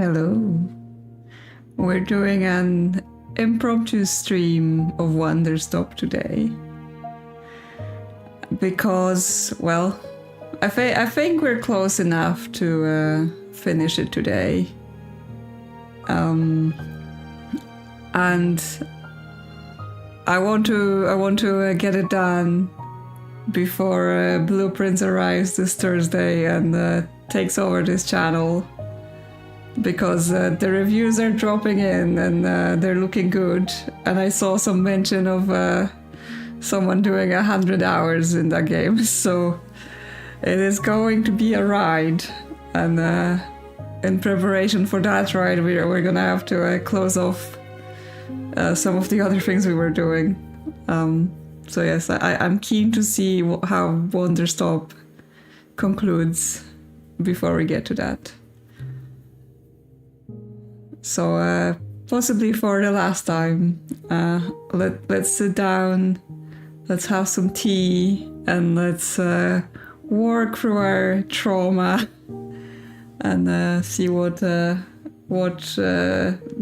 Hello. We're doing an impromptu stream of Wanderstop today. Because, well, I think we're close enough to finish it today. And I want to get it done before Blueprints arrives this Thursday and takes over this channel. Because the reviews are dropping in and they're looking good. And I saw some mention of someone doing 100 hours in that game. So it is going to be a ride. And in preparation for that ride, we're going to have to close off some of the other things we were doing. So yes, I'm keen to see how Wanderstop concludes before we get to that. So possibly for the last time, let's sit down, let's have some tea, and let's work through our trauma and see what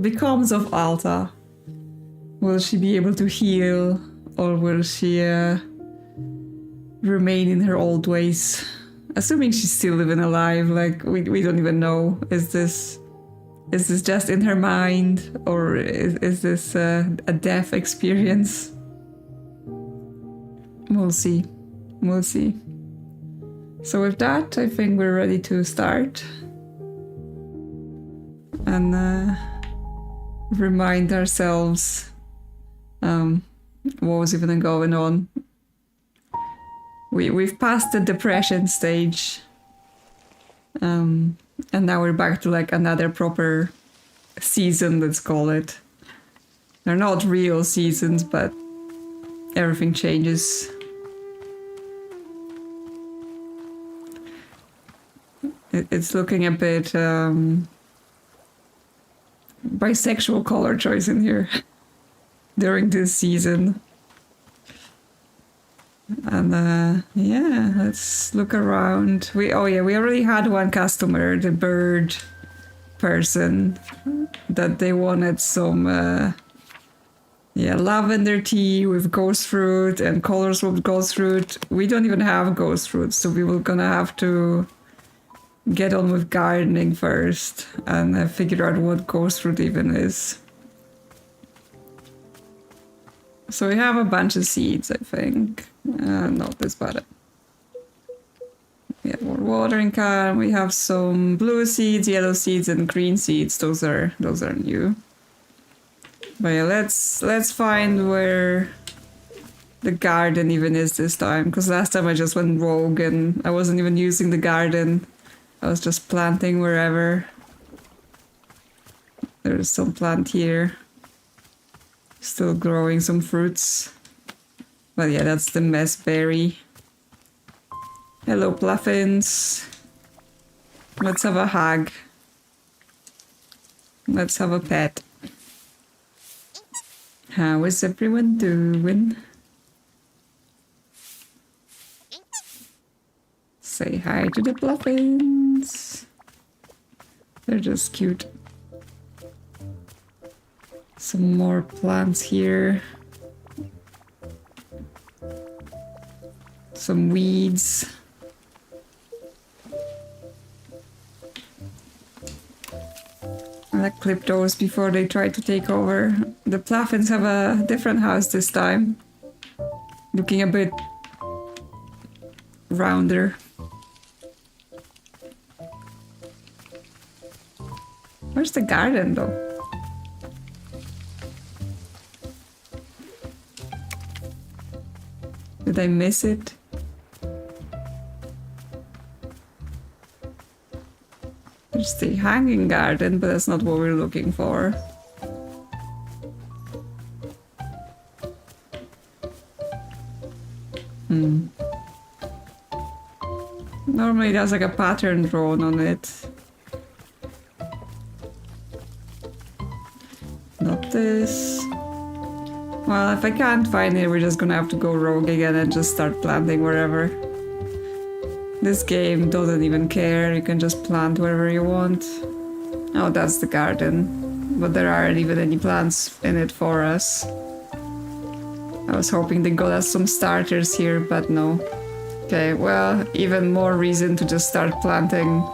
becomes of Alta. Will she be able to heal, or will she remain in her old ways? Assuming she's still living a life, like we don't even know. Is this just in her mind, or is this a death experience? We'll see. We'll see. So with that, I think we're ready to start. And remind ourselves what was even going on. We've passed the depression stage. And now we're back to like another proper season, let's call it. They're not real seasons, but everything changes. It's looking a bit bisexual color choice in here during this season. And yeah, let's look around. We already had one customer, the bird person, that they wanted some lavender tea with ghost fruit and colors with ghost fruit. We don't even have ghost fruit, so we were gonna have to get on with gardening first and figure out what ghost fruit even is. So we have a bunch of seeds, I think. No, that's about it. Yeah, more watering can. We have some blue seeds, yellow seeds, and green seeds. Those are new. But yeah, let's find where the garden even is this time. Because last time I just went rogue and I wasn't even using the garden. I was just planting wherever. There's some plant here. Still growing some fruits. But yeah, that's the mess berry. Hello, Pluffins. Let's have a hug. Let's have a pet. How is everyone doing? Say hi to the Pluffins. They're just cute. Some more plants here. Some weeds. I'll clip those before they try to take over. The Pluffins have a different house this time. Looking a bit rounder. Where's the garden though? Did I miss it? There's the hanging garden, but that's not what we're looking for. Normally there's like a pattern drawn on it. Not this. Well, if I can't find it, we're just gonna have to go rogue again and just start planting wherever. This game doesn't even care, you can just plant wherever you want. Oh, that's the garden. But there aren't even any plants in it for us. I was hoping they got us some starters here, but no. Okay, well, even more reason to just start planting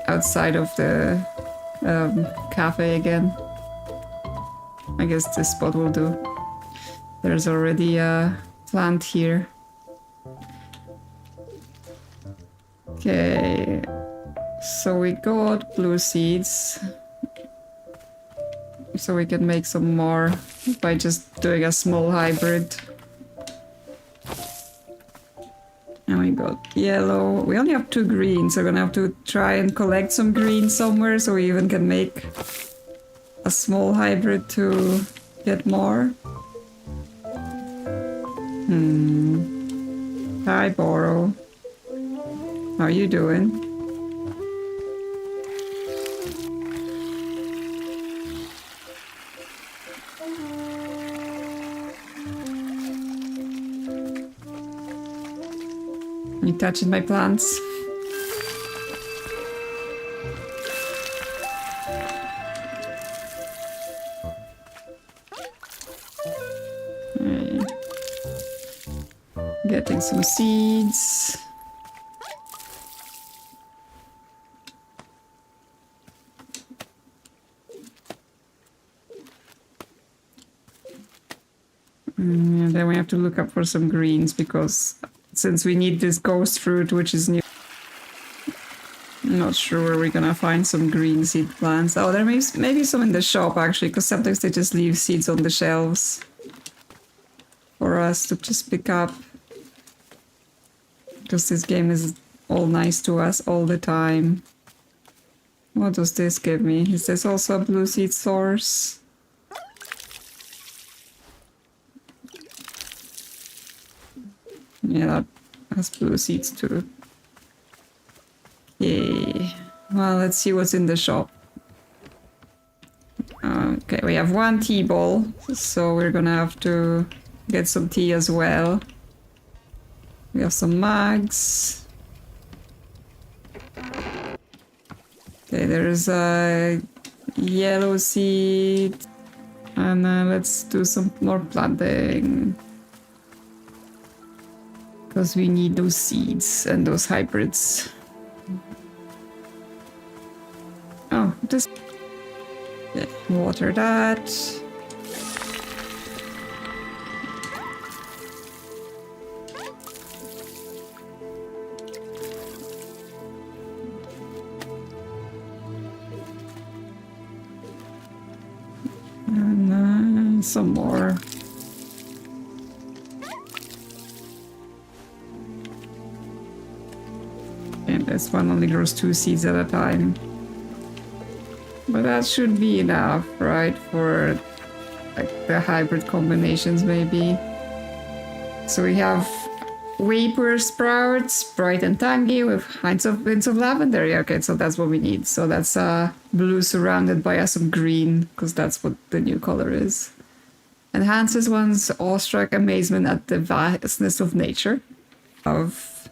outside of the cafe again. I guess this spot will do. There's already a plant here. Okay, so we got blue seeds. So we can make some more by just doing a small hybrid. And we got yellow. We only have 2 greens, so we're gonna have to try and collect some green somewhere so we even can make a small hybrid to get more. Hi, Boro. How you doing? You touching my plants? Okay. Getting some seeds. And then we have to look up for some greens because since we need this ghost fruit, which is new. I'm not sure where we're gonna find some green seed plants. Oh, there may be some in the shop actually, because sometimes they just leave seeds on the shelves for us to just pick up. Because this game is all nice to us all the time. What does this give me? Is this also a blue seed source? Yeah, that has blue seeds too. Yay. Well, let's see what's in the shop. Okay, we have 1 tea ball, so we're gonna have to get some tea as well. We have some mugs. Okay, there's a yellow seed. And let's do some more planting. Because we need those seeds and those hybrids. Oh, just water that. And some more. And this one only grows 2 seeds at a time. But that should be enough, right? For like the hybrid combinations maybe. So we have vapor sprouts, bright and tangy with hints of lavender. Yeah, okay, so that's what we need. So that's blue surrounded by some green, because that's what the new color is. Enhances one's awestruck amazement at the vastness of nature. Of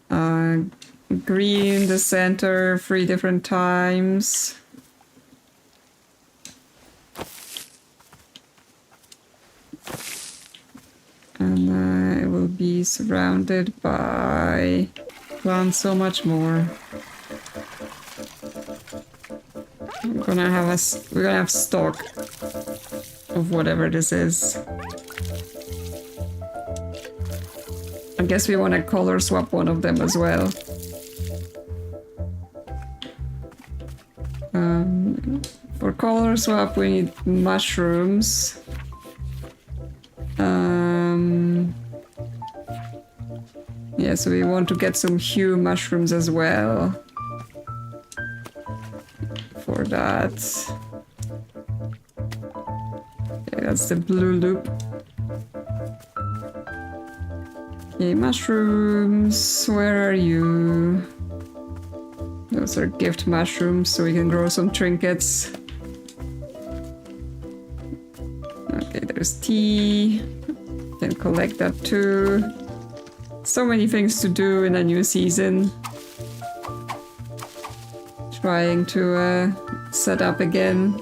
green, the center, 3 different times. And it will be surrounded by plants so much more. We're gonna have stock of whatever this is. I guess we want to color swap one of them as well. For color swap we need mushrooms. Yeah, so we want to get some hue mushrooms as well. For that. Okay, that's the blue loop. Okay, mushrooms, where are you? Those are gift mushrooms, so we can grow some trinkets. Okay, there's tea. Can collect that too. So many things to do in a new season. Should trying to set up again.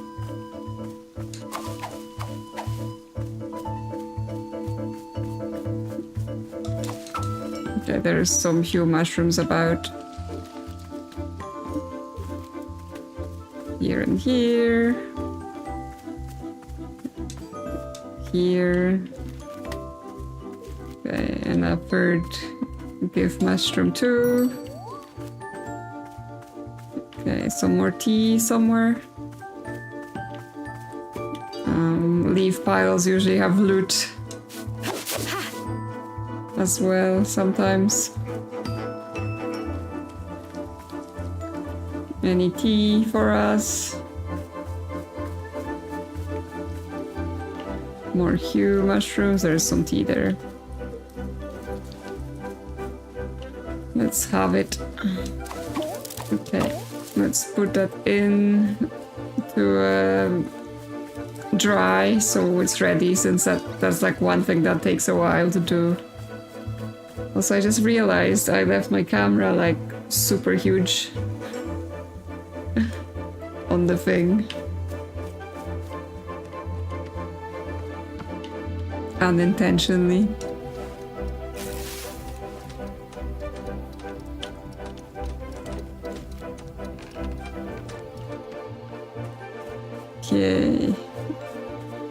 Okay, there's some hue mushrooms about. Here and here. Here. Okay, and a third gift mushroom too. Okay, some more tea somewhere. Leaf piles usually have loot as well sometimes. Any tea for us? More hue mushrooms, there's some tea there. Let's have it. Okay, let's put that in to dry so it's ready, since that's like one thing that takes a while to do. Also, I just realized I left my camera like super huge on the thing. Unintentionally. Okay.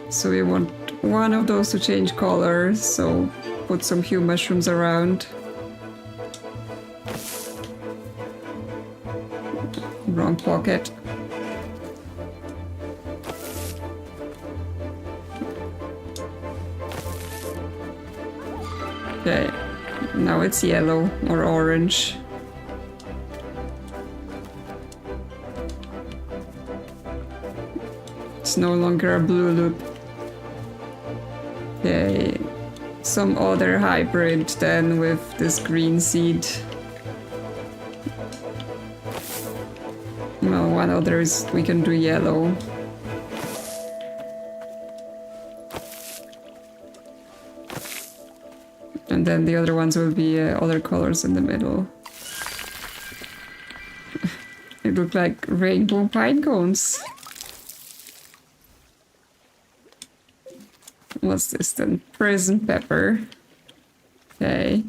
So we want one of those to change color, so put some hue mushrooms around. Wrong pocket. Okay, now it's yellow or orange. It's no longer a blue loop. Okay, some other hybrid then with this green seed. No, one other is we can do yellow. And then the other ones will be other colors in the middle. It looked like rainbow pine cones. What's this then? Prison pepper. Okay.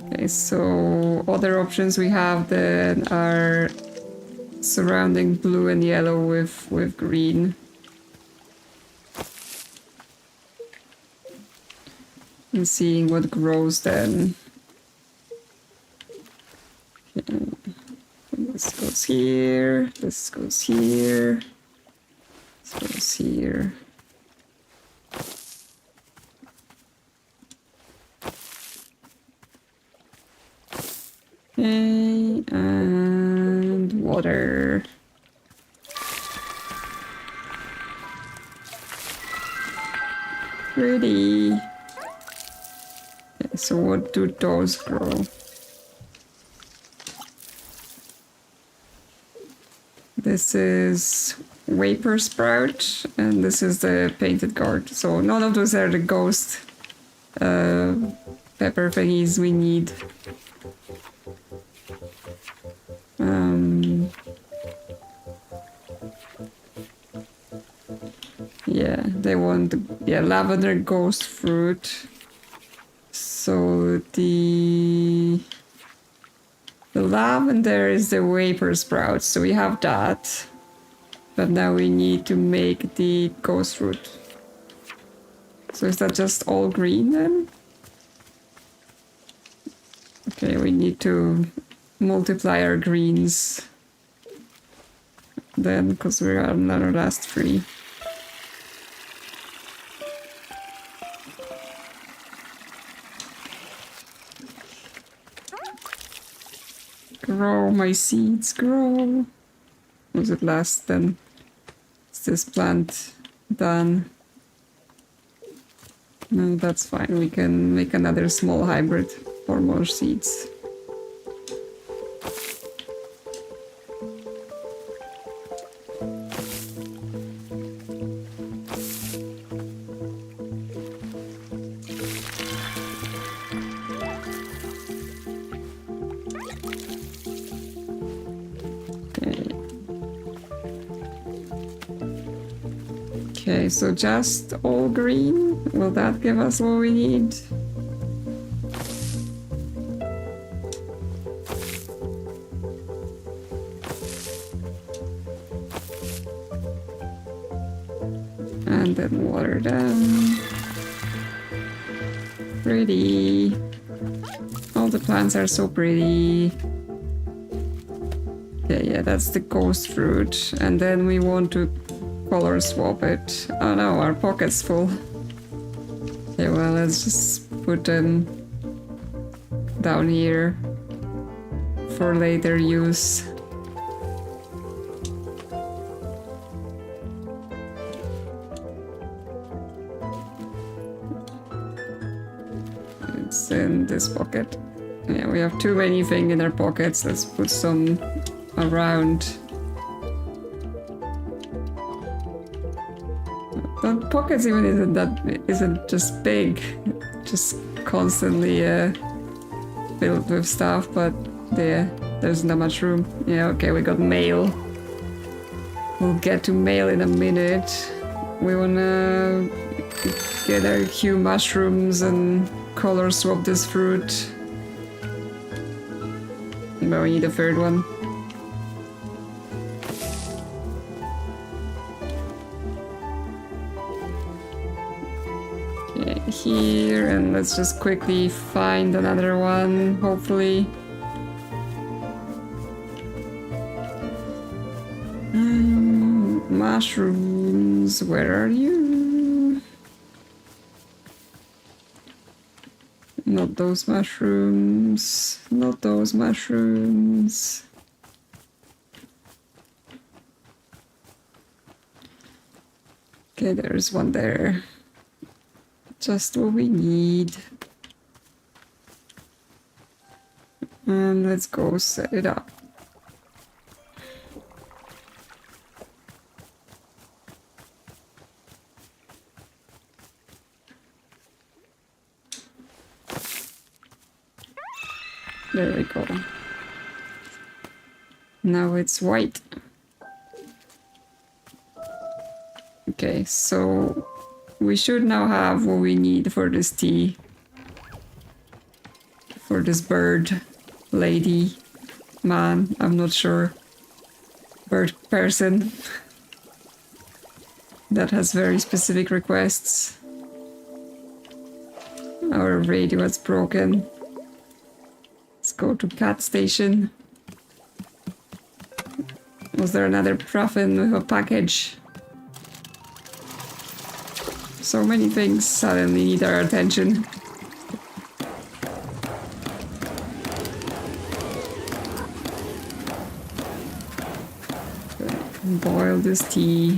Okay, so other options we have then are surrounding blue and yellow with green. And seeing what grows then. Okay. This goes here, this goes here, this goes here. Okay, and water. Pretty. Okay, so what do those grow? This is Vapor Sprout, and this is the Painted Gourd. So none of those are the ghost pepper thingies we need. Yeah, they want lavender ghost fruit. So the lavender is the Vapor Sprout, so we have that. But now we need to make the ghost fruit. So is that just all green then? Okay, we need to multiply our greens then, because we're on our last 3. Grow, my seeds, grow. Was it last then? Is this plant done? No, that's fine. We can make another small hybrid for more seeds. Okay, so just all green. Will that give us what we need? And then water down. Pretty. All the plants are so pretty. Yeah, that's the ghost fruit. And then we want to color swap it. Oh no, our pocket's full. Okay, well, let's just put them down here for later use. It's in this pocket. Yeah, we have too many things in our pockets. Let's put some around. The pockets even isn't just big, just constantly filled with stuff, but there's not much room. Yeah, okay, we got mail. We'll get to mail in a minute. We wanna get a few mushrooms and color swap this fruit. But we need a third one. Okay, here, and let's just quickly find another one, hopefully. Mushrooms, where are you? Not those mushrooms. Not those mushrooms. Okay, there's one there. Just what we need. And let's go set it up. There we go. Now it's white. Okay, so we should now have what we need for this tea. For this bird, lady, man, I'm not sure. Bird person. That has very specific requests. Our radio is broken. Let's go to cat station. Was there another puffin with a package? So many things suddenly need our attention. Boil this tea.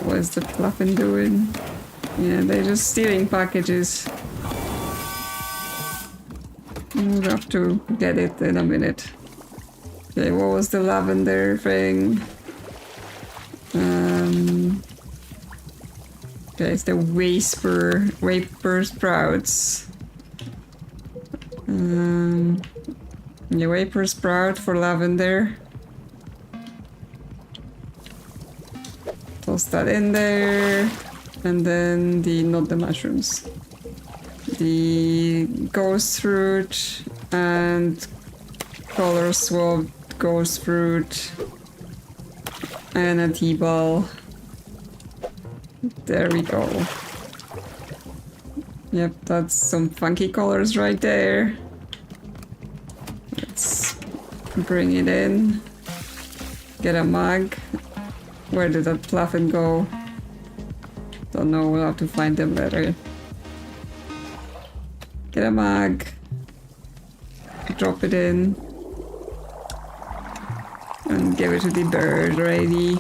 What's the puffin doing? Yeah, they're just stealing packages. We'll have to get it in a minute. Okay, what was the lavender thing? Okay, it's the vapor sprouts. The vapor sprout for lavender. Toss that in there. And then not the mushrooms. The ghost fruit and color swap ghost fruit and a tea ball. There we go. Yep, that's some funky colors right there. Let's bring it in. Get a mug. Where did that puffin go? Don't know, we'll have to find them later. Get a mug. Drop it in. And give it to the bird lady.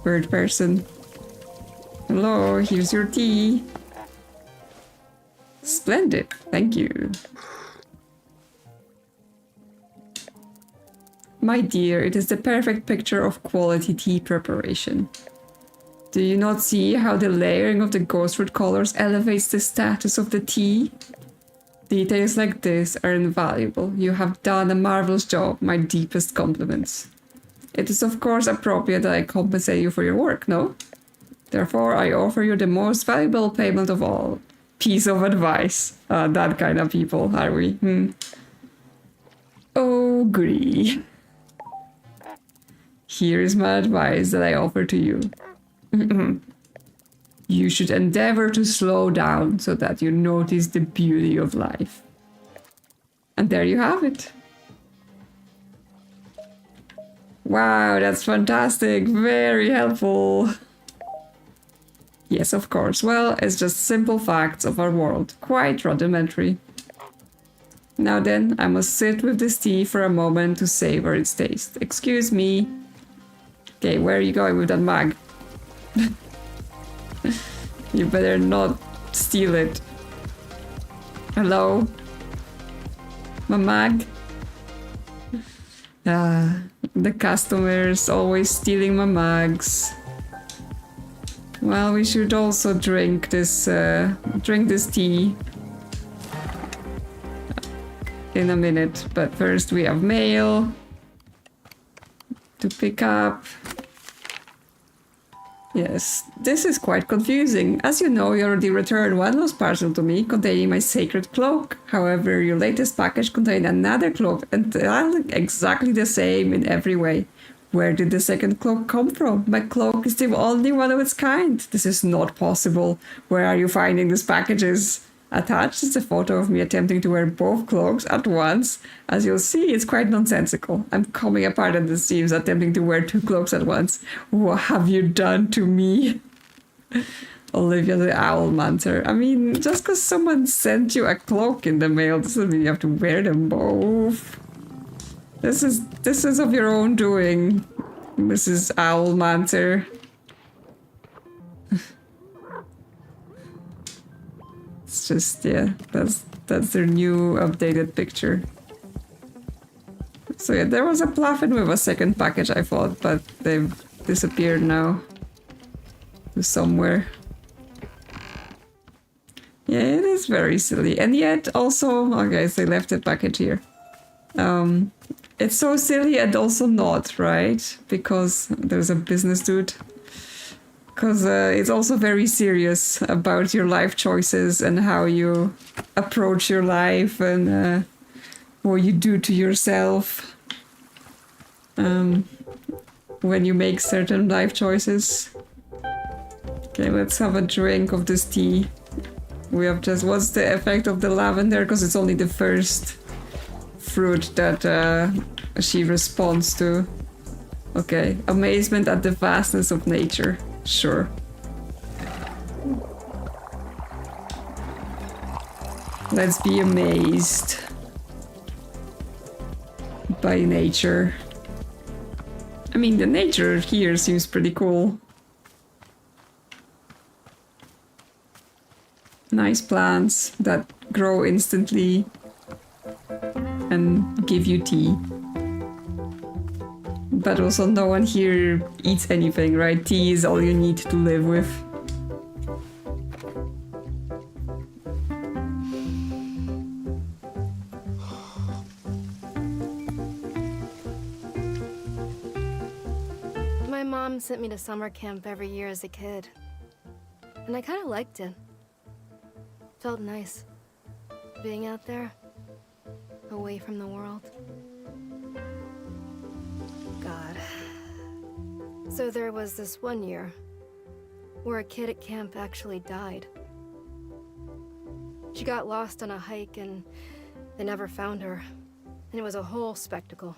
Bird person. Hello, here's your tea. Splendid, thank you. My dear, it is the perfect picture of quality tea preparation. Do you not see how the layering of the ghostwood colors elevates the status of the tea? Details like this are invaluable. You have done a marvelous job. My deepest compliments. It is of course appropriate that I compensate you for your work, no? Therefore, I offer you the most valuable payment of all. Piece of advice. That kind of people, are we? Agree. Here is my advice that I offer to you. You should endeavor to slow down so that you notice the beauty of life. And there you have it. Wow, that's fantastic. Very helpful. Yes, of course. Well, it's just simple facts of our world. Quite rudimentary. Now then, I must sit with this tea for a moment to savor its taste. Excuse me. Okay, where are you going with that mug? You better not steal it. Hello? My mug? The customers always stealing my mugs. Well, we should also drink this tea in a minute. But first we have mail to pick up. Yes, this is quite confusing. As you know, you already returned one lost parcel to me containing my sacred cloak. However, your latest package contained another cloak and exactly the same in every way. Where did the second cloak come from? My cloak is the only one of its kind. This is not possible. Where are you finding these packages? Attached is a photo of me attempting to wear both cloaks at once. As you'll see, it's quite nonsensical. I'm coming apart at the seams attempting to wear two cloaks at once. What have you done to me? Olivia the Owl Mancer. I mean, just because someone sent you a cloak in the mail doesn't mean you have to wear them both. This is of your own doing, Mrs. Owl Mancer. It's just, yeah, that's their new updated picture. So yeah, there was a Plaffin with a second package, I thought, but they've disappeared now. To somewhere. Yeah, it is very silly. And yet also, okay, so they left the package here. It's so silly and also not, right? Because there's a business dude. Because it's also very serious about your life choices and how you approach your life and what you do to yourself when you make certain life choices. Okay, let's have a drink of this tea. We have just... What's the effect of the lavender? Because it's only the first fruit that she responds to. Okay, amazement at the vastness of nature. Sure. Let's be amazed by nature. I mean, the nature here seems pretty cool. Nice plants that grow instantly and give you tea. But also no one here eats anything, right? Tea is all you need to live with. My mom sent me to summer camp every year as a kid. And I kind of liked it. Felt nice. Being out there. Away from the world. God. So there was this one year where a kid at camp actually died. She got lost on a hike and they never found her. And it was a whole spectacle.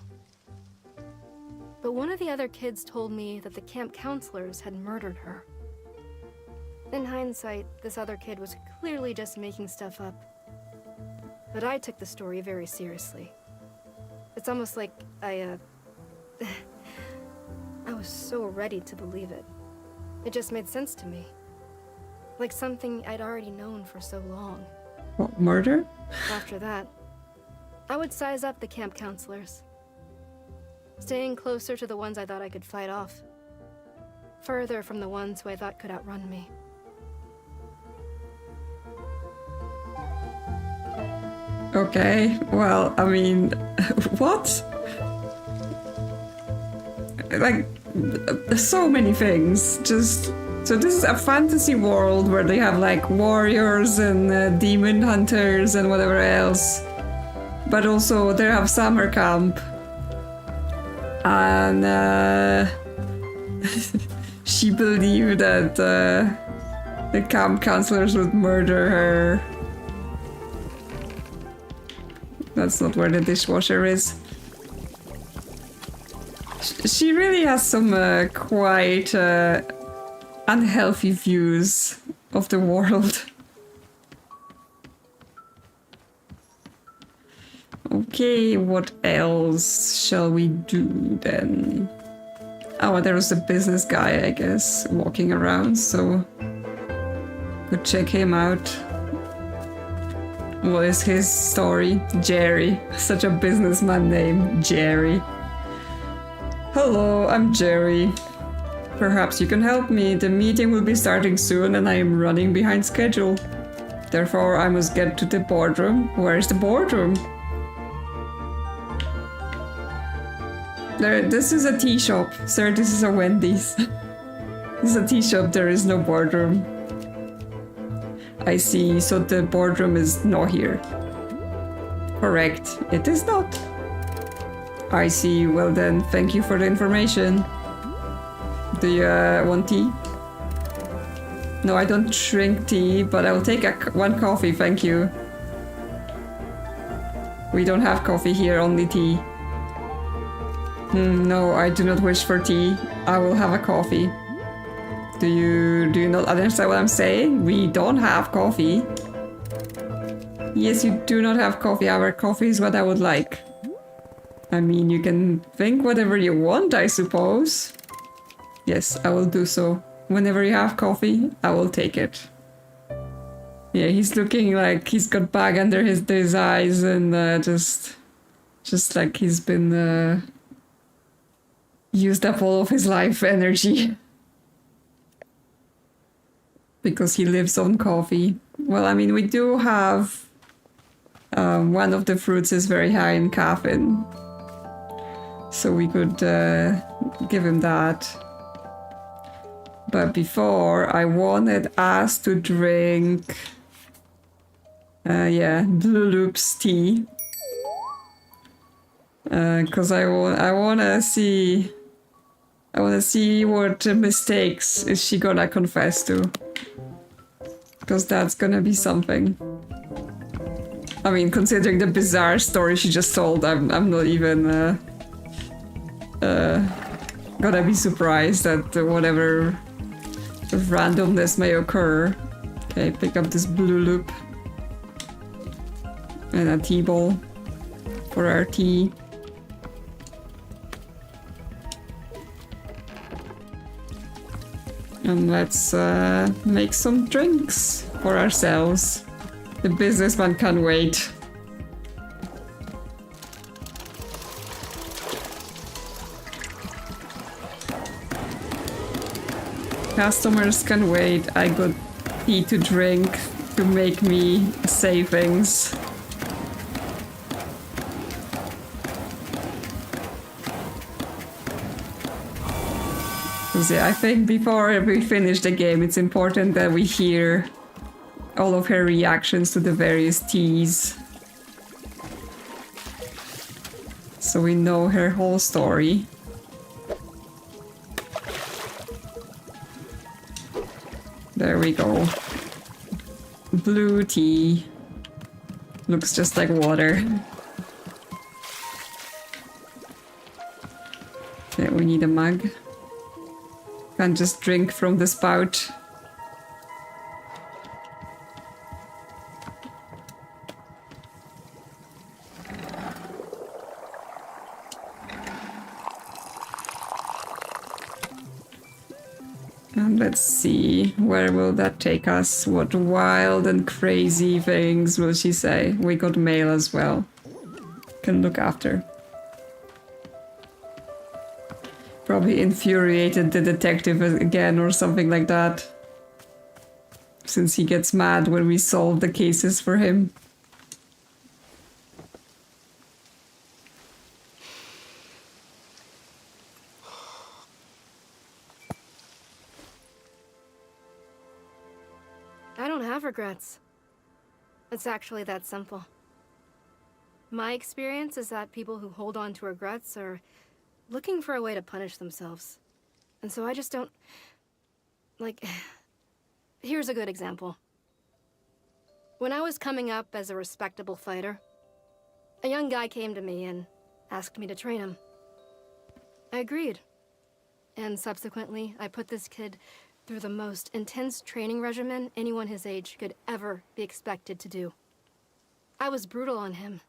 But one of the other kids told me that the camp counselors had murdered her. In hindsight, this other kid was clearly just making stuff up. But I took the story very seriously. It's almost like I was so ready to believe it. It just made sense to me. Like something I'd already known for so long. What, murder? After that, I would size up the camp counselors. Staying closer to the ones I thought I could fight off. further from the ones who I thought could outrun me. Okay, well, I mean, what? Like, so many things. Just so this is a fantasy world where they have like warriors and demon hunters and whatever else, but also they have summer camp, and she believed that the camp counselors would murder her. That's not where the dishwasher is. She really has some quite unhealthy views of the world. Okay, what else shall we do then? Oh, there was the business guy, I guess, walking around, so could check him out. What is his story? Jerry. Such a businessman name, Jerry. Hello, I'm Jerry. Perhaps you can help me. The meeting will be starting soon and I am running behind schedule. Therefore, I must get to the boardroom. Where is the boardroom? This is a tea shop. Sir, this is a Wendy's. This is a tea shop, there is no boardroom. I see, so the boardroom is not here. Correct, it is not. I see, well then, thank you for the information. Do you want tea? No, I don't drink tea, but I will take one coffee, thank you. We don't have coffee here, only tea. No, I do not wish for tea. I will have a coffee. Do you not understand what I'm saying? We don't have coffee. Yes, you do not have coffee. Our coffee is what I would like. I mean, you can think whatever you want, I suppose. Yes, I will do so. Whenever you have coffee, I will take it. Yeah, he's looking like he's got bag under his eyes and just like he's been used up all of his life energy. Because he lives on coffee. Well, I mean, we do have... one of the fruits is very high in caffeine. So we could give him that. But before, I wanted us to drink... Blue Loop's tea. Because I wanna see... I wanna see what mistakes is she gonna confess to. Because that's gonna be something. I mean, considering the bizarre story she just told, I'm not even gonna be surprised at whatever randomness may occur. Okay, pick up this blue loop. And a tea bowl for our tea. And let's make some drinks for ourselves. The businessman can't wait. Customers can wait. I got tea to drink to make me savings. Yeah, I think before we finish the game, it's important that we hear all of her reactions to the various teas. So we know her whole story. There we go. Blue tea. Looks just like water. Okay, we need a mug. Can't just drink from the spout. And let's see, where will that take us? What wild and crazy things will she say? We got mail as well. Can look after. probably infuriated the detective again or something like that. Since he gets mad when we solve the cases for him. I don't have regrets. It's actually that simple. My experience is that people who hold on to regrets are looking for a way to punish themselves. And so I just don't... Like, here's a good example. When I was coming up as a respectable fighter, a young guy came to me and asked me to train him. I agreed. And subsequently, I put this kid through the most intense training regimen anyone his age could ever be expected to do. I was brutal on him,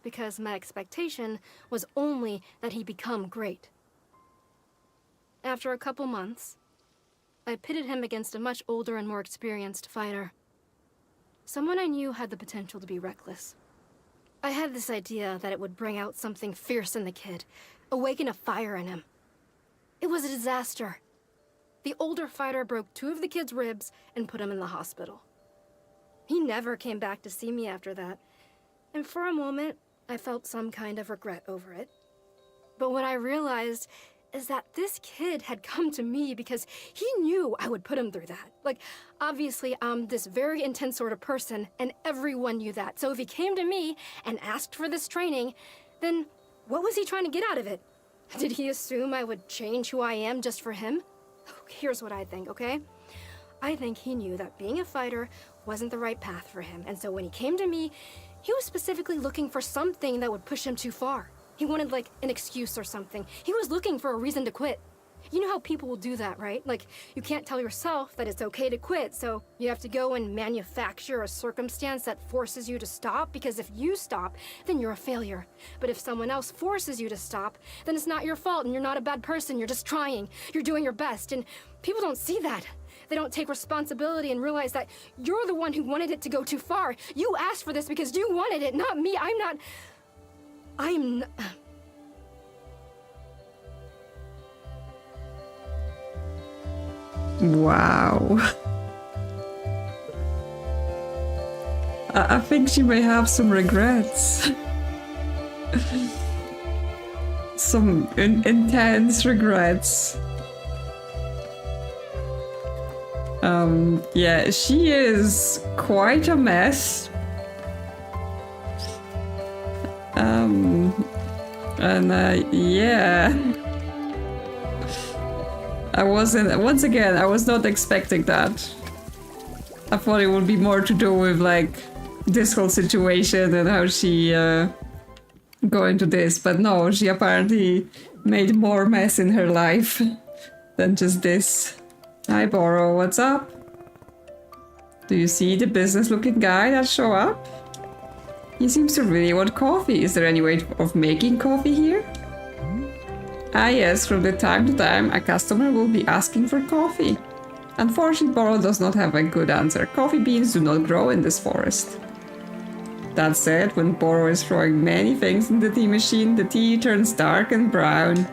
because my expectation was only that he become great. After a couple months, I pitted him against a much older and more experienced fighter. Someone I knew had the potential to be reckless. I had this idea that it would bring out something fierce in the kid, awaken a fire in him. It was a disaster. The older fighter broke 2 of the kid's ribs and put him in the hospital. He never came back to see me after that, and for a moment, I felt some kind of regret over it. But what I realized is that this kid had come to me because he knew I would put him through that. Like, obviously, I'm this very intense sort of person, and everyone knew that. So if he came to me and asked for this training, then what was he trying to get out of it? Did he assume I would change who I am just for him? Here's what I think, okay? I think he knew that being a fighter wasn't the right path for him, and so when he came to me, he was specifically looking for something that would push him too far. He wanted, like, an excuse or something. He was looking for a reason to quit. You know how people will do that, right? Like, you can't tell yourself that it's okay to quit, so you have to go and manufacture a circumstance that forces you to stop, because if you stop, then you're a failure. But if someone else forces you to stop, then it's not your fault, and you're not a bad person. You're just trying. You're doing your best, and people don't see that. They don't take responsibility and realize that you're the one who wanted it to go too far. You asked for this because you wanted it, not me. I'm not... Wow. I think she may have some regrets. Some intense regrets. Yeah, she is quite a mess. Yeah. I was not expecting that. I thought it would be more to do with, like, this whole situation and how she go into this, but no, she apparently made more mess in her life than just this. Hi, Boro, what's up? Do you see the business-looking guy that show up? He seems to really want coffee. Is there any way of making coffee here? Ah yes, from the time to time, a customer will be asking for coffee. Unfortunately, Boro does not have a good answer. Coffee beans do not grow in this forest. That said, when Boro is throwing many things in the tea machine, the tea turns dark and brown.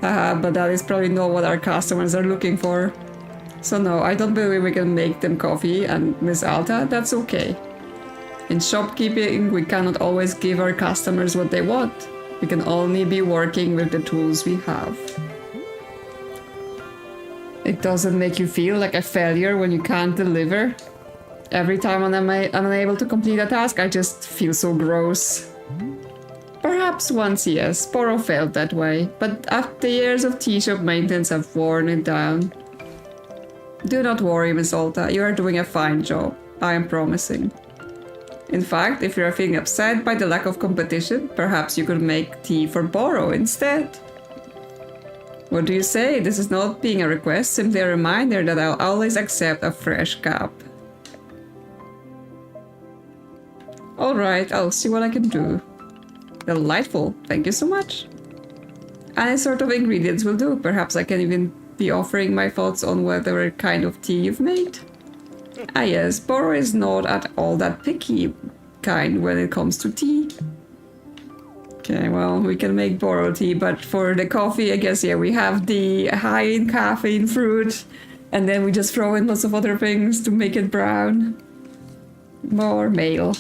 Haha, but that is probably not what our customers are looking for. So no, I don't believe we can make them coffee, and Miss Alta, that's okay. In shopkeeping, we cannot always give our customers what they want. We can only be working with the tools we have. It doesn't make you feel like a failure when you can't deliver. Every time I'm unable to complete a task, I just feel so gross. Perhaps once, yes, Boro felt that way, but after the years of tea shop maintenance have worn it down. Do not worry, Miss Alta, you are doing a fine job, I am promising. In fact, if you are feeling upset by the lack of competition, perhaps you could make tea for Boro instead. What do you say? This is not being a request, simply a reminder that I'll always accept a fresh cup. Alright, I'll see what I can do. Delightful, thank you so much. Any sort of ingredients will do. Perhaps I can even be offering my thoughts on whatever kind of tea you've made. Ah yes, Boro is not at all that picky kind when it comes to tea. Okay, well, we can make borrow tea, but for the coffee, I guess, yeah, we have the high in caffeine fruit, and then we just throw in lots of other things to make it brown. More mail.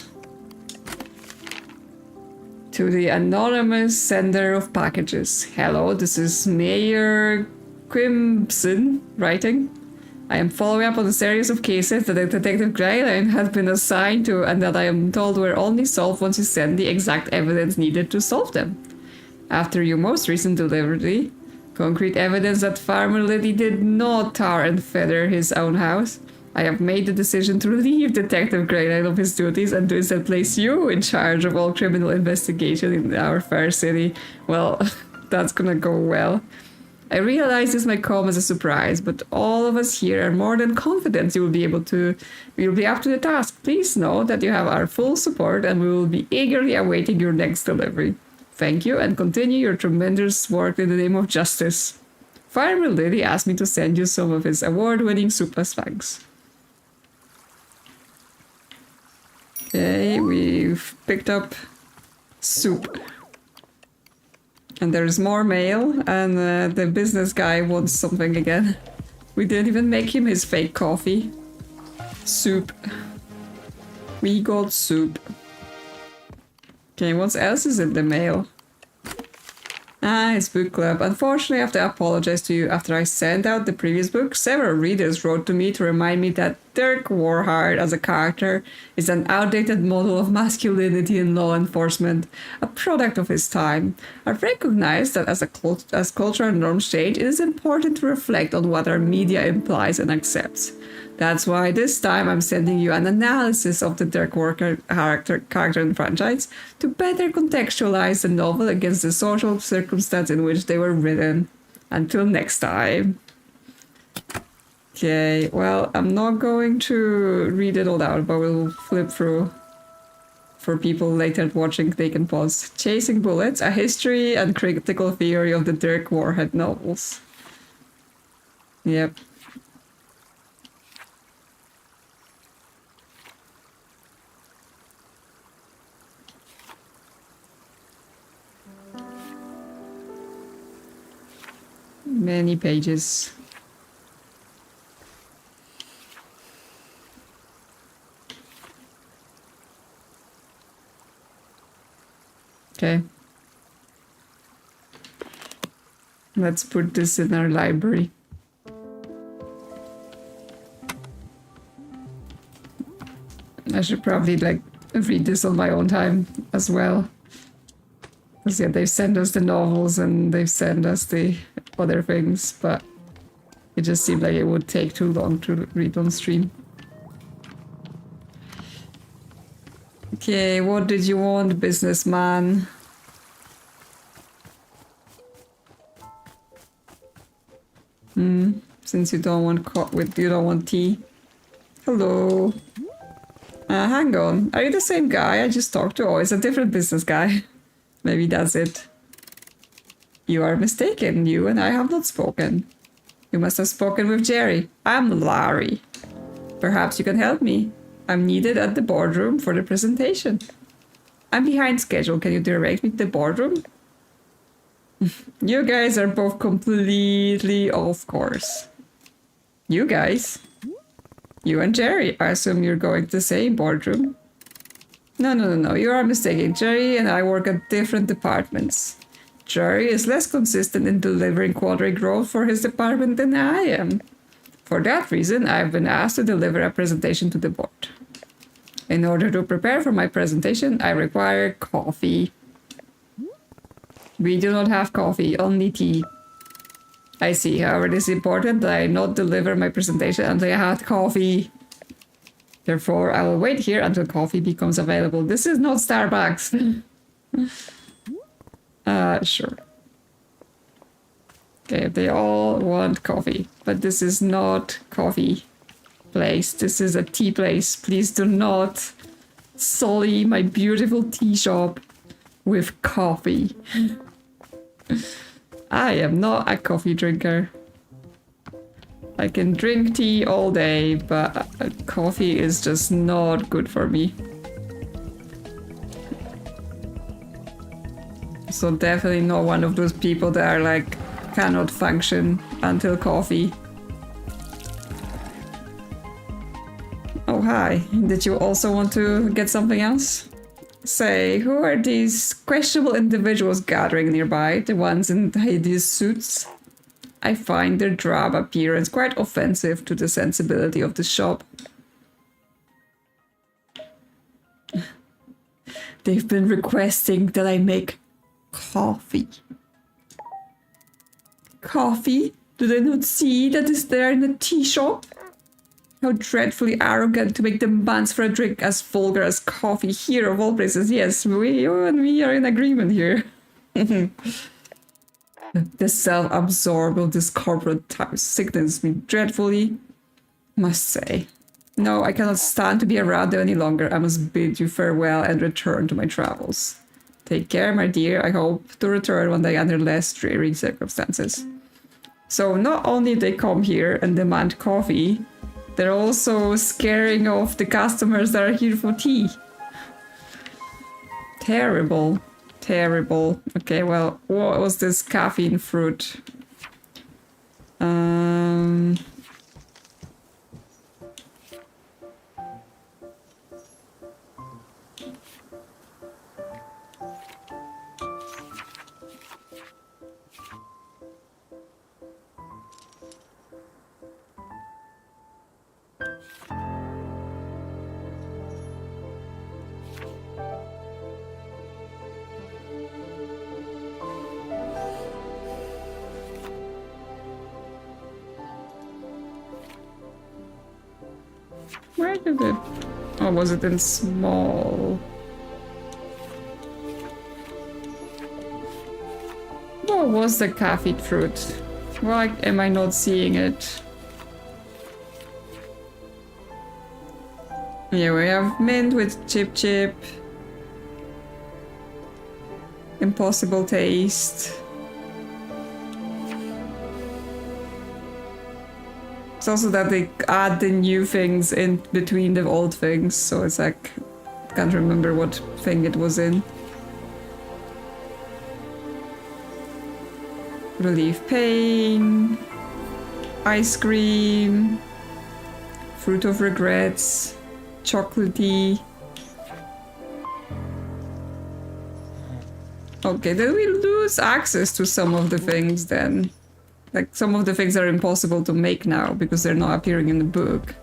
To the anonymous sender of packages. Hello, this is Mayor Quimson writing. I am following up on a series of cases that Detective Greylane has been assigned to and that I am told were only solved once you send the exact evidence needed to solve them. After your most recent delivery, concrete evidence that Farmer Liddy did not tar and feather his own house, I have made the decision to relieve Detective Greylane of his duties and to instead place you in charge of all criminal investigation in our fair city. Well, that's gonna go well. I realize this might come as a surprise, but all of us here are more than confident you will be up to the task. Please know that you have our full support and we will be eagerly awaiting your next delivery. Thank you and continue your tremendous work in the name of justice. Farmer Liddy asked me to send you some of his award-winning soup as thanks. Okay, we've picked up soup. And there's more mail, and the business guy wants something again. We didn't even make him his fake coffee. Soup. We got soup. Okay, what else is in the mail? Ah, it's book club. Unfortunately, I have to apologize to you. After I sent out the previous book, several readers wrote to me to remind me that Dirk Warhard as a character is an outdated model of masculinity in law enforcement, a product of his time. I've recognized that as cultural norms change, it is important to reflect on what our media implies and accepts. That's why this time I'm sending you an analysis of the Dirk Warhard character and franchise to better contextualize the novel against the social circumstance in which they were written. Until next time. Okay, well, I'm not going to read it all out, but we'll flip through. For people later watching, they can pause. Chasing Bullets, a history and critical theory of the Dirk Warhard novels. Yep. Many pages. Okay. Let's put this in our library. I should probably read this on my own time as well. Because yeah, they've sent us the novels and they've sent us the other things, but it just seemed like it would take too long to read on stream. Okay, what did you want, businessman? Since you don't want tea. Hello. Hang on. Are you the same guy I just talked to? Oh, it's a different business guy. Maybe that's it. You are mistaken. You and I have not spoken. You must have spoken with Jerry. I'm Larry. Perhaps you can help me. I'm needed at the boardroom for the presentation. I'm behind schedule. Can you direct me to the boardroom? You guys are both completely off course. You guys? You and Jerry. I assume you're going to the same boardroom. No. You are mistaken. Jerry and I work at different departments. Jerry is less consistent in delivering quality growth for his department than I am. For that reason, I've been asked to deliver a presentation to the board. In order to prepare for my presentation, I require coffee. We do not have coffee, only tea. I see. However, it is important that I not deliver my presentation until I had coffee. Therefore, I will wait here until coffee becomes available. This is not Starbucks. Sure. Okay, they all want coffee, but this is not coffee place. This is a tea place. Please do not sully my beautiful tea shop with coffee. I am not a coffee drinker. I can drink tea all day, but coffee is just not good for me. So definitely not one of those people that are like, cannot function until coffee. Oh, hi. Did you also want to get something else? Say, who are these questionable individuals gathering nearby? The ones in hideous suits? I find their drab appearance quite offensive to the sensibility of the shop. They've been requesting that I make coffee. Coffee? Do they not see that is there in the tea shop? How dreadfully arrogant to make demands for a drink as vulgar as coffee here of all places. Yes, you and me are in agreement here. The self-absorbed of this corporate type sickens me dreadfully, must say. No, I cannot stand to be around them any longer. I must bid you farewell and return to my travels. Take care, my dear. I hope to return one day under less dreary circumstances. So not only they come here and demand coffee, they're also scaring off the customers that are here for tea. Terrible. Terrible. Okay, well, what was this caffeine fruit? Where did it... Oh, was it in small? What was the caffeine fruit? Why am I not seeing it? Yeah, we have mint with chip chip. Impossible taste. It's also that they add the new things in between the old things, so it's like, I can't remember what thing it was in. Relieve pain, ice cream, fruit of regrets, chocolatey. Okay, then we lose access to some of the things then. Like, some of the things are impossible to make now because they're not appearing in the book.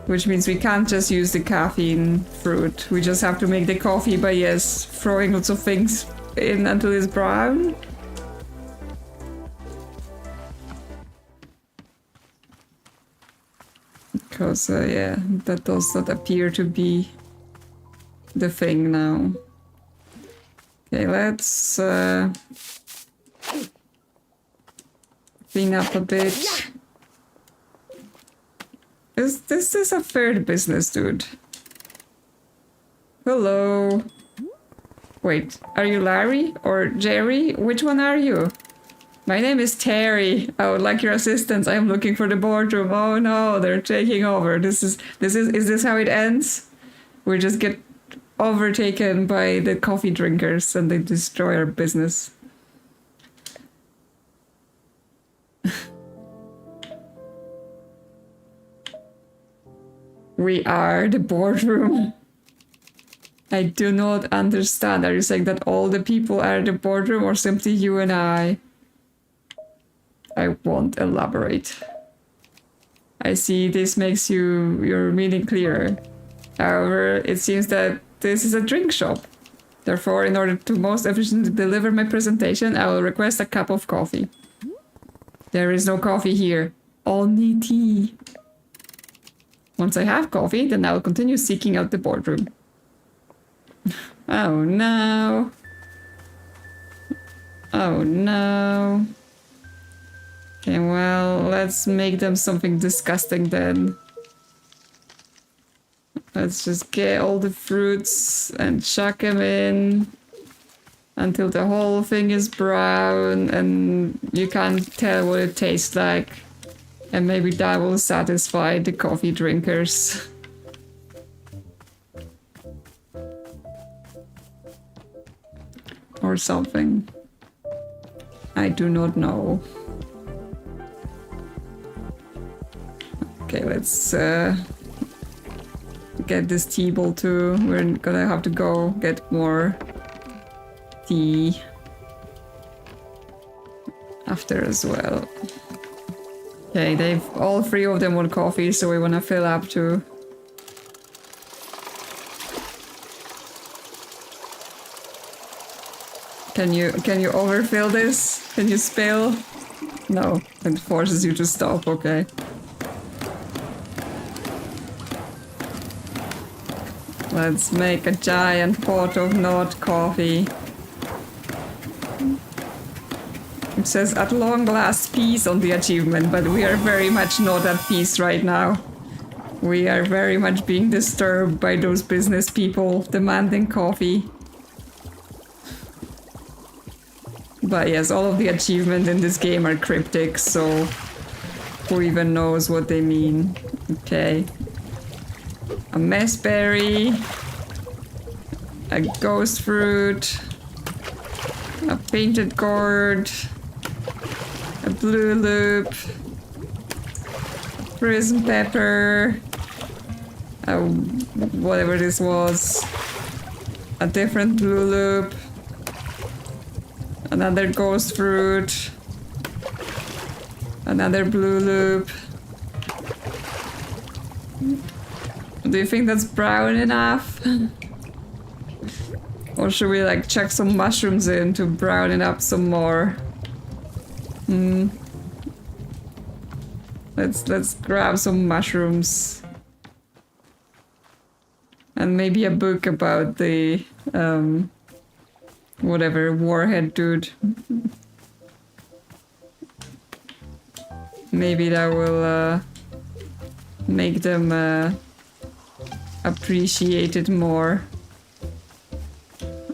Which means we can't just use the caffeine fruit. We just have to make the coffee by, yes, throwing lots of things in until it's brown. Because, yeah, that does not appear to be the thing now. Okay, let's clean up a bit. This is a fair business, dude. Hello. Wait, are you Larry or Jerry? Which one are you? My name is Terry. I would like your assistance. I'm looking for the boardroom. Oh no, they're taking over. Is this how it ends? We just get overtaken by the coffee drinkers and they destroy our business. We are the boardroom. I do not understand. Are you saying that all the people are the boardroom or simply you and I? I won't elaborate. I see this makes your meaning clearer. However, it seems that this is a drink shop. Therefore, in order to most efficiently deliver my presentation, I will request a cup of coffee. There is no coffee here. Only tea. Once I have coffee, then I will continue seeking out the boardroom. Oh no. Oh no. Okay, well, let's make them something disgusting then. Let's just get all the fruits and chuck them in until the whole thing is brown and you can't tell what it tastes like. And maybe that will satisfy the coffee drinkers. Or or something. I do not know. Okay, let's get this tea bowl too. We're gonna have to go get more tea after as well. Okay, all three of them want coffee, so we wanna fill up too. Can you overfill this? Can you spill? No, it forces you to stop, okay. Let's make a giant pot of not coffee. It says at long last peace on the achievement, but we are very much not at peace right now. We are very much being disturbed by those business people demanding coffee. But yes, all of the achievements in this game are cryptic, so who even knows what they mean? Okay. A messberry, a ghost fruit, a painted gourd, a blue loop, prism pepper, whatever this was, a different blue loop, another ghost fruit, another blue loop. Do you think that's brown enough? Or should we like chuck some mushrooms in to brown it up some more? Let's grab some mushrooms. And maybe a book about the whatever warhead dude. Maybe that will make them appreciate it more.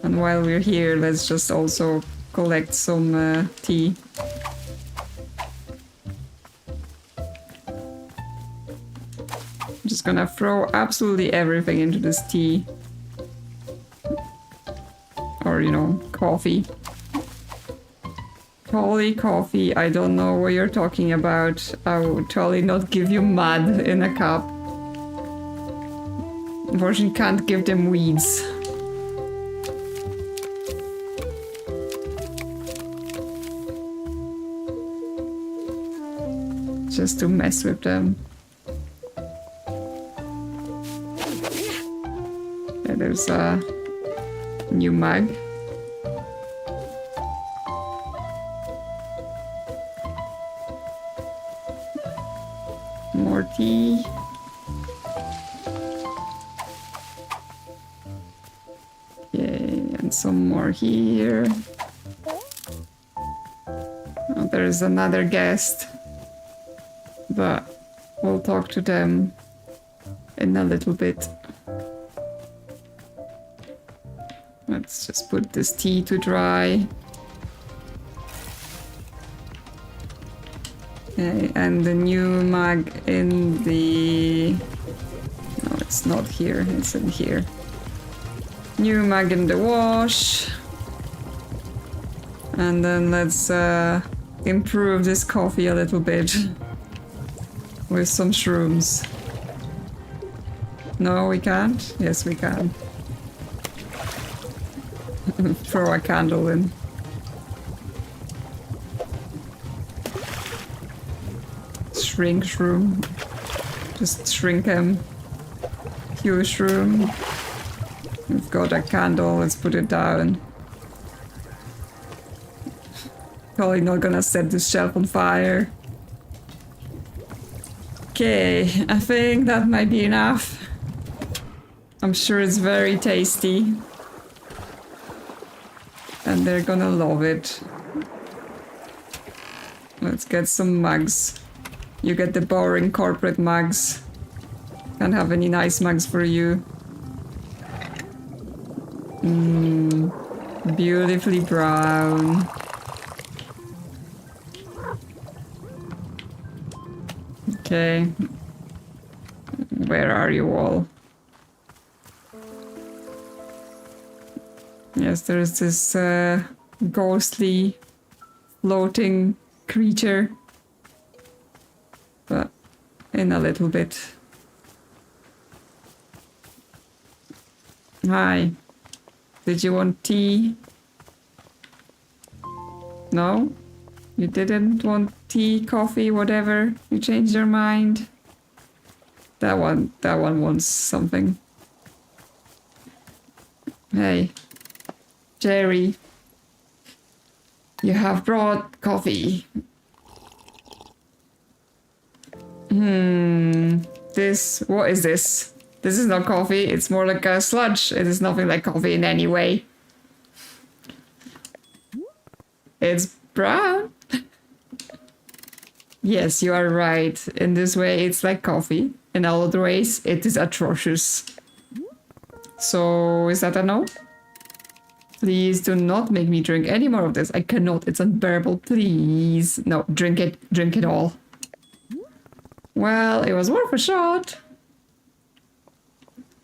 And while we're here, let's just also collect some tea. I'm just gonna throw absolutely everything into this tea. Or, you know, coffee. Holy coffee, I don't know what you're talking about. I would totally not give you mud in a cup. Unfortunately, can't give them weeds. Just to mess with them. Yeah, there's a new mug. More tea. Some more here. Oh, there's another guest, but we'll talk to them in a little bit. Let's just put this tea to dry. Okay, and the new mug in the... No, it's not here, it's in here. New mug in the wash. And then let's improve this coffee a little bit with some shrooms. No, we can't? Yes, we can. Throw a candle in. Shrink shroom. Just shrink him. Huge shroom. We've got a candle, let's put it down. Probably not gonna set this shelf on fire. Okay, I think that might be enough. I'm sure it's very tasty. And they're gonna love it. Let's get some mugs. You get the boring corporate mugs. Can't have any nice mugs for you. Beautifully brown. Okay. Where are you all? Yes, there's this ghostly floating creature. But in a little bit. Hi. Did you want tea? No? You didn't want tea, coffee, whatever? You changed your mind? That one wants something. Hey. Jerry. You have brought coffee. What is this? This is not coffee, it's more like a sludge. It is nothing like coffee in any way. It's brown. Yes, you are right. In this way, it's like coffee. In other ways, it is atrocious. So, is that a no? Please do not make me drink any more of this. I cannot. It's unbearable. Please. No, drink it. Drink it all. Well, it was worth a shot.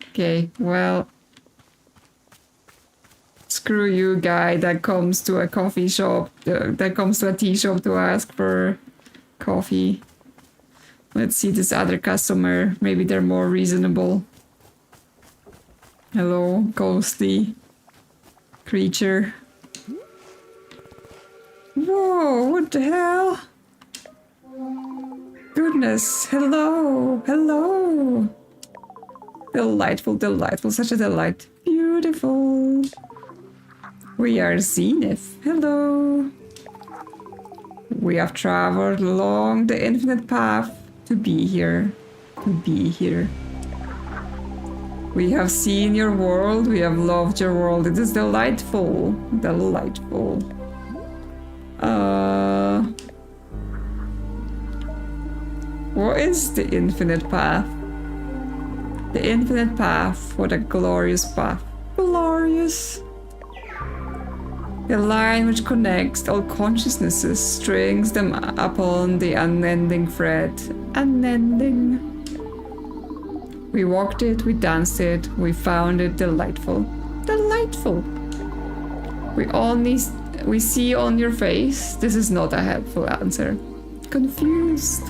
Okay, well. Screw you, guy that comes to a coffee shop, that comes to a tea shop to ask for coffee. Let's see this other customer. Maybe they're more reasonable. Hello, ghostly creature. Whoa, what the hell? Goodness, hello, hello. Delightful, delightful, such a delight. Beautiful. We are Zenith. Hello. We have traveled along the infinite path to be here. To be here. We have seen your world. We have loved your world. It is delightful. Delightful. What is the infinite path? The infinite path. What a glorious path. Glorious. The line which connects all consciousnesses, strings them upon the unending thread. Unending. We walked it, we danced it, we found it delightful. Delightful. We see on your face, this is not a helpful answer. Confused.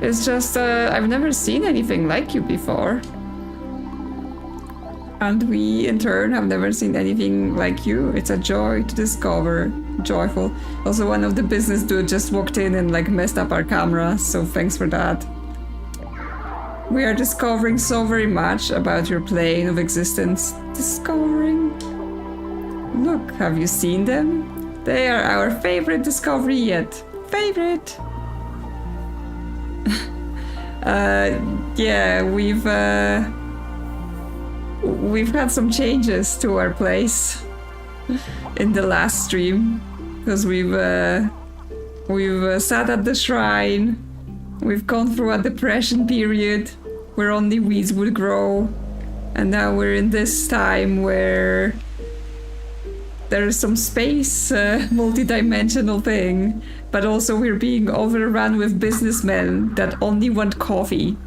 It's just, I've never seen anything like you before. And we, in turn, have never seen anything like you. It's a joy to discover. Joyful. Also, one of the business dudes just walked in and like messed up our camera, so thanks for that. We are discovering so very much about your plane of existence. Discovering. Look, have you seen them? They are our favorite discovery yet. Favorite! Yeah, we've had some changes to our place in the last stream because we've sat at the shrine. We've gone through a depression period where only weeds would grow, and now we're in this time where there's some space, multi-dimensional thing, but also we're being overrun with businessmen that only want coffee,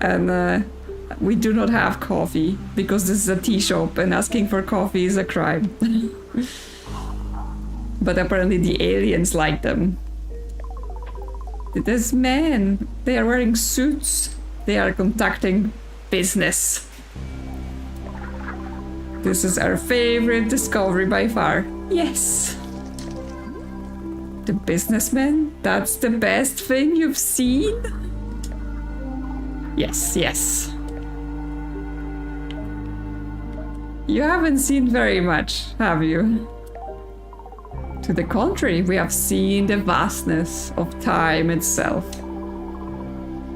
and we do not have coffee because this is a tea shop and asking for coffee is a crime. But apparently the aliens like them. This man, they are wearing suits. They are conducting business. This is our favorite discovery by far. Yes. The businessman? That's the best thing you've seen? Yes, yes. You haven't seen very much, have you? To the contrary, we have seen the vastness of time itself.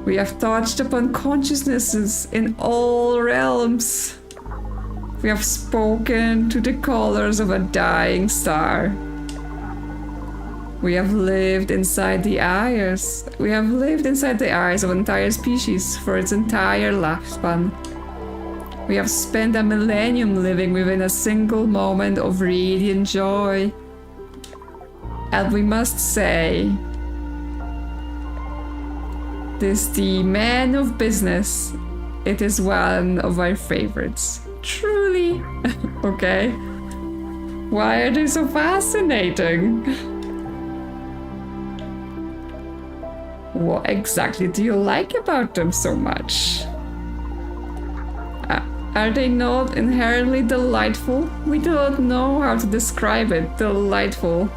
We have touched upon consciousnesses in all realms. We have spoken to the colors of a dying star. We have lived inside the eyes. We have lived inside the eyes of an entire species for its entire lifespan. We have spent a millennium living within a single moment of radiant joy. And we must say, this the man of business, it is one of our favorites. Truly Coffee? Okay. Why are they so fascinating? What exactly do you like about them so much? Are they not inherently delightful? We don't know how to describe it. Delightful.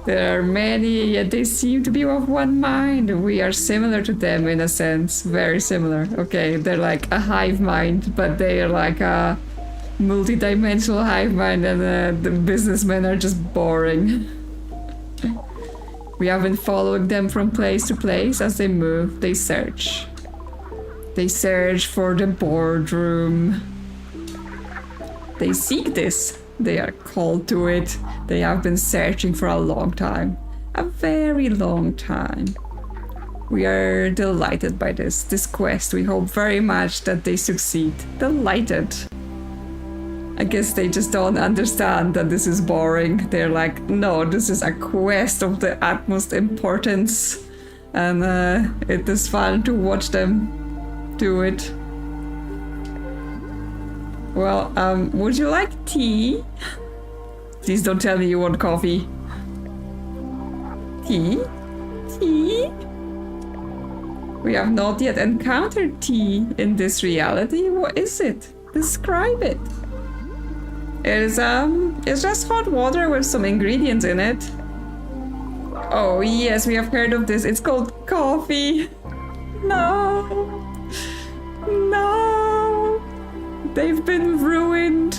There are many, yet they seem to be of one mind. We are similar to them in a sense. Very similar. Okay, they're like a hive mind, but they are like a multi-dimensional hive mind, and the businessmen are just boring. We have been following them from place to place. As they move, they search. They search for the boardroom. They seek this. They are called to it. They have been searching for a long time. A very long time. We are delighted by this quest. We hope very much that they succeed. Delighted. I guess they just don't understand that this is boring. They're like, no, this is a quest of the utmost importance. And it is fun to watch them do it. Well, would you like tea? Please don't tell me you want coffee. Tea? Tea? We have not yet encountered tea in this reality. What is it? Describe it. It's just hot water with some ingredients in it. Oh yes, we have heard of this. It's called coffee. No. No. They've been ruined.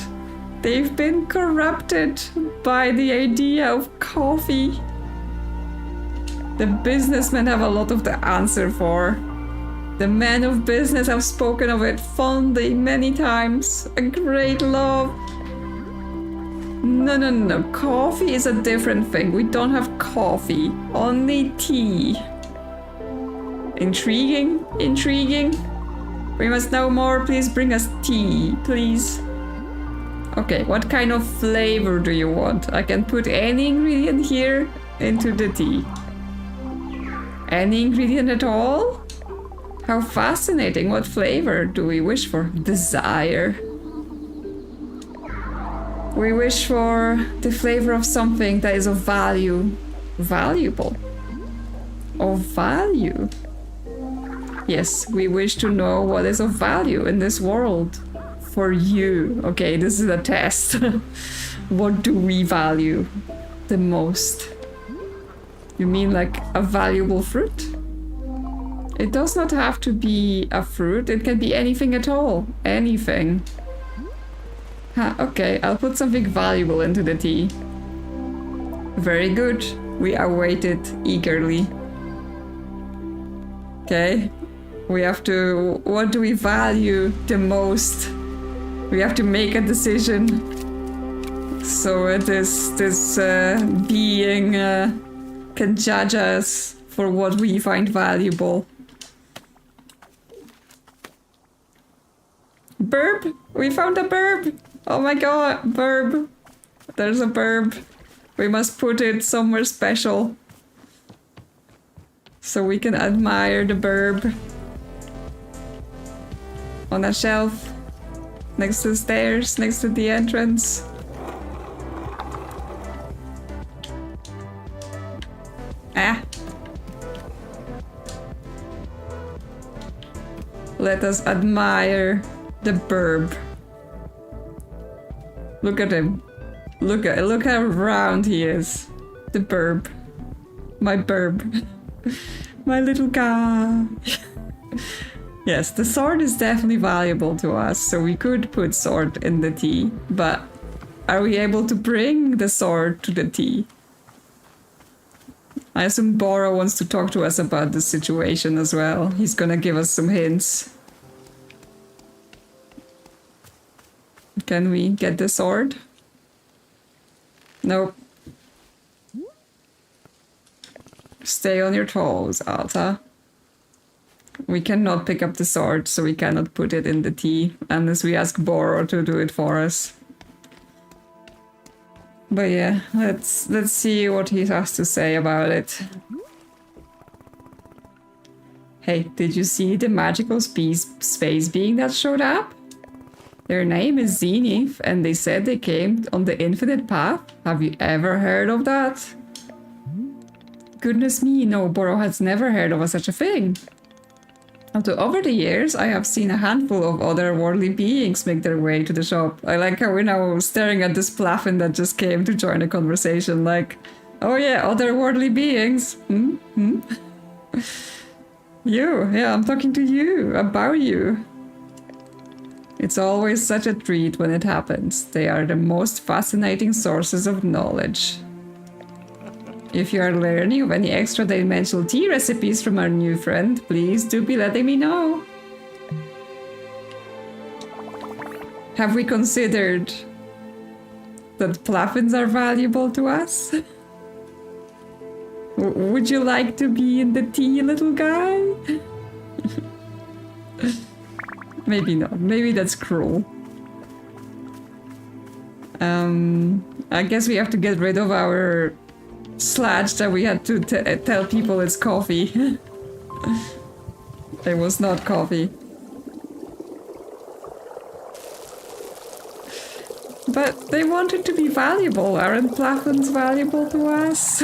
They've been corrupted by the idea of coffee. The businessmen have a lot of the answer for. The men of business have spoken of it fondly many times. A great love. No. Coffee is a different thing. We don't have coffee. Only tea. Intriguing? Intriguing? We must know more. Please bring us tea, please. Okay, what kind of flavor do you want? I can put any ingredient here into the tea. Any ingredient at all? How fascinating. What flavor do we wish for? Desire. We wish for the flavor of something that is of value. Valuable. Of value. Yes, we wish to know what is of value in this world. For you. Okay, this is a test. What do we value the most? You mean like a valuable fruit? It does not have to be a fruit. It can be anything at all. Anything. Okay, I'll put something valuable into the tea. Very good. We await it eagerly. Okay. We have to... What do we value the most? We have to make a decision. So this being can judge us for what we find valuable. Burb! We found a burb! Oh my god, burb! There's a burb. We must put it somewhere special. So we can admire the burb. On a shelf. Next to the stairs, next to the entrance. Ah! Let us admire the burb. Look at him. Look how round he is. The burb. My burb. My little guy. Yes, the sword is definitely valuable to us, so we could put sword in the tea, but are we able to bring the sword to the tea? I assume Boro wants to talk to us about this situation as well. He's gonna give us some hints. Can we get the sword? Nope. Stay on your toes, Alta. We cannot pick up the sword, so we cannot put it in the tea unless we ask Boro to do it for us. But yeah, let's see what he has to say about it. Hey, did you see the magical space being that showed up? Their name is Zenith, and they said they came on the infinite path. Have you ever heard of that? Goodness me, no, Boro has never heard of such a thing. Although over the years, I have seen a handful of otherworldly beings make their way to the shop. I like how we're now staring at this Plaffin that just came to join the conversation, like, oh yeah, otherworldly beings. You, yeah, I'm talking to you, about you. It's always such a treat when it happens. They are the most fascinating sources of knowledge. If you are learning of any extra dimensional tea recipes from our new friend, please do be letting me know. Have we considered that Plaffins are valuable to us? Would you like to be in the tea, little guy? Maybe not. Maybe that's cruel. I guess we have to get rid of our sludge that we had to tell people it's coffee. It was not coffee. But they wanted to be valuable. Aren't Plaffins valuable to us?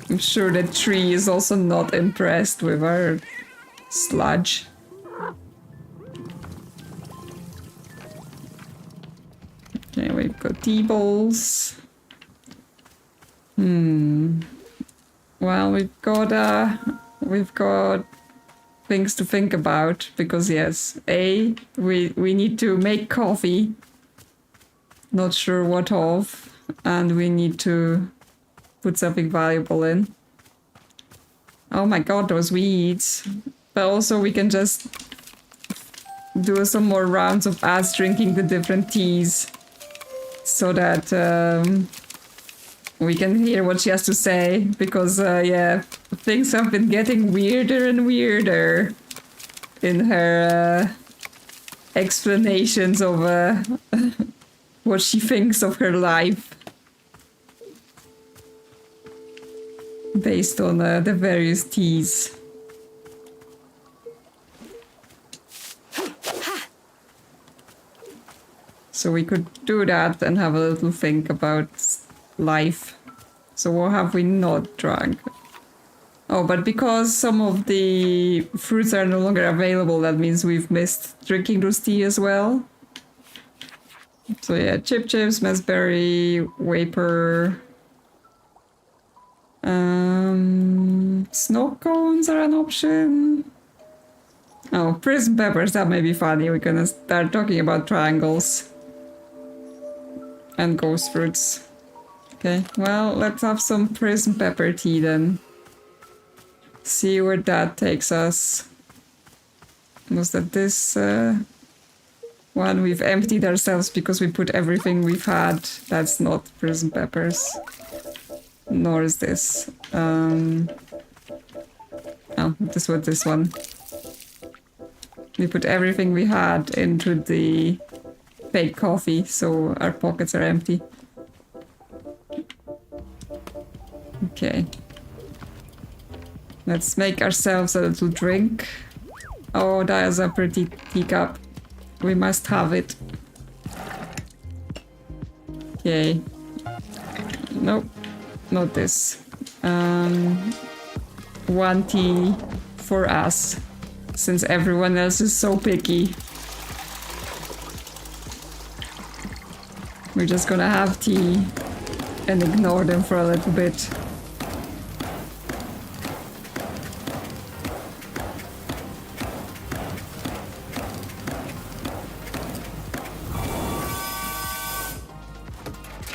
I'm sure the tree is also not impressed with our sludge. Okay, we've got tea bowls. Well, we've got things to think about because yes, we need to make coffee. Not sure what of, and we need to put something valuable in. Oh my god, those weeds. But also we can just do some more rounds of us drinking the different teas so that we can hear what she has to say, because yeah, things have been getting weirder and weirder in her explanations of what she thinks of her life. Based on the various teas. So we could do that and have a little think about life. So what have we not drunk? Oh, but because some of the fruits are no longer available, that means we've missed drinking those tea as well. So yeah, chip chips, messberry, vapor. Snow cones are an option. Oh, prism peppers, that may be funny. We're gonna start talking about triangles. And ghost fruits. Okay, well, let's have some prism pepper tea then. See where that takes us. Was that this one? We've emptied ourselves because we put everything we've had. That's not prism peppers. Nor is this. Oh, this was this one. We put everything we had into the fake coffee, so our pockets are empty. Okay. Let's make ourselves a little drink. Oh, that is a pretty teacup. We must have it. Okay. Nope. Not this. One tea for us, since everyone else is so picky. We're just gonna have tea and ignore them for a little bit.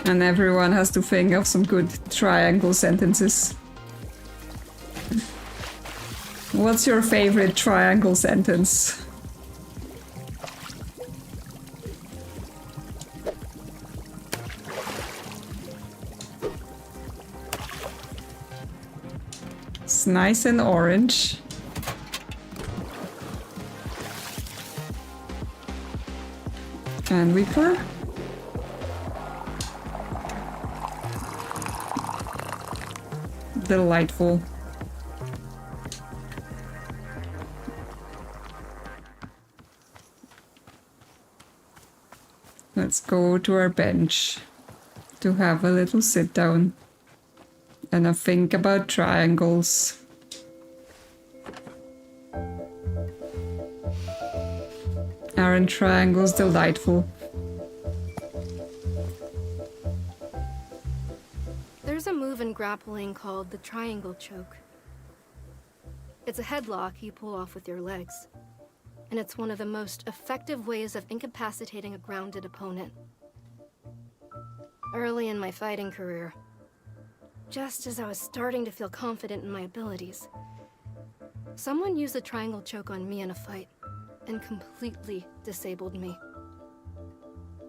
And everyone has to think of some good triangle sentences. What's your favorite triangle sentence? It's nice and orange. And Reaper. delightful. Let's go to our bench to have a little sit down and a think about triangles. Aren't triangles delightful? There's a move in grappling called the triangle choke. It's a headlock you pull off with your legs, and it's one of the most effective ways of incapacitating a grounded opponent. Early in my fighting career, just as I was starting to feel confident in my abilities, someone used a triangle choke on me in a fight and completely disabled me.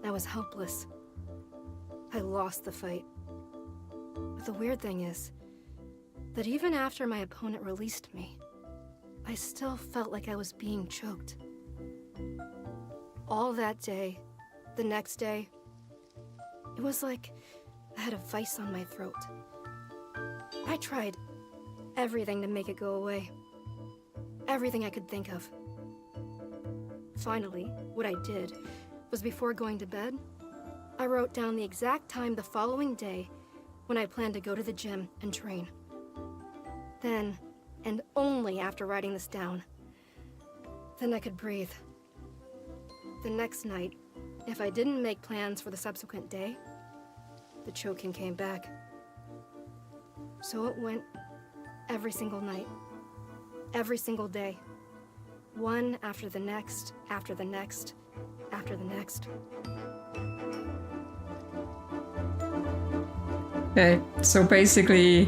I was helpless. I lost the fight. But the weird thing is that even after my opponent released me, I still felt like I was being choked. All that day, the next day, it was like I had a vice on my throat. I tried everything to make it go away. Everything I could think of. Finally, what I did was, before going to bed, I wrote down the exact time the following day when I planned to go to the gym and train. Then, and only after writing this down, then I could breathe. The next night, if I didn't make plans for the subsequent day, the choking came back. So it went every single night, every single day. One after the next, after the next, after the next. Okay, so basically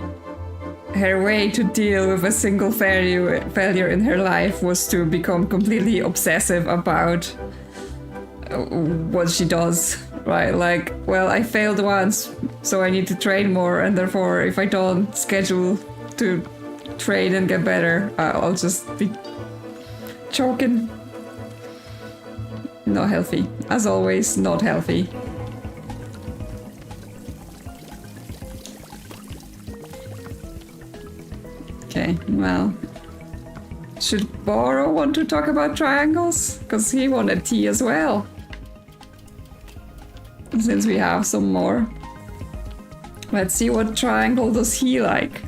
her way to deal with a single failure in her life was to become completely obsessive about what she does, right? Like, well, I failed once, so I need to train more, and therefore if I don't schedule to train and get better, I'll just be choking. Not healthy. As always, not healthy. Okay, well. Should Boro want to talk about triangles? Because he wanted tea as well. Since we have some more. Let's see, what triangle does he like?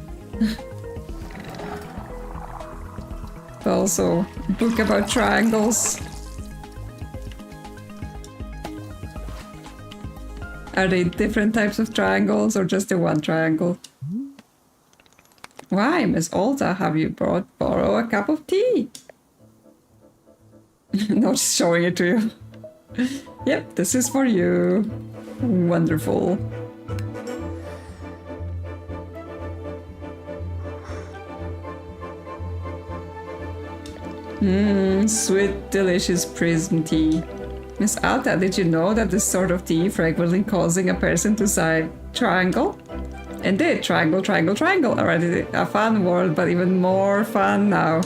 Also, book about triangles. Are they different types of triangles or just the one triangle? Why, Miss Alta, have you brought Boro a cup of tea? Not showing it to you. Yep, this is for you. Wonderful. Sweet, delicious prism tea. Miss Alta, did you know that this sort of tea frequently causing a person to side triangle? Indeed, triangle, triangle, triangle. Already a fun world, but even more fun now.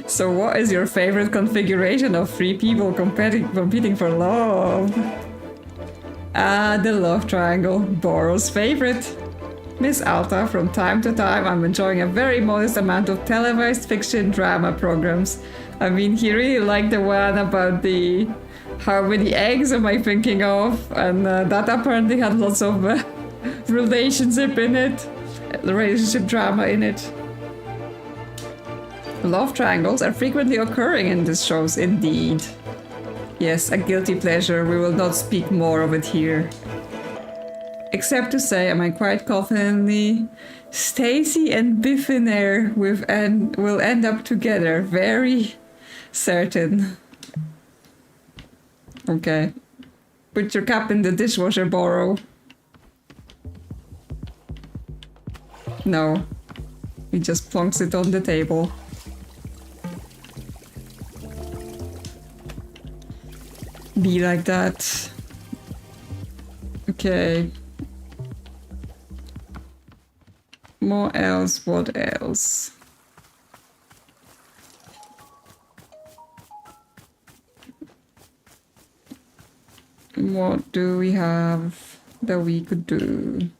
So what is your favorite configuration of three people competing for love? Ah, the love triangle, Boro's favorite. Miss Alta, from time to time I'm enjoying a very modest amount of televised fiction drama programs. I mean, he really liked the one about the how many eggs am I thinking of, and that apparently had lots of relationship in it, relationship drama in it. Love triangles are frequently occurring in these shows, indeed. Yes, a guilty pleasure, we will not speak more of it here. Except to say, am I quite confidently, Stacy and Biffinair will end up together, very certain. Okay. Put your cup in the dishwasher, Boro. No. He just plonks it on the table. Be like that. Okay. What else? What else? What do we have that we could do?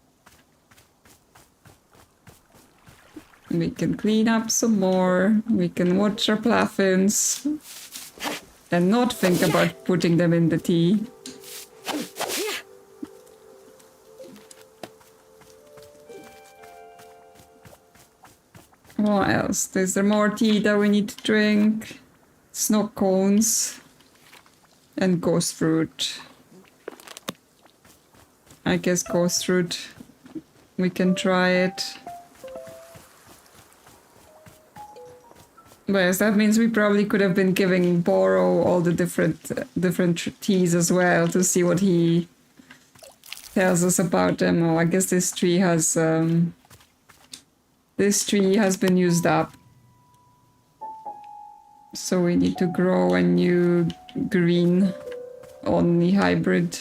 We can clean up some more. We can watch our plathins and not think about putting them in the tea. What else? Is there more tea that we need to drink? Snow cones and ghost fruit. I guess ghost fruit. We can try it. But yes, that means we probably could have been giving Boro all the different teas as well to see what he tells us about them. Oh, I guess this tree has been used up. So we need to grow a new green only hybrid.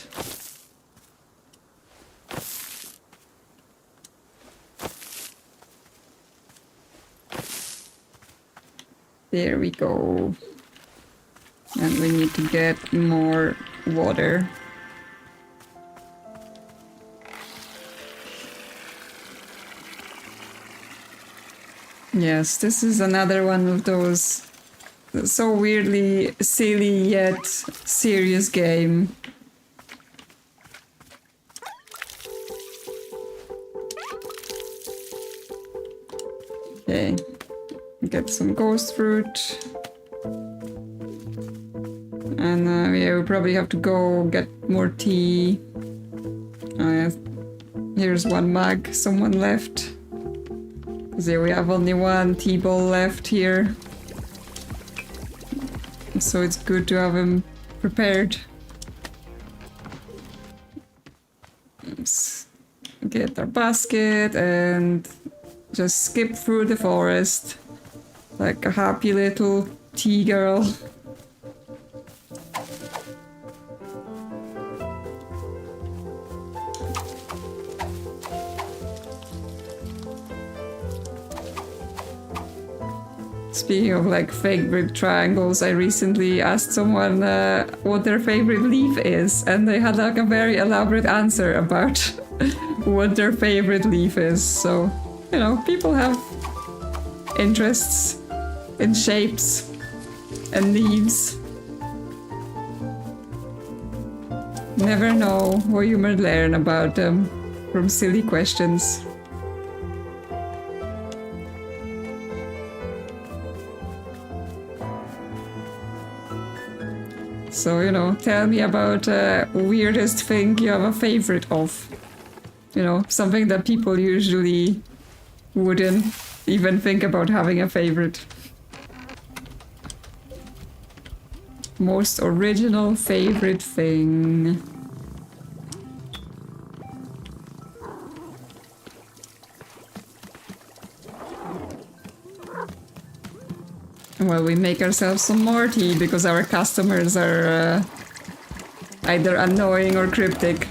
There we go. And we need to get more water. Yes, this is another one of those so weirdly silly yet serious game. Okay, get some ghost fruit. And yeah, we probably have to go get more tea. Here's one mug someone left. Because yeah, we have only one tea bowl left here. So it's good to have him prepared. Let's get our basket and just skip through the forest like a happy little tea girl. Speaking of like favorite triangles, I recently asked someone what their favorite leaf is, and they had like a very elaborate answer about what their favorite leaf is. So, you know, people have interests in shapes and leaves. Never know what you might learn about them from silly questions. So, you know, tell me about weirdest thing you have a favorite of. You know, something that people usually wouldn't even think about having a favorite. Most original favorite thing. Well, we make ourselves some more tea because our customers are either annoying or cryptic.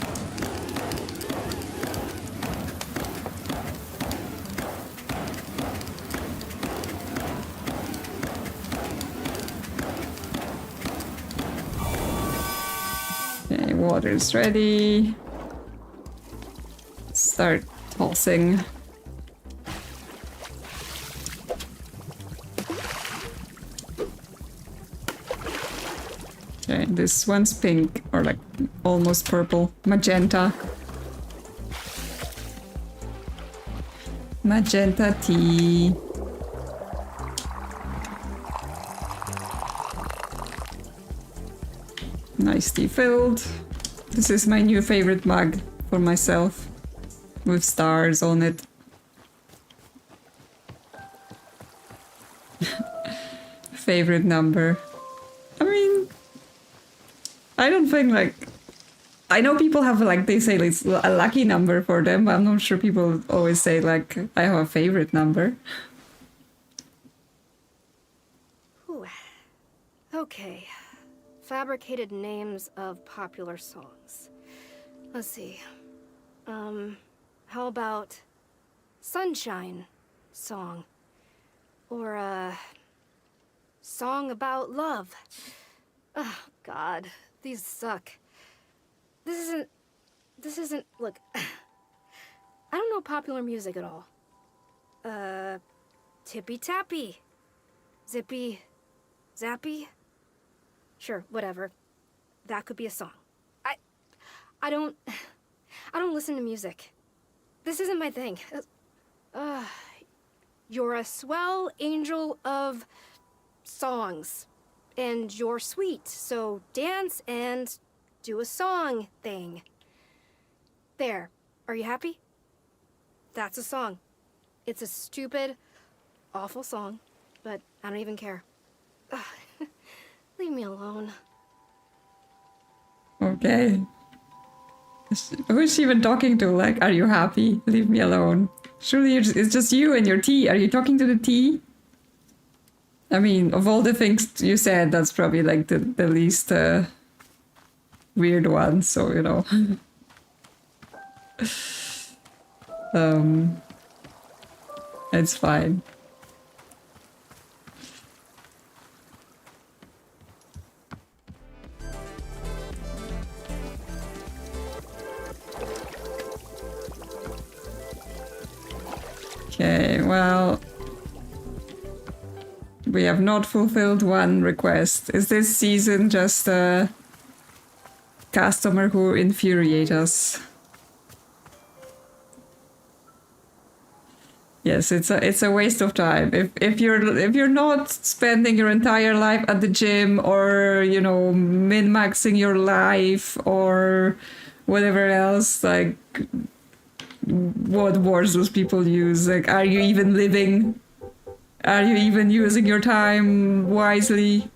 Okay, water's ready. Start tossing. Okay, this one's pink, or like almost purple. Magenta. Magenta tea. Nicely filled. This is my new favorite mug for myself, with stars on it. Favorite number. I mean, I don't think like... I know people have like, they say it's a lucky number for them, but I'm not sure people always say like, I have a favorite number. Ooh. Okay. Fabricated names of popular songs. Let's see. How about Sunshine Song? Or a song about love? Oh, God, these suck. This isn't. Look, I don't know popular music at all. Tippy tappy. Zippy. Zappy. Sure, whatever. That could be a song. I don't listen to music. This isn't my thing. You're a swell angel of songs. And you're sweet, so dance and do a song thing. There. Are you happy? That's a song. It's a stupid, awful song, but I don't even care. Leave me alone. Okay. Who is she even talking to? Like, are you happy? Leave me alone. Surely it's just you and your tea. Are you talking to the tea? I mean, of all the things you said, that's probably like the least weird one, so, you know. It's fine. Okay, well, we have not fulfilled one request. Is this season just a customer who infuriate us? Yes, it's a waste of time. If you're not spending your entire life at the gym, or, you know, min-maxing your life or whatever else, like, what words those people use? Like, are you even living? Are you even using your time wisely?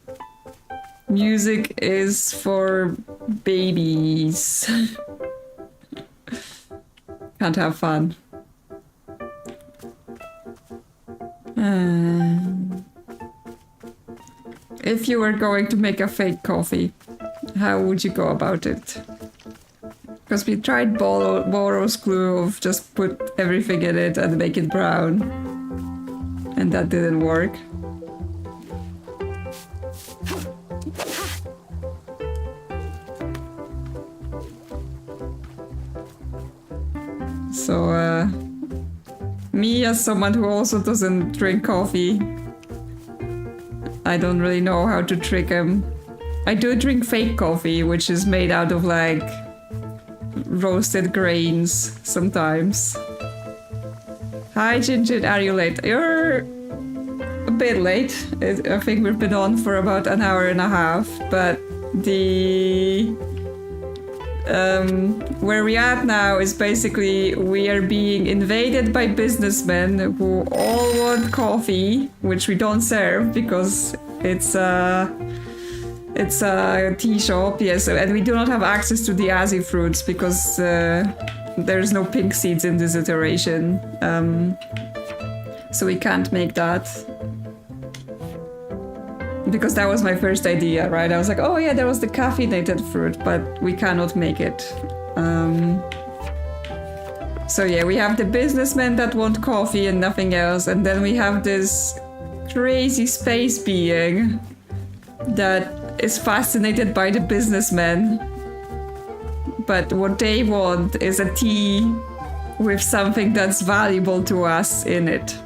Music is for babies. Can't have fun. If you were going to make a fake coffee, how would you go about it? Because we tried Boro's glue of just put everything in it and make it brown. And that didn't work. So, me as someone who also doesn't drink coffee, I don't really know how to trick him. I do drink fake coffee, which is made out of, like, roasted grains sometimes. Hi, Jinjin, are you late? You're a bit late. I think we've been on for about an hour and a half, but the... where we're at now is basically we are being invaded by businessmen who all want coffee, which we don't serve because it's a tea shop, yes, and we do not have access to the Azzy fruits because there's no pink seeds in this iteration, so we can't make that. Because that was my first idea, right? I was like, oh yeah, there was the caffeinated fruit, but we cannot make it. So yeah, we have the businessmen that want coffee and nothing else, and then we have this crazy space being that is fascinated by the businessmen. But what they want is a tea with something that's valuable to us in it.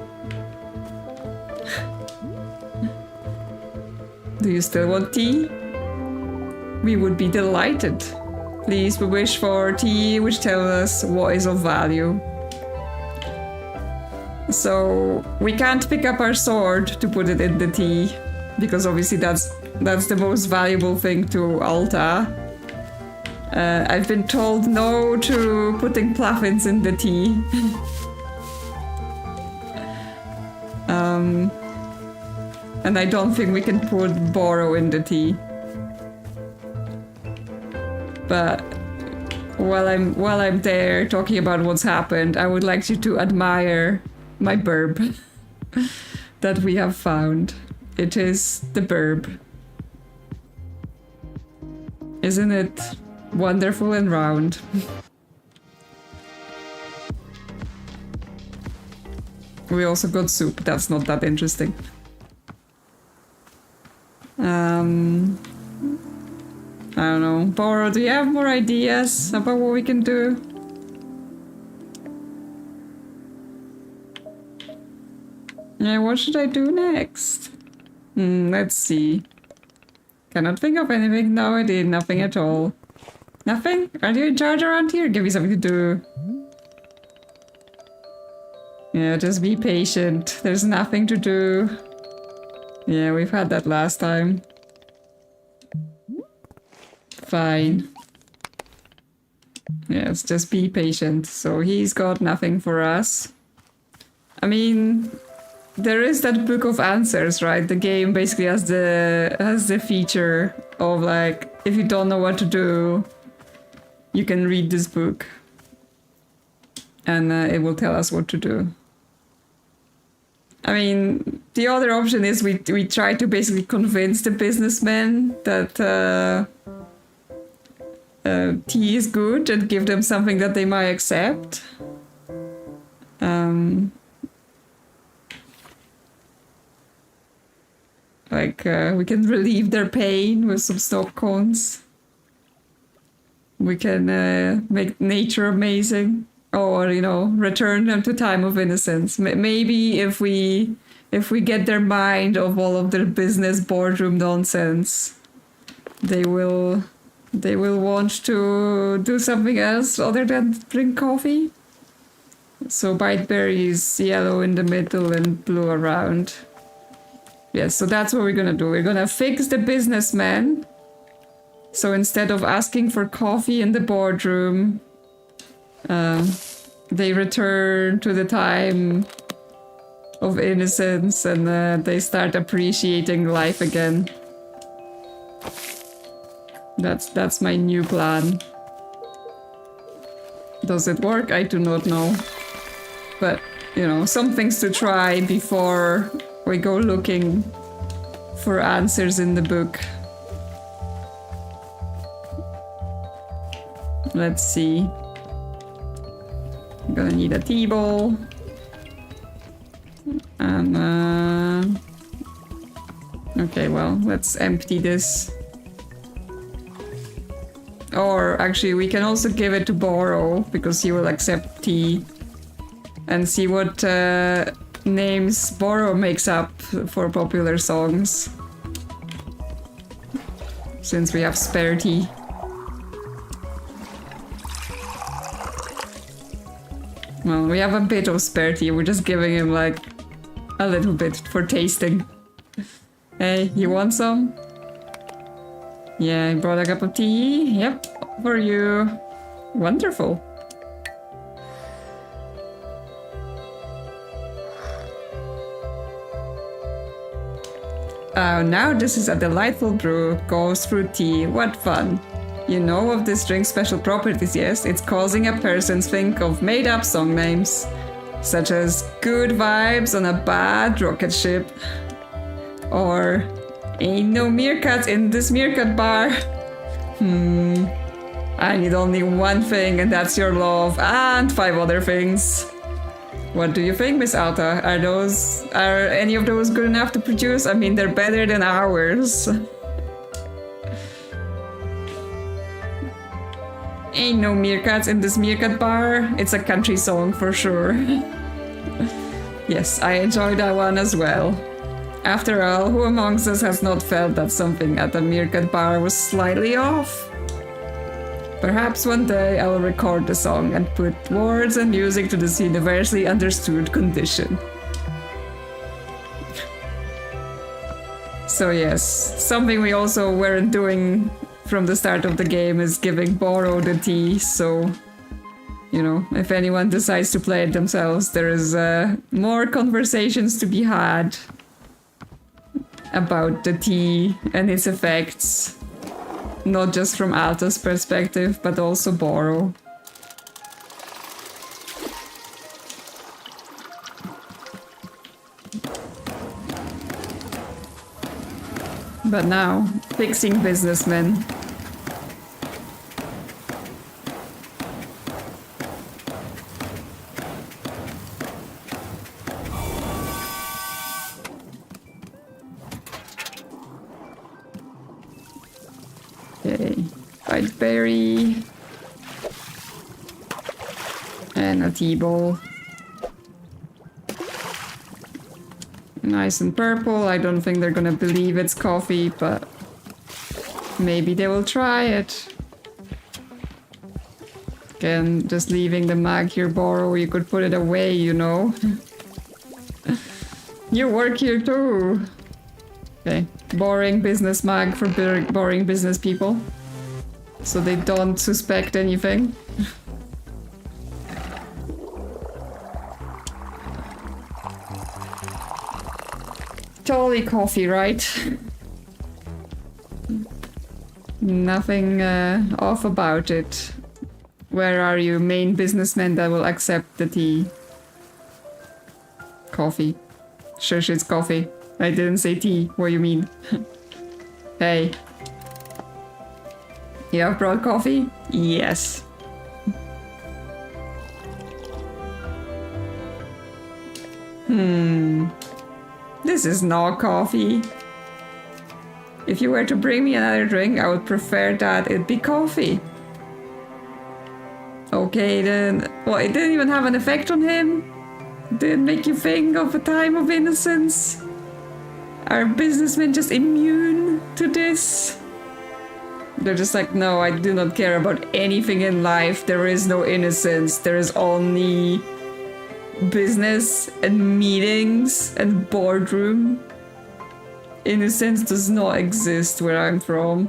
Do you still want tea? We would be delighted. Please, we wish for tea which tells us what is of value. So we can't pick up our sword to put it in the tea, because obviously that's the most valuable thing to Alta. I've been told no to putting plaffins in the tea. And I don't think we can put Boro in the tea. But while I'm there talking about what's happened, I would like you to admire my burb that we have found. It is the burb. Isn't it wonderful and round? We also got soup. That's not that interesting. I don't know. Boro, do you have more ideas about what we can do? Yeah, what should I do next? Let's see. Cannot think of anything. No, I did nothing at all. Nothing? Are you in charge around here? Give me something to do. Yeah, just be patient. There's nothing to do. Yeah, we've had that last time. Fine. Yes, just be patient. So he's got nothing for us. I mean, there is that book of answers, right? The game basically has the feature of like, if you don't know what to do, you can read this book. And it will tell us what to do. I mean, the other option is we try to basically convince the businessmen that tea is good and give them something that they might accept. We can relieve their pain with some snow cones. We can make nature amazing. Or, you know, return them to time of innocence. Maybe if we get their mind off all of their business boardroom nonsense, they will want to do something else other than drink coffee. So Biteberry is yellow in the middle and blue around. Yes, so that's what we're gonna do. We're gonna fix the businessmen. So instead of asking for coffee in the boardroom, they return to the time of innocence and they start appreciating life again. That's my new plan. Does it work? I do not know. But, you know, some things to try before we go looking for answers in the book. Let's see. I'm gonna need a tea bowl. And, okay, well, let's empty this. Or, actually, we can also give it to Boro, because he will accept tea. And see what names Boro makes up for popular songs. Since we have spare tea. Well, we have a bit of spare tea. We're just giving him, like, a little bit for tasting. Hey, you want some? Yeah, I brought a cup of tea. Yep, for you. Wonderful. Oh, now this is a delightful brew. Goes through tea. What fun. You know of this drink's special properties, yes? It's causing a person to think of made-up song names, such as Good Vibes on a Bad Rocket Ship, or Ain't No Meerkats in this Meerkat Bar. I need only one thing, and that's your love, and 5 other things. What do you think, Miss Alta? Are any of those good enough to produce? I mean, they're better than ours. Ain't no meerkats in this meerkat bar. It's a country song for sure. Yes, I enjoy that one as well. After all, who amongst us has not felt that something at the meerkat bar was slightly off? Perhaps one day I will record the song and put words and music to this universally understood condition. So yes, something we also weren't doing from the start of the game is giving Boro the tea, so, you know, if anyone decides to play it themselves, there is more conversations to be had about the tea and its effects, not just from Alta's perspective, but also Boro. But now, fixing businessmen. Okay, white berry. And a tea bowl. Nice and purple. I don't think they're gonna believe it's coffee, but maybe they will try it. Again, just leaving the mug here borrow. You could put it away, you know. You work here too. Okay, boring business mug for boring business people. So they don't suspect anything. Totally coffee, right? Nothing off about it. Where are you, main businessmen that will accept the tea? Coffee. Shush, it's coffee. I didn't say tea. What do you mean? Hey. You have brought coffee? Yes. This is not coffee. If you were to bring me another drink, I would prefer that it be coffee. Okay then. Well, it didn't even have an effect on him? Didn't make you think of a time of innocence? Are businessmen just immune to this? They're just like, no, I do not care about anything in life. There is no innocence. There is only business and meetings and boardroom. Innocence does not exist where I'm from.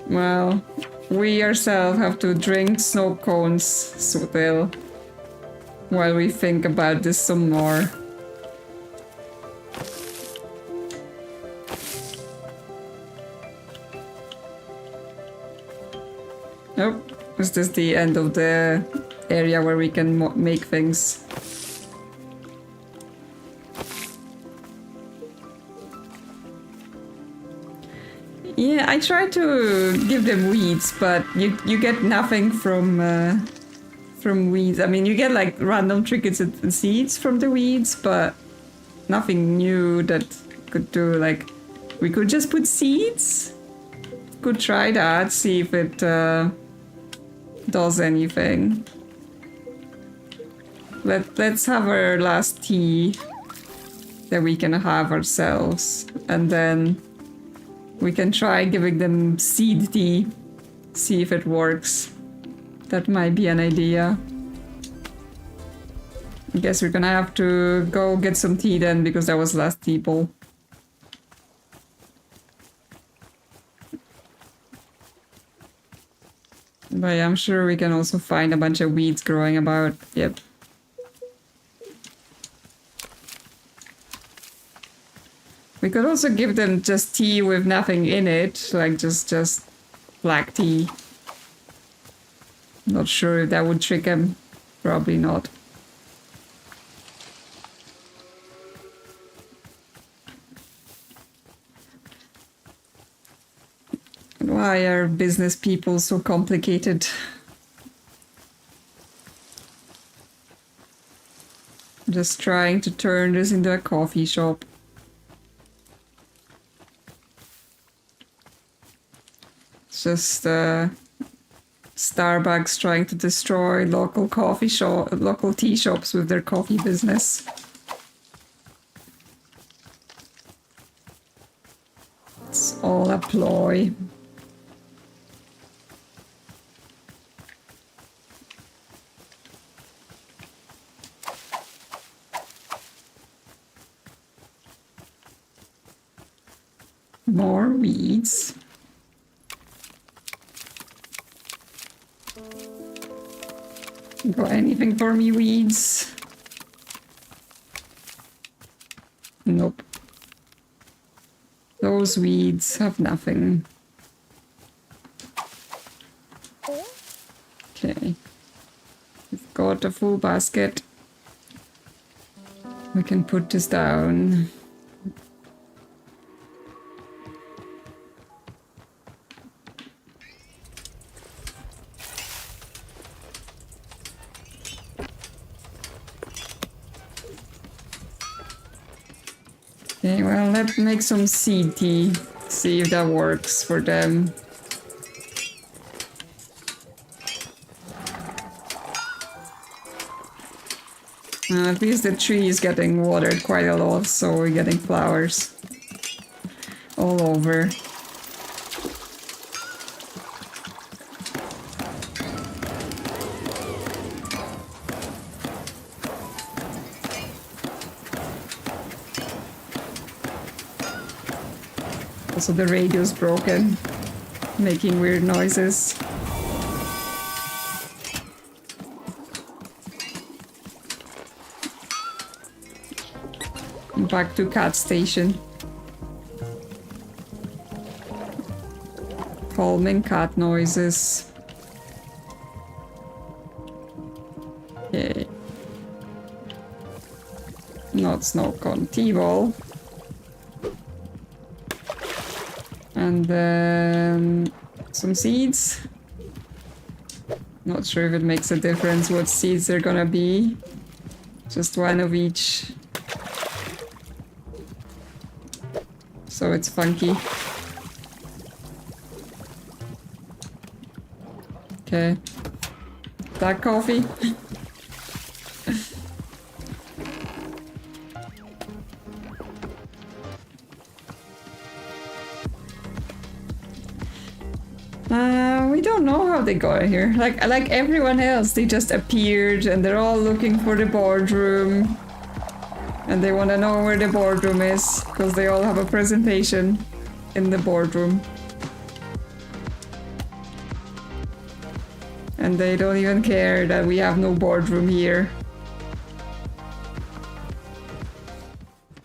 Well, we ourselves have to drink snow cones still while we think about this some more. Nope. Is this the end of the area where we can make things? Yeah, I try to give them weeds, but you get nothing from weeds. I mean, you get like random trinkets and seeds from the weeds, but nothing new that could do. Like, we could just put seeds. Could try that, see if it does anything. Let's have our last tea that we can have ourselves, and then we can try giving them seed tea, see if it works. That might be an idea. I guess we're gonna have to go get some tea then, because that was last tea bowl. But yeah, I'm sure we can also find a bunch of weeds growing about. Yep. We could also give them just tea with nothing in it, like just black tea. Not sure if that would trick them. Probably not. Why are business people so complicated? Just trying to turn this into a coffee shop. It's just Starbucks trying to destroy local local tea shops with their coffee business. It's all a ploy. More weeds. Got anything for me, weeds? Nope. Those weeds have nothing. Okay. We've got a full basket. We can put this down. Okay, well, let's make some seed tea. See if that works for them. At least the tree is getting watered quite a lot, so we're getting flowers all over. Also, the radio's broken, making weird noises. Back to cat station. Calming cat noises. Okay. Not snow on T-ball. And then some seeds. Not sure if it makes a difference what seeds they're gonna be. Just one of each. So it's funky. Okay. Black coffee. We don't know how they got here. Like everyone else, they just appeared and they're all looking for the boardroom. And they want to know where the boardroom is, because they all have a presentation in the boardroom. And they don't even care that we have no boardroom here.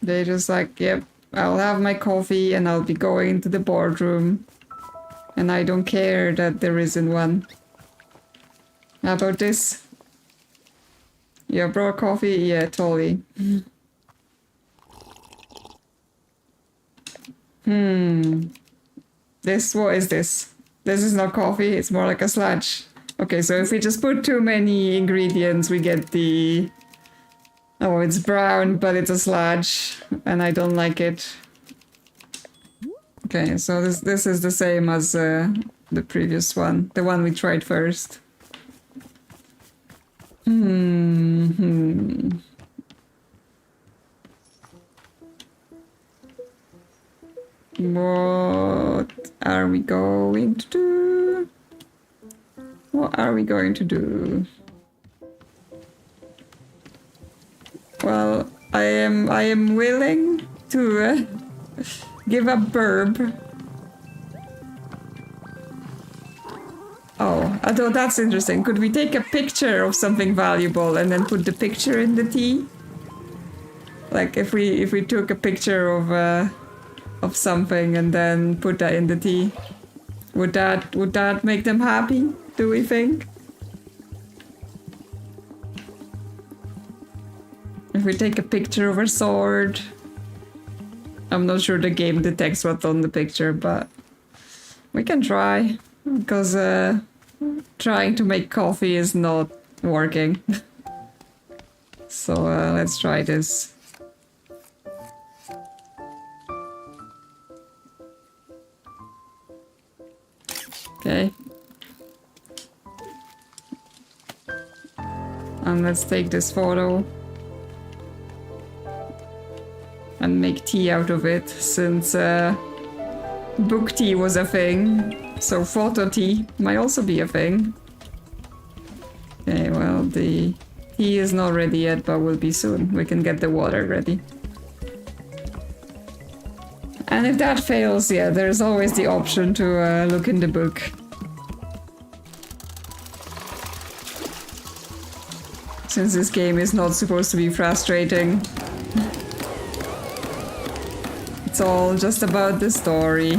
They just like, yep, I'll have my coffee and I'll be going to the boardroom. And I don't care that there isn't one. How about this? Yeah, bro, coffee? Yeah, totally. What is this? This is not coffee, it's more like a sludge. Okay, so if we just put too many ingredients, we get the... Oh, it's brown, but it's a sludge, and I don't like it. Okay, so this is the same as the previous one, the one we tried first. What are we going to do? What are we going to do? Well, I am willing to give a burb. Oh, although that's interesting. Could we take a picture of something valuable and then put the picture in the tea? Like if we took a picture of something and then put that in the tea, would that make them happy? Do we think? If we take a picture of a sword, I'm not sure the game detects what's on the picture, but we can try, because trying to make coffee is not working. So let's try this. Okay. And let's take this photo and make tea out of it, since book tea was a thing, so photo tea might also be a thing. Okay, well, the tea is not ready yet, but will be soon. We can get the water ready. And if that fails, yeah, there's always the option to look in the book. Since this game is not supposed to be frustrating. It's all just about the story.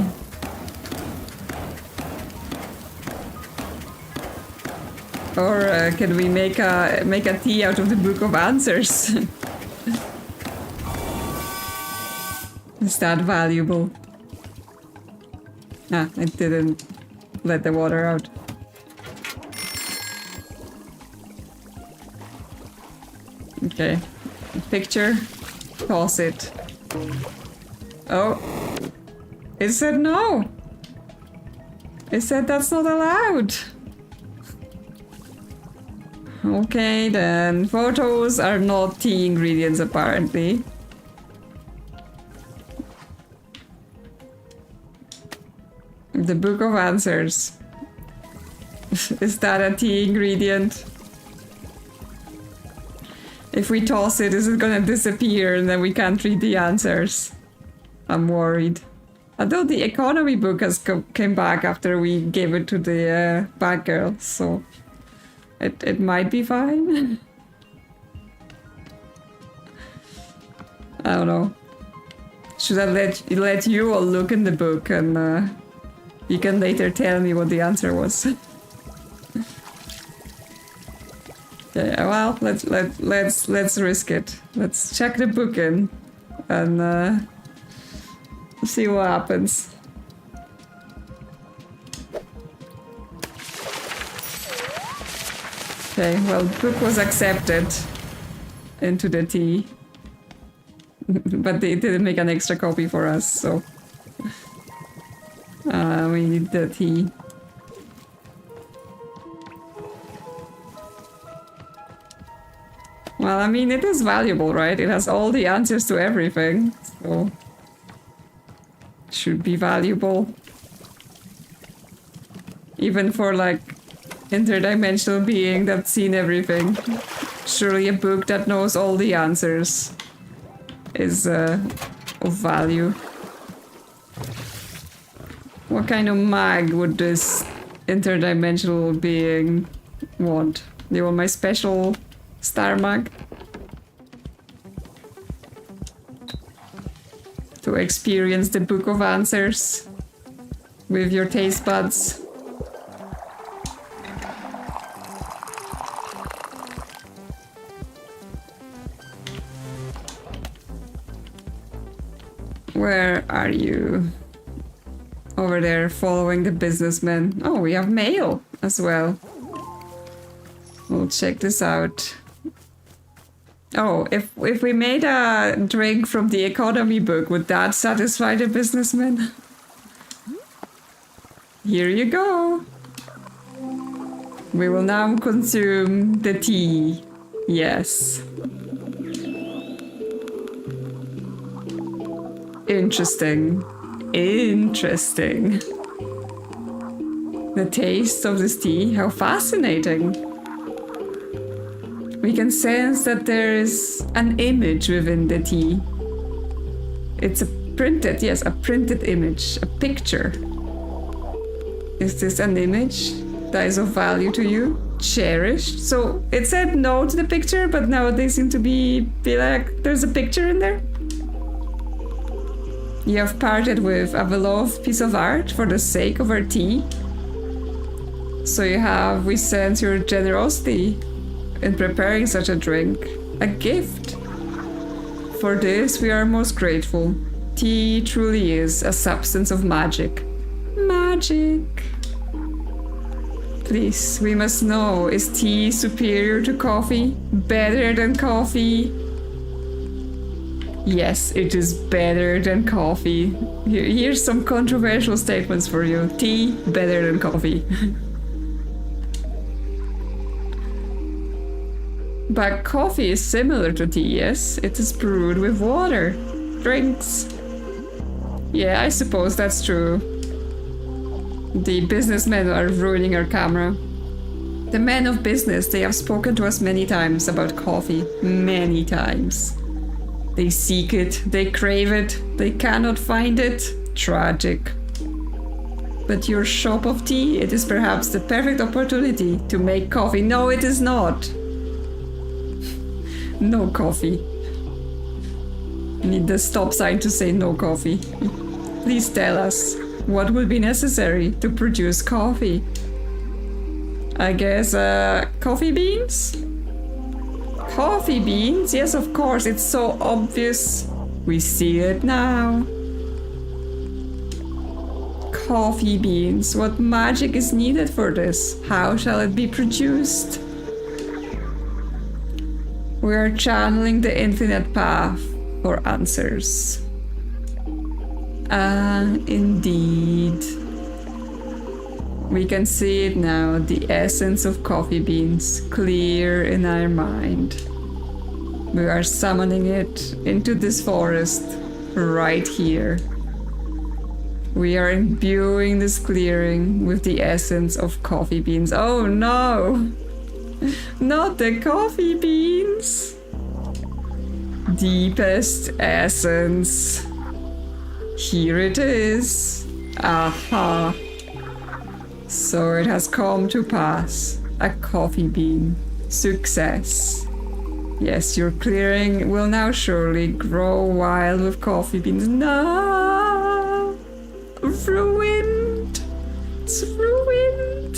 Or can we make a tea out of the book of answers? Is that valuable? Ah, it didn't let the water out. Okay. Picture. Toss it. Oh. It said no. It said that's not allowed. Okay then. Photos are not tea ingredients apparently. The Book of Answers. Is that a tea ingredient? If we toss it, is it gonna disappear and then we can't read the answers? I'm worried. Although the economy book has came back after we gave it to the bad girl, so it might be fine. I don't know. Should I let you all look in the book and you can later tell me what the answer was? Yeah, well, let's risk it. Let's check the book in and see what happens. Okay, well, book was accepted into the tea, but they didn't make an extra copy for us, so we need the tea. Well, I mean, it is valuable, right? It has all the answers to everything, so it should be valuable. Even for, like, interdimensional being that's seen everything. Surely a book that knows all the answers is of value. What kind of mag would this interdimensional being want? They want my special star mag? To experience the Book of Answers with your taste buds. Where are you? Over there, following the businessman. Oh, we have mail as well. We'll check this out. Oh, if we made a drink from the economy book, would that satisfy the businessman? Here you go. We will now consume the tea. Yes. Interesting. Interesting. The taste of this tea, how fascinating. We can sense that there is an image within the tea. It's a printed, yes, a printed image, a picture. Is this an image that is of value to you? Cherished? So it said no to the picture, but now they seem to be like, there's a picture in there? You have parted with a beloved piece of art for the sake of our tea. So we sense your generosity in preparing such a drink. A gift. For this we are most grateful. Tea truly is a substance of magic. Magic. Please, we must know, is tea superior to coffee? Better than coffee? Yes, it is better than coffee. Here's some controversial statements for you. Tea, better than coffee. But coffee is similar to tea, yes? It is brewed with water. Drinks. Yeah, I suppose that's true. The businessmen are ruining our camera. The men of business, they have spoken to us many times about coffee. Many times. They seek it, they crave it, they cannot find it. Tragic. But your shop of tea, it is perhaps the perfect opportunity to make coffee. No, it is not. No coffee. Need the stop sign to say no coffee. Please tell us what will be necessary to produce coffee. I guess, coffee beans? Coffee beans? Yes, of course, it's so obvious. We see it now. Coffee beans. What magic is needed for this? How shall it be produced? We are channeling the infinite path for answers. Indeed. We can see it now, the essence of coffee beans, clear in our mind. We are summoning it into this forest, right here. We are imbuing this clearing with the essence of coffee beans. Oh no! Not the coffee beans! Deepest essence. Here it is. Aha. So it has come to pass. A coffee bean. Success. Yes, your clearing will now surely grow wild with coffee beans. No! Ruined! It's ruined!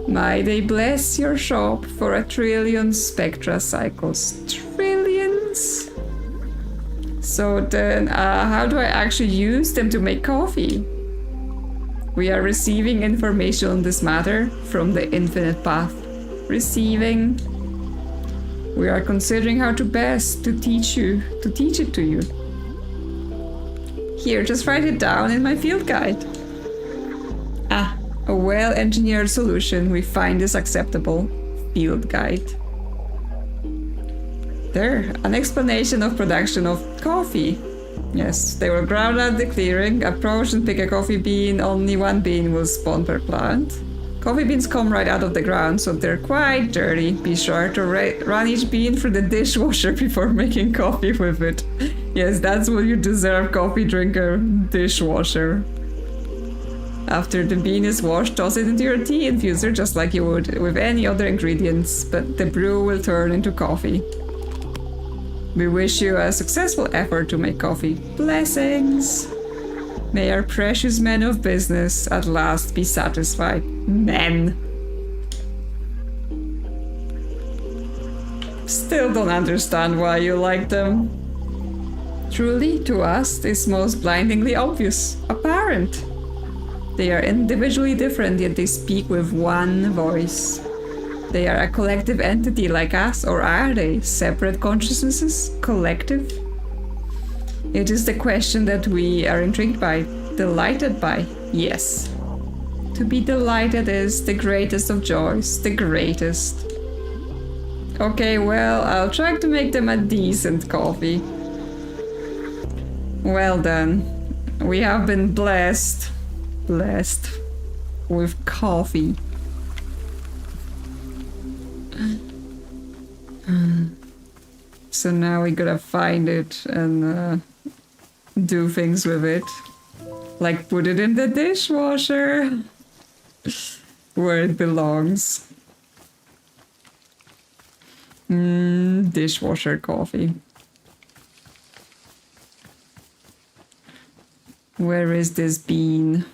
May they bless your shop for 1 trillion spectra cycles. Trillions! So then, how do I actually use them to make coffee? We are receiving information on this matter from the infinite path. Receiving. We are considering how to best to teach it to you. Here, just write it down in my field guide. A well-engineered solution we find is acceptable. Field guide. There, an explanation of production of coffee. Yes, they will ground out the clearing, approach and pick a coffee bean. Only 1 bean will spawn per plant. Coffee beans come right out of the ground, so they're quite dirty. Be sure to run each bean through the dishwasher before making coffee with it. Yes, that's what you deserve, coffee drinker. Dishwasher. After the bean is washed, toss it into your tea infuser just like you would with any other ingredients, but the brew will turn into coffee. We wish you a successful effort to make coffee. Blessings! May our precious men of business at last be satisfied. Men! Still don't understand why you like them. Truly, to us, this most blindingly obvious, apparent. They are individually different, yet they speak with one voice. They are a collective entity like us, or are they? Separate consciousnesses? Collective? It is the question that we are intrigued by, delighted by. Yes. To be delighted is the greatest of joys, the greatest. Okay, well, I'll try to make them a decent coffee. Well then, we have been blessed with coffee. So now we gotta find it and do things with it. Like put it in the dishwasher where it belongs. Dishwasher coffee. Where is this bean?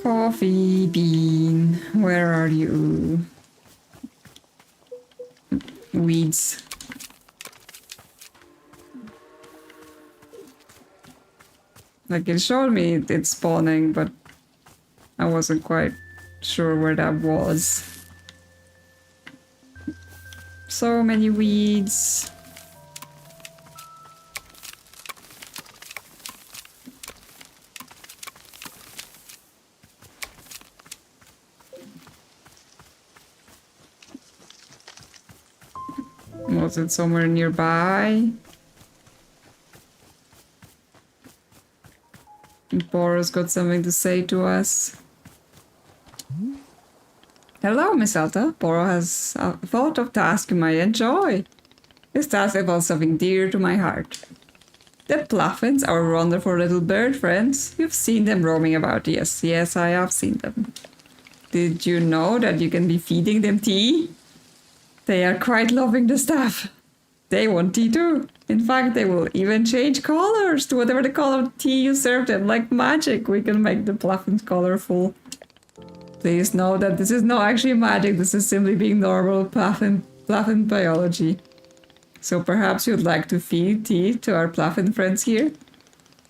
Coffee bean, where are you? Weeds. Like it showed me it's spawning, but I wasn't quite sure where that was. So many weeds. Was it somewhere nearby? Boro's got something to say to us. Hello, Miss Alta. Boro has thought of task you might enjoy. This task involves something dear to my heart. The Pluffins, our wonderful little bird friends. You've seen them roaming about. Yes, I have seen them. Did you know that you can be feeding them tea? They are quite loving the stuff. They want tea too. In fact, they will even change colors to whatever the color of tea you serve them. Like magic, we can make the Pluffins colorful. Please know that this is not actually magic. This is simply being normal Pluffin biology. So perhaps you'd like to feed tea to our Pluffin friends here?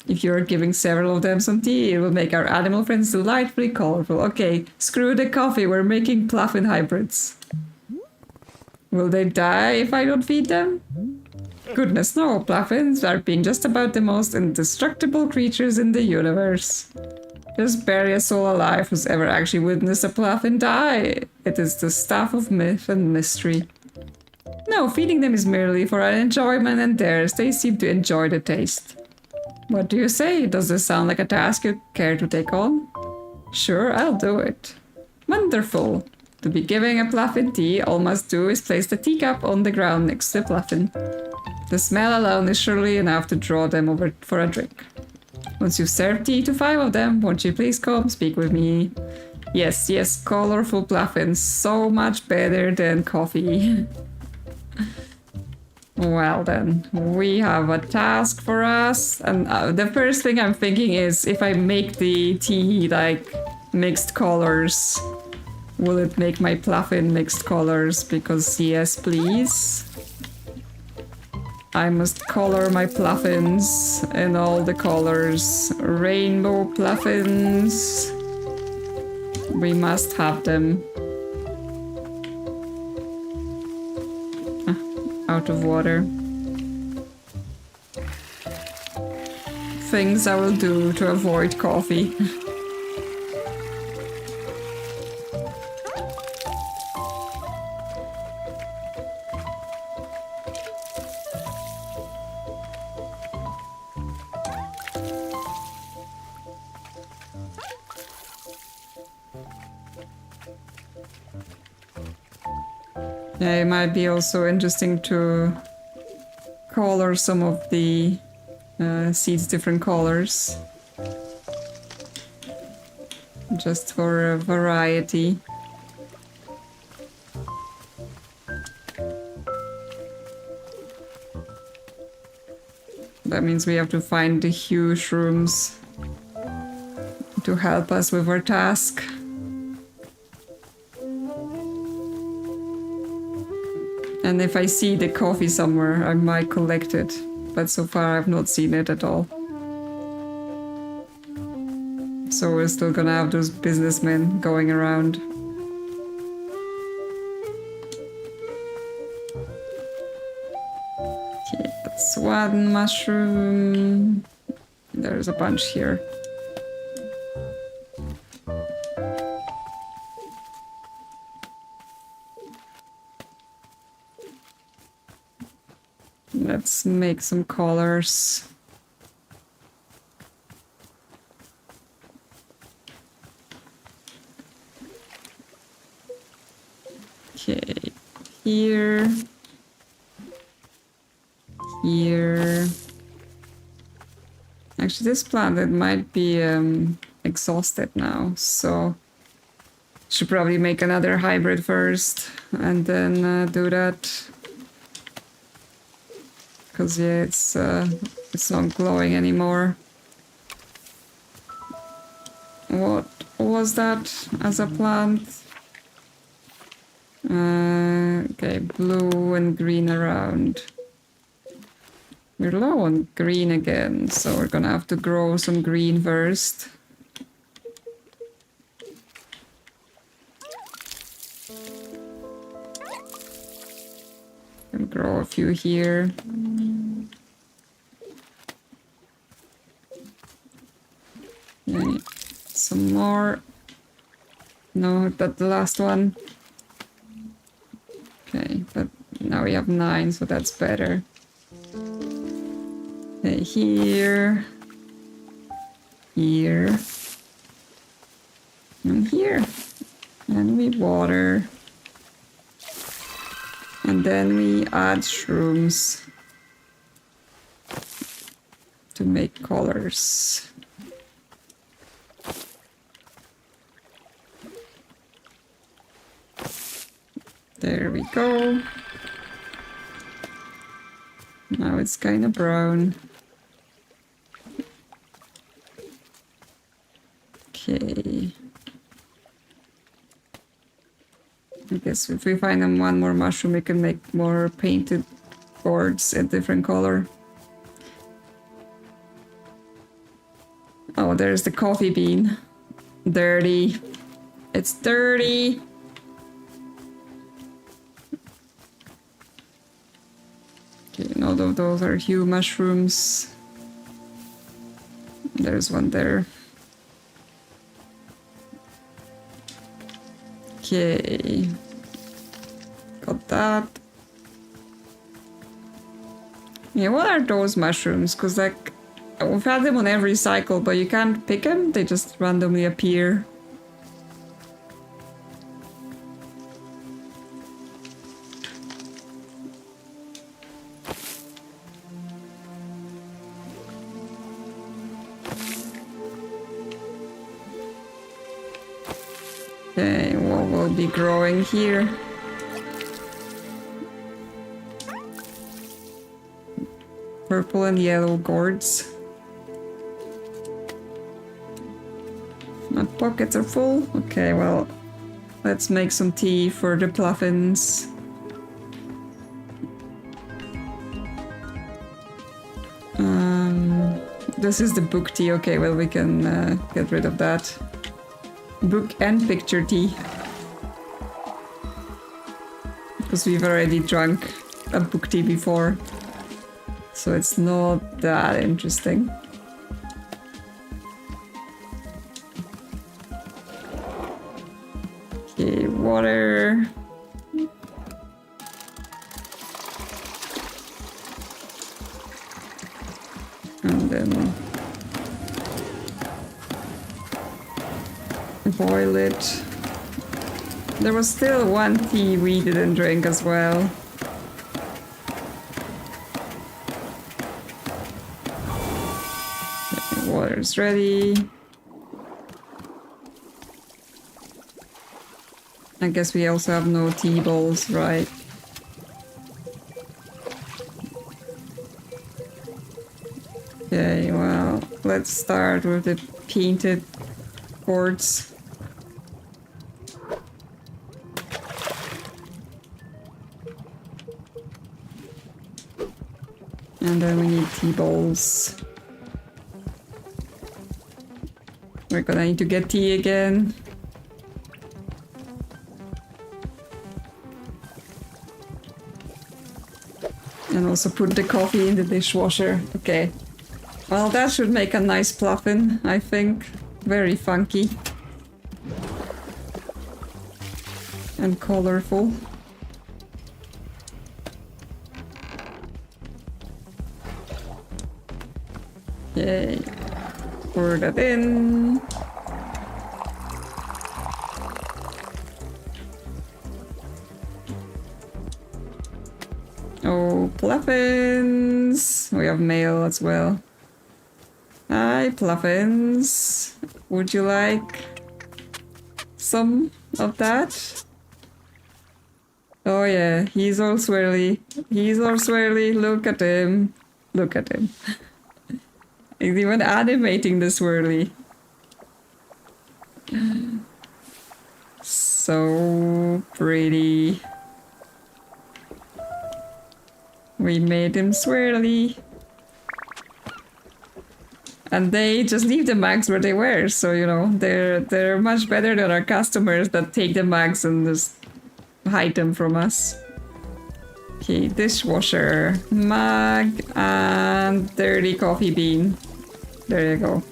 If you're giving several of them some tea, it will make our animal friends delightfully colorful. Okay, screw the coffee. We're making Pluffin hybrids. Will they die if I don't feed them? Goodness no, Pluffins are being just about the most indestructible creatures in the universe. Just bury a soul alive who's ever actually witnessed a Pluffin die. It is the stuff of myth and mystery. No, feeding them is merely for our enjoyment and theirs. They seem to enjoy the taste. What do you say? Does this sound like a task you care to take on? Sure, I'll do it. Wonderful. To be giving a Pluffin tea, all must do is place the teacup on the ground next to the Pluffin. The smell alone is surely enough to draw them over for a drink. Once you've served tea to 5 of them, won't you please come speak with me? Yes, yes, colorful Pluffins, so much better than coffee. Well then, we have a task for us, and the first thing I'm thinking is if I make the tea like mixed colors, will it make my Pluffin mixed colors? Because yes, please. I must color my Pluffins in all the colors. Rainbow Pluffins. We must have them. Out of water. Things I will do to avoid coffee. Yeah, it might be also interesting to color some of the seeds different colors. Just for variety. That means we have to find the huge rooms to help us with our task. And if I see the coffee somewhere, I might collect it. But so far I've not seen it at all. So we're still gonna have those businessmen going around. Okay, that's one mushroom. There's a bunch here. Let's make some colors. Okay, here. Here. Actually, this plant, it might be exhausted now, so should probably make another hybrid first and then do that. Because yeah, it's not glowing anymore. What was that as a plant? Okay, blue and green around. We're low on green again, so we're gonna have to grow some green first. And grow a few here. Okay, some more. No, that's the last one. Okay, but now we have 9, so that's better. Okay, here. Here. And here. And we water. And then we add shrooms to make colors. There we go. Now it's kind of brown. Okay. I guess if we find them one more mushroom, we can make more painted boards a different color. Oh, there's the coffee bean. Dirty. It's dirty. those are hue mushrooms. There's one there. Okay. Got that. Yeah, what are those mushrooms? Because, like, we've had them on every cycle, but you can't pick them. They just randomly appear. Okay, what will be growing here? Purple and yellow gourds. My pockets are full. Okay, well, let's make some tea for the pluffins. This is the book tea. Okay, well, we can get rid of that. Book and picture tea. Because we've already drunk a book tea before. So it's not that interesting. Okay, water. And then boil it. There was still one tea we didn't drink as well. Okay, water's ready. I guess we also have no tea bowls, right? Okay, well, let's start with the painted boards. And then we need tea bowls. We're gonna need to get tea again. And also put the coffee in the dishwasher. Okay. Well, that should make a nice pluffin, I think. Very funky. And colorful. Yay. Pour that in. Oh, pluffins! We have mail as well. Hi, pluffins. Would you like some of that? Oh yeah, he's all swirly. He's all swirly. Look at him. Look at him. He's even animating the swirly. So pretty. We made him swirly. And they just leave the mags where they were, so you know, they're much better than our customers that take the mags and just hide them from us. Okay, dishwasher, mug, and dirty coffee bean. There you go.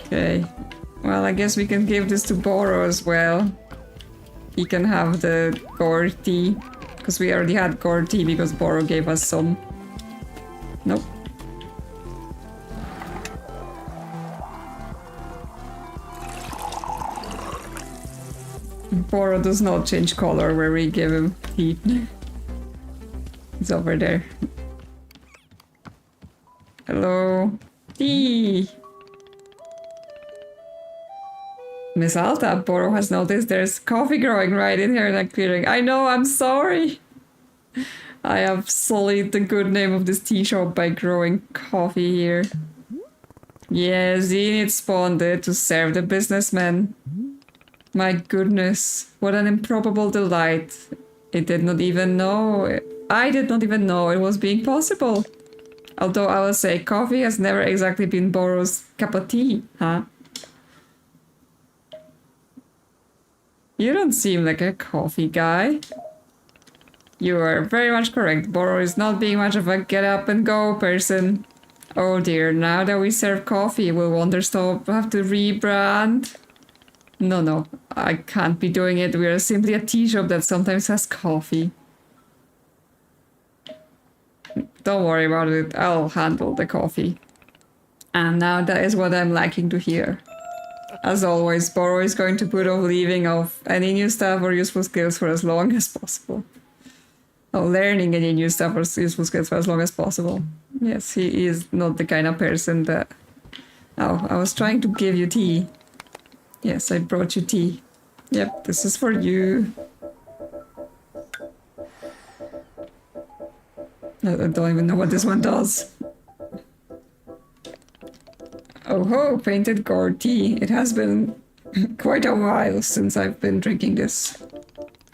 Okay. Well, I guess we can give this to Boro as well. He can have the gourd tea. Because we already had gourd tea because Boro gave us some. Nope. Boro does not change color where we give him tea. He's over there. Hello. Tea! Miss Alta, Boro has noticed there's coffee growing right in here in a clearing. I know, I'm sorry! I have sullied the good name of this tea shop by growing coffee here. Yes, Zenith spawned it to serve the businessmen. My goodness, what an improbable delight. It did not even know... I did not even know it was being possible. Although I will say, coffee has never exactly been Boro's cup of tea, huh? You don't seem like a coffee guy. You are very much correct. Boro is not being much of a get up and go person. Oh dear, now that we serve coffee, will Wanderstop have to rebrand? No, I can't be doing it. We are simply a tea shop that sometimes has coffee. Don't worry about it, I'll handle the coffee. And now that is what I'm liking to hear. As always, Boro is going to put off leaving off any new stuff or useful skills for as long as possible. Oh, learning any new stuff or useful skills for as long as possible. Yes, he is not the kind of person that... Oh, I was trying to give you tea. Yes, I brought you tea. Yep, this is for you. I don't even know what this one does. Oh ho, painted gourd tea. It has been quite a while since I've been drinking this.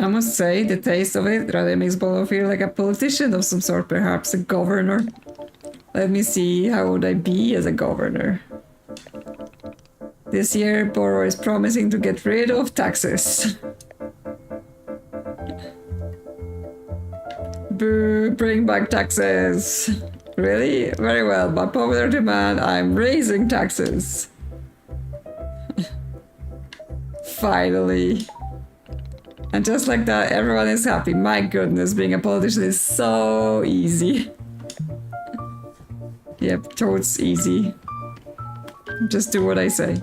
I must say, the taste of it rather makes Bolo feel like a politician of some sort, perhaps a governor. Let me see, how would I be as a governor? This year, Boro is promising to get rid of taxes. Boo, bring back taxes. Really? Very well, by popular demand, I'm raising taxes. Finally. And just like that, everyone is happy. My goodness, being a politician is so easy. Yep, totes easy. Just do what I say.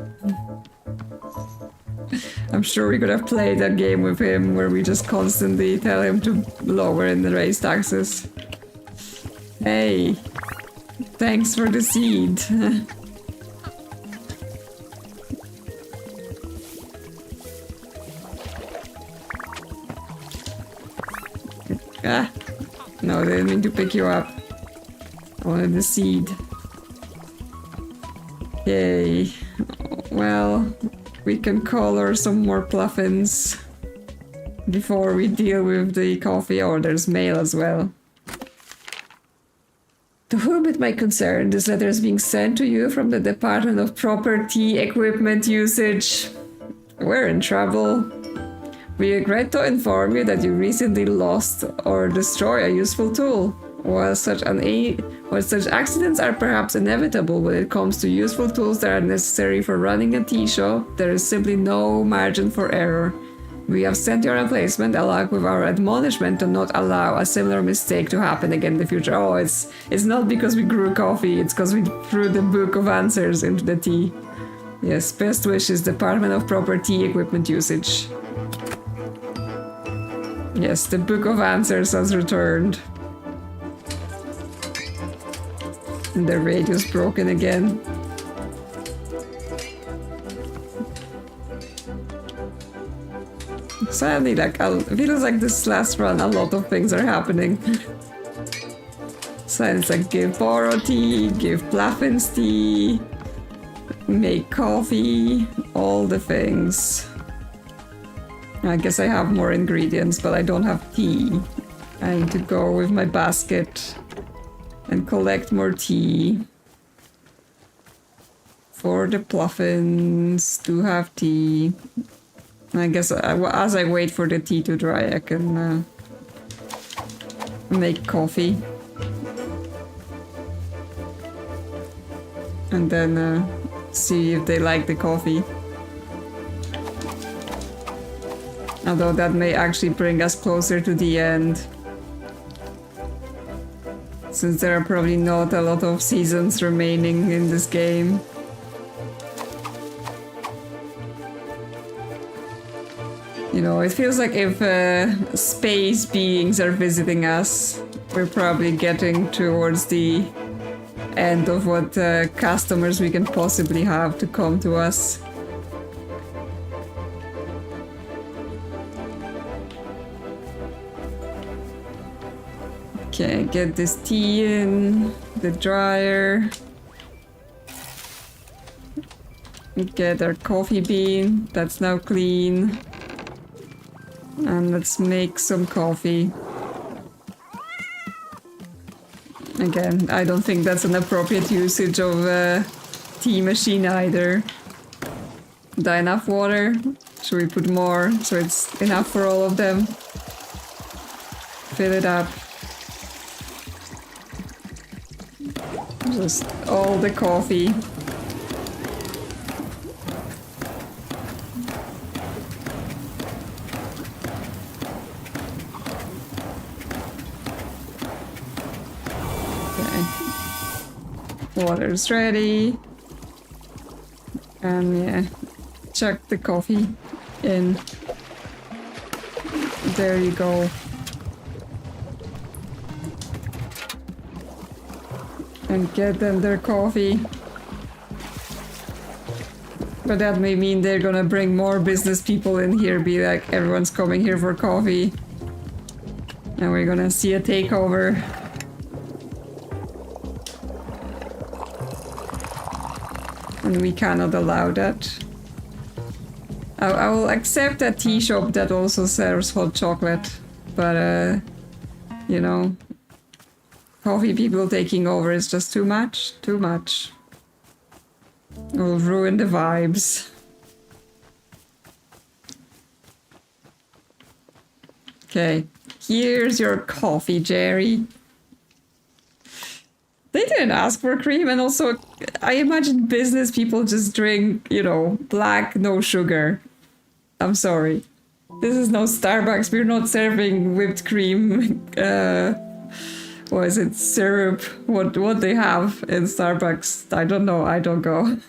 I'm sure we could have played that game with him where we just constantly tell him to lower and raise taxes. Hey, thanks for the seed. Ah, no, they didn't mean to pick you up. I wanted the seed. Yay. Well, we can color some more pluffins before we deal with the coffee. Oh, there's mail as well. To whom it may concern, this letter is being sent to you from the Department of Property Equipment Usage. We're in trouble. We regret to inform you that you recently lost or destroyed a useful tool. While such accidents are perhaps inevitable when it comes to useful tools that are necessary for running a tea shop, there is simply no margin for error. We have sent your replacement along with our admonishment to not allow a similar mistake to happen again in the future. Oh, it's not because we grew coffee, it's because we threw the book of answers into the tea. Yes, best wishes, Department of Property Equipment Usage. Yes, the book of answers has returned. And the radio's broken again. Sadly, it feels like this last run, a lot of things are happening. So it's like give Boro tea, give Plaffins tea, make coffee, all the things. I guess I have more ingredients, but I don't have tea. I need to go with my basket and collect more tea. For the Plaffins to have tea. I guess as I wait for the tea to dry, I can make coffee. And then see if they like the coffee. Although that may actually bring us closer to the end. Since there are probably not a lot of seasons remaining in this game. You know, it feels like if space beings are visiting us, we're probably getting towards the end of what customers we can possibly have to come to us. Okay, get this tea in the dryer. Get our coffee bean, that's now clean. And let's make some coffee. Again, I don't think that's an appropriate usage of a tea machine either. Is that enough water? Should we put more so it's enough for all of them? fill it up. Just all the coffee. Water's ready. And yeah, chuck the coffee in. There you go. And get them their coffee. But that may mean they're gonna bring more business people in here, be like, everyone's coming here for coffee. And we're gonna see a takeover. And we cannot allow that. I will accept a tea shop that also serves hot chocolate, but you know, coffee people taking over is just too much, too much. It will ruin the vibes. Okay, here's your coffee, Jerry. They didn't ask for cream, and also, I imagine business people just drink, you know, black, no sugar. I'm sorry. This is no Starbucks, we're not serving whipped cream, what is it, syrup, what they have in Starbucks. I don't know, I don't go.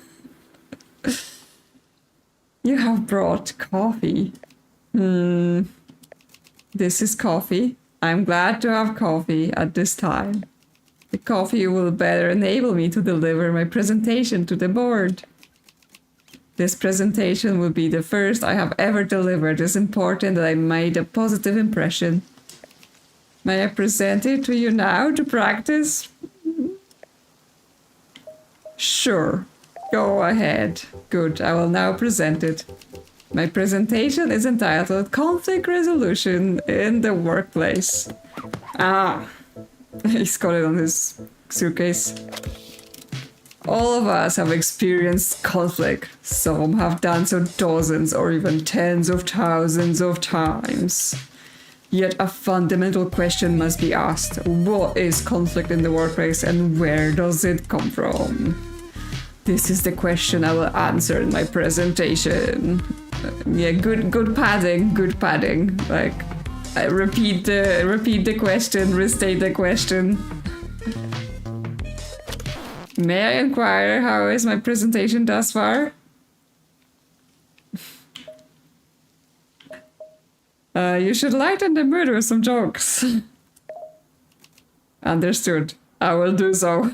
You have brought coffee. This is coffee. I'm glad to have coffee at this time. The coffee will better enable me to deliver my presentation to the board. This presentation will be the first I have ever delivered. It's important that I made a positive impression. May I present it to you now to practice? Sure. Go ahead. Good, I will now present it. My presentation is entitled Conflict Resolution in the Workplace. Ah. He's got it on his suitcase. All of us have experienced conflict. Some have done so dozens or even tens of thousands of times. Yet a fundamental question must be asked. What is conflict in the workplace and where does it come from? This is the question I will answer in my presentation. Yeah, good padding, good padding. Like, repeat the question, restate the question. May I inquire how is my presentation thus far? You should lighten the mood with some jokes. Understood. I will do so.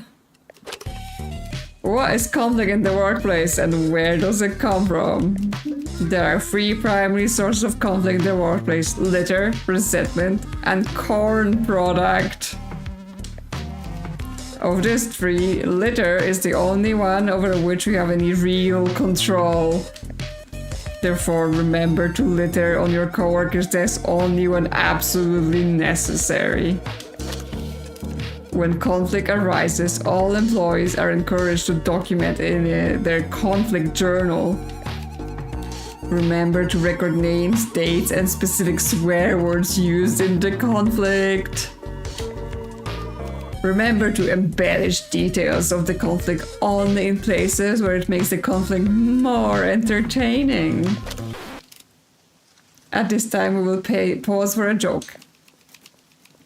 What is conflict in the workplace and where does it come from? There are three primary sources of conflict in the workplace: litter, resentment, and corn product. Of these three, litter is the only one over which we have any real control. Therefore, remember to litter on your coworker's desk only when absolutely necessary. When conflict arises, all employees are encouraged to document in their conflict journal. Remember to record names, dates, and specific swear words used in the conflict. Remember to embellish details of the conflict only in places where it makes the conflict more entertaining. At this time, we will pause for a joke.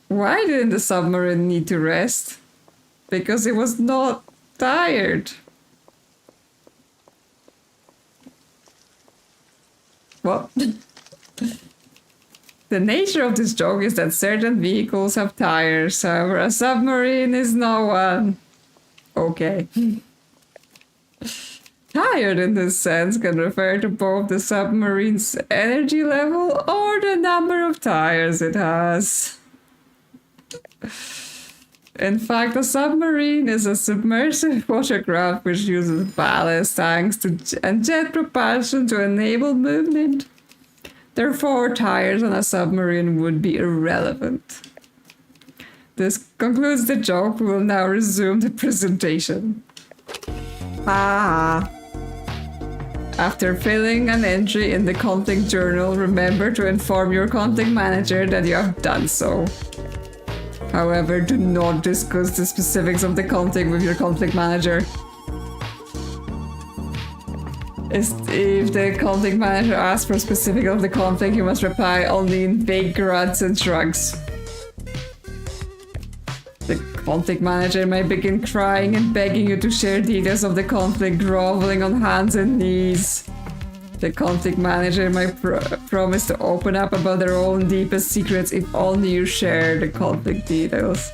Why didn't the submarine need to rest? Because it was not tired. What? The nature of this joke is that certain vehicles have tires, however, a submarine is no one. Okay. Tired in this sense can refer to both the submarine's energy level or the number of tires it has. In fact, a submarine is a submersive watercraft which uses ballast tanks and jet propulsion to enable movement. Therefore, tires on a submarine would be irrelevant. This concludes the joke. We will now resume the presentation. After filling an entry in the conflict journal, remember to inform your conflict manager that you have done so. However, do not discuss the specifics of the conflict with your conflict manager. If the conflict manager asks for specifics of the conflict, you must reply only in vague grunts and shrugs. The conflict manager may begin crying and begging you to share details of the conflict, groveling on hands and knees. The conflict manager might promise to open up about their own deepest secrets if only you share the conflict details.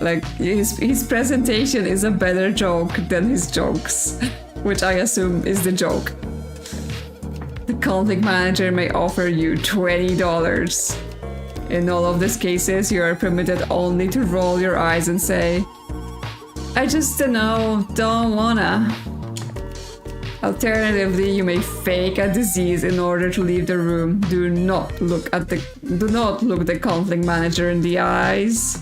Like, his presentation is a better joke than his jokes, which I assume is the joke. The conflict manager may offer you $20. In all of these cases, you are permitted only to roll your eyes and say, I just don't wanna. Alternatively, you may fake a disease in order to leave the room. Do not look the conflict manager in the eyes.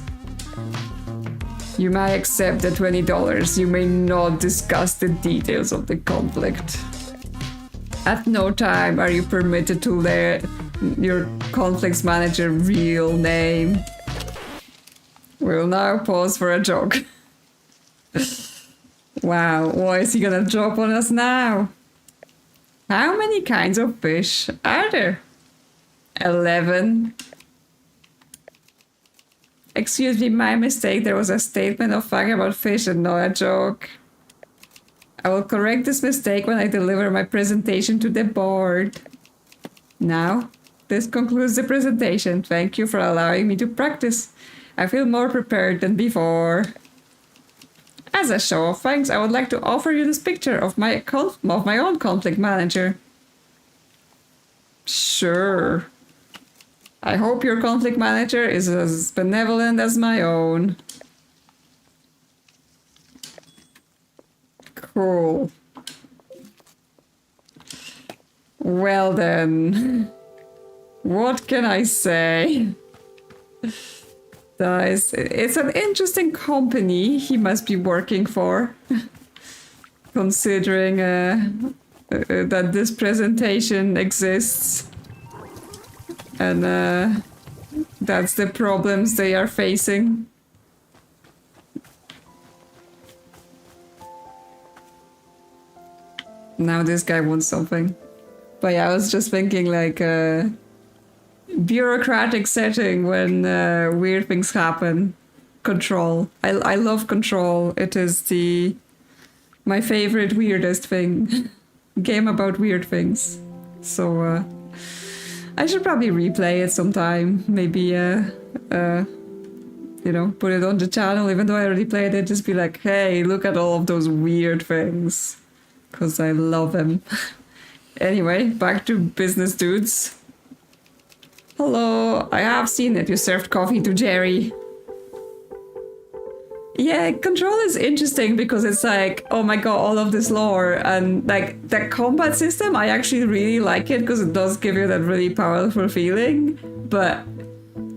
You may accept the $20. You may not discuss the details of the conflict. At no time are you permitted to let your conflicts manager real name. We'll now pause for a joke. Wow, what is he gonna drop on us now? How many kinds of fish are there? 11. Excuse me, my mistake. There was a statement of fact about fish and not a joke. I will correct this mistake when I deliver my presentation to the board. Now, this concludes the presentation. Thank you for allowing me to practice. I feel more prepared than before. As a show of thanks, I would like to offer you this picture of my own conflict manager. Sure. I hope your conflict manager is as benevolent as my own. Cool. Well then, what can I say? Guys, it's an interesting company he must be working for, considering that this presentation exists, and that's the problems they are facing. Now this guy wants something. But yeah, I was just thinking like bureaucratic setting when weird things happen. Control. I love Control. It is my favorite weirdest thing. Game about weird things. So I should probably replay it sometime. Maybe you know, put it on the channel even though I already played it. Just be like, hey, look at all of those weird things. Because I love them. Anyway, back to business dudes. Hello, I have seen it. You served coffee to Jerry. Yeah, Control is interesting because it's like, oh my god, all of this lore. And like, the combat system, I actually really like it because it does give you that really powerful feeling. But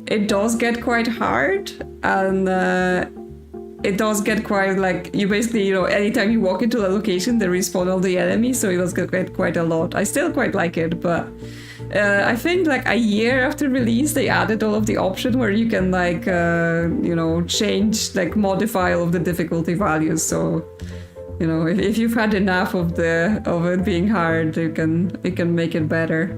it does get quite hard. And it does get quite like, you basically, you know, anytime you walk into a location, they respawn all the enemies. So it does get quite a lot. I still quite like it, but... I think like a year after release they added all of the option where you can like you know, change, like modify all of the difficulty values, so you know, if you've had enough of it being hard, you can make it better.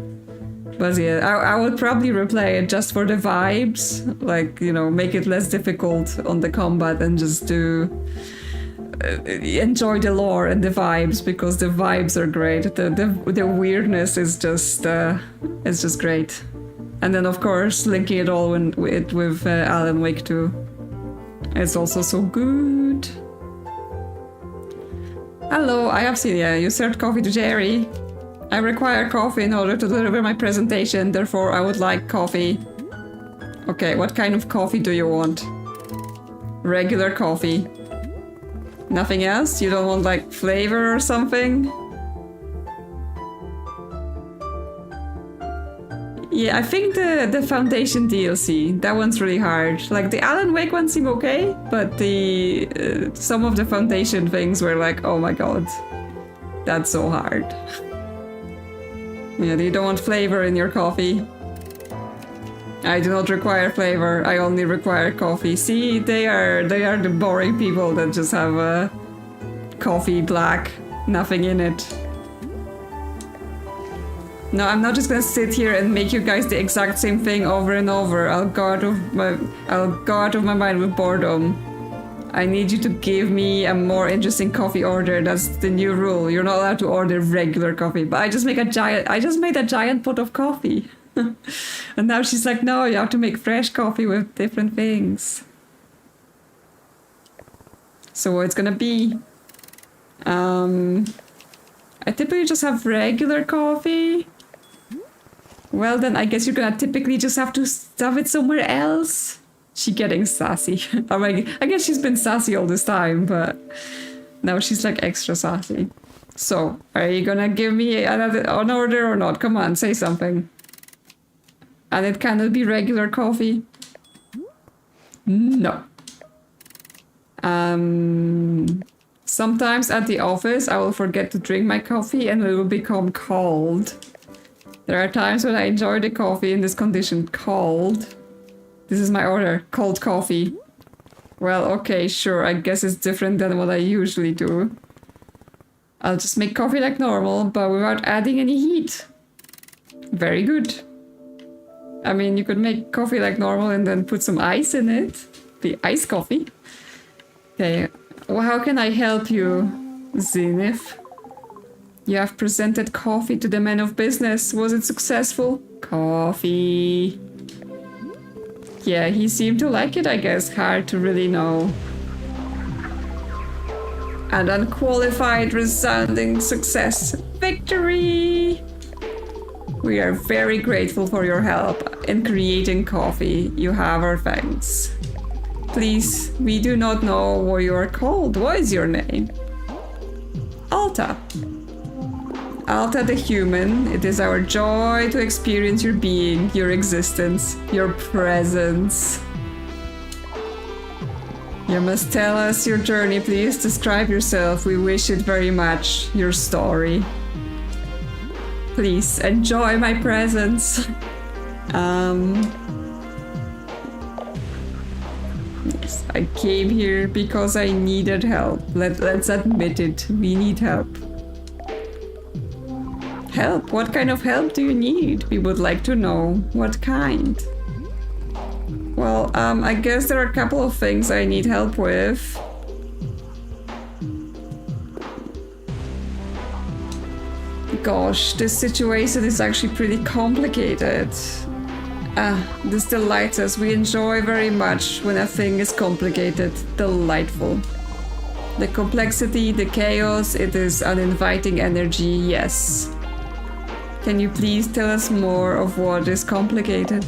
But yeah, I would probably replay it just for the vibes, like, you know, make it less difficult on the combat and just do enjoy the lore and the vibes, because the vibes are great. The weirdness is just it's just great. And then of course linking it all with Alan Wake 2. It's also so good. Hello, I have seen you served coffee to Jerry. I require coffee in order to deliver my presentation, therefore I would like coffee. Okay, what kind of coffee do you want? Regular coffee. Nothing else? You don't want like flavor or something? Yeah, I think the Foundation DLC, that one's really hard. Like the Alan Wake one seemed okay, but the some of the Foundation things were like, oh my god, that's so hard. Yeah, you don't want flavor in your coffee. I do not require flavor. I only require coffee. See, they are the boring people that just have a coffee black, nothing in it. No, I'm not just gonna sit here and make you guys the exact same thing over and over. I'll go out of my mind with boredom. I need you to give me a more interesting coffee order. That's the new rule. You're not allowed to order regular coffee. But I just made a giant pot of coffee. And now she's like, no, you have to make fresh coffee with different things. So what it's gonna be? I typically just have regular coffee. Well, then I guess you're gonna typically just have to stuff it somewhere else. She getting sassy. I guess she's been sassy all this time, but now she's like extra sassy. So, are you gonna give me an order or not? Come on, say something. And it cannot be regular coffee? No. Sometimes at the office I will forget to drink my coffee and it will become cold. There are times when I enjoy the coffee in this condition, cold. This is my order, cold coffee. Well, okay, sure, I guess it's different than what I usually do. I'll just make coffee like normal, but without adding any heat. Very good. I mean, you could make coffee like normal and then put some ice in it. The iced coffee. Okay, well, how can I help you, Zenith? You have presented coffee to the man of business. Was it successful? Coffee. Yeah, he seemed to like it, I guess. Hard to really know. An unqualified, resounding success. Victory! We are very grateful for your help in creating coffee. You have our thanks. Please, we do not know what you are called. What is your name? Alta. Alta the human, it is our joy to experience your being, your existence, your presence. You must tell us your journey, please. Describe yourself. We wish it very much. Your story. Please, enjoy my presence. Yes, I came here because I needed help. Let's admit it. We need help. Help? What kind of help do you need? We would like to know. What kind? Well, I guess there are a couple of things I need help with. Gosh, this situation is actually pretty complicated. This delights us. We enjoy very much when a thing is complicated. Delightful. The complexity, the chaos, it is an inviting energy, yes. Can you please tell us more of what is complicated?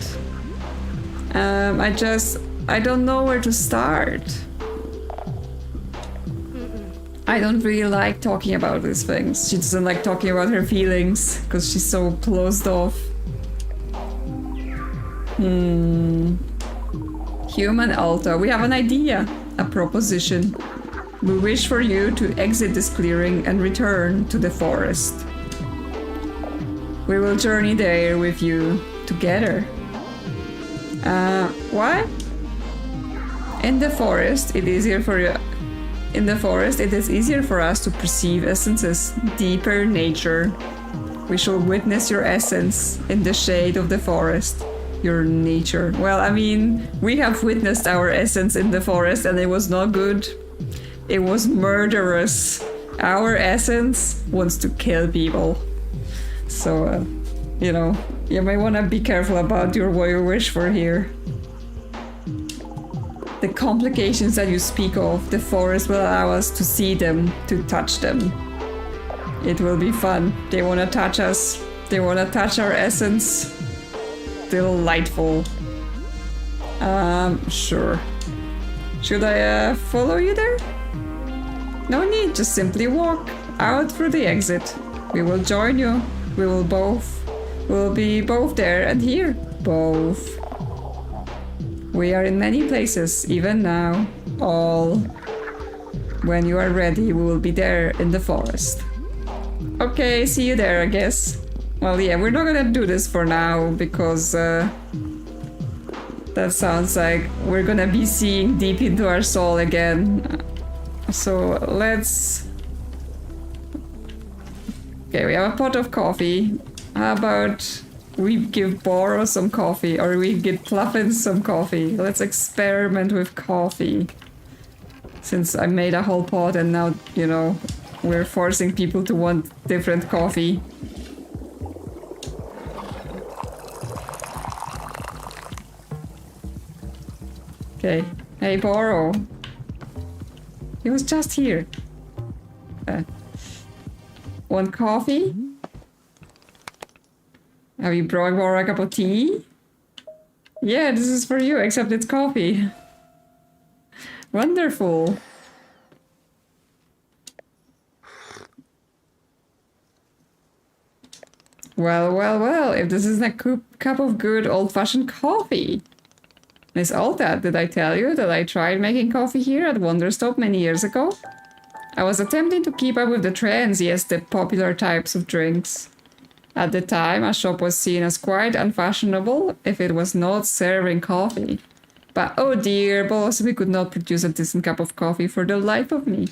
I don't know where to start. I don't really like talking about these things. She doesn't like talking about her feelings because she's so closed off. Human Alta, we have an idea, a proposition. We wish for you to exit this clearing and return to the forest. We will journey there with you together. What? In the forest, it is easier for us to perceive essences, deeper nature. We shall witness your essence in the shade of the forest, your nature. Well, I mean, we have witnessed our essence in the forest and it was not good. It was murderous. Our essence wants to kill people. So, you know, you may want to be careful about what you wish for here. The complications that you speak of, the forest will allow us to see them, to touch them. It will be fun. They want to touch us. They want to touch our essence. Delightful. Sure. Should I follow you there? No need, just simply walk out through the exit. We will join you. We'll be both there and here. Both. We are in many places, even now. All. When you are ready, we will be there in the forest. Okay, see you there, I guess. Well, yeah, we're not gonna do this for now, because That sounds like we're gonna be seeing deep into our soul again. So let's... Okay, we have a pot of coffee. How about we give Boro some coffee, or we give Pluffin some coffee? Let's experiment with coffee. Since I made a whole pot and now, you know, we're forcing people to want different coffee. Okay. Hey, Boro. He was just here. Want coffee? Have you brought Boro a cup of tea? Yeah, this is for you, except it's coffee. Wonderful. Well, well, well, if this isn't a cup of good old-fashioned coffee. Miss Alta, did I tell you that I tried making coffee here at Wanderstop many years ago? I was attempting to keep up with the trends, yes, the popular types of drinks. At the time, a shop was seen as quite unfashionable if it was not serving coffee. But oh dear, boss, we could not produce a decent cup of coffee for the life of me.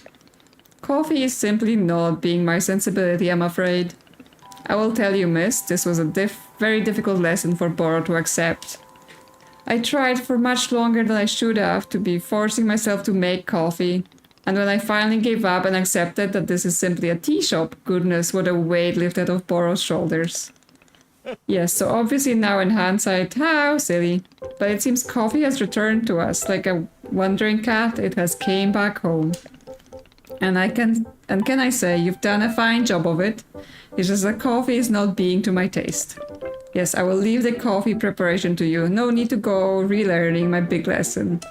Coffee is simply not being my sensibility, I'm afraid. I will tell you, miss, this was a very difficult lesson for Boro to accept. I tried for much longer than I should have to be forcing myself to make coffee. And when I finally gave up and accepted that this is simply a tea shop, goodness, what a weight lifted off Boro's shoulders. Yes, so obviously now in hindsight, how silly. But it seems coffee has returned to us, like a wandering cat, it has came back home. And can I say, you've done a fine job of it. It's just that coffee is not being to my taste. Yes, I will leave the coffee preparation to you. No need to go relearning my big lesson.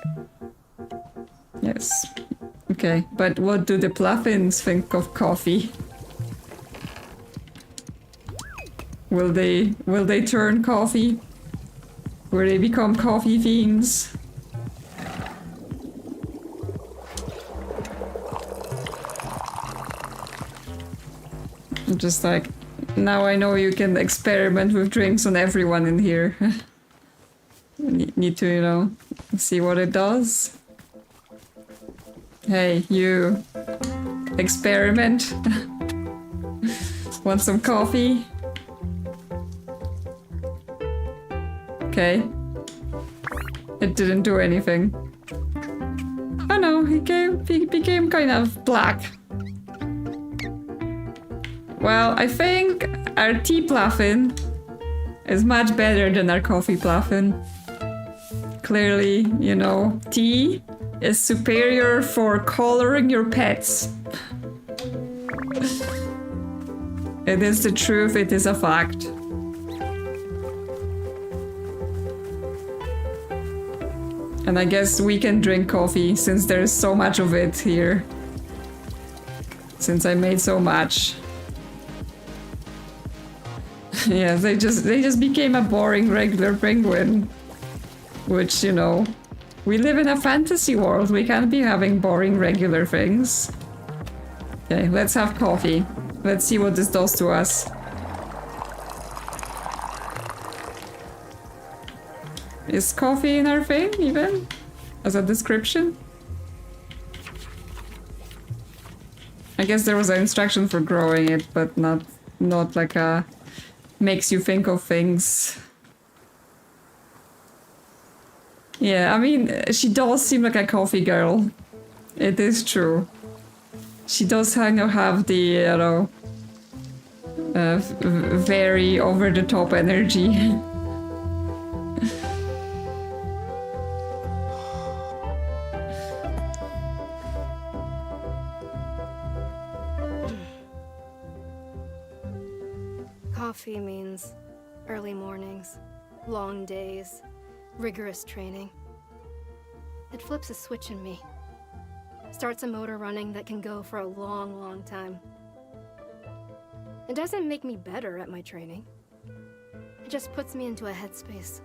Yes. Okay, but what do the Pluffins think of coffee? Will they turn coffee? Will they become coffee fiends? I'm just like, now I know you can experiment with drinks on everyone in here. Need to, you know, see what it does. Hey, you. Experiment. Want some coffee? Okay. It didn't do anything. Oh no, he became kind of black. Well, I think our tea Pluffin is much better than our coffee Pluffin. Clearly, you know, tea is superior for coloring your pets. It is the truth, it is a fact. And I guess we can drink coffee since there's so much of it here. Since I made so much. Yeah, they just became a boring regular penguin. Which, you know, we live in a fantasy world, we can't be having boring regular things. Okay, let's have coffee. Let's see what this does to us. Is coffee in our thing, even? As a description? I guess there was an instruction for growing it, but not like a... makes you think of things. Yeah, I mean, she does seem like a coffee girl. It is true. She does kind of have the, you know, very over-the-top energy. Coffee means early mornings, long days, rigorous training. It flips a switch in me. Starts a motor running that can go for a long, long time. It doesn't make me better at my training. It just puts me into a headspace.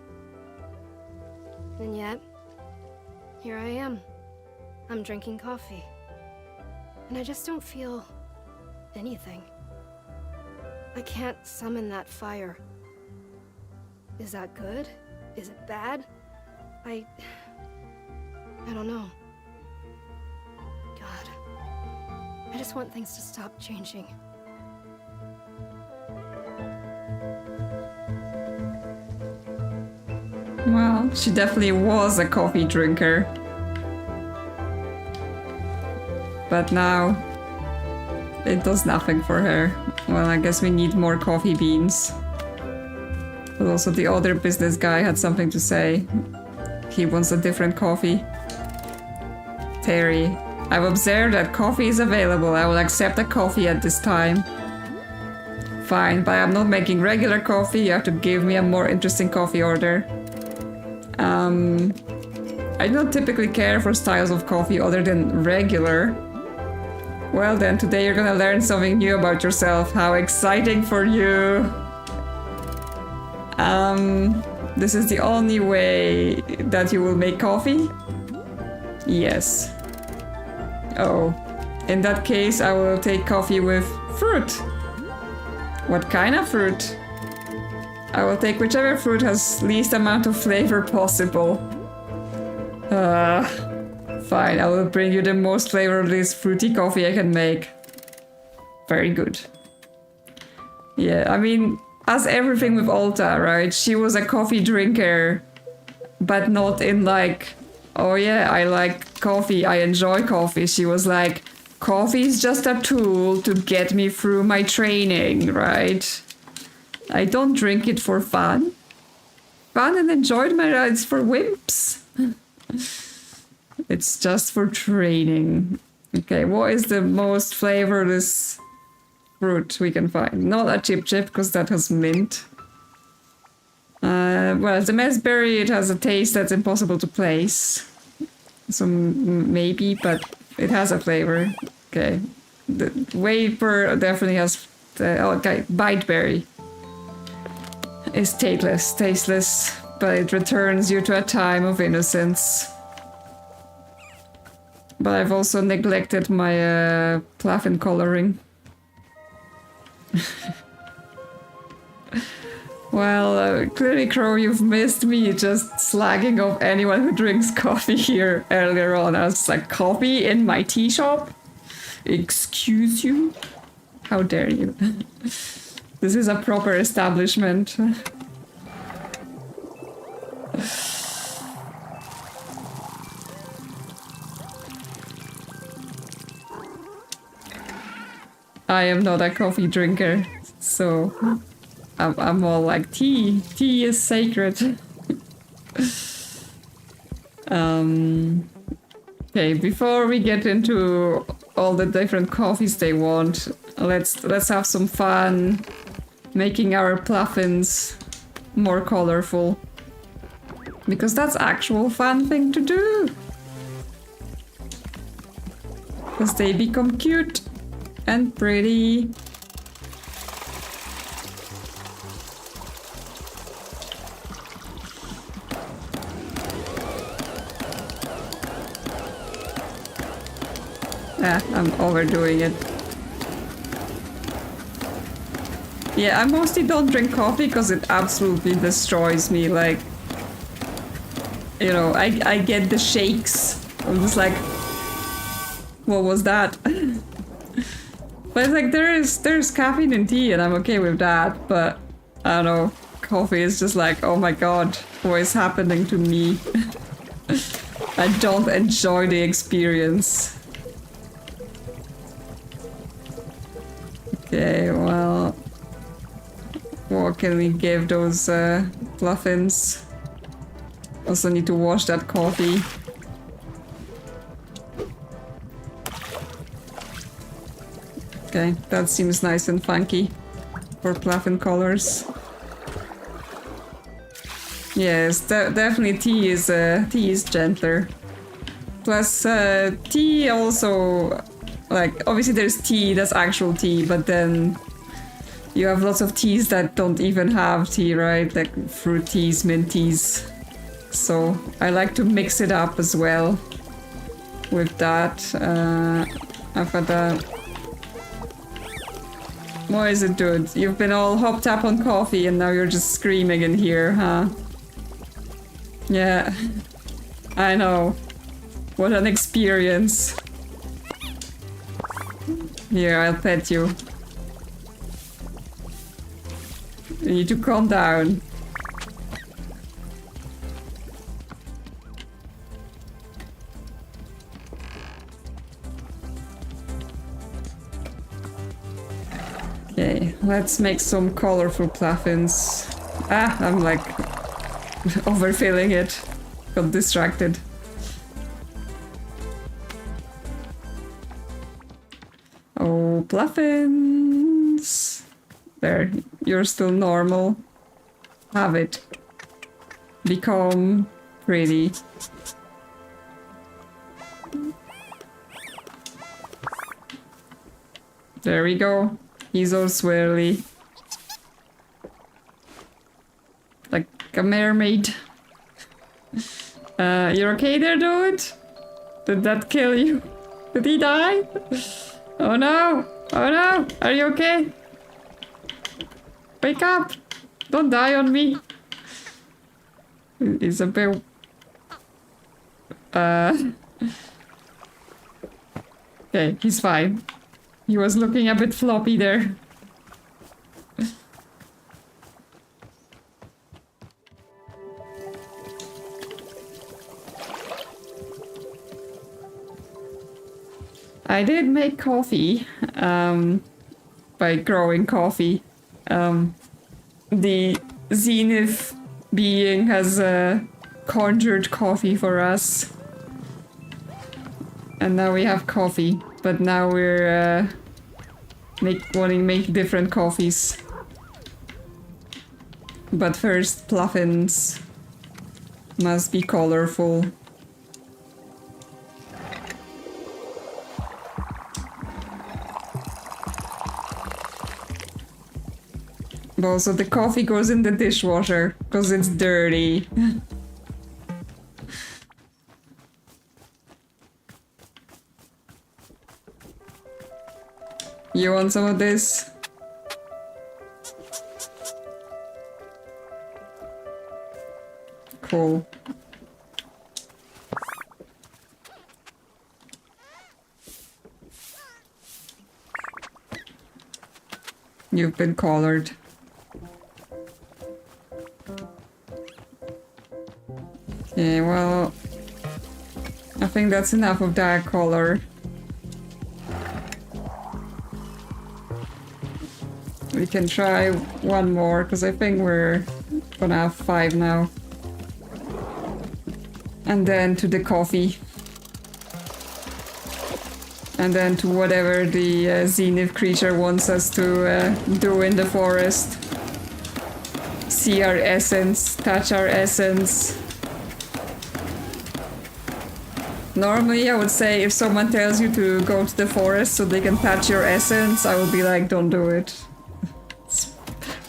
And yet, here I am. I'm drinking coffee. And I just don't feel anything. I can't summon that fire. Is that good? Is it bad? I don't know. God. I just want things to stop changing. Well, she definitely was a coffee drinker. But now it does nothing for her. Well, I guess we need more coffee beans. But also the other business guy had something to say. He wants a different coffee. Terry, I've observed that coffee is available. I will accept a coffee at this time. Fine, but I'm not making regular coffee. You have to give me a more interesting coffee order. I don't typically care for styles of coffee other than regular. Well then, today you're gonna learn something new about yourself. How exciting for you! This is the only way that you will make coffee? Yes. Oh. In that case, I will take coffee with fruit. What kind of fruit? I will take whichever fruit has least amount of flavor possible. Fine, I will bring you the most flavorless fruity coffee I can make. Very good. Yeah, I mean, as everything with Alta, right? She was a coffee drinker, but not in like, oh yeah, I like coffee, I enjoy coffee. She was like, coffee is just a tool to get me through my training, right? I don't drink it for fun. Fun and enjoyment, it's for wimps. It's just for training. Okay, what is the most flavorless fruit we can find? Not a chip chip, because that has mint. Well, the messberry, it has a taste that's impossible to place. So maybe, but it has a flavor. Okay. The vapor definitely has... okay, biteberry. Is tasteless, but it returns you to a time of innocence. But I've also neglected my plaffen coloring. Well, clearly, Crow, you've missed me just slagging off anyone who drinks coffee here earlier on. I was like, coffee in my tea shop? Excuse you? How dare you? This is a proper establishment. I am not a coffee drinker, so I'm all like, tea is sacred. Okay, before we get into all the different coffees they want, let's have some fun making our plaffins more colorful. Because that's actual fun thing to do. Because they become cute and pretty. I'm overdoing it. Yeah, I mostly don't drink coffee because it absolutely destroys me. Like, you know, I get the shakes. I'm just like, what was that? But it's like there's caffeine in tea and I'm okay with that, but I don't know, coffee is just like, oh my god, what is happening to me? I don't enjoy the experience. Okay, well, what can we give those plaffins? Also need to wash that coffee. Okay, that seems nice and funky for plaffen colors. Yes, definitely tea is gentler. Plus, tea also, like, obviously there's tea that's actual tea, but then you have lots of teas that don't even have tea, right? Like fruit teas, mint teas. So I like to mix it up as well with that. I've got a... What is it, dude? You've been all hopped up on coffee and now you're just screaming in here, huh? Yeah. I know. What an experience. Here, I'll pet you. You need to calm down. Okay, let's make some colorful puffins. Ah, I'm like overfilling it. Got distracted. Oh, puffins. There, you're still normal. Have it. Become pretty. There we go. He's all swirly. Like a mermaid. You're okay there, dude? Did that kill you? Did he die? Oh no! Oh no! Are you okay? Wake up! Don't die on me! He's a bit... Okay, he's fine. He was looking a bit floppy there. I did make coffee, by growing coffee. The Zenith being has conjured coffee for us. And now we have coffee, but now we're wanting to make different coffees. But first, puffins must be colorful. But also the coffee goes in the dishwasher, because it's dirty. You want some of this? Cool. You've been collared. Okay, well, I think that's enough of that color. We can try one more, because I think we're gonna have 5 now. And then to the coffee. And then to whatever the Zenith creature wants us to do in the forest. See our essence, touch our essence. Normally I would say if someone tells you to go to the forest so they can touch your essence, I would be like, don't do it. It's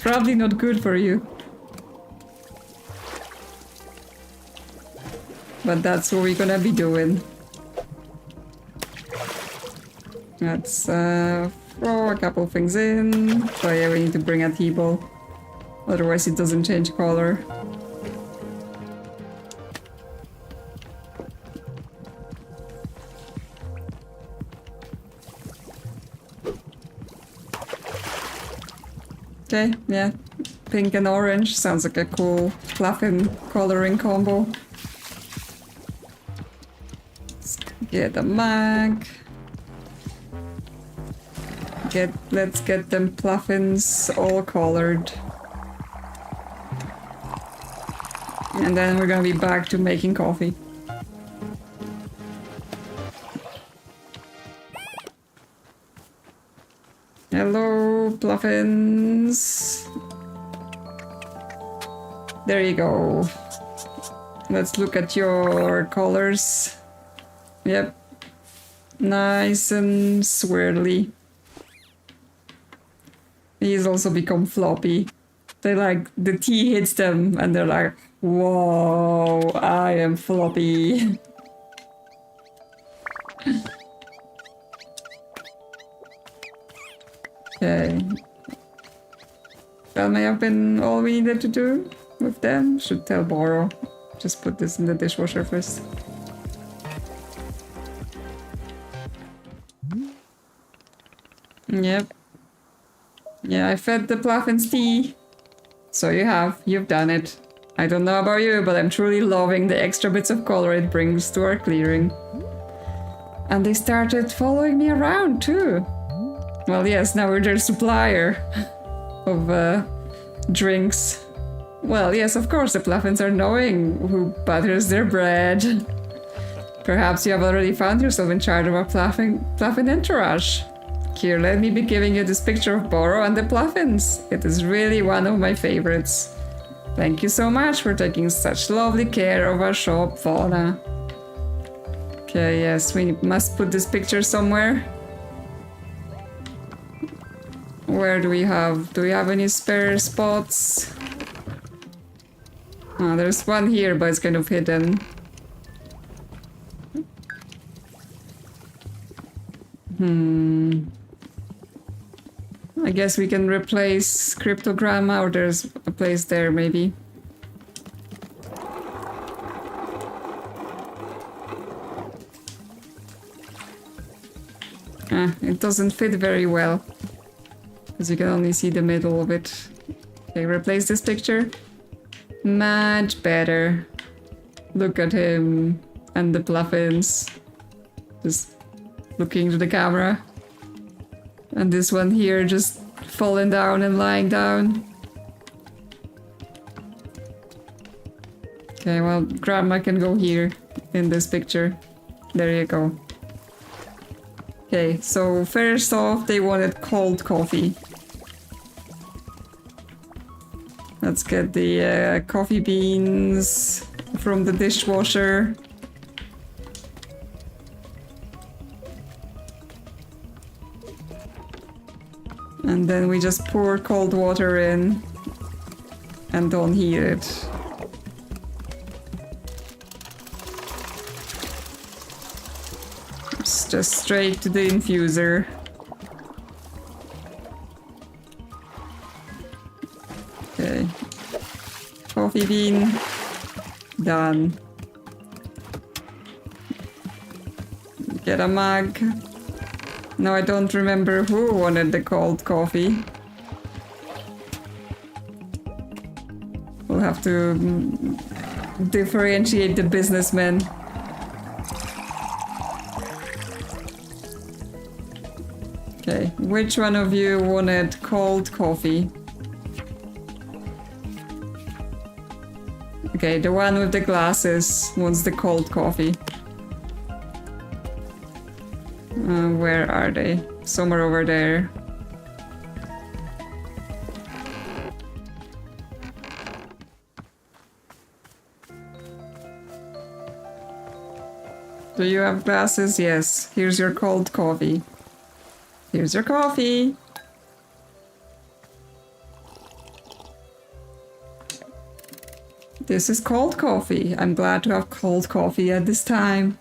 probably not good for you. But that's what we're gonna be doing. Let's throw a couple things in. So yeah, we need to bring a table. Otherwise it doesn't change color. Okay, yeah. Pink and orange sounds like a cool puffin coloring combo. Let's get a mag. Let's get them puffins all colored. And then we're gonna be back to making coffee. Hello, puffins. There you go. Let's look at your colors. Yep. Nice and swirly. He's also become floppy. They like, the tea hits them and they're like, whoa, I am floppy. Okay. That may have been all we needed to do with them. Should tell Boro. Just put this in the dishwasher first. Yep. Yeah, I fed the Plaffins tea. So you have. You've done it. I don't know about you, but I'm truly loving the extra bits of color it brings to our clearing. And they started following me around too. Well, yes, now we're their supplier of drinks. Well, yes, of course, the Plaffins are knowing who butters their bread. Perhaps you have already found yourself in charge of our Plaffin entourage. Here, let me be giving you this picture of Boro and the Plaffins. It is really one of my favorites. Thank you so much for taking such lovely care of our shop, Fauna. Okay, yes, we must put this picture somewhere. Where do we have any spare spots? Oh, there's one here, but it's kind of hidden. I guess we can replace cryptogramma, or there's a place there, maybe. It doesn't fit very well, because you can only see the middle of it. Okay, replace this picture. Much better. Look at him and the Plaffins. Just looking to the camera. And this one here just falling down and lying down. Okay, well, Grandma can go here in this picture. There you go. Okay, so first off, they wanted cold coffee. Let's get the coffee beans from the dishwasher. And then we just pour cold water in and don't heat it. It's just straight to the infuser. Okay. Coffee bean. Done. Get a mug. No, I don't remember who wanted the cold coffee. We'll have to differentiate the businessmen. Okay, which one of you wanted cold coffee? Okay, the one with the glasses wants the cold coffee. Where are they? Somewhere over there. Do you have glasses? Yes. Here's your cold coffee. Here's your coffee. This is cold coffee. I'm glad to have cold coffee at this time.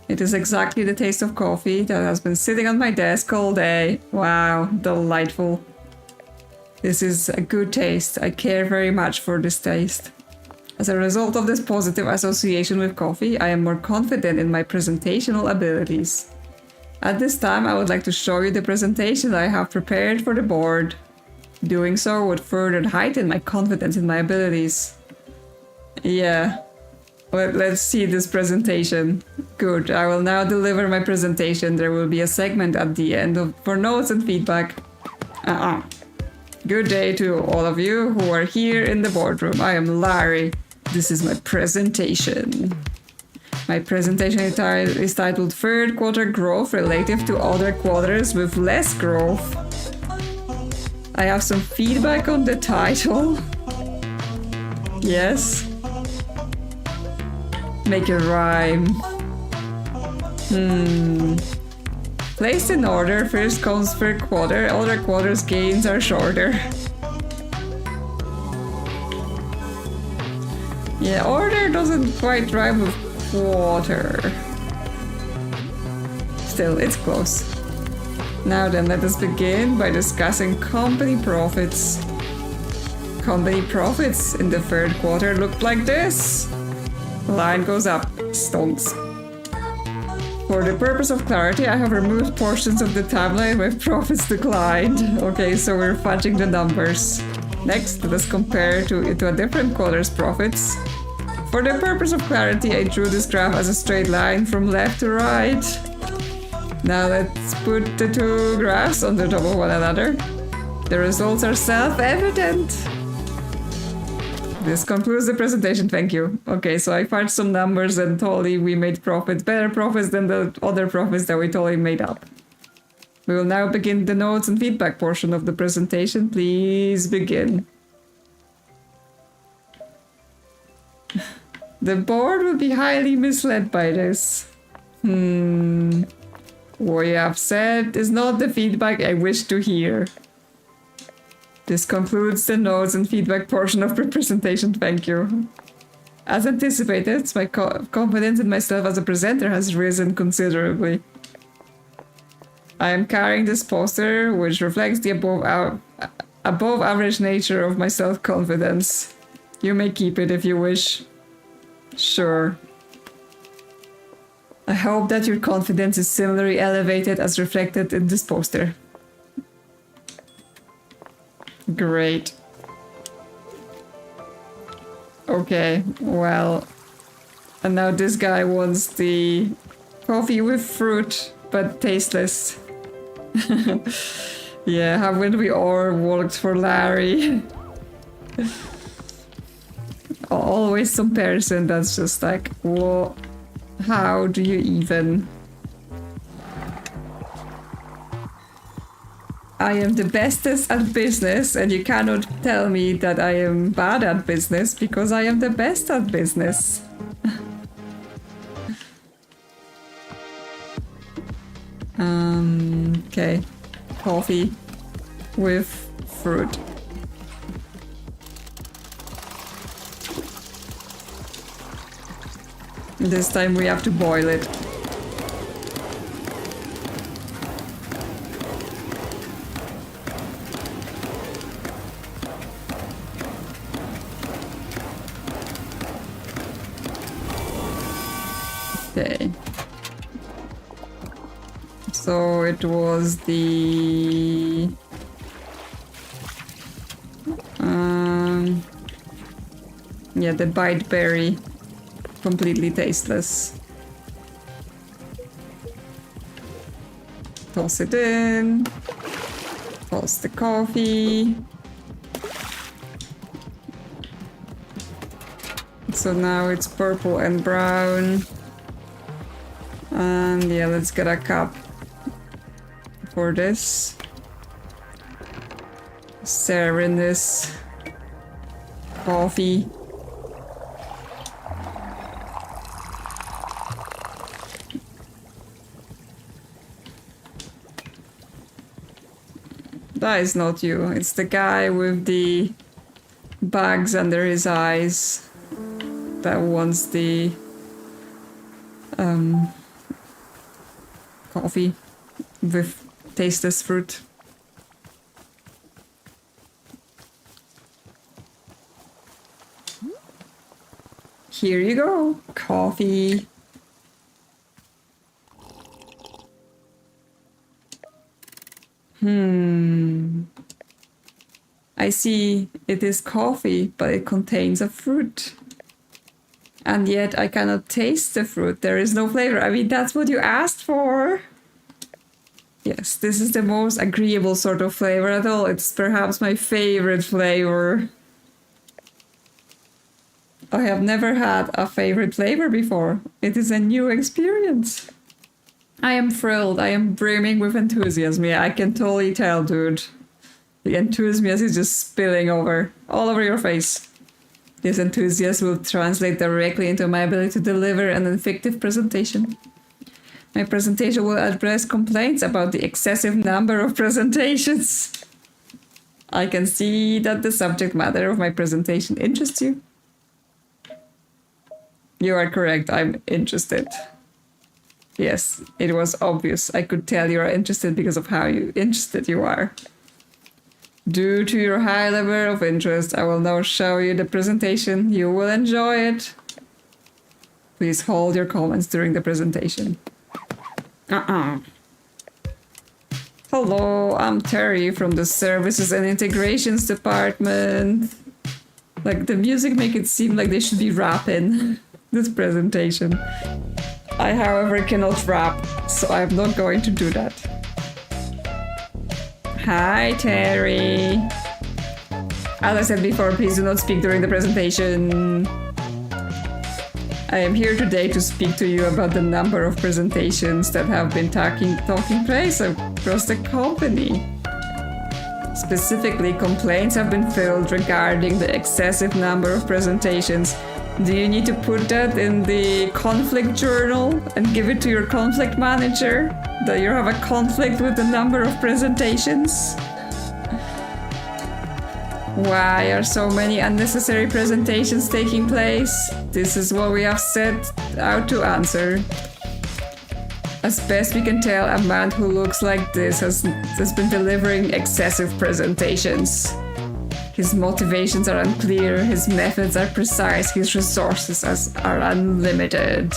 It is exactly the taste of coffee that has been sitting on my desk all day. Wow, delightful. This is a good taste. I care very much for this taste. As a result of this positive association with coffee, I am more confident in my presentational abilities. At this time, I would like to show you the presentation I have prepared for the board. Doing so would further heighten my confidence in my abilities. Yeah. Let's see this presentation. Good, I will now deliver my presentation. There will be a segment at the end for notes and feedback. Good day to all of you who are here in the boardroom. I am Larry. This is my presentation. My presentation is titled Third Quarter Growth Relative to Other Quarters with Less Growth. I have some feedback on the title. Yes. Make a rhyme. Placed in order, first comes third quarter, other quarters' gains are shorter. Yeah, order doesn't quite rhyme with quarter. Still, it's close. Now then, let us begin by discussing company profits. Company profits in the third quarter looked like this. Line goes up. Stonks. For the purpose of clarity, I have removed portions of the timeline where profits declined. Okay, so we're fudging the numbers. Next, let us compare to a different color's profits. For the purpose of clarity, I drew this graph as a straight line from left to right. Now let's put the two graphs on the top of one another. The results are self-evident. This concludes the presentation, thank you. Okay, so I fudged some numbers and totally we made profits, better profits than the other profits that we totally made up. We will now begin the notes and feedback portion of the presentation. Please begin. The board will be highly misled by this. What you have said is not the feedback I wish to hear. This concludes the notes and feedback portion of the presentation, thank you. As anticipated, my confidence in myself as a presenter has risen considerably. I am carrying this poster, which reflects the above average nature of my self-confidence. You may keep it if you wish. Sure. I hope that your confidence is similarly elevated as reflected in this poster. Great. Okay, well... And now this guy wants the coffee with fruit, but tasteless. Yeah, haven't we all worked for Larry? Always some person that's just like, well, how do you even? I am the bestest at business, and you cannot tell me that I am bad at business because I am the best at business. Okay. Coffee with fruit. This time we have to boil it. Okay. So it was the... yeah, the bite berry. Completely tasteless. Toss it in. Toss the coffee. So now it's purple and brown. And yeah, let's get a cup for this. Stir in this coffee. That is not you. It's the guy with the bags under his eyes that wants the coffee with tasteless fruit. Here you go, coffee. I see it is coffee, but it contains a fruit. And yet I cannot taste the fruit. There is no flavor. I mean, that's what you asked for. Yes, this is the most agreeable sort of flavor at all. It's perhaps my favorite flavor. I have never had a favorite flavor before. It is a new experience. I am thrilled. I am brimming with enthusiasm. Yeah, I can totally tell, dude. The enthusiasm is just spilling over, all over your face. This enthusiasm will translate directly into my ability to deliver an effective presentation. My presentation will address complaints about the excessive number of presentations. I can see that the subject matter of my presentation interests you. You are correct, I'm interested. Yes, it was obvious. I could tell you are interested because of how interested you are. Due to your high level of interest, I will now show you the presentation. You will enjoy it. Please hold your comments during the presentation. Hello, I'm Terry from the Services and Integrations Department. Like, the music make it seem like they should be rapping this presentation. I, however, cannot rap, so I'm not going to do that. Hi, Terry. As I said before, please do not speak during the presentation. I am here today to speak to you about the number of presentations that have been taking place across the company. Specifically, complaints have been filed regarding the excessive number of presentations. Do you need to put that in the conflict journal and give it to your conflict manager? That you have a conflict with the number of presentations? Why are so many unnecessary presentations taking place? This is what we have set out to answer. As best we can tell, a man who looks like this has been delivering excessive presentations. His motivations are unclear, his methods are precise, his resources are unlimited.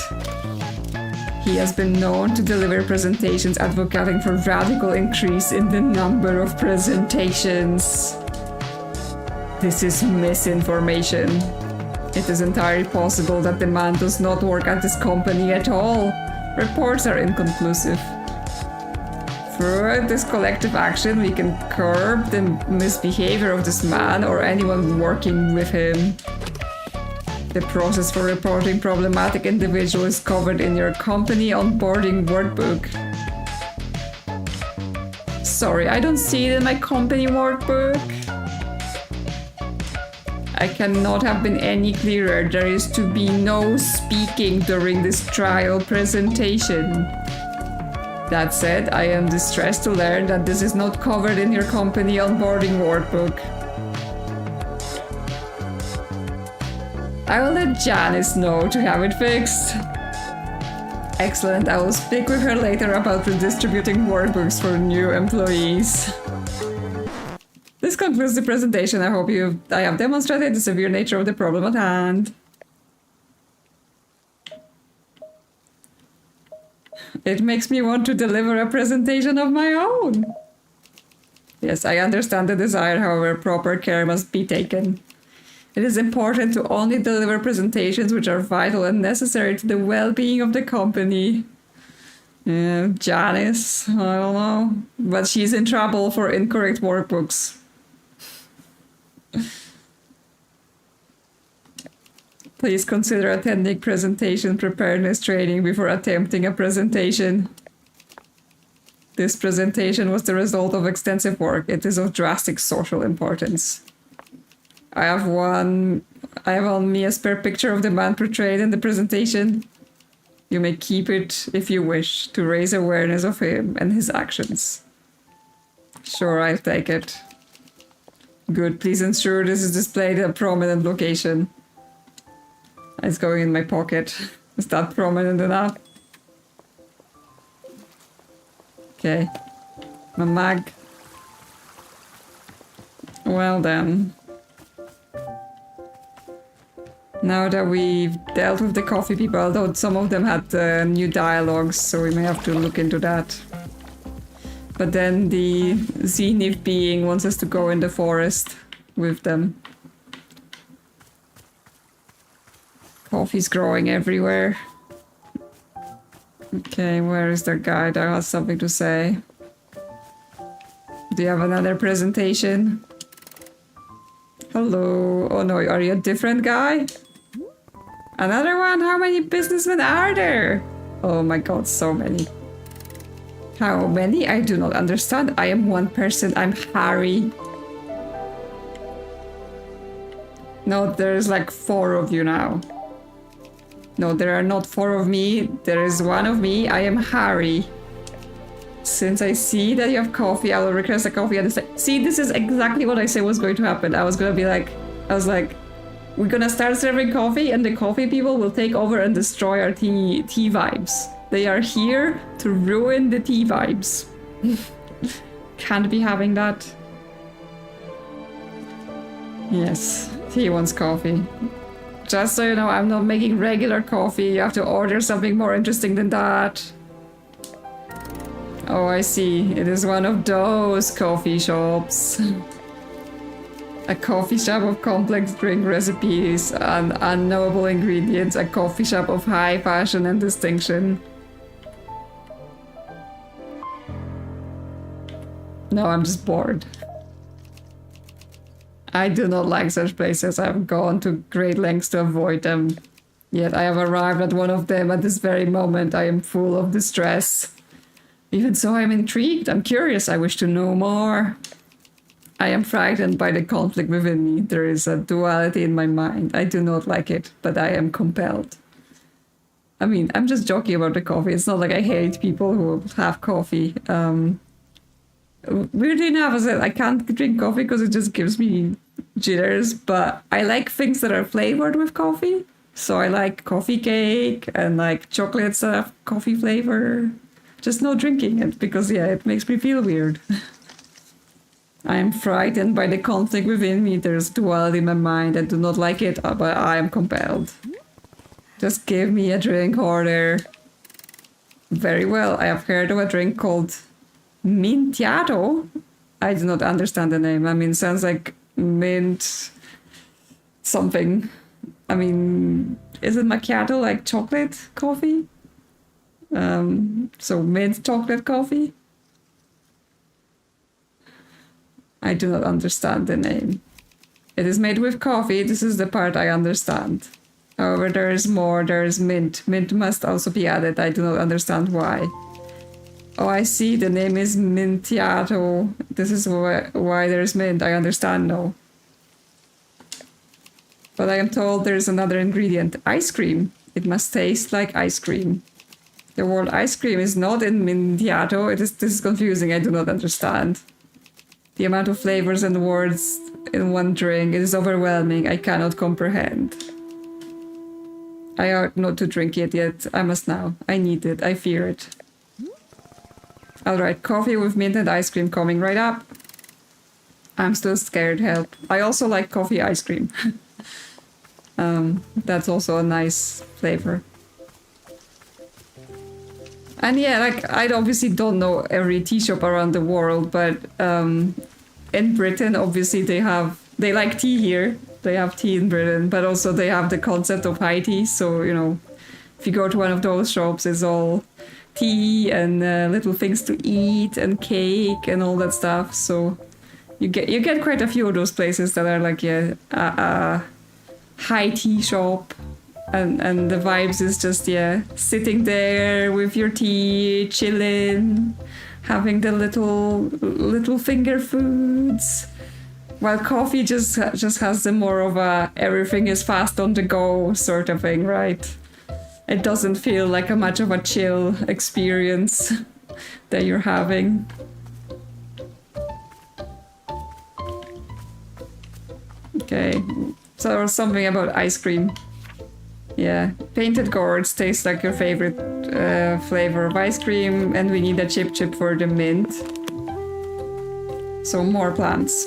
He has been known to deliver presentations advocating for radical increase in the number of presentations. This is misinformation. It is entirely possible that the man does not work at this company at all. Reports are inconclusive. Through this collective action, we can curb the misbehavior of this man or anyone working with him. The process for reporting problematic individuals is covered in your company onboarding workbook. Sorry, I don't see it in my company workbook. I cannot have been any clearer. There is to be no speaking during this trial presentation. That said, I am distressed to learn that this is not covered in your company onboarding workbook. I will let Janice know to have it fixed. Excellent, I will speak with her later about redistributing workbooks for new employees. This concludes the presentation. I hope I have demonstrated the severe nature of the problem at hand. It makes me want to deliver a presentation of my own. Yes, I understand the desire, however, proper care must be taken. It is important to only deliver presentations which are vital and necessary to the well-being of the company. Janice, I don't know. But she's in trouble for incorrect workbooks. Please consider attending presentation preparedness training before attempting a presentation. This presentation was the result of extensive work. It is of drastic social importance. I have on me a spare picture of the man portrayed in the presentation. You may keep it if you wish to raise awareness of him and his actions. Sure, I'll take it. Good, please ensure this is displayed at a prominent location. It's going in my pocket. Is that prominent enough? Okay. My mag. Well then. Now that we've dealt with the coffee people, although some of them had new dialogues, so we may have to look into that. But then the Zenith being wants us to go in the forest with them. Coffee's growing everywhere. Okay, where is the guy that has something to say? Do you have another presentation? Hello. Oh no, are you a different guy? Another one? How many businessmen are there? Oh my god, so many. How many? I do not understand. I am one person. I'm Harry. No, there's like 4 of you now. No, there are not 4 of me. There is 1 of me. I am Harry. Since I see that you have coffee, I will request a coffee and see, this is exactly what I said was going to happen. I was like, we're gonna start serving coffee and the coffee people will take over and destroy our tea vibes. They are here to ruin the tea vibes. Can't be having that. Yes, he wants coffee. Just so you know, I'm not making regular coffee. You have to order something more interesting than that. Oh, I see. It is one of those coffee shops. A coffee shop of complex drink recipes and unknowable ingredients. A coffee shop of high fashion and distinction. No, I'm just bored. I do not like such places. I've gone to great lengths to avoid them. Yet I have arrived at one of them at this very moment. I am full of distress. Even so, I am intrigued. I'm curious. I wish to know more. I am frightened by the conflict within me. There is a duality in my mind. I do not like it, but I am compelled. I mean, I'm just joking about the coffee. It's not like I hate people who have coffee. Weirdly enough, I can't drink coffee because it just gives me jitters, but I like things that are flavored with coffee. So I like coffee cake and like chocolates that have coffee flavor. Just no drinking it because, yeah, it makes me feel weird. I am frightened by the conflict within me. There's duality in my mind. I do not like it, but I am compelled. Just give me a drink order. Very well. I have heard of a drink called Mintiato. I do not understand the name. I mean, it sounds like mint something. I mean, is it macchiato like chocolate coffee? So mint chocolate coffee? I do not understand the name. It is made with coffee. This is the part I understand. However, there is more. There is mint. Mint must also be added. I do not understand why. Oh, I see. The name is Mintiato. This is why there's mint. I understand now. But I am told there's another ingredient. Ice cream. It must taste like ice cream. The word ice cream is not in Mintiato. This is confusing. I do not understand. The amount of flavors and words in one drink is overwhelming. I cannot comprehend. I ought not to drink it yet. I must now. I need it. I fear it. Alright, coffee with mint and ice cream coming right up. I'm still scared, help. I also like coffee ice cream. That's also a nice flavor. And yeah, like, I obviously don't know every tea shop around the world, but in Britain, obviously they like tea here. They have tea in Britain, but also they have the concept of high tea. So, you know, if you go to one of those shops, it's all tea and little things to eat and cake and all that stuff. So you get quite a few of those places that are like a high tea shop. And the vibes is just, yeah, sitting there with your tea, chilling, having the little finger foods. While coffee just has the more of a everything is fast on the go sort of thing, right? It doesn't feel like a much of a chill experience that you're having. Okay, so there was something about ice cream. Yeah, painted gourds taste like your favorite flavor of ice cream, and we need a chip for the mint. So more plants.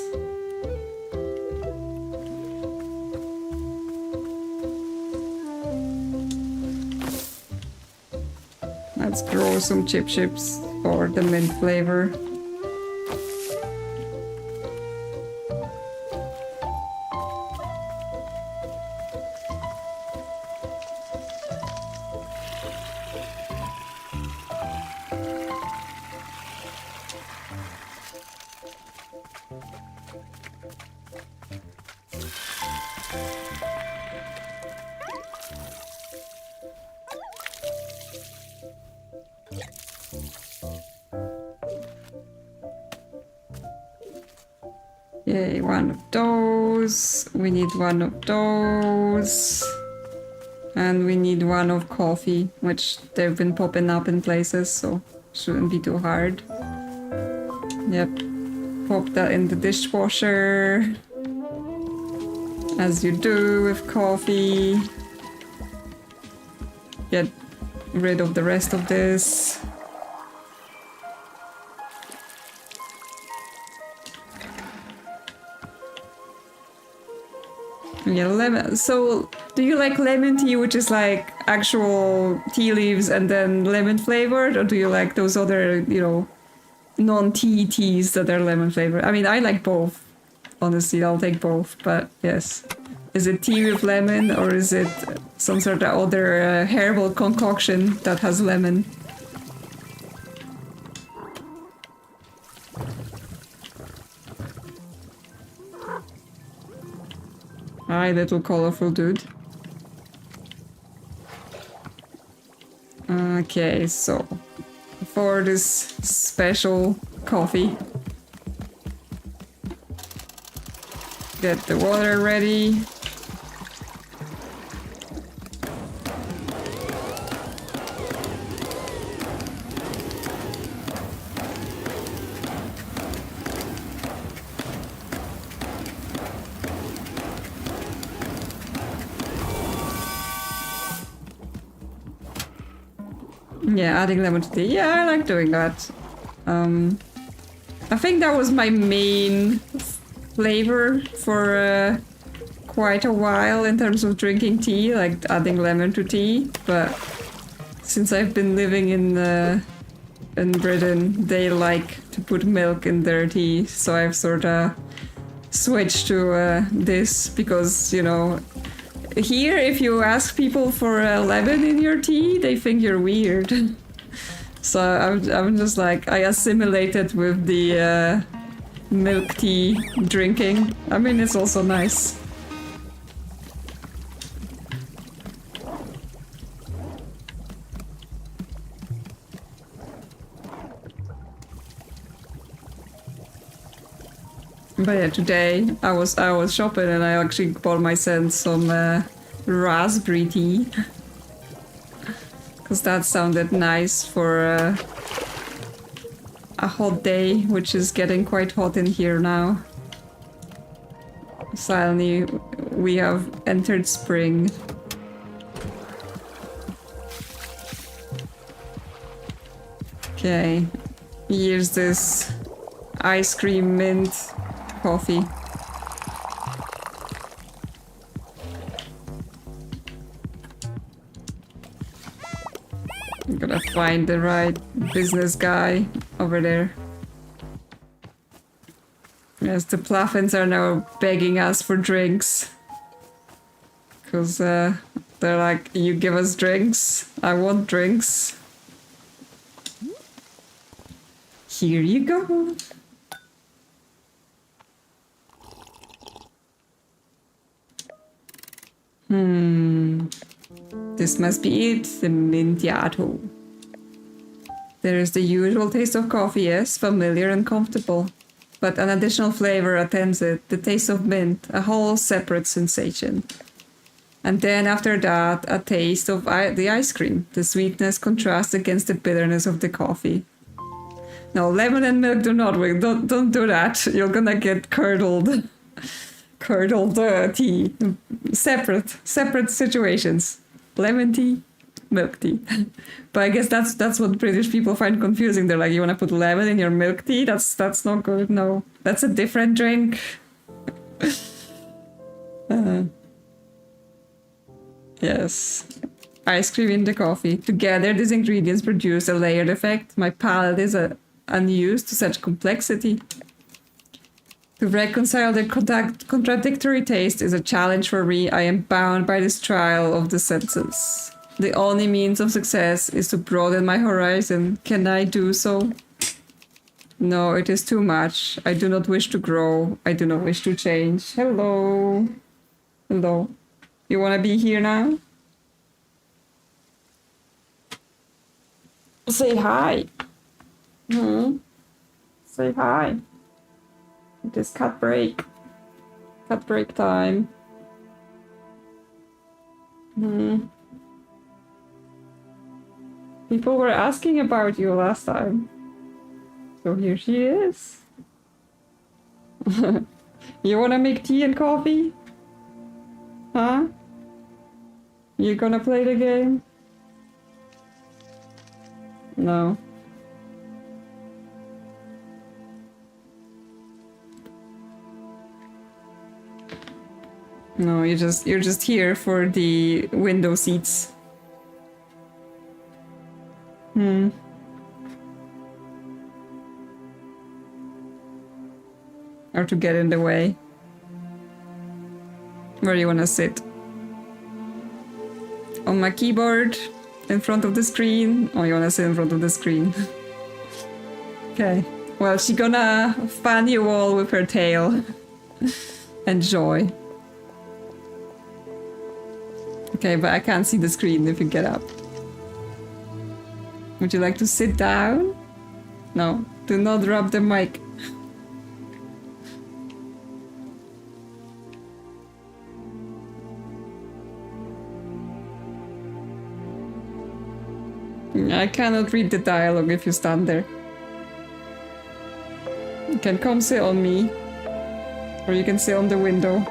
Let's grow some chips for the mint flavor. Yay, one of those. We need one of those. And we need one of coffee, which they've been popping up in places, so shouldn't be too hard. Yep. Pop that in the dishwasher. As you do with coffee. Get rid of the rest of this. Yeah, lemon. So, do you like lemon tea, which is like actual tea leaves and then lemon flavored, or do you like those other, you know, non-tea teas that are lemon flavored? I mean, I like both. Honestly, I'll take both. But yes, is it tea with lemon, or is it some sort of other herbal concoction that has lemon? Hi, little colorful dude. Okay, so for this special coffee, get the water ready. Yeah, adding lemon to tea. Yeah, I like doing that. I think that was my main flavor for quite a while in terms of drinking tea, like adding lemon to tea. But since I've been living in Britain, they like to put milk in their tea, so I've sort of switched to this because, you know, here if you ask people for lemon in your tea, they think you're weird. So I'm just like, I assimilated with the milk tea drinking. I mean, it's also nice. But yeah, today I was shopping and I actually bought myself some raspberry tea. Because that sounded nice for a hot day, which is getting quite hot in here now. Suddenly we have entered spring. Okay, here's this ice cream mint coffee. I'm gonna find the right business guy over there. Yes, the Plaffins are now begging us for drinks. Because they're like, you give us drinks, I want drinks. Here you go. This must be it, the Mintiato. There is the usual taste of coffee, yes, familiar and comfortable. But an additional flavor attends it, the taste of mint, a whole separate sensation. And then after that, a taste of the ice cream. The sweetness contrasts against the bitterness of the coffee. No, lemon and milk do not work. Don't do that. You're gonna get curdled tea. Separate situations. Lemon tea, milk tea. But I guess that's what British people find confusing. They're like, you wanna put lemon in your milk tea? That's not good. No, that's a different drink. Yes. Ice cream in the coffee. Together, these ingredients produce a layered effect. My palate is unused to such complexity. To reconcile the contradictory taste is a challenge for me. I am bound by this trial of the senses. The only means of success is to broaden my horizon. Can I do so? No, it is too much. I do not wish to grow. I do not wish to change. Hello. Hello. You want to be here now? Say hi. Say hi. It is cut break. Cut break time. People were asking about you last time. So here she is. You wanna make tea and coffee? Huh? You gonna play the game? No. No, you're just here for the window seats. Or to get in the way. Where do you wanna sit? On my keyboard? In front of the screen? Or you wanna sit in front of the screen? Okay. Well, she gonna fan you all with her tail. Enjoy. Okay, but I can't see the screen if you get up. Would you like to sit down? No, do not rub the mic. I cannot read the dialogue if you stand there. You can come sit on me, or you can sit on the window.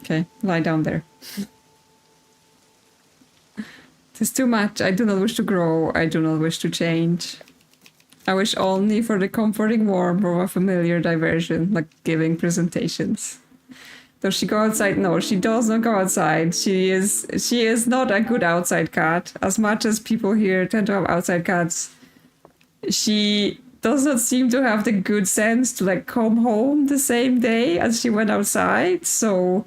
Okay, lie down there. It is too much. I do not wish to grow. I do not wish to change. I wish only for the comforting warmth of a familiar diversion, like giving presentations. Does she go outside? No, she does not go outside. She is not a good outside cat. As much as people here tend to have outside cats, she does not seem to have the good sense to like come home the same day as she went outside. So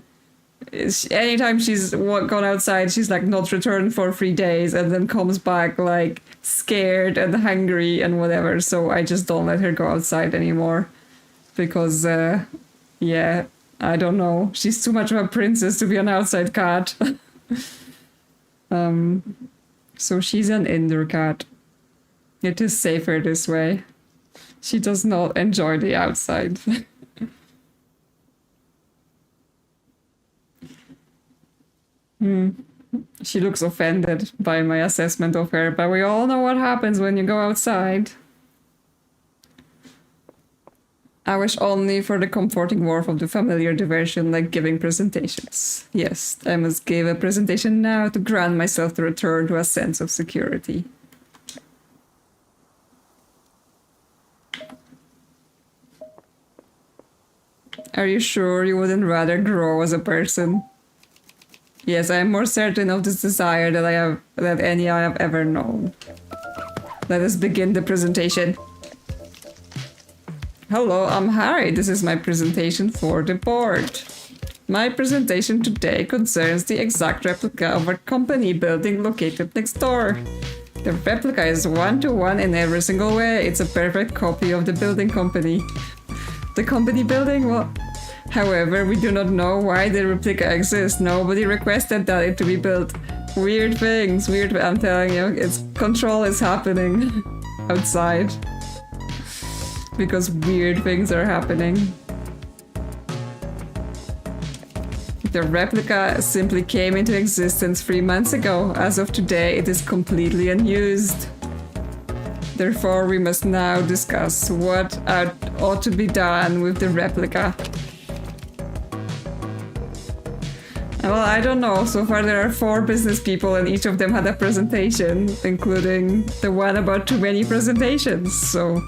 anytime she's gone outside, she's like not returned for 3 days and then comes back like scared and hungry and whatever. So I just don't let her go outside anymore because yeah, I don't know, she's too much of a princess to be an outside cat. So she's an indoor cat. It is safer this way. She does not enjoy the outside. She looks offended by my assessment of her, but we all know what happens when you go outside. I wish only for the comforting warmth of the familiar diversion, like giving presentations. Yes, I must give a presentation now to grant myself the return to a sense of security. Are you sure you wouldn't rather grow as a person? Yes, I am more certain of this desire than any I have ever known. Let us begin the presentation. Hello, I'm Harry. This is my presentation for the board. My presentation today concerns the exact replica of a company building located next door. The replica is 1-to-1 in every single way. It's a perfect copy of the building company. The company building? Well, however, we do not know why the replica exists. Nobody requested that it to be built. Weird things, I'm telling you, control is happening outside. Because weird things are happening. The replica simply came into existence 3 months ago. As of today, it is completely unused. Therefore, we must now discuss what ought to be done with the replica. Well, I don't know. So far there are 4 business people and each of them had a presentation, including the one about too many presentations, so...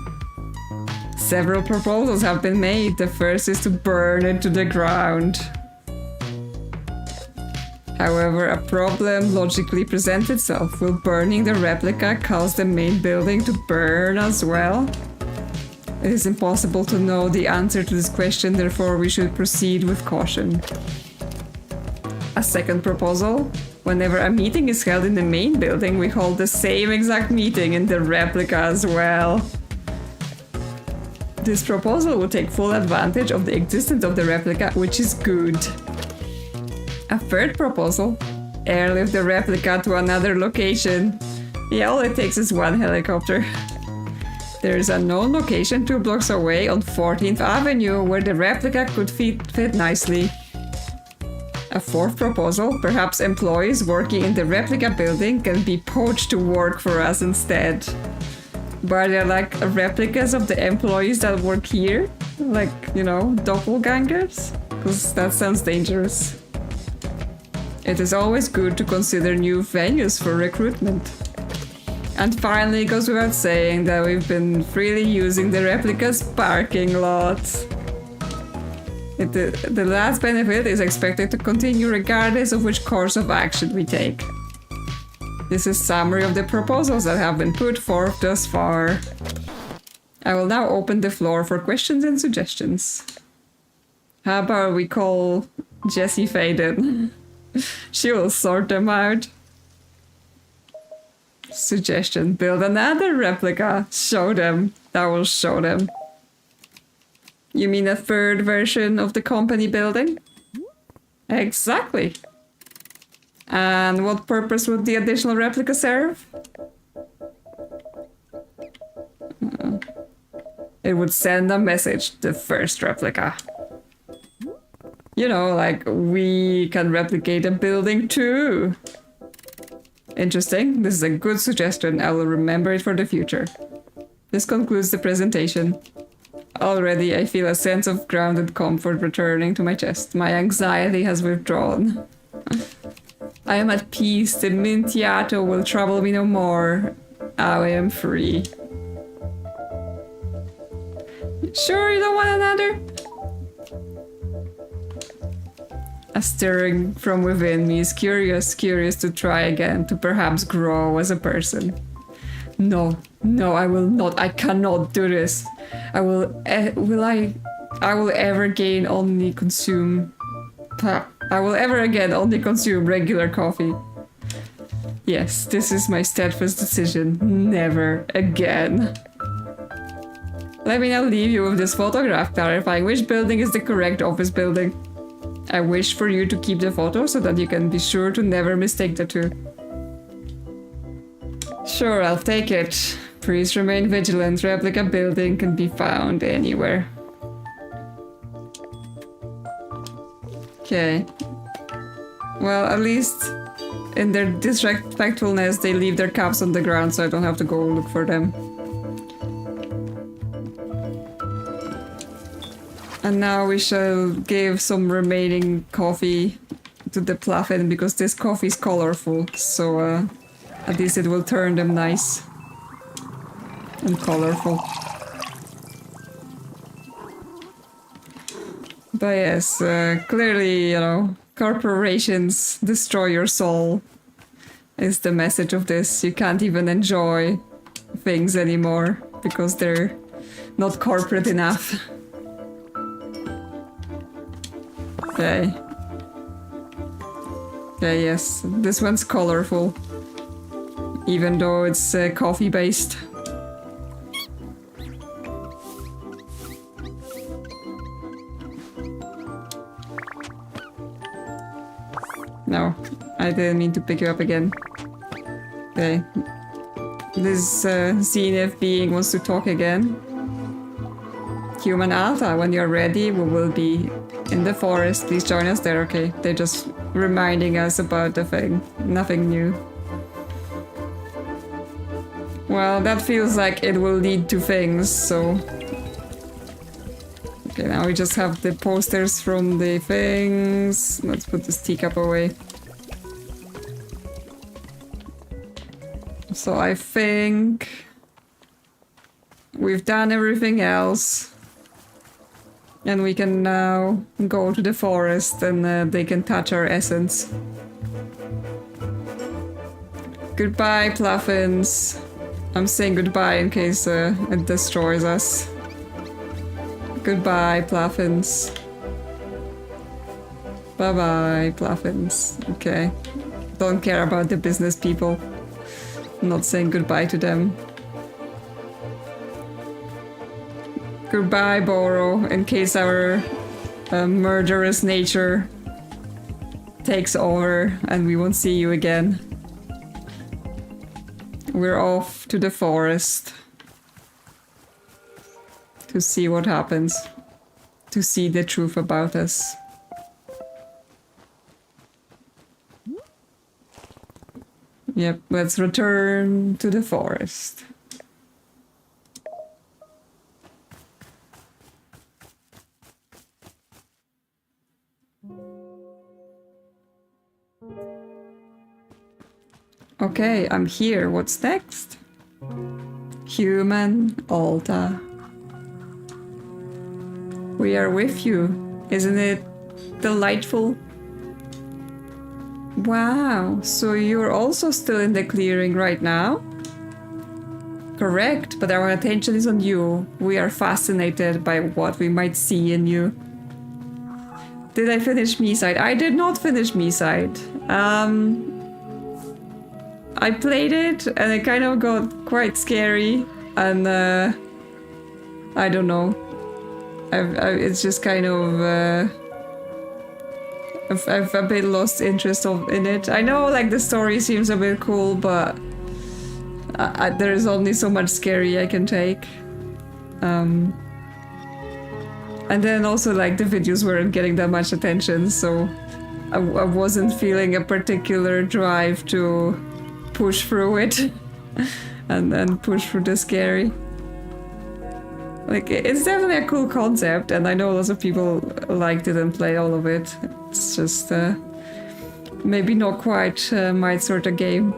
Several proposals have been made. The first is to burn it to the ground. However, a problem logically presents itself. Will burning the replica cause the main building to burn as well? It is impossible to know the answer to this question, therefore we should proceed with caution. A second proposal? Whenever a meeting is held in the main building, we hold the same exact meeting in the replica as well. This proposal will take full advantage of the existence of the replica, which is good. A third proposal? Airlift the replica to another location. Yeah, all it takes is 1 helicopter. There is a known location 2 blocks away on 14th Avenue where the replica could fit nicely. A fourth proposal? Perhaps employees working in the replica building can be poached to work for us instead. But are there like replicas of the employees that work here? Like, you know, doppelgangers? Because that sounds dangerous. It is always good to consider new venues for recruitment. And finally, it goes without saying that we've been freely using the replica's parking lot. The last benefit is expected to continue regardless of which course of action we take. This is a summary of the proposals that have been put forth thus far. I will now open the floor for questions and suggestions. How about we call Jessie Faden? She will sort them out. Suggestion: build another replica. Show them. That will show them. You mean a third version of the company building? Exactly. And what purpose would the additional replica serve? It would send a message to the first replica. You know, like, we can replicate a building too. Interesting. This is a good suggestion. I will remember it for the future. This concludes the presentation. Already, I feel a sense of grounded comfort returning to my chest. My anxiety has withdrawn. I am at peace. The Mintiato will trouble me no more. I am free. Sure you don't want another? A stirring from within me is curious to try again, to perhaps grow as a person. No, I will not. I cannot do this. I will ever again only consume regular coffee. Yes, this is my steadfast decision. Never again. Let me now leave you with this photograph clarifying which building is the correct office building. I wish for you to keep the photo so that you can be sure to never mistake the two. Sure, I'll take it. Please remain vigilant. Replica building can be found anywhere. Okay. Well, at least in their disrespectfulness, they leave their cups on the ground so I don't have to go look for them. And now we shall give some remaining coffee to the Pluffin because this coffee is colorful, so at least it will turn them nice and colorful. But yes, clearly, you know, corporations destroy your soul is the message of this. You can't even enjoy things anymore because they're not corporate enough. Okay. Okay, yes. This one's colorful. Even though it's coffee based. No, I didn't mean to pick you up again. Okay. This CNF being wants to talk again. Human Alpha, when you're ready, we will be in the forest. Please join us there. Okay, they're just reminding us about the thing. Nothing new. Well, that feels like it will lead to things, so... Okay, now we just have the posters from the things. Let's put this teacup away. So I think... we've done everything else. And we can now go to the forest and they can touch our essence. Goodbye, Pluffins. I'm saying goodbye in case it destroys us. Goodbye, Pluffins. Bye-bye, Pluffins. Okay. Don't care about the business people. I'm not saying goodbye to them. Goodbye, Boro, in case our murderous nature takes over and we won't see you again. We're off to the forest to see what happens, to see the truth about us. Yep, let's return to the forest. Okay, I'm here. What's next? human Alta. We are with you. Isn't it delightful? Wow, so you're also still in the clearing right now? Correct, but our attention is on you. We are fascinated by what we might see in you. Did I finish Me-Side? I did not finish Me-Side. I played it and it kind of got quite scary and I don't know. It's just kind of I've a bit lost interest in it. I know like the story seems a bit cool, but there is only so much scary I can take. And then also like the videos weren't getting that much attention, so I wasn't feeling a particular drive to push through it and push through the scary. Like, it's definitely a cool concept, and I know lots of people liked it and played all of it. It's just maybe not quite my sort of game.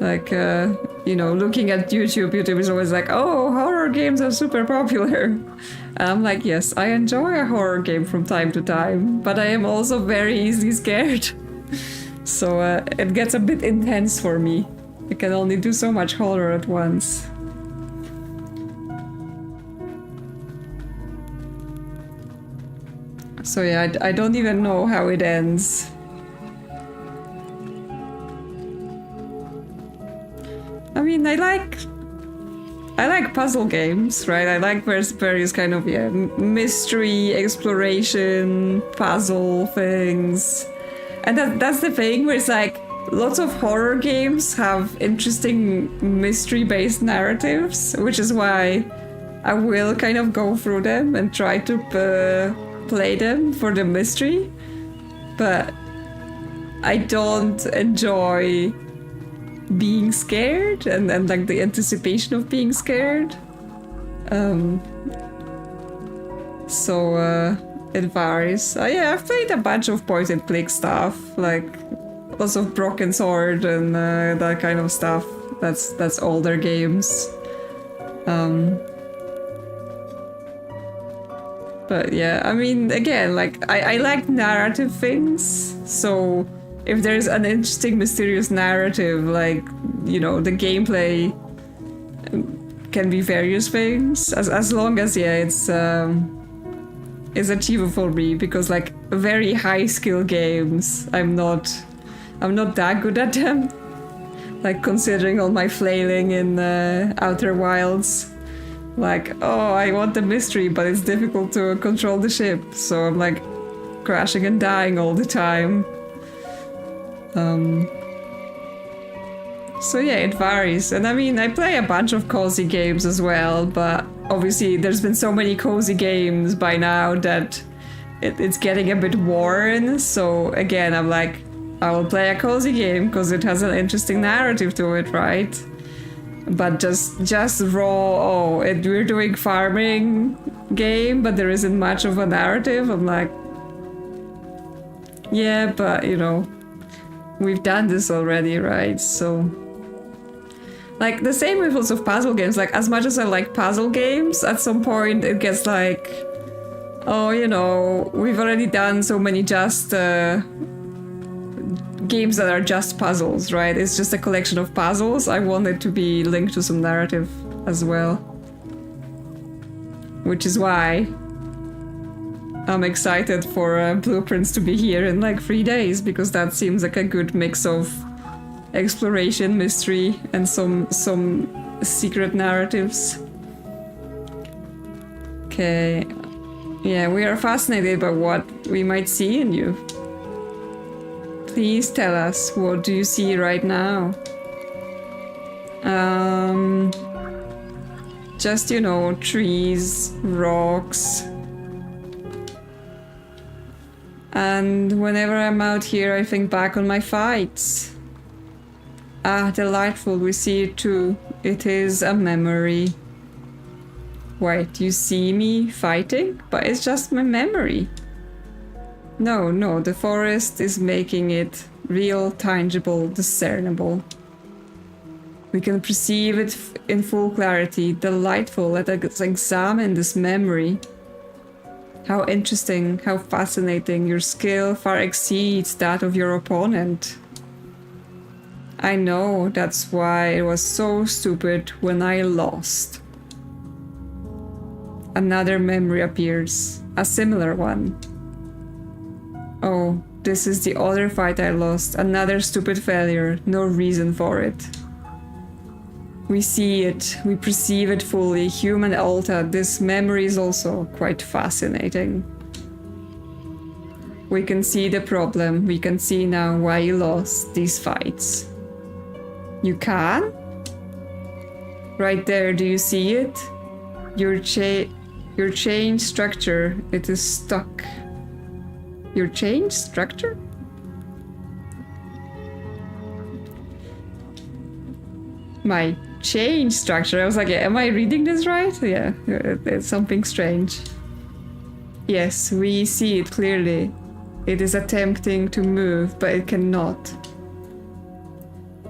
Like, you know, looking at YouTube is always like, oh, horror games are super popular. And I'm like, yes, I enjoy a horror game from time to time, but I am also very easily scared. So it gets a bit intense for me. I can only do so much horror at once. So yeah, I don't even know how it ends. I mean, I like puzzle games, right? I like various kind of mystery, exploration, puzzle things. And that's the thing where it's like lots of horror games have interesting mystery-based narratives, which is why I will kind of go through them and try to play them for the mystery. But I don't enjoy being scared and like the anticipation of being scared. It varies. Yeah, I've played a bunch of point and click stuff, like lots of Broken Sword and that kind of stuff. That's older games. But yeah, I mean, again, like I like narrative things, so if there's an interesting, mysterious narrative, like, you know, the gameplay can be various things, as long as, yeah, it's achievable for me, because like very high skill games, I'm not that good at them. Like considering all my flailing in Outer Wilds. Like, oh, I want the mystery, but it's difficult to control the ship, so I'm like crashing and dying all the time. So yeah, it varies. And I mean, I play a bunch of cozy games as well, but obviously there's been so many cozy games by now that it's getting a bit worn. So again, I'm like, I will play a cozy game because it has an interesting narrative to it, right? But just raw, we're doing farming game, but there isn't much of a narrative. I'm like, yeah, but you know, we've done this already, right? So, like, the same with lots of puzzle games. Like, as much as I like puzzle games, at some point it gets like, oh, you know, we've already done so many just games that are just puzzles, right? It's just a collection of puzzles. I want it to be linked to some narrative as well. Which is why I'm excited for Blueprints to be here in like 3 days, because that seems like a good mix of exploration, mystery, and some secret narratives. Okay. Yeah, we are fascinated by what we might see in you. Please tell us, what do you see right now? Just, you know, trees, rocks. And whenever I'm out here, I think back on my fights. Ah, delightful, we see it too. It is a memory. Wait, you see me fighting? But it's just my memory. No, the forest is making it real, tangible, discernible. We can perceive it in full clarity. Delightful. Let us examine this memory. How interesting, how fascinating. Your skill far exceeds that of your opponent. I know, that's why it was so stupid when I lost. Another memory appears. A similar one. Oh, this is the other fight I lost. Another stupid failure. No reason for it. We see it. We perceive it fully. Human Alta. This memory is also quite fascinating. We can see the problem. We can see now why you lost these fights. You can? Right there, do you see it? Your change structure, it is stuck. Your change structure? My change structure. I was like, am I reading this right? Yeah, it's something strange. Yes, we see it clearly. It is attempting to move, but it cannot.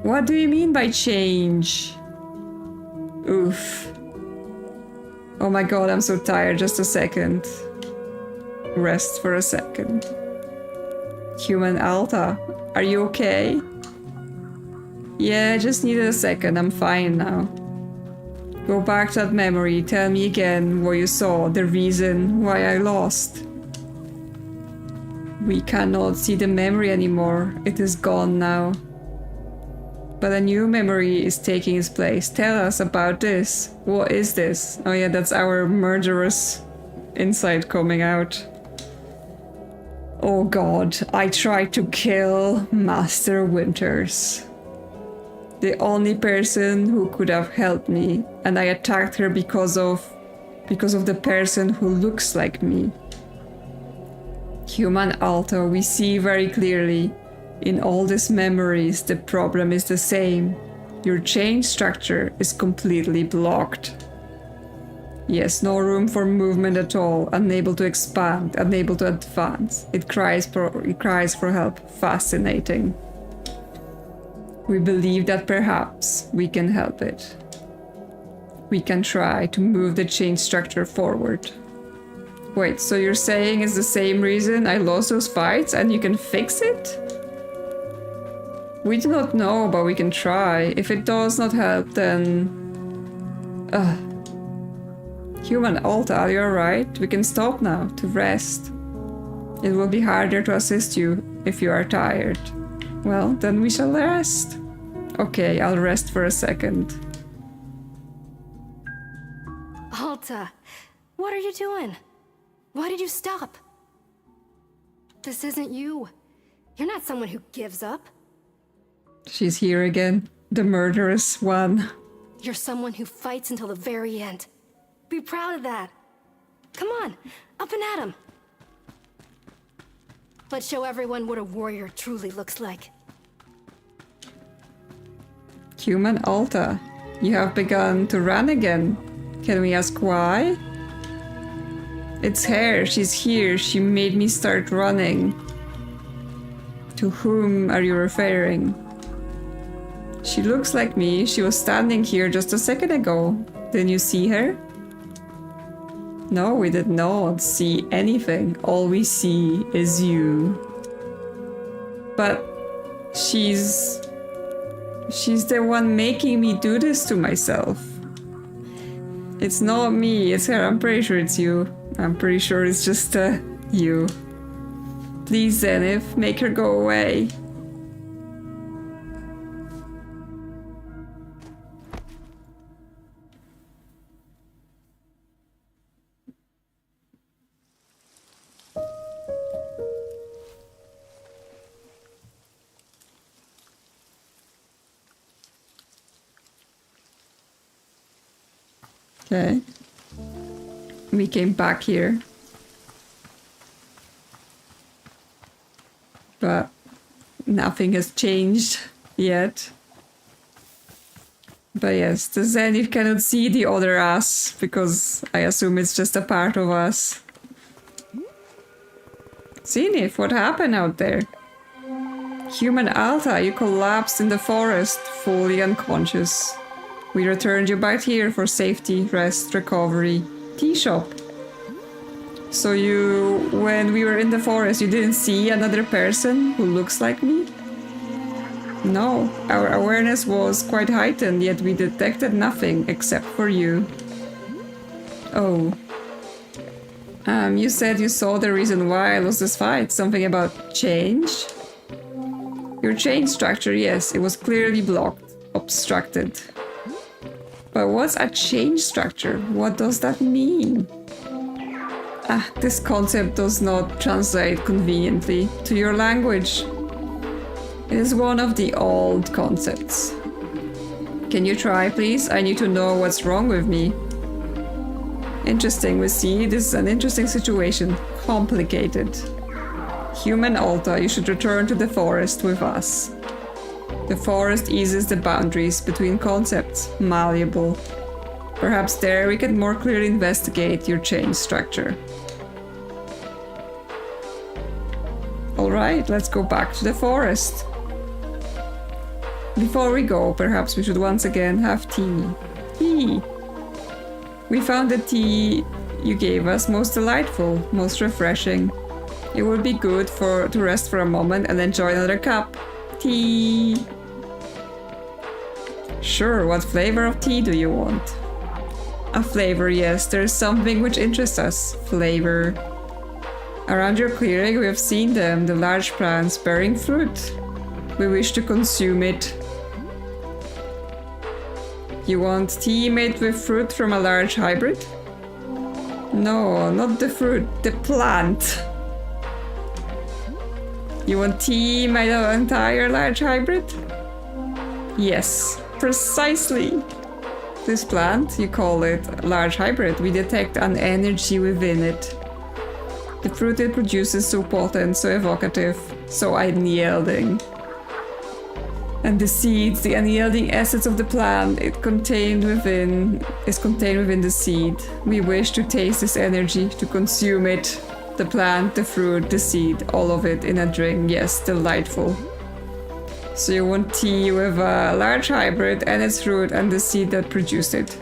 What do you mean by change? Oof. Oh my god, I'm so tired. Just a second. Rest for a second. Human Alta, are you okay? Yeah, I just needed a second. I'm fine now. Go back to that memory. Tell me again what you saw, the reason why I lost. We cannot see the memory anymore. It is gone now. But a new memory is taking its place. Tell us about this. What is this? Oh yeah, that's our murderous insight coming out. Oh god, I tried to kill Master Winters. The only person who could have helped me, and I attacked her because of the person who looks like me. Human Alta, we see very clearly. In all these memories, the problem is the same. Your change structure is completely blocked. Yes, no room for movement at all, unable to expand, unable to advance. It cries for help. Fascinating. We believe that perhaps we can help it. We can try to move the change structure forward. Wait, so you're saying it's the same reason I lost those fights and you can fix it? We do not know, but we can try. If it does not help, then... Human Alta, are you alright? We can stop now, to rest. It will be harder to assist you if you are tired. Well, then we shall rest. Okay, I'll rest for a second. Alta, what are you doing? Why did you stop? This isn't you. You're not someone who gives up. She's here again, the murderous one. You're someone who fights until the very end. Be proud of that. Come on, up and at him. Let's show everyone what a warrior truly looks like. Human Alta, you have begun to run again. Can we ask why? It's her, she's here, she made me start running. To whom are you referring? She looks like me, she was standing here just a second ago. Didn't you see her? No, we did not see anything. All we see is you. But she's the one making me do this to myself. It's not me, it's her. I'm pretty sure it's you. I'm pretty sure it's just you. Please, Zenith, make her go away. Okay. We came back here. But nothing has changed yet. But yes, the Zenith cannot see the other us, because I assume it's just a part of us. Zenith, what happened out there? Human Alta, you collapsed in the forest, fully unconscious. We returned you back here for safety, rest, recovery. Tea shop. So when we were in the forest, you didn't see another person who looks like me? No, our awareness was quite heightened, yet we detected nothing except for you. Oh. You said you saw the reason why I lost this fight. Something about change? Your change structure, yes, it was clearly blocked, obstructed. But what's a change structure? What does that mean? This concept does not translate conveniently to your language. It is one of the old concepts. Can you try, please? I need to know what's wrong with me. Interesting, we see. This is an interesting situation. Complicated. Human Alta, you should return to the forest with us. The forest eases the boundaries between concepts. Malleable. Perhaps there we can more clearly investigate your change structure. Alright, let's go back to the forest. Before we go, perhaps we should once again have tea. Tea! We found the tea you gave us most delightful, most refreshing. It would be good to rest for a moment and enjoy another cup. Tea! Sure, what flavor of tea do you want? A flavor, yes, there's something which interests us. Flavor. Around your clearing we have seen them, the large plants bearing fruit. We wish to consume it. You want tea made with fruit from a large hybrid? No, not the fruit, the plant. You want tea made of an entire large hybrid? Yes, precisely. This plant, you call it large hybrid, we detect an energy within it. The fruit it produces so potent, so evocative, so unyielding. And the seeds, the unyielding essence of the plant, is contained within the seed. We wish to taste this energy, to consume it. The plant, the fruit, the seed, all of it in a drink. Yes, delightful. So you want tea with a large hybrid and its fruit and the seed that produced it.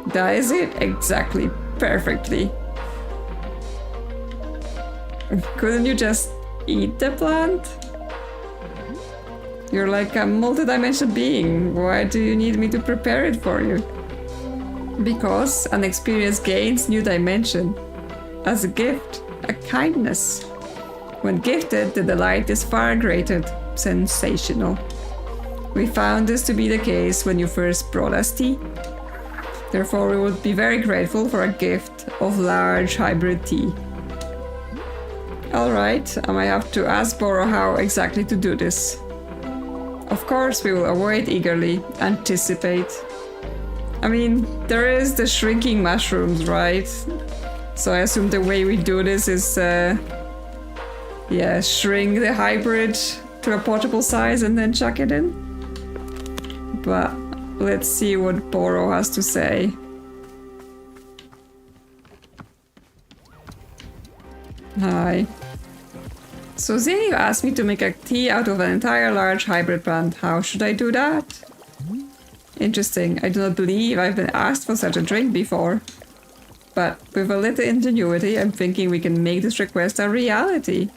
That is it, exactly, perfectly. Couldn't you just eat the plant? You're like a multidimensional being. Why do you need me to prepare it for you? Because an experience gains new dimension. As a gift, a kindness. When gifted, the delight is far greater, sensational. We found this to be the case when you first brought us tea. Therefore, we would be very grateful for a gift of large hybrid tea. Alright, I might have to ask Boro how exactly to do this. Of course, we will await eagerly, anticipate. I mean, there is the shrinking mushrooms, right? So I assume the way we do this is, shrink the hybrid to a portable size and then chuck it in. But let's see what Boro has to say. Hi. So Zeni asked me to make a tea out of an entire large hybrid plant. How should I do that? Interesting. I do not believe I've been asked for such a drink before. But with a little ingenuity, I'm thinking we can make this request a reality.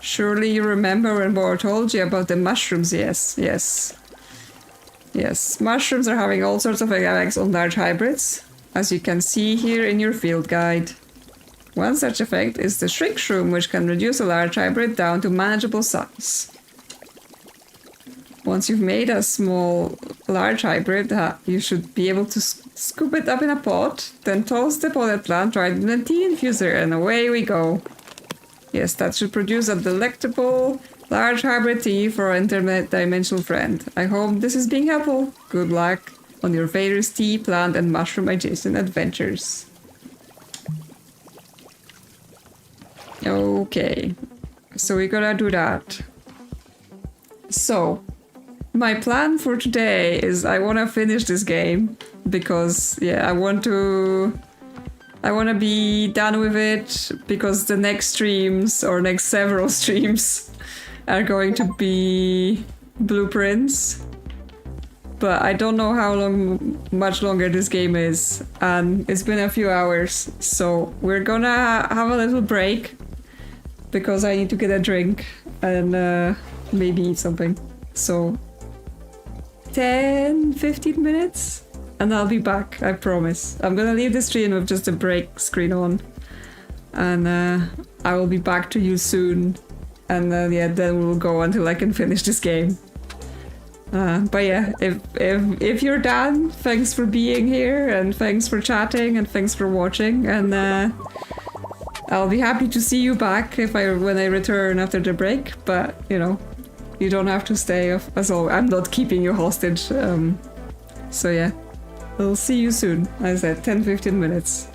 Surely you remember when Bor told you about the mushrooms, yes. Mushrooms are having all sorts of effects on large hybrids, as you can see here in your field guide. One such effect is the shrink shroom, which can reduce a large hybrid down to manageable size. Once you've made a large hybrid, you should be able to scoop it up in a pot, then toss the potted plant right in the tea infuser, and away we go. Yes, that should produce a delectable large hybrid tea for our interdimensional friend. I hope this is being helpful. Good luck on your various tea, plant, and mushroom adjacent adventures. Okay, so we gotta do that. So, my plan for today is I wanna finish this game because, I wanna be done with it because the next streams or next several streams are going to be blueprints. But I don't know how much longer this game is, and it's been a few hours, so we're gonna have a little break because I need to get a drink and maybe eat something. So 10-15 minutes and I'll be back, I promise. I'm gonna leave the stream with just the break screen on, and I will be back to you soon, and yeah, then we'll go until I can finish this game. But yeah, if you're done, thanks for being here, and thanks for chatting, and thanks for watching, and I'll be happy to see you back when I return after the break. But you know, you don't have to stay. As always, I'm not keeping you hostage. So yeah, we'll see you soon. As I said, 10-15 minutes.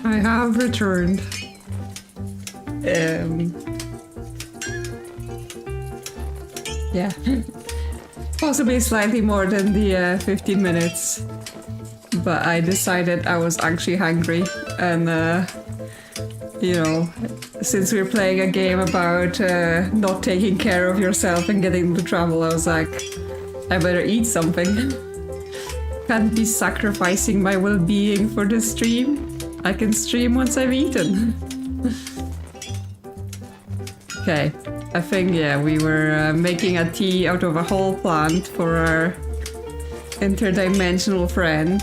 I have returned. Yeah. Possibly slightly more than the 15 minutes. But I decided I was actually hungry. And, you know, since we're playing a game about not taking care of yourself and getting to travel, I was like, I better eat something. Can't be sacrificing my well-being for the stream. I can stream once I've eaten. Okay, I think, yeah, we were making a tea out of a whole plant for our interdimensional friend.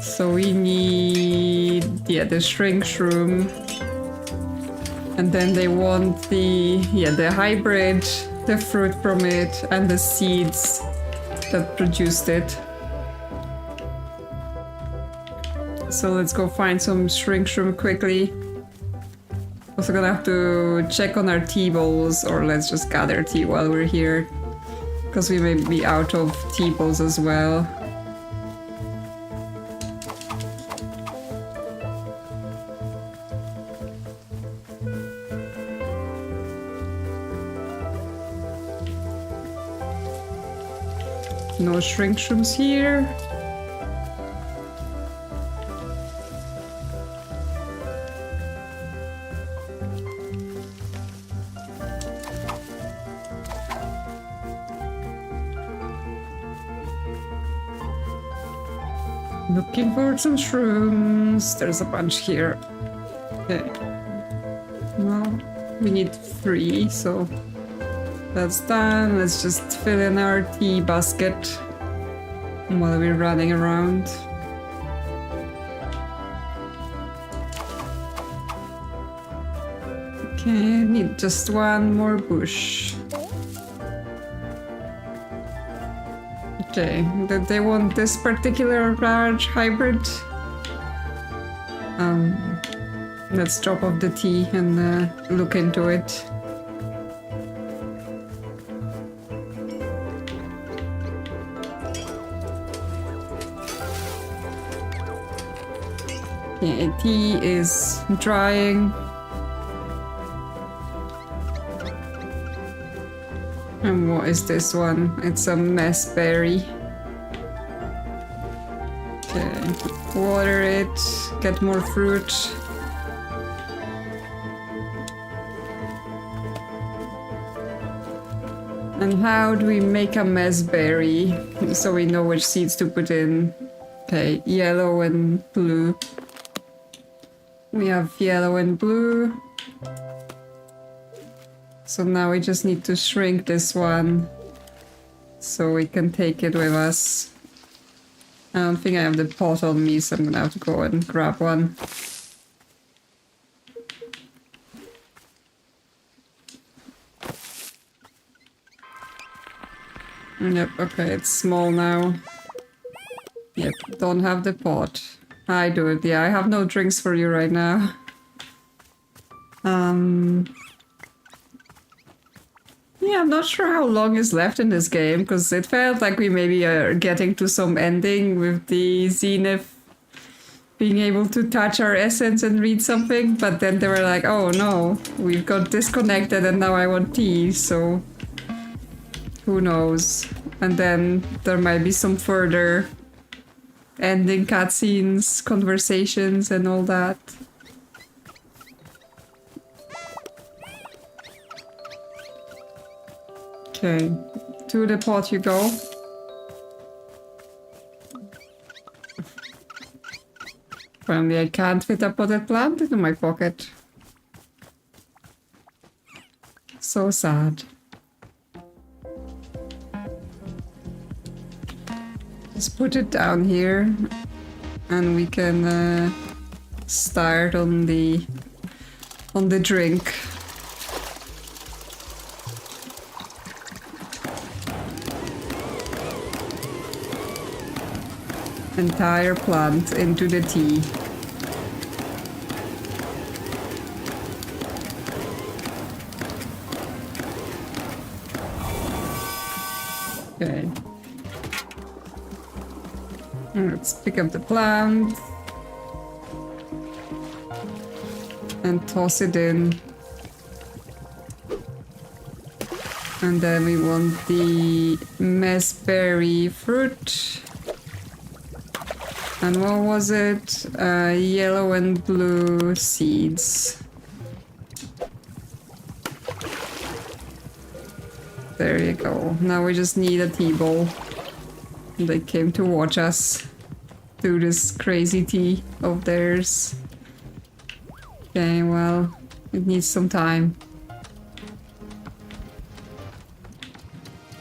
So we need, yeah, the shrink shroom. And then they want the hybrid, the fruit from it, and the seeds that produced it. So let's go find some shrink shroom quickly. Also gonna have to check on our tea bowls, or let's just gather tea while we're here. Because we may be out of tea bowls as well. No shrink shrooms here. Looking for some shrooms. There's a bunch here. Okay. Well, we need 3, so that's done. Let's just fill in our tea basket while we're running around. Okay, I need just one more bush. Okay, did they want this particular large hybrid? Let's drop off the tea and look into it. Yeah, tea is drying. And what is this one? It's a mess berry. Okay, water it, get more fruit. And how do we make a mess berry so we know which seeds to put in? Okay, yellow and blue. We have yellow and blue. So now we just need to shrink this one so we can take it with us. I don't think I have the pot on me, so I'm gonna have to go and grab one. Yep, okay, it's small now. Yep, don't have the pot. I do it, yeah, I have no drinks for you right now. Yeah, I'm not sure how long is left in this game, because it felt like we maybe are getting to some ending with the Zenith being able to touch our essence and read something, but then they were like, oh no, we've got disconnected and now I want tea, so who knows. And then there might be some further ending cutscenes, conversations and all that. Okay, to the pot you go. Apparently I can't fit a potted plant into my pocket. So sad. Just put it down here and we can start on the drink. Entire plant into the tea. Okay. Let's pick up the plant. And toss it in. And then we want the messberry fruit. And what was it? Yellow and blue seeds. There you go. Now we just need a tea bowl. They came to watch us do this crazy tea of theirs. Okay, well, it needs some time.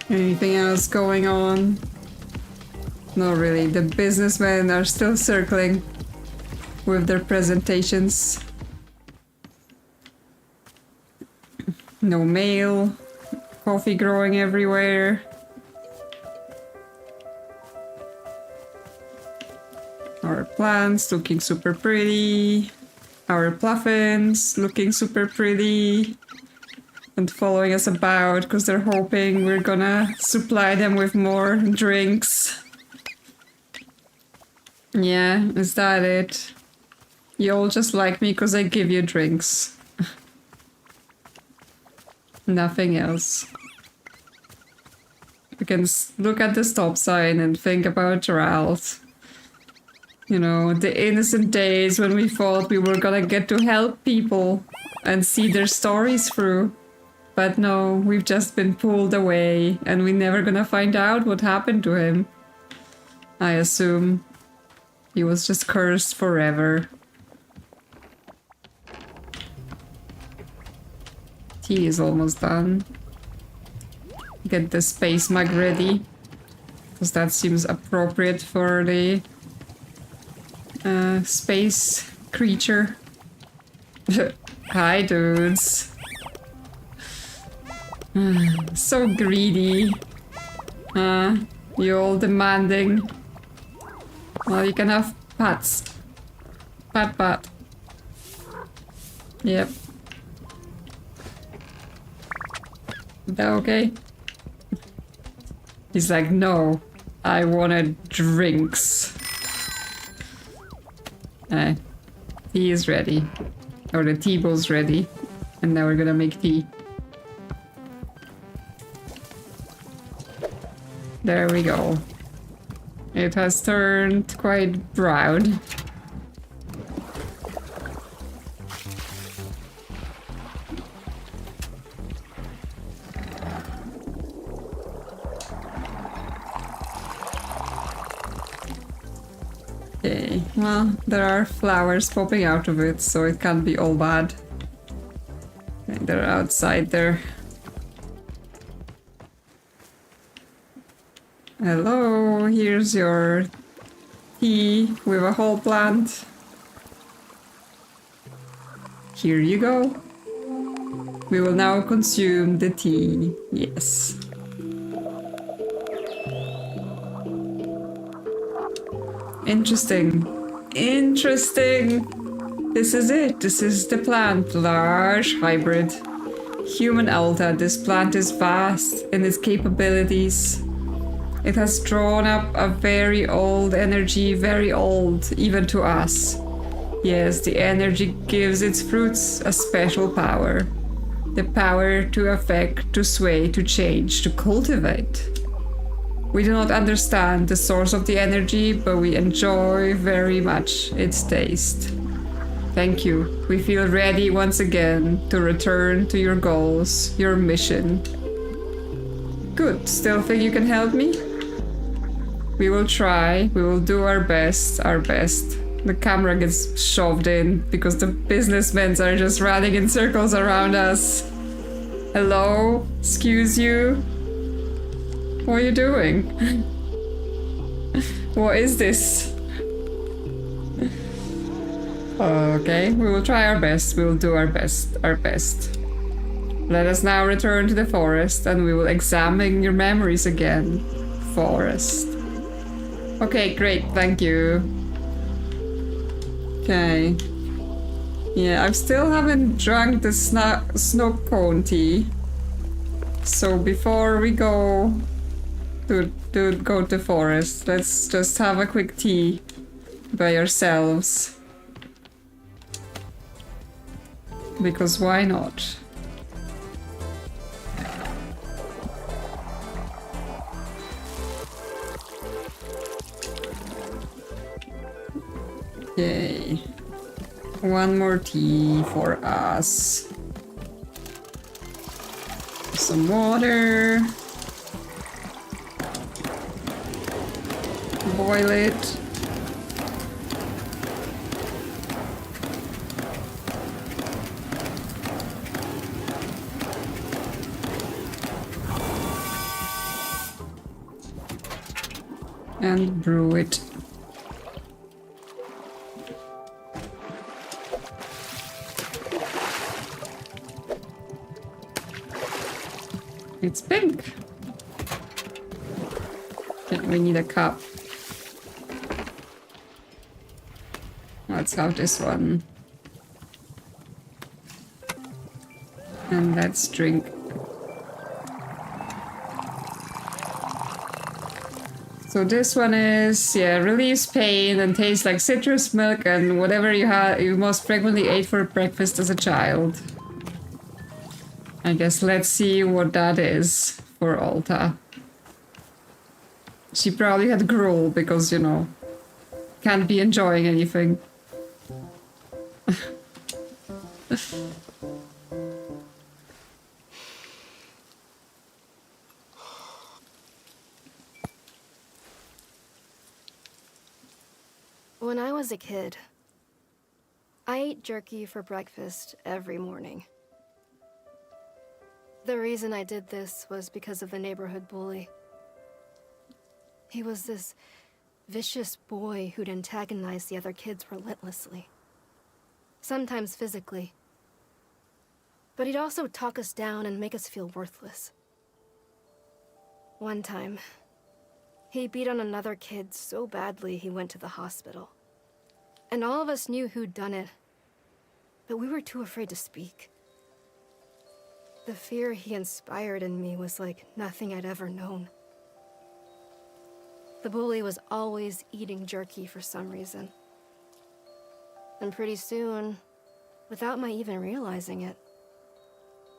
Anything else going on? Not really. The businessmen are still circling with their presentations. No mail. Coffee growing everywhere. Our plants looking super pretty. Our pluffins looking super pretty. And following us about because they're hoping we're gonna supply them with more drinks. Yeah, is that it? You all just like me because I give you drinks. Nothing else. We can look at the stop sign and think about Geralt. You know, the innocent days when we thought we were gonna get to help people and see their stories through. But no, we've just been pulled away and we're never gonna find out what happened to him. I assume he was just cursed forever. Tea is almost done. Get the space mug ready, because that seems appropriate for the space creature. Hi, dudes. So greedy. You all demanding. Well, you can have pats. Pat, pat. Yep. Is that okay? He's like, no, I wanted drinks. Tea is ready. Or the tea bowl's ready. And now we're gonna make tea. There we go. It has turned quite brown. Okay, well, there are flowers popping out of it, so it can't be all bad. Okay, they're outside there. Hello, here's your tea with a whole plant. Here you go. We will now consume the tea. Yes. Interesting. Interesting. This is it. This is the plant. Large hybrid. Human Alta. This plant is vast in its capabilities. It has drawn up a very old energy, very old, even to us. Yes, the energy gives its fruits a special power. The power to affect, to sway, to change, to cultivate. We do not understand the source of the energy, but we enjoy very much its taste. Thank you. We feel ready once again to return to your goals, your mission. Good. Still think you can help me? We will try. We will do our best. Our best. The camera gets shoved in because the businessmen are just running in circles around us. Hello? Excuse you? What are you doing? What is this? Okay, we will try our best. We will do our best. Our best. Let us now return to the forest and we will examine your memories again. Forest. Okay, great. Thank you. Okay. Yeah, I still haven't drunk the snow cone tea. So before we go to go to the forest. Let's just have a quick tea by ourselves. Because why not? Yay. One more tea for us. Some water. Boil it. And brew it. It's pink. Okay, we need a cup. Let's have this one. And let's drink. So this one is, yeah, relieves pain and tastes like citrus milk and whatever you most frequently ate for breakfast as a child. I guess let's see what that is for Alta. She probably had gruel because, you know, can't be enjoying anything. When I was a kid, I ate jerky for breakfast every morning. The reason I did this was because of the neighborhood bully. He was this vicious boy who'd antagonize the other kids relentlessly. Sometimes physically. But he'd also talk us down and make us feel worthless. One time, he beat on another kid so badly he went to the hospital. And all of us knew who'd done it, but we were too afraid to speak. The fear he inspired in me was like nothing I'd ever known. The bully was always eating jerky for some reason. And pretty soon, without my even realizing it,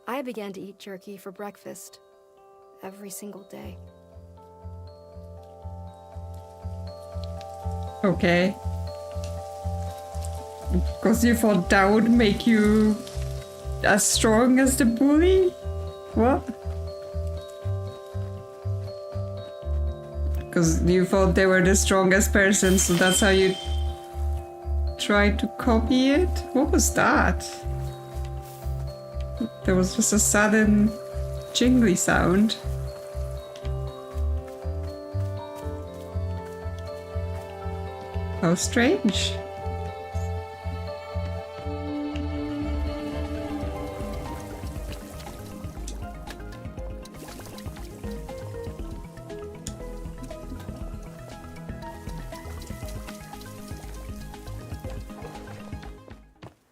I began to eat jerky for breakfast every single day. Okay. Because you thought that would make you as strong as the bully? What? Because you thought they were the strongest person, so that's how you tried to copy it? What was that? There was just a sudden jingly sound. How strange.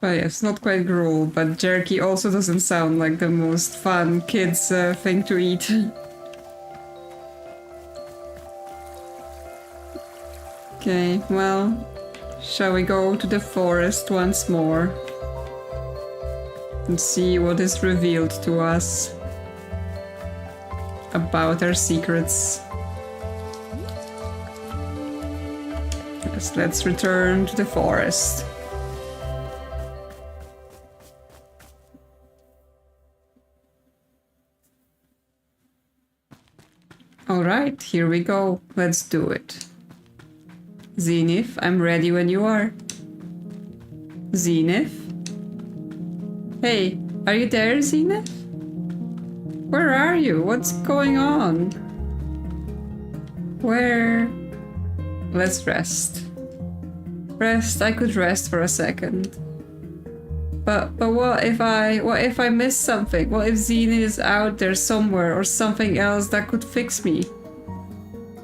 But yeah, it's not quite gruel, but jerky also doesn't sound like the most fun kids thing to eat. Okay, well, shall we go to the forest once more and see what is revealed to us about our secrets? Yes, let's return to the forest. Alright, here we go. Let's do it. Zenith, I'm ready when you are. Zenith? Hey, are you there, Zenith? Where are you? What's going on? Where? Let's rest. Rest, I could rest for a second. But what if I miss something? What if Zenith is out there somewhere or something else that could fix me?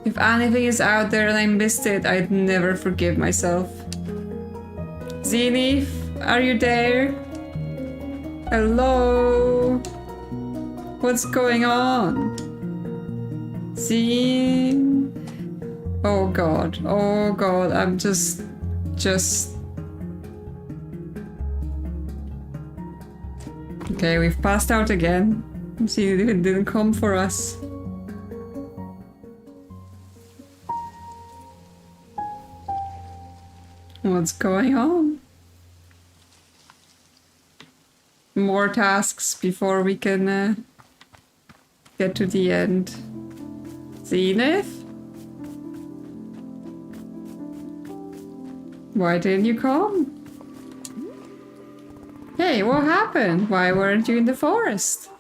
If anything is out there and I missed it, I'd never forgive myself. Zenith, are you there? Hello? What's going on? Zenith? Oh god. Oh god. I'm just... Okay, we've passed out again. See, it didn't come for us. What's going on? More tasks before we can get to the end. Zenith? Why didn't you come? Hey, what happened? Why weren't you in the forest?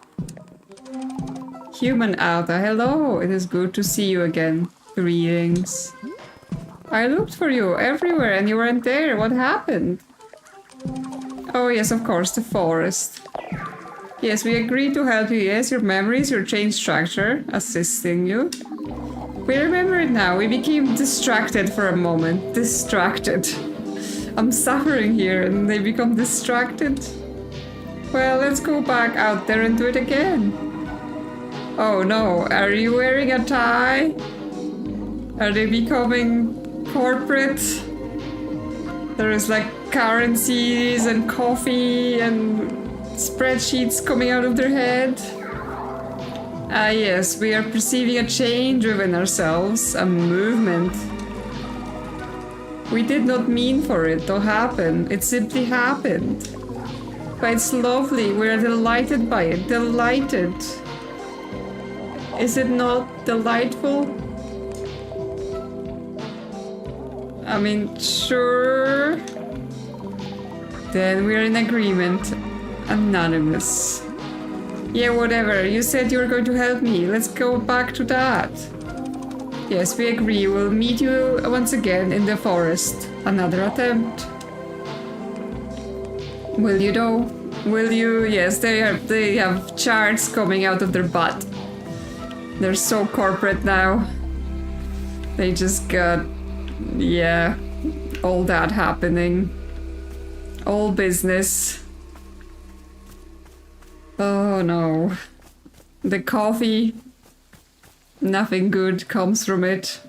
Human Alta, hello. It is good to see you again. Greetings. I looked for you everywhere and you weren't there. What happened? Oh yes, of course, the forest. Yes, we agreed to help you. Yes, your memories, your change structure, assisting you. We remember it now. We became distracted for a moment. Distracted. I'm suffering here and they become distracted. Well, let's go back out there and do it again. Oh no, are you wearing a tie? Are they becoming corporate? There is like currencies and coffee and spreadsheets coming out of their head. Ah yes, we are perceiving a change within ourselves, a movement. We did not mean for it to happen, it simply happened. But it's lovely, we're delighted by it, delighted. Is it not delightful? I mean, sure. Then we're in agreement. Anonymous. Yeah, whatever. You said you were going to help me. Let's go back to that. Yes, we agree. We'll meet you once again in the forest. Another attempt. Will you though? Will you? Yes, they have charts coming out of their butt. They're so corporate now. They just got, yeah, all that happening. All business. Oh no. The coffee, nothing good comes from it.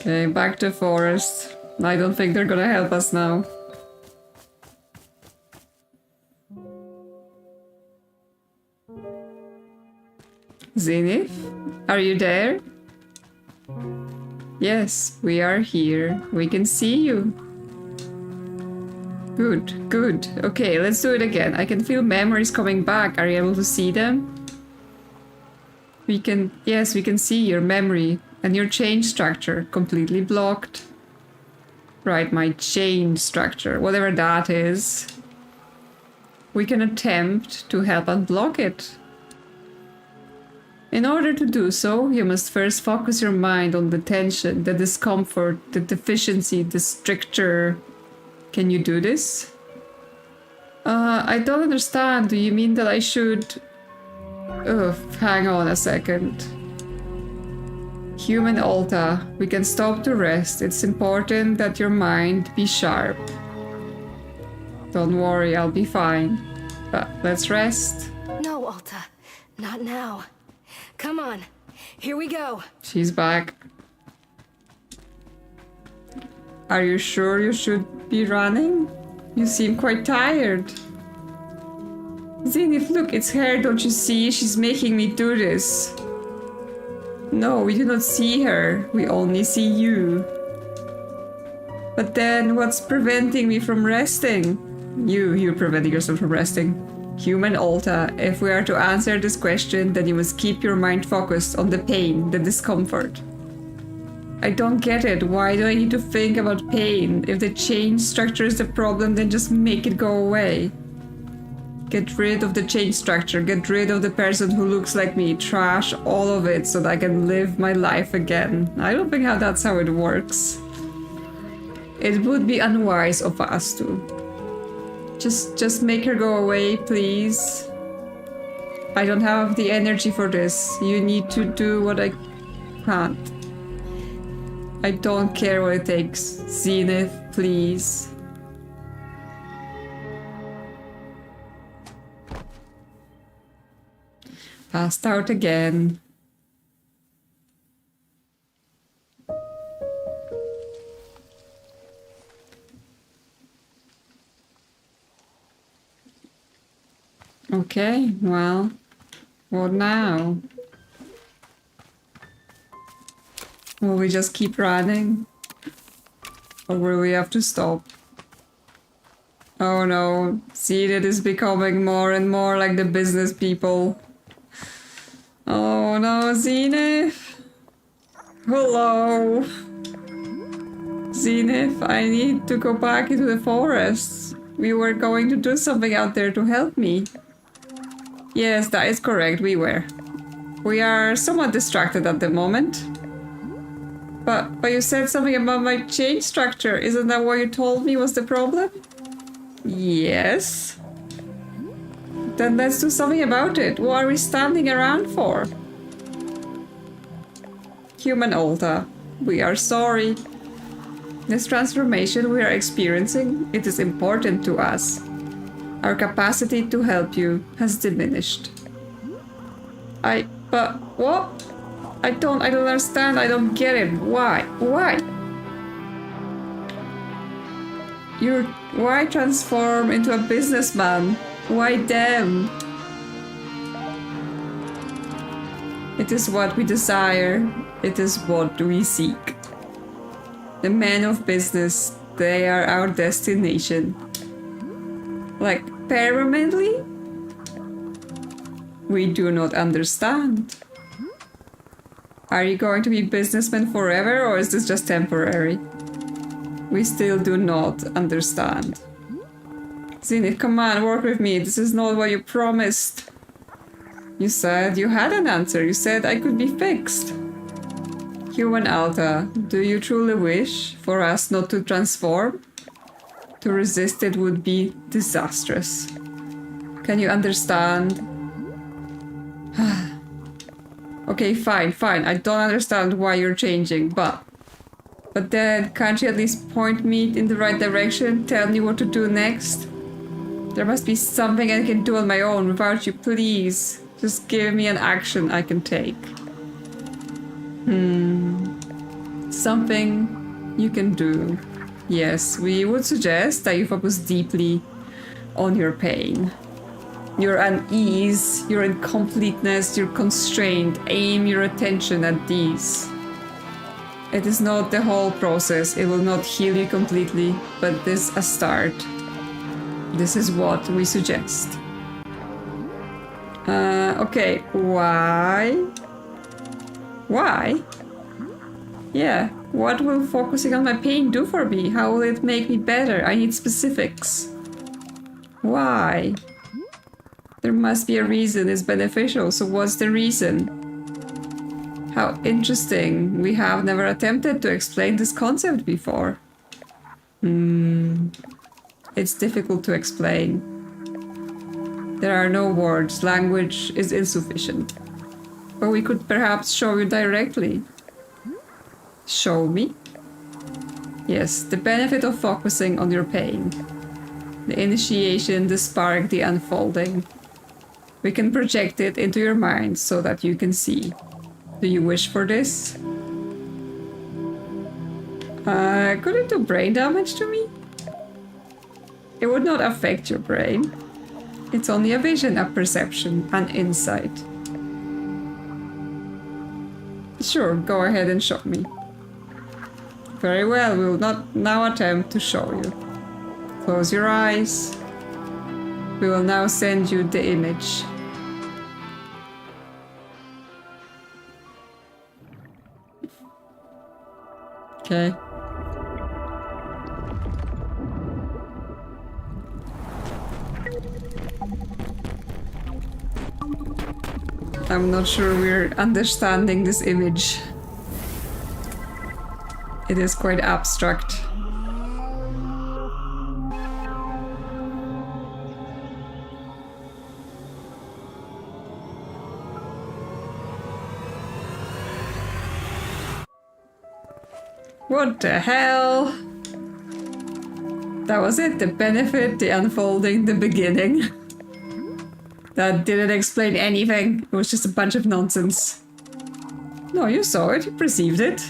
Okay, back to forest. I don't think they're gonna help us now. Zenith, are you there? Yes, we are here. We can see you. Good, good. Okay, let's do it again. I can feel memories coming back. Are you able to see them? We can... Yes, we can see your memory and your change structure completely blocked. Right, my change structure, whatever that is. We can attempt to help unblock it. In order to do so, you must first focus your mind on the tension, the discomfort, the deficiency, the stricture. Can you do this? I don't understand. Do you mean that I should... Oh, hang on a second. Human Alta, we can stop to rest. It's important that your mind be sharp. Don't worry, I'll be fine. But let's rest. No, Alta. Not now. Come on. Here we go. She's back. Are you sure you should be running? You seem quite tired. Zenith, look, it's her, don't you see? She's making me do this. No, we do not see her. We only see you. But then, what's preventing me from resting? You're preventing yourself from resting. Human Alta, if we are to answer this question, then you must keep your mind focused on the pain, the discomfort. I don't get it. Why do I need to think about pain? If the change structure is the problem, then just make it go away. Get rid of the change structure. Get rid of the person who looks like me. Trash all of it so that I can live my life again. I don't think that's how it works. It would be unwise of us to. Just make her go away, please. I don't have the energy for this. You need to do what I can't. I don't care what it takes. Zenith, please. Passed out again. Okay, well, what now? Will we just keep running? Or will we have to stop? Oh no, Zenith is becoming more and more like the business people. Oh no, Zenith! Hello! Zenith, I need to go back into the forest. We were going to do something out there to help me. Yes, that is correct, we were. We are somewhat distracted at the moment. But you said something about my chain structure. Isn't that what you told me was the problem? Yes. Then let's do something about it. What are we standing around for? Human Alta, we are sorry. This transformation we are experiencing, it is important to us. Our capacity to help you has diminished. But what? I don't understand, I don't get it. Why? Why transform into a businessman? Why them? It is what we desire. It is what we seek. The men of business, they are our destination. Like, permanently? We do not understand. Are you going to be businessmen forever, or is this just temporary? We still do not understand. Zenith, come on, work with me. This is not what you promised. You said you had an answer. You said I could be fixed. Human Alta, do you truly wish for us not to transform? To resist it would be disastrous. Can you understand? Okay, fine. I don't understand why you're changing, but then can't you at least point me in the right direction? Tell me what to do next? There must be something I can do on my own without you, please. Just give me an action I can take. Something you can do. Yes, we would suggest that you focus deeply on your pain. Your unease, your incompleteness, your constraint. Aim your attention at these. It is not the whole process. It will not heal you completely, but this is a start. This is what we suggest. Okay, why? Why? Yeah, what will focusing on my pain do for me? How will it make me better? I need specifics. Why? There must be a reason it's beneficial, so what's the reason? How interesting. We have never attempted to explain this concept before. It's difficult to explain. There are no words. Language is insufficient. But we could perhaps show you directly. Show me? Yes, the benefit of focusing on your pain. The initiation, the spark, the unfolding. We can project it into your mind so that you can see. Do you wish for this? Could it do brain damage to me? It would not affect your brain. It's only a vision, a perception, an insight. Sure, go ahead and show me. Very well, we will not now attempt to show you. Close your eyes. We will now send you the image. Okay. I'm not sure we're understanding this image. It is quite abstract. What the hell? That was it, the benefit, the unfolding, the beginning. That didn't explain anything. It was just a bunch of nonsense. No, you saw it, you perceived it.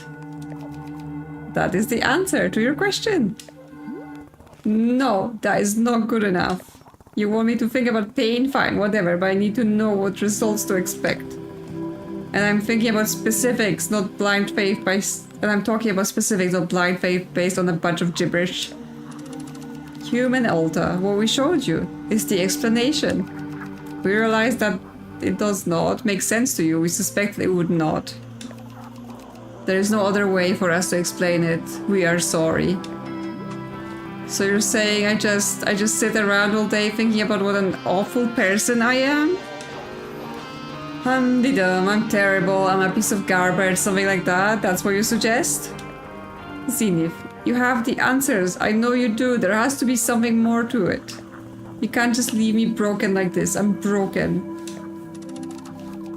That is the answer to your question. No, that is not good enough. You want me to think about pain? Fine, whatever, but I need to know what results to expect. And I'm thinking about specifics, not blind faith and I'm talking about specifics, not blind faith based on a bunch of gibberish. Human altar. What we showed you is the explanation. We realize that it does not make sense to you. We suspect it would not. There is no other way for us to explain it. We are sorry. So you're saying I just sit around all day thinking about what an awful person I am? I'm terrible, I'm a piece of garbage, something like that? That's what you suggest? Zenith, you have the answers. I know you do. There has to be something more to it. You can't just leave me broken like this. I'm broken.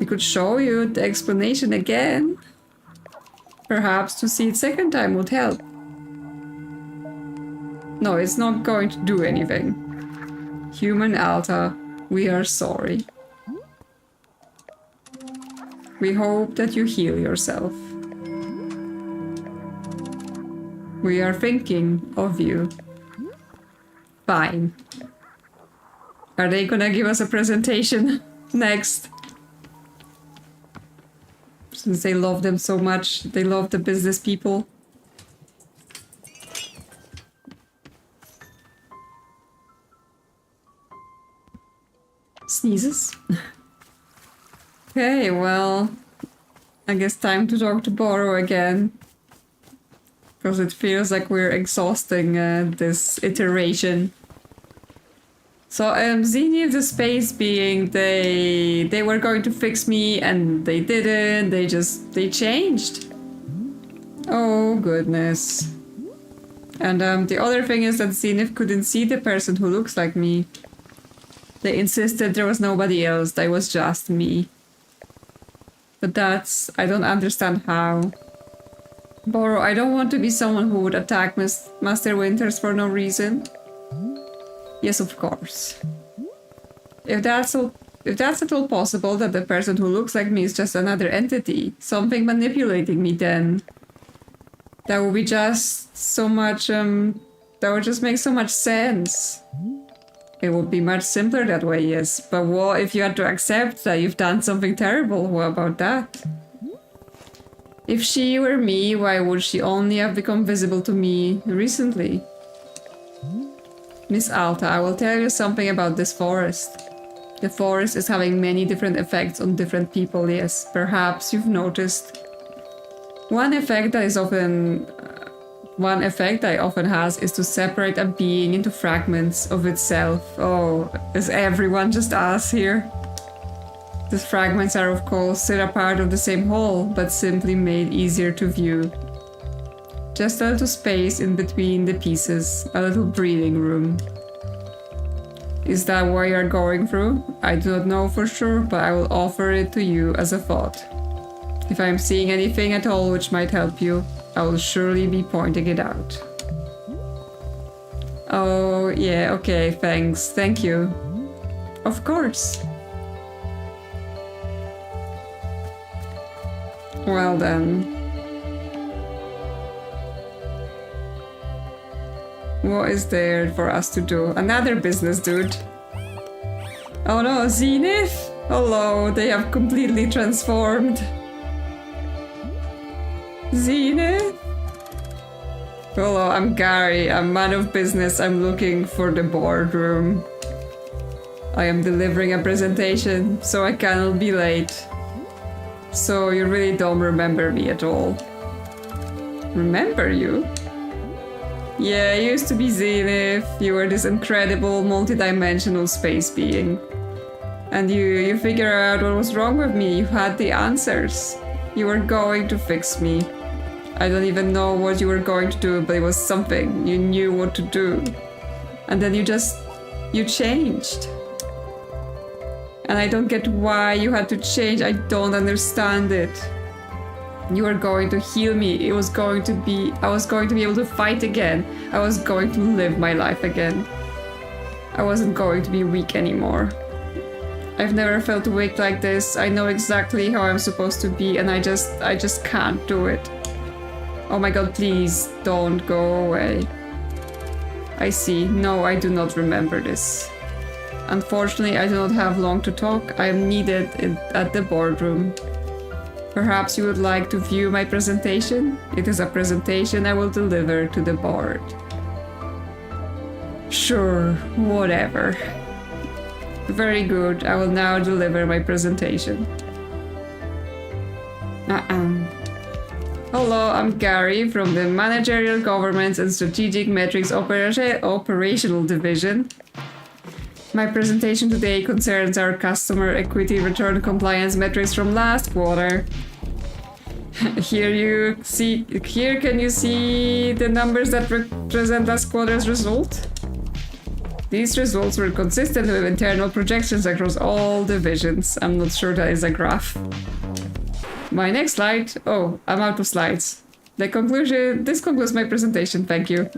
We could show you the explanation again. Perhaps to see it second time would help. No, it's not going to do anything. Human altar, we are sorry. We hope that you heal yourself. We are thinking of you. Fine. Are they gonna give us a presentation next? Since they love them so much, they love the business people. Sneezes. Okay, well, I guess time to talk to Boro again. Because it feels like we're exhausting this iteration. So, Zenith, the space being, they were going to fix me and they didn't. They changed. Oh, goodness. And the other thing is that Zenith couldn't see the person who looks like me. They insisted there was nobody else, that was just me. But I don't understand how. Boro, I don't want to be someone who would attack Master Winters for no reason. Yes, of course. If that's at all possible, that the person who looks like me is just another entity, something manipulating me, then that would be just so much, that would just make so much sense. It would be much simpler that way, yes. But what if you had to accept that you've done something terrible? What about that? If she were me, why would she only have become visible to me recently? Miss Alta, I will tell you something about this forest. The forest is having many different effects on different people, yes. Perhaps you've noticed. One effect that often has is to separate a being into fragments of itself. Oh, is everyone just us here? These fragments are of course still a part of the same whole, but simply made easier to view. Just a little space in between the pieces, a little breathing room. Is that what you are going through? I do not know for sure, but I will offer it to you as a thought. If I am seeing anything at all which might help you, I will surely be pointing it out. Oh, yeah, okay, thanks. Thank you. Of course. Well then. What is there for us to do? Another business dude. Oh no, Zenith! Hello, they have completely transformed. Zenith? Hello, I'm Gary. I'm man of business. I'm looking for the boardroom. I am delivering a presentation, so I cannot be late. So you really don't remember me at all. Remember you? Yeah, you used to be Zenith. You were this incredible multi-dimensional space being. And you figured out what was wrong with me. You had the answers. You were going to fix me. I don't even know what you were going to do, but it was something. You knew what to do. And then you changed. And I don't get why you had to change. I don't understand it. You were going to heal me. I was going to be able to fight again. I was going to live my life again. I wasn't going to be weak anymore. I've never felt weak like this. I know exactly how I'm supposed to be, and I just can't do it. Oh my god, please don't go away. I see. No, I do not remember this. Unfortunately, I do not have long to talk. I am needed at the boardroom. Perhaps you would like to view my presentation? It is a presentation I will deliver to the board. Sure, whatever. Very good, I will now deliver my presentation. Hello, I'm Gary from the Managerial Governance and Strategic Metrics Operational Division. My presentation today concerns our customer equity return compliance metrics from last quarter. Here can you see the numbers that represent last quarter's result? These results were consistent with internal projections across all divisions. I'm not sure that is a graph. My next slide. Oh, I'm out of slides. This concludes my presentation, thank you.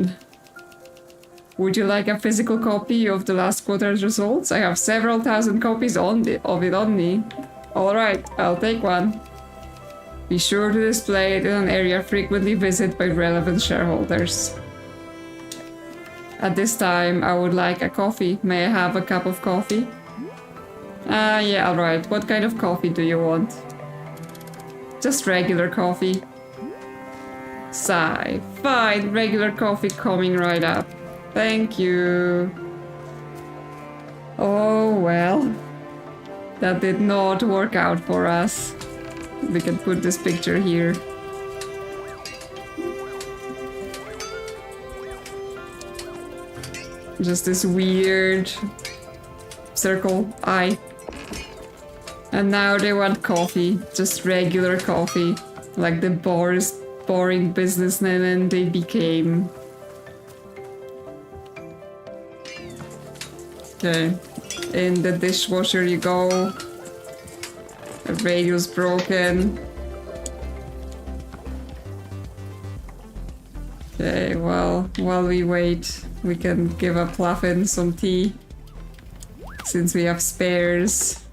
Would you like a physical copy of the last quarter's results? I have several thousand copies of it on me. Alright, I'll take one. Be sure to display it in an area frequently visited by relevant shareholders. At this time, I would like a coffee. May I have a cup of coffee? Yeah, alright. What kind of coffee do you want? Just regular coffee. Sigh. Fine, regular coffee coming right up. Thank you. Oh, well. That did not work out for us. We can put this picture here. Just this weird circle eye. And now they want coffee. Just regular coffee. Like the boring businessmen they became. Okay, in the dishwasher you go. The radio's broken. Okay, well, while we wait, we can give a Pluffin some tea. Since we have spares.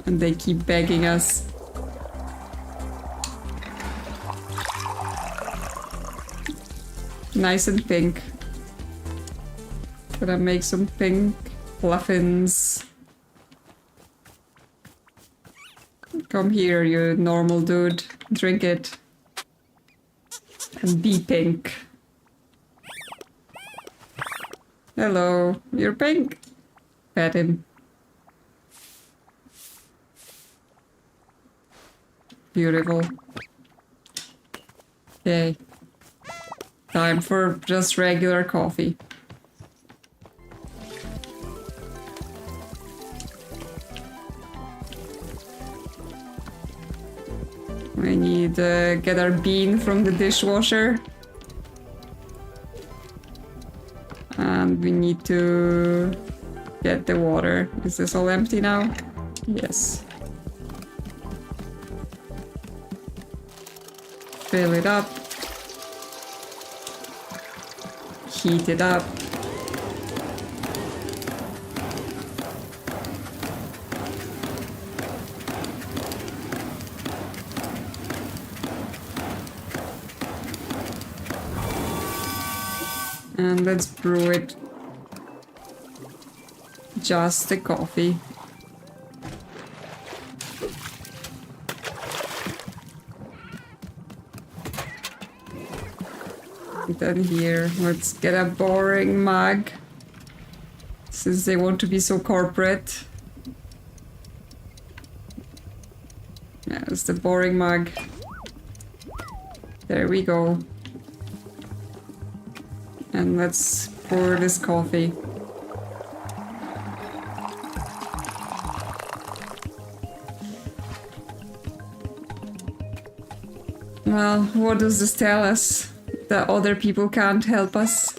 And they keep begging us. Nice and pink. Gonna make some pink Pluffins. Come here, you normal dude. Drink it. And be pink. Hello, you're pink. Pet him. Beautiful. Okay. Time for just regular coffee. We need to get our bean from the dishwasher. And we need to get the water. Is this all empty now? Yes. Fill it up. Heat it up. And let's brew it. Just the coffee. Then here, let's get a boring mug. Since they want to be so corporate. Yeah, it's the boring mug. There we go. And let's pour this coffee. Well, what does this tell us? That other people can't help us,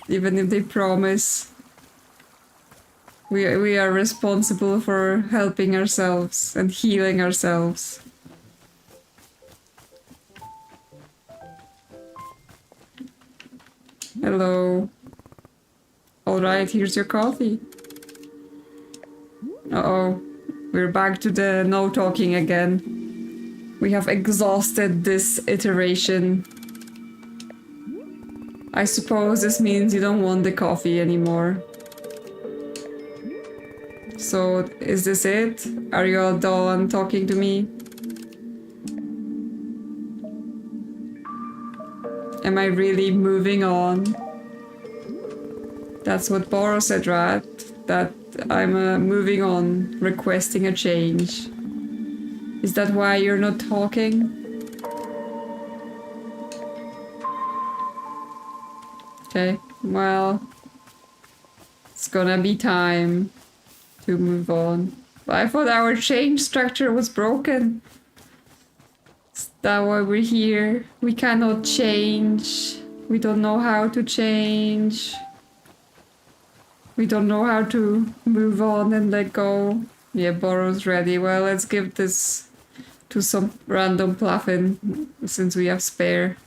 even if they promise. We are responsible for helping ourselves and healing ourselves. Hello. Alright, here's your coffee. Uh-oh. We're back to the no talking again. We have exhausted this iteration. I suppose this means you don't want the coffee anymore. So, is this it? Are you all done talking to me? Am I really moving on? That's what Boro said, right? That I'm moving on, requesting a change. Is that why you're not talking? Okay, well, it's gonna be time to move on. But I thought our change structure was broken. Is that why we're here? We cannot change. We don't know how to change. We don't know how to move on and let go. Yeah, Boro's ready. Well, let's give this to some random Pluffin since we have spare.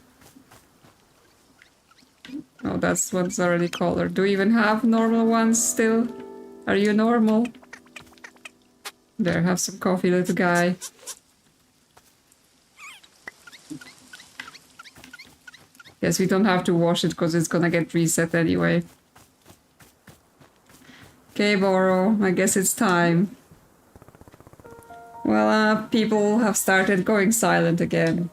Oh, that's one's already colored. Do we even have normal ones still? Are you normal? There, have some coffee, little guy. Yes, we don't have to wash it because it's gonna get reset anyway. Okay, Boro, I guess it's time. Well, people have started going silent again.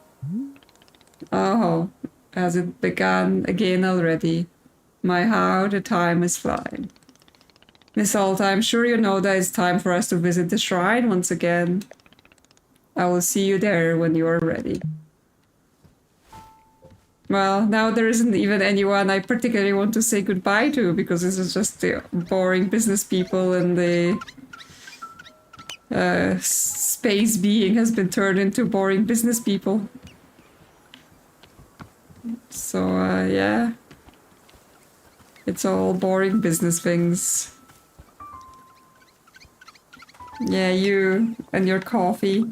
Oh, has it begun again already? My, how the time is flying. Miss Alta, I'm sure you know that it's time for us to visit the shrine once again. I will see you there when you are ready. Well, now there isn't even anyone I particularly want to say goodbye to, because this is just the boring business people and the space being has been turned into boring business people. So, yeah. It's all boring business things. Yeah, you and your coffee.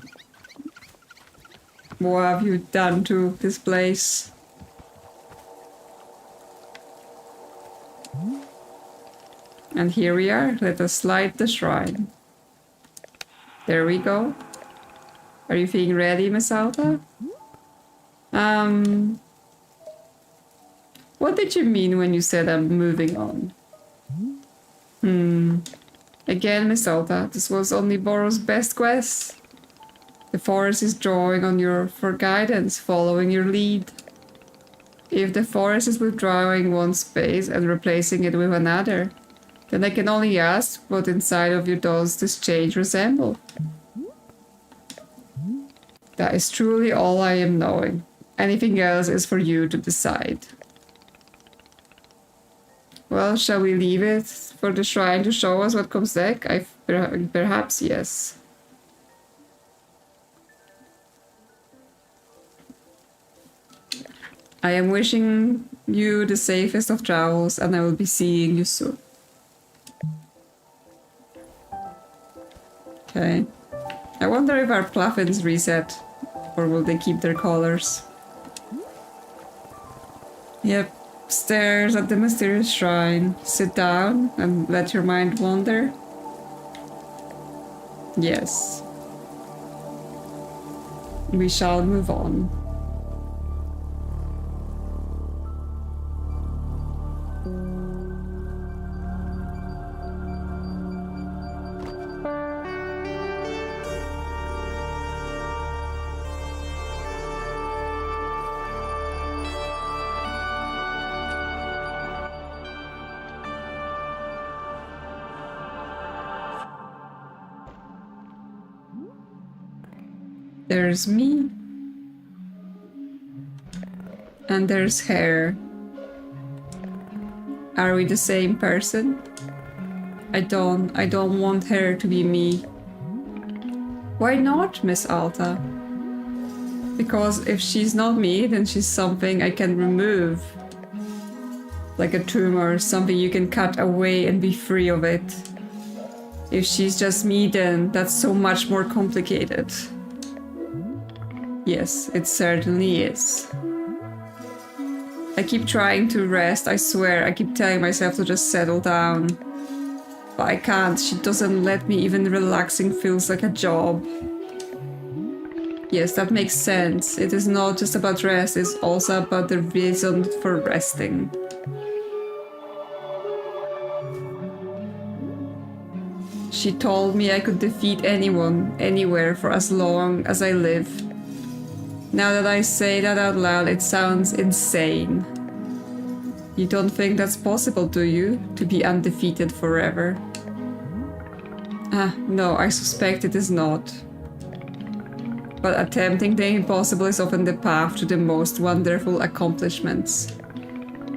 What have you done to this place? And here we are. Let us light the shrine. There we go. Are you feeling ready, Miss Alta? What did you mean when you said I'm moving on? Again, Miss Alta, this was only Boro's best guess. The forest is drawing on you for guidance, following your lead. If the forest is withdrawing one space and replacing it with another, then I can only ask, what inside of you does this change resemble? That is truly all I am knowing. Anything else is for you to decide. Well, shall we leave it for the shrine to show us what comes next? Perhaps yes. I am wishing you the safest of travels, and I will be seeing you soon. Okay. I wonder if our Pluffins reset, or will they keep their colors? Yep. Stares at the mysterious shrine. Sit down and let your mind wander. Yes. We shall move on. There's me. And there's hair. Are we the same person? I don't want her to be me. Why not, Miss Alta? Because if she's not me, then she's something I can remove. Like a tumor, something you can cut away and be free of it. If she's just me, then that's so much more complicated. Yes, it certainly is. I keep trying to rest, I swear. I keep telling myself to just settle down. But I can't. She doesn't let me. Even relaxing feels like a job. Yes, that makes sense. It is not just about rest, it's also about the reason for resting. She told me I could defeat anyone, anywhere, for as long as I live. Now that I say that out loud, it sounds insane. You don't think that's possible, do you? To be undefeated forever? No, I suspect it is not. But attempting the impossible is often the path to the most wonderful accomplishments.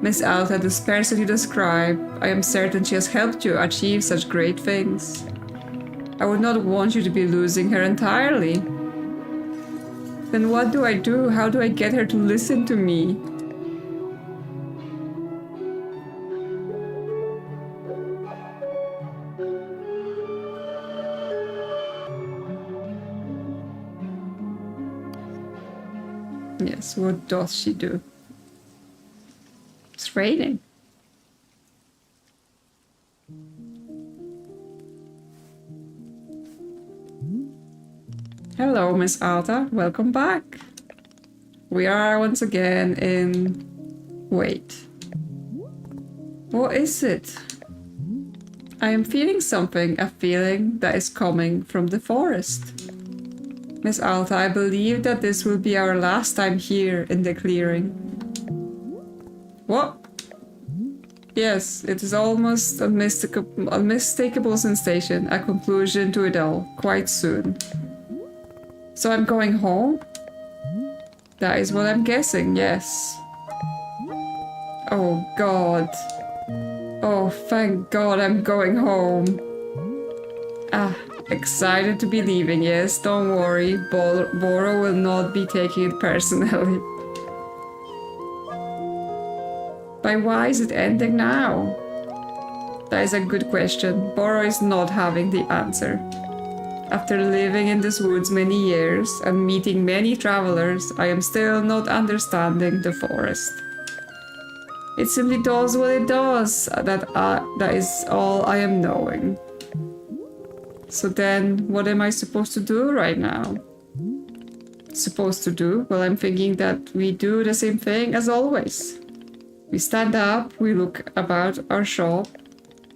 Miss Alta, this person you describe, I am certain she has helped you achieve such great things. I would not want you to be losing her entirely. Then what do I do? How do I get her to listen to me? Yes, what does she do? It's raining. Hello, Miss Alta. Welcome back. We are once again in... Wait. What is it? I am feeling something, a feeling that is coming from the forest. Miss Alta, I believe that this will be our last time here in the clearing. What? Yes, it is almost a unmistakable sensation, a conclusion to it all, quite soon. So I'm going home? That is what I'm guessing, yes. Oh God. Oh, thank God I'm going home. Excited to be leaving, yes, don't worry, Boro will not be taking it personally. But why is it ending now? That is a good question. Boro is not having the answer. After living in these woods many years and meeting many travelers, I am still not understanding the forest. It simply does what it does, that is all I am knowing. So then, what am I supposed to do right now? Supposed to do? Well, I'm thinking that we do the same thing as always. We stand up, we look about our shop,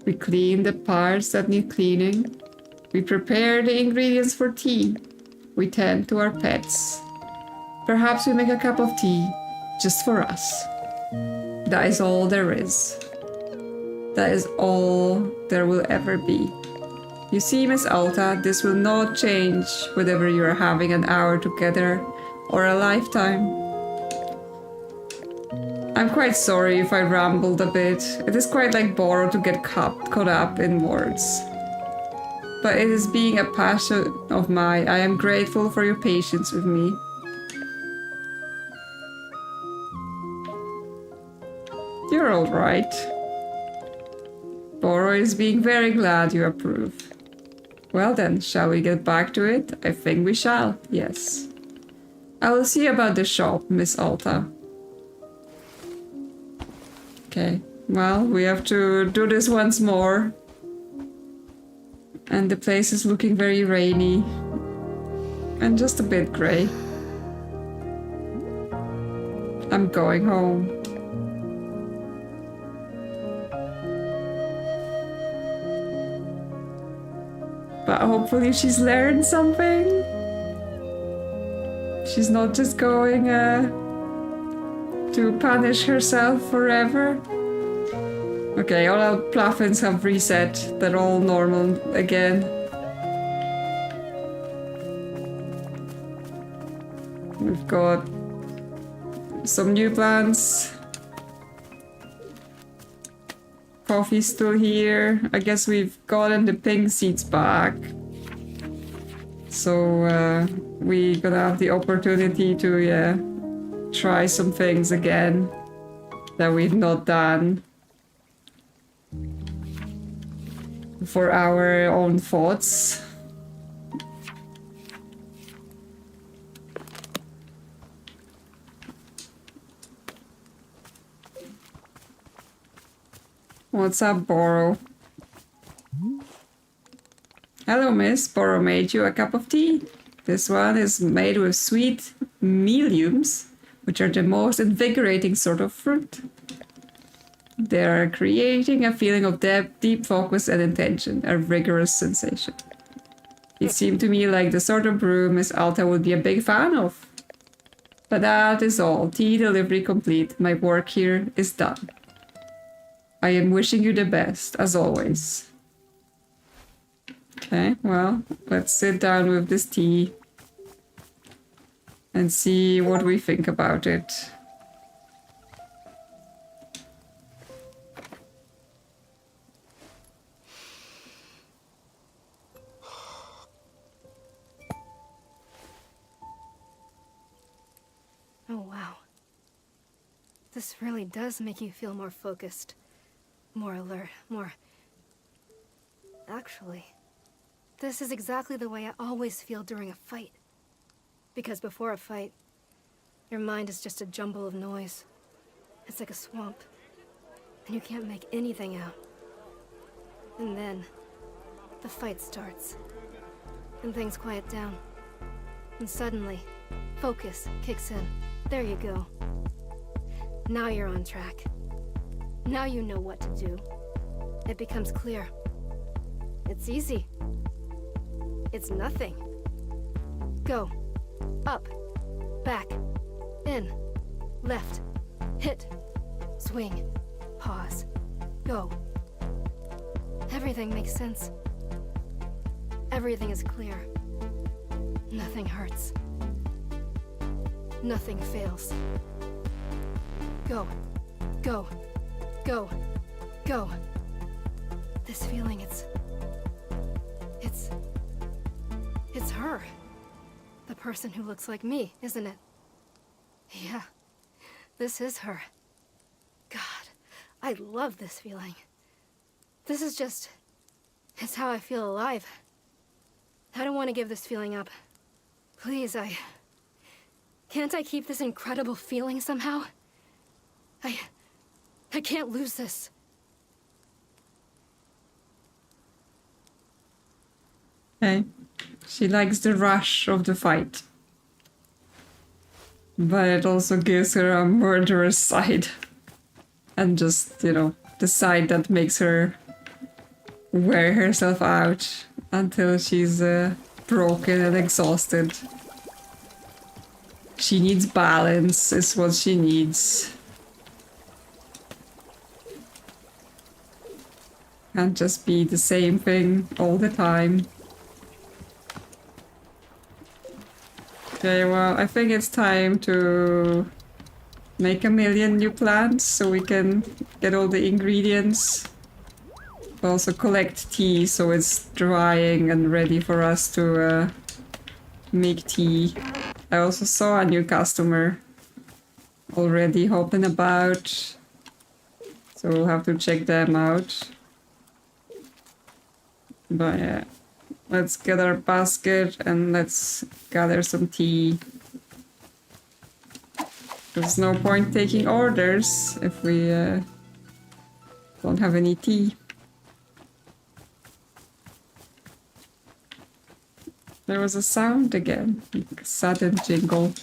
we clean the parts that need cleaning, we prepare the ingredients for tea, we tend to our pets. Perhaps we make a cup of tea, just for us. That is all there is. That is all there will ever be. You see, Miss Alta, this will not change whether you are having an hour together or a lifetime. I'm quite sorry if I rambled a bit. It is quite like Boro to get caught up in words. But it is being a passion of mine. I am grateful for your patience with me. You're all right. Boro is being very glad you approve. Well then, shall we get back to it? I think we shall, yes. I will see about the shop, Miss Alta. Okay, well, we have to do this once more. And the place is looking very rainy. And just a bit grey. I'm going home. But hopefully she's learned something. She's not just going to punish herself forever. Okay, all our plugins have reset. They're all normal again. We've got some new plants. Coffee's still here. I guess we've gotten the pink seeds back. So we're gonna have the opportunity to try some things again that we've not done for our own thoughts. What's up, Boro? Hello, miss. Boro made you a cup of tea. This one is made with sweet miliums, which are the most invigorating sort of fruit. They're creating a feeling of depth, deep focus and intention, a rigorous sensation. It seemed to me like the sort of brew Miss Alta would be a big fan of. But that is all. Tea delivery complete. My work here is done. I am wishing you the best, as always. Okay, well, let's sit down with this tea and see what we think about it. Oh, wow. This really does make you feel more focused, more alert, more... Actually, this is exactly the way I always feel during a fight. Because before a fight, your mind is just a jumble of noise. It's like a swamp, and you can't make anything out. And then, the fight starts, and things quiet down. And suddenly, focus kicks in. There you go. Now you're on track. Now you know what to do. It becomes clear. It's easy. It's nothing. Go. Up. Back. In. Left. Hit. Swing. Pause. Go. Everything makes sense. Everything is clear. Nothing hurts. Nothing fails. Go. Go. Go. Go. This feeling, it's her. The person who looks like me, isn't it? Yeah. This is her. God, I love this feeling. This is just... it's how I feel alive. I don't want to give this feeling up. Please, can't I keep this incredible feeling somehow? I can't lose this. Okay. She likes the rush of the fight. But it also gives her a murderous side. And just, you know, the side that makes her wear herself out until she's broken and exhausted. She needs balance, is what she needs. Can't just be the same thing all the time. Okay, well, I think it's time to make a million new plants so we can get all the ingredients. Also collect tea so it's drying and ready for us to make tea. I also saw a new customer already hopping about, so we'll have to check them out. But yeah, let's get our basket and let's gather some tea. There's no point taking orders if we don't have any tea. There was a sound again, like a sudden jingle.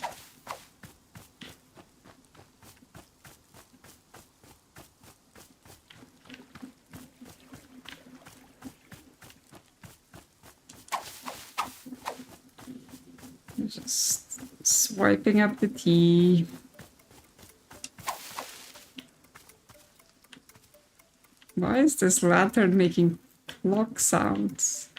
Just swiping up the tea. Why is this lantern making clock sounds?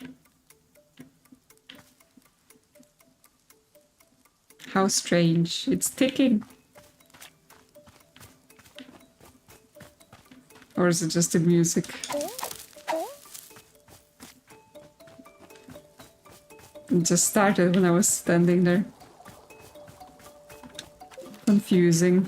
How strange. It's ticking. Or is it just the music? It just started when I was standing there. Confusing.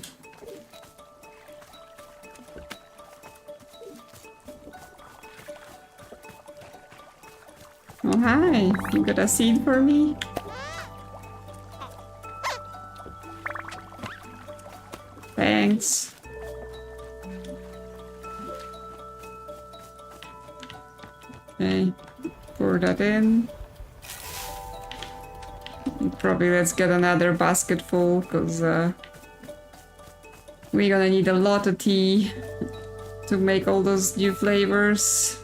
Oh hi, you got a seed for me? Thanks. Okay, pour that in. probably let's get another basket full, because we're gonna need a lot of tea to make all those new flavors.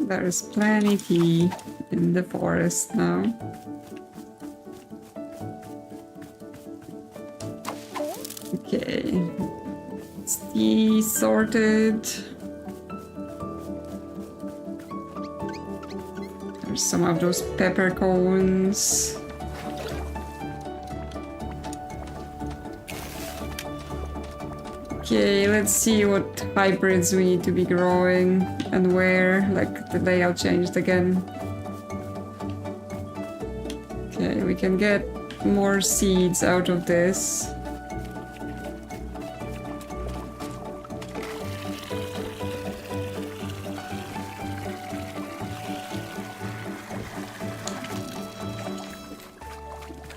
There's plenty tea in the forest now. Okay, it's tea sorted. There's some of those peppercorns. Okay, let's see what hybrids we need to be growing and where. Like, the layout changed again. Okay, we can get more seeds out of this.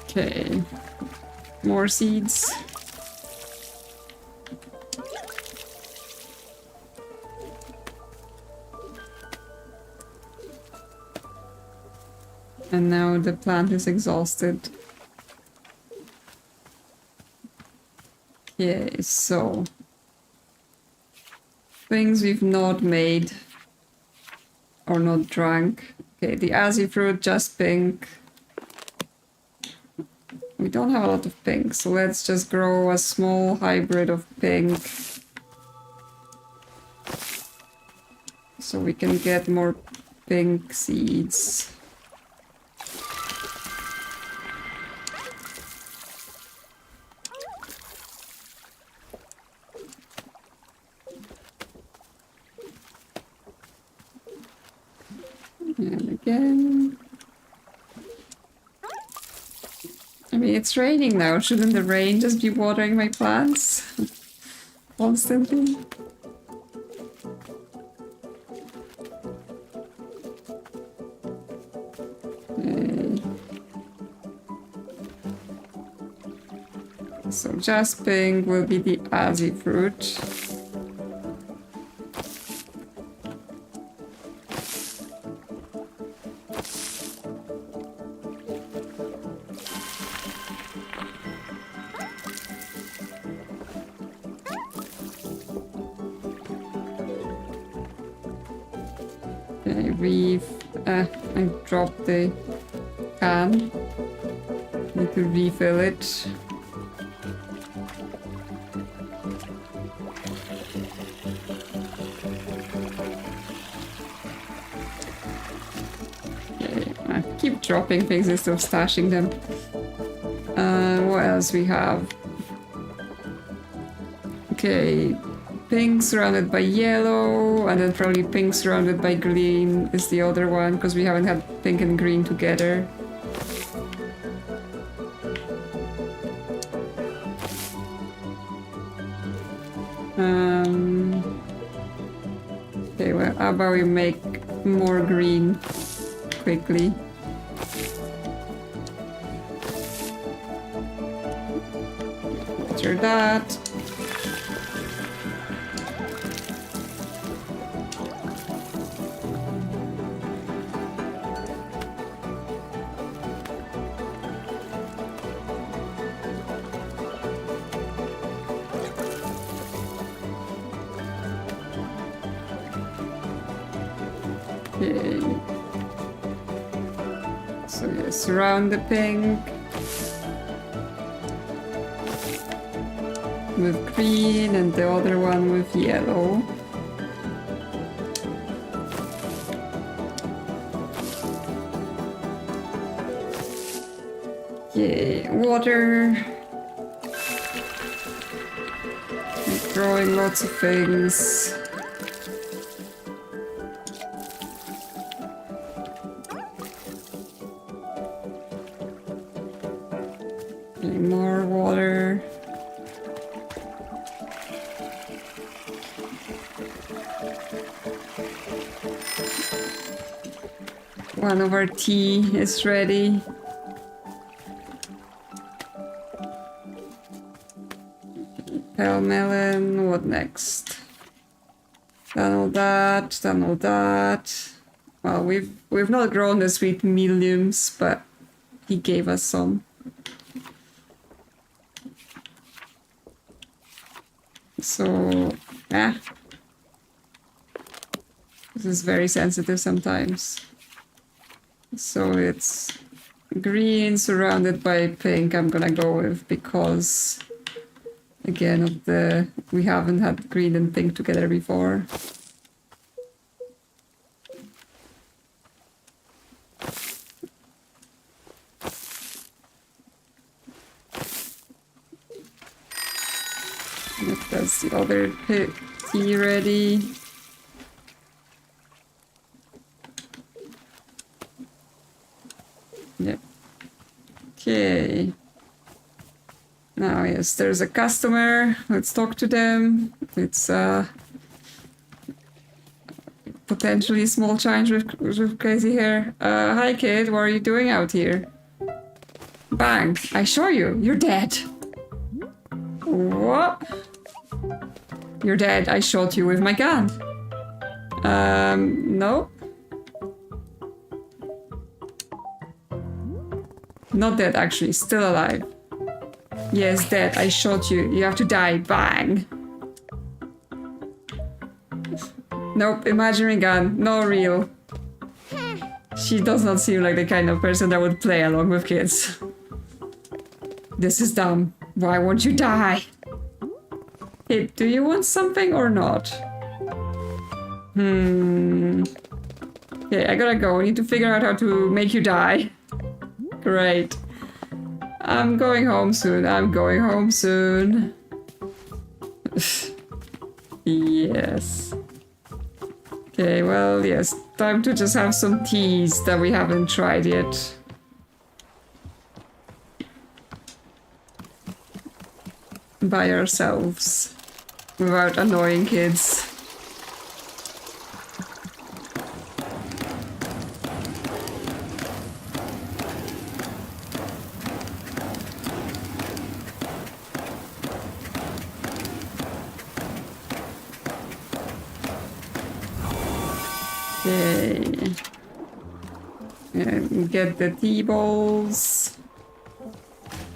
Okay, more seeds. And now the plant is exhausted. Okay, so things we've not made or not drunk. Okay, the Azzy fruit, just pink. We don't have a lot of pink, so let's just grow a small hybrid of pink. So we can get more pink seeds. And again. I mean, it's raining now. Shouldn't the rain just be watering my plants constantly? Okay. So just pink will be the Azzy fruit. I dropped the can. Need to refill it. Okay, I keep dropping things instead of stashing them. What else we have? Okay. Pink surrounded by yellow, and then probably pink surrounded by green is the other one, because we haven't had pink and green together. Okay, well, how about we make more green quickly? Water that. Okay. So yeah, surround the pink with green and the other one with yellow. Okay, water. Keep growing lots of things. More water. One of our tea is ready. Pale melon, what next? Done all that, done all that. Well, we've not grown the sweet mediums, but he gave us some. So, this is very sensitive sometimes. So it's green surrounded by pink I'm gonna go with because, again, we haven't had green and pink together before. That's the other tea ready. Yep. Okay. Now, yes, there's a customer. Let's talk to them. It's potentially small change with crazy hair. Hi kid, what are you doing out here? Bang! I saw you. You're dead. What? You're dead. I shot you with my gun. No. Not dead, actually. Still alive. Yes, dead. I shot you. You have to die. Bang. Nope, imaginary gun. No real. She does not seem like the kind of person that would play along with kids. This is dumb. Why won't you die? Hey, do you want something or not? Okay, I gotta go. I need to figure out how to make you die. Great. I'm going home soon. I'm going home soon. Yes. Okay, well, yes. Time to just have some teas that we haven't tried yet. By ourselves. Without annoying kids. Okay. And get the tea bowls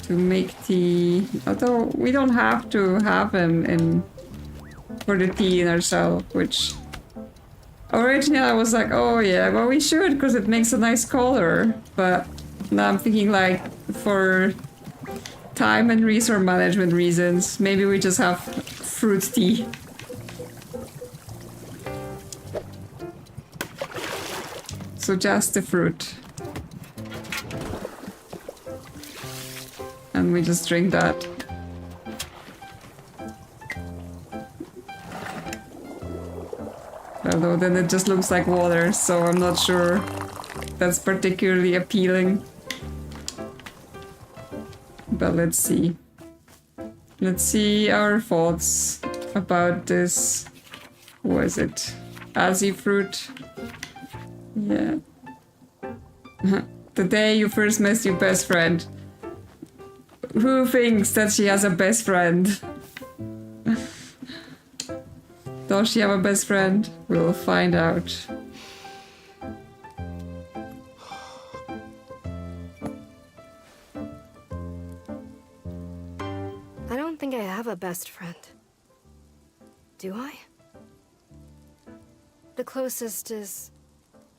to make tea. Although we don't have to have them in for the tea in ourselves, which originally I was like, oh yeah, well we should because it makes a nice color. But now I'm thinking like for time and resource management reasons, maybe we just have fruit tea. So just the fruit. And we just drink that. Although then it just looks like water, so I'm not sure that's particularly appealing. But let's see. Let's see our thoughts about this. What is it? Azzy fruit. Yeah. The day you first met your best friend. Who thinks that she has a best friend? Does she have a best friend? We'll find out. I don't think I have a best friend. Do I? The closest is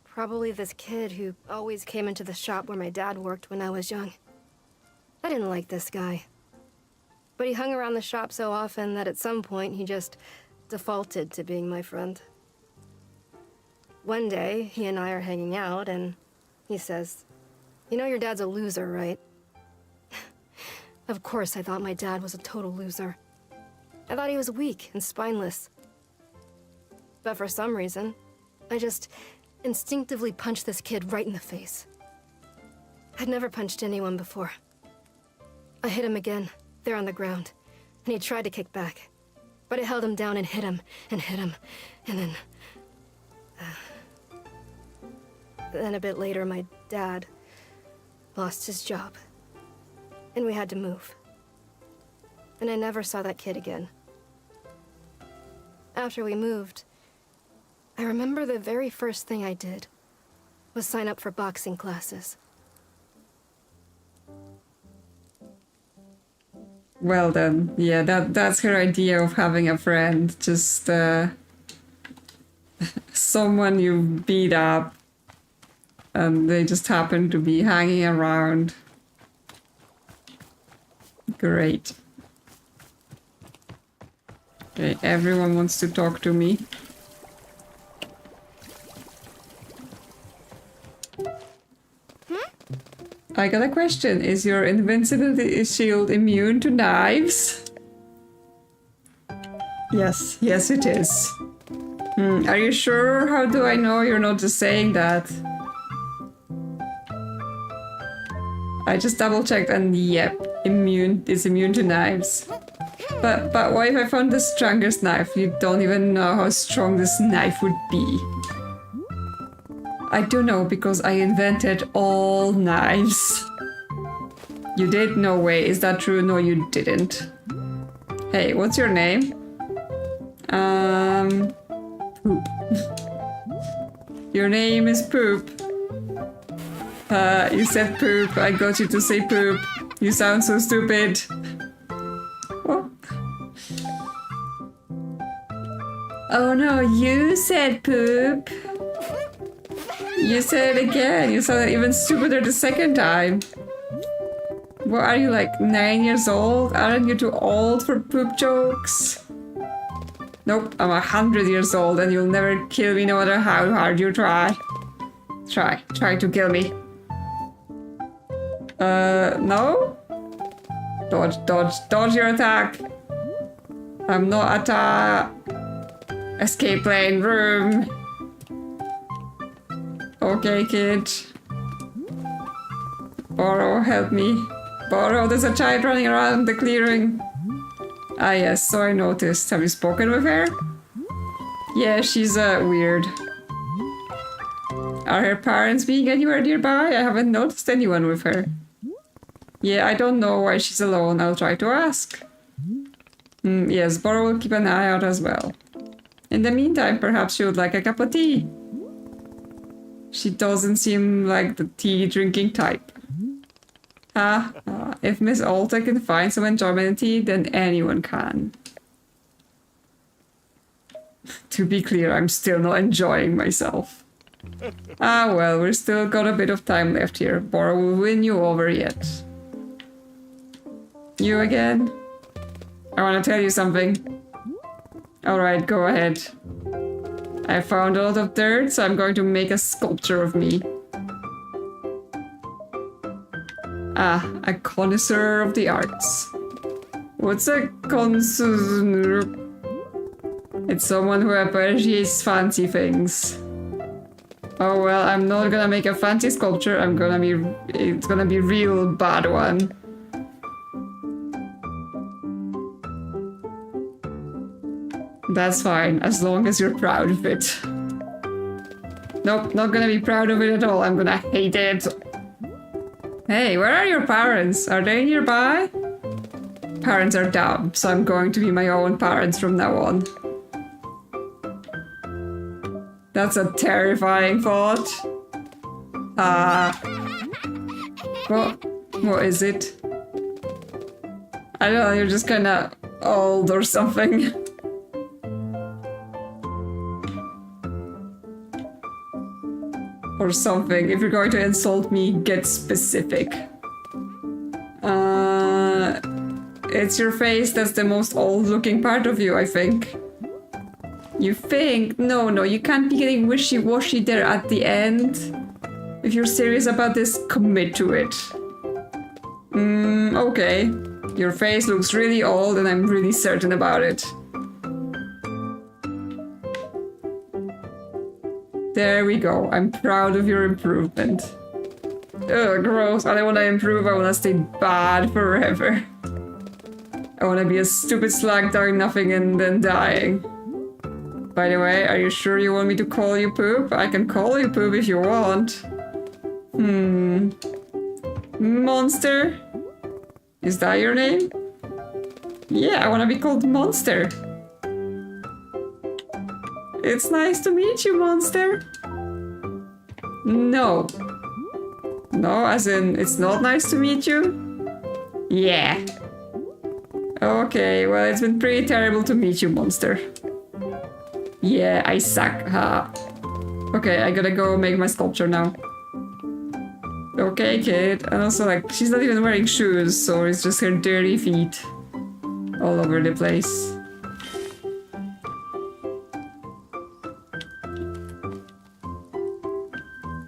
probably this kid who always came into the shop where my dad worked when I was young. I didn't like this guy. But he hung around the shop so often that at some point he just defaulted to being my friend. One day, he and I are hanging out and he says, "You know your dad's a loser, right?" Of course I thought my dad was a total loser. I thought he was weak and spineless. But for some reason, I just instinctively punched this kid right in the face. I'd never punched anyone before. I hit him again, there on the ground, and he tried to kick back. But I held him down and hit him, and then... Then a bit later, my dad lost his job. And we had to move. And I never saw that kid again. After we moved, I remember the very first thing I did was sign up for boxing classes. Well then, yeah, that's her idea of having a friend. Just someone you beat up and they just happen to be hanging around. Great. Okay, everyone wants to talk to me. I got a question. Is your invincibility shield immune to knives? Yes, yes it is. Are you sure? How do I know you're not just saying that? I just double checked and yep, it's immune to knives. But what if I found the strongest knife? You don't even know how strong this knife would be. I do know because I invented all knives. You did? No way. Is that true? No, you didn't. Hey, what's your name? Poop. Your name is Poop. You said poop. I got you to say poop. You sound so stupid. What? Oh no, you said poop. You said it again. You sounded even stupider the second time. What are you, like 9 years old? Aren't you too old for poop jokes? Nope, I'm 100 years old and you'll never kill me no matter how hard you try. Try to kill me. No? Dodge your attack. I'm not at a escape lane room. Okay, kid. Borrow, help me. Borrow, there's a child running around the clearing. Ah yes, so I noticed. Have you spoken with her? Yeah, she's weird. Are her parents being anywhere nearby? I haven't noticed anyone with her. Yeah, I don't know why she's alone. I'll try to ask. Yes, Borrow will keep an eye out as well. In the meantime, perhaps she would like a cup of tea. She doesn't seem like the tea drinking type. If Miss Alta can find some enjoyment in tea, then anyone can. To be clear, I'm still not enjoying myself. Well, we're still got a bit of time left here. Bora will win you over yet. You again? I want to tell you something. Alright, go ahead. I found a lot of dirt, so I'm going to make a sculpture of me. A connoisseur of the arts. What's a connoisseur? It's someone who appreciates fancy things. Oh well, I'm not gonna make a fancy sculpture, it's gonna be a real bad one. That's fine, as long as you're proud of it. Nope, not gonna be proud of it at all, I'm gonna hate it. Hey, where are your parents? Are they nearby? Parents are dumb, so I'm going to be my own parents from now on. That's a terrifying thought. What is it? I don't know, you're just kinda old or something. Or something. If you're going to insult me, get specific. It's your face that's the most old-looking part of you, I think. You think? No, you can't be getting wishy-washy there at the end. If you're serious about this, commit to it. Okay. Your face looks really old and I'm really certain about it. There we go. I'm proud of your improvement. Ugh, gross. I don't want to improve. I want to stay bad forever. I want to be a stupid slag doing nothing and then dying. By the way, are you sure you want me to call you Poop? I can call you Poop if you want. Monster? Is that your name? Yeah, I want to be called Monster. It's nice to meet you, Monster. No. No, as in, it's not nice to meet you? Yeah. Okay, well, it's been pretty terrible to meet you, Monster. Yeah, I suck, ha. Okay, I gotta go make my sculpture now. Okay, kid. And also, like, she's not even wearing shoes, so it's just her dirty feet all over the place.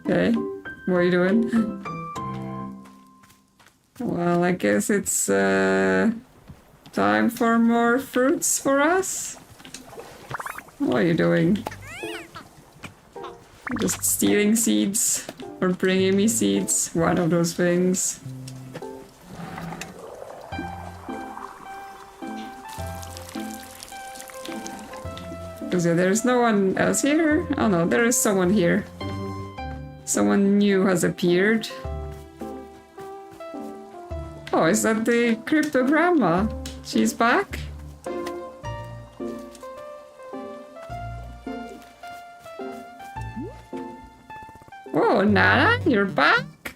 Okay, what are you doing? Well, I guess it's time for more fruits for us. What are you doing? Just stealing seeds or bringing me seeds? One of those things. Because yeah, there's no one else here. Oh no, there is someone here. Someone new has appeared. Oh, is that the crypto grandma? She's back? Oh, Nana, you're back?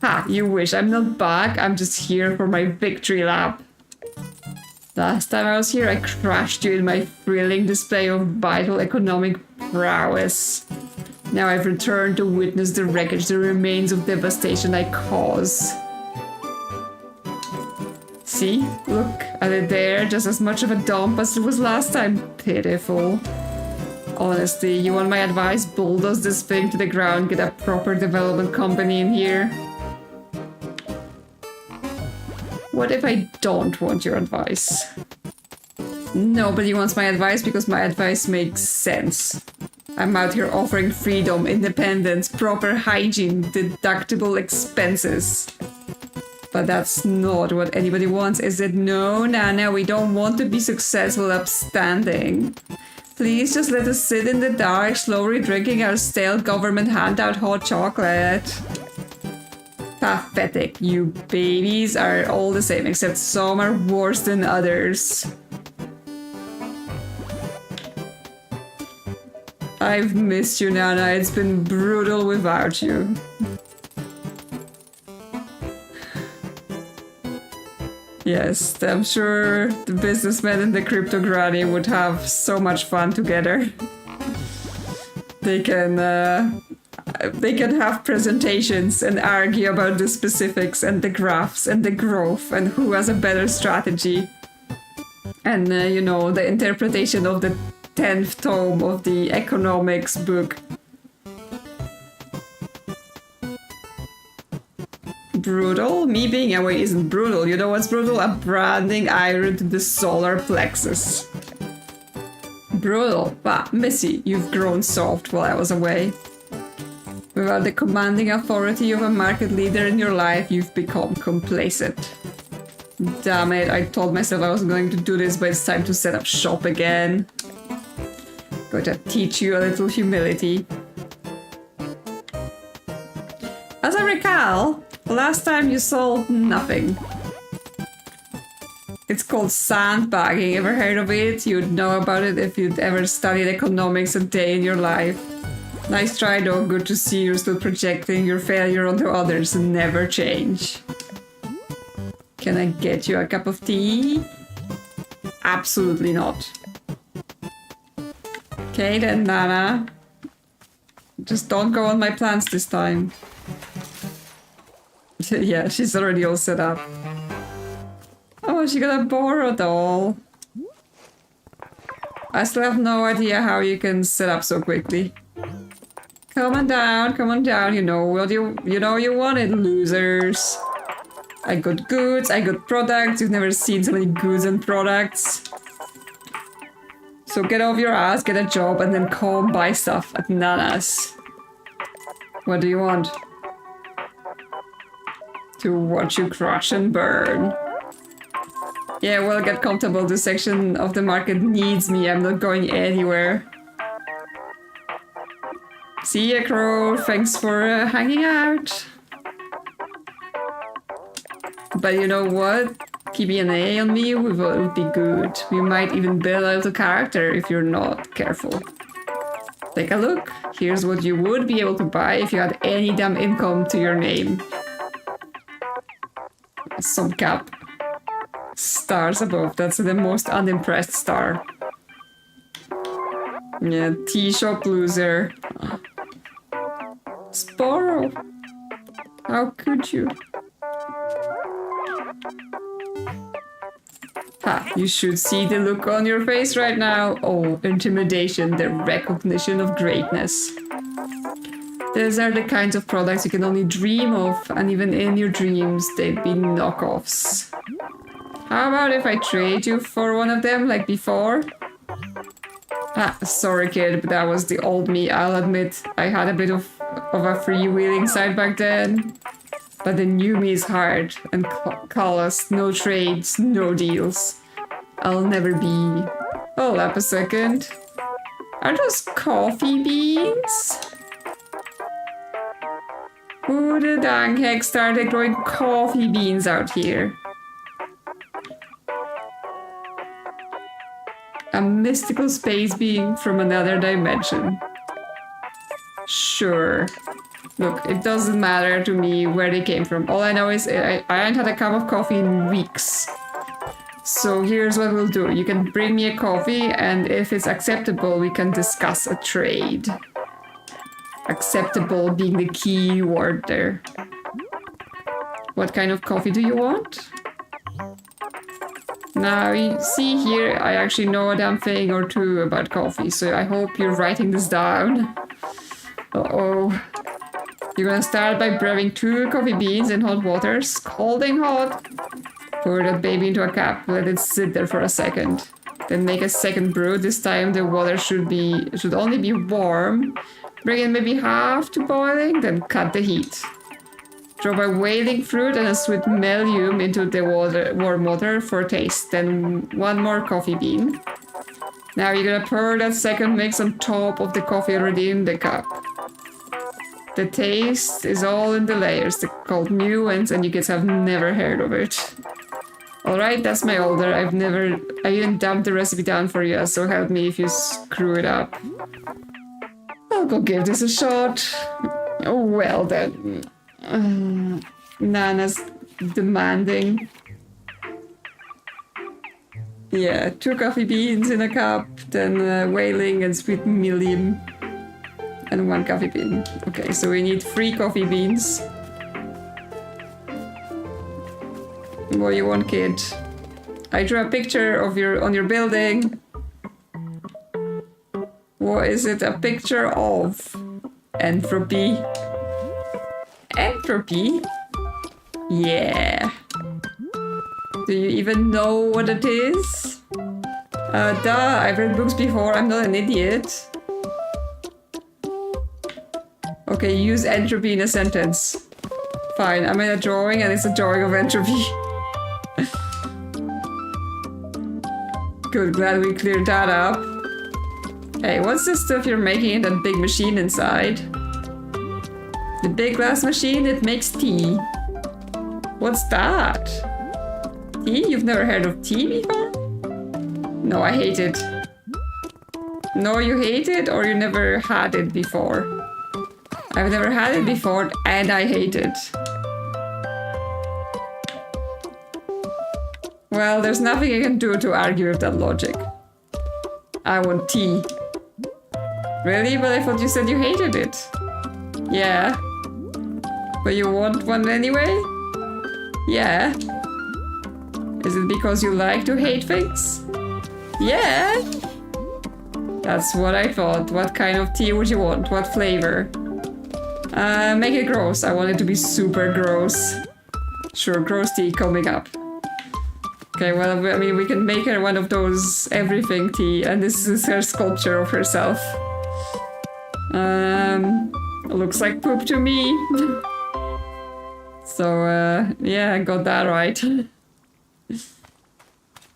Ha, you wish. I'm not back. I'm just here for my victory lap. Last time I was here, I crushed you in my thrilling display of vital economic prowess. Now I've returned to witness the wreckage, the remains of devastation I cause. See? Look at it there, just as much of a dump as it was last time. Pitiful. Honestly, you want my advice? Bulldoze this thing to the ground, get a proper development company in here. What if I don't want your advice? Nobody wants my advice because my advice makes sense. I'm out here offering freedom, independence, proper hygiene, deductible expenses. But that's not what anybody wants, is it? No, Nana, we don't want to be successful upstanding. Please just let us sit in the dark, slowly drinking our stale government handout hot chocolate. Pathetic. You babies are all the same, except some are worse than others. I've missed you, Nana. It's been brutal without you. Yes, I'm sure the businessman and the crypto granny would have so much fun together. They can have presentations and argue about the specifics and the graphs and the growth and who has a better strategy. And, you know, the interpretation of the 10th tome of the economics book. Brutal? Me being away isn't brutal. You know what's brutal? A branding iron to the solar plexus. Brutal. Bah, Missy, you've grown soft while I was away. Without the commanding authority of a market leader in your life, you've become complacent. Damn it, I told myself I was going to do this, but it's time to set up shop again. Gotta teach you a little humility. As I recall, last time you sold nothing. It's called sandbagging. Ever heard of it? You'd know about it if you'd ever studied economics a day in your life. Nice try though, good to see you're still projecting your failure onto others and never change. Can I get you a cup of tea? Absolutely not. Okay then, Nana. Just don't go on my plans this time. Yeah, she's already all set up. Oh, she got a Boro doll. I still have no idea how you can set up so quickly. Come on down, you know what you wanted, losers. I got goods, I got products, you've never seen so many goods and products. So get off your ass, get a job, and then come buy stuff at Nana's. What do you want? To watch you crash and burn. Yeah, well, get comfortable. This section of the market needs me. I'm not going anywhere. See ya, Crow. Thanks for hanging out. But you know what? Keeping an eye on me would be good. We might even build out a character if you're not careful. Take a look. Here's what you would be able to buy if you had any damn income to your name. Some cap. Stars above. That's the most unimpressed star. Yeah, tea shop loser. Sporro. How could you? Ha, you should see the look on your face right now. Oh, intimidation, the recognition of greatness. These are the kinds of products you can only dream of, and even in your dreams, they'd be knockoffs. How about if I trade you for one of them, like before? Ah, sorry kid, but that was the old me, I'll admit. I had a bit of a freewheeling side back then. But the new me is hard and callous, no trades, no deals. I'll never be... Hold up a second. Are those coffee beans? Who the dang heck started growing coffee beans out here? A mystical space being from another dimension. Sure. Look, it doesn't matter to me where they came from. All I know is I haven't had a cup of coffee in weeks. So here's what we'll do. You can bring me a coffee, and if it's acceptable, we can discuss a trade. Acceptable being the key word there. What kind of coffee do you want? Now, you see here, I actually know a damn thing or two about coffee, so I hope you're writing this down. Uh-oh. You're gonna start by brewing 2 coffee beans in hot water, scalding hot. Pour that baby into a cup, let it sit there for a second. Then make a second brew. This time the water should only be warm. Bring it maybe half to boiling, then cut the heat. Drop a wailing fruit and a sweet mellium into the warm water for taste. Then 1 more coffee bean. Now you're gonna pour that second mix on top of the coffee already in the cup. The taste is all in the layers. They're called nuance, and you kids have never heard of it. Alright, that's my order. I didn't dump the recipe down for you, so help me if you screw it up. I'll go give this a shot. Oh, well then. Nana's demanding. Yeah, 2 coffee beans in a cup, then wailing and sweet millium. And 1 coffee bean. Okay, so we need 3 coffee beans. What do you want, kid? I drew a picture of on your building. What is it a picture of? Entropy. Entropy? Yeah. Do you even know what it is? Duh, I've read books before, I'm not an idiot. Okay, use entropy in a sentence. Fine, I made a drawing and it's a drawing of entropy. Good, glad we cleared that up. Hey, what's this stuff you're making in that big machine inside? The big glass machine, it makes tea. What's that? Tea? You've never heard of tea before? No, I hate it. No, you hate it, or you never had it before? I've never had it before, and I hate it. Well, there's nothing I can do to argue with that logic. I want tea. Really? But I thought you said you hated it. Yeah. But you want one anyway? Yeah. Is it because you like to hate things? Yeah. That's what I thought. What kind of tea would you want? What flavor? Make it gross. I want it to be super gross. Sure, gross tea coming up. Okay, well, I mean, we can make her one of those everything tea, and this is her sculpture of herself. Looks like poop to me. So, yeah, I got that right.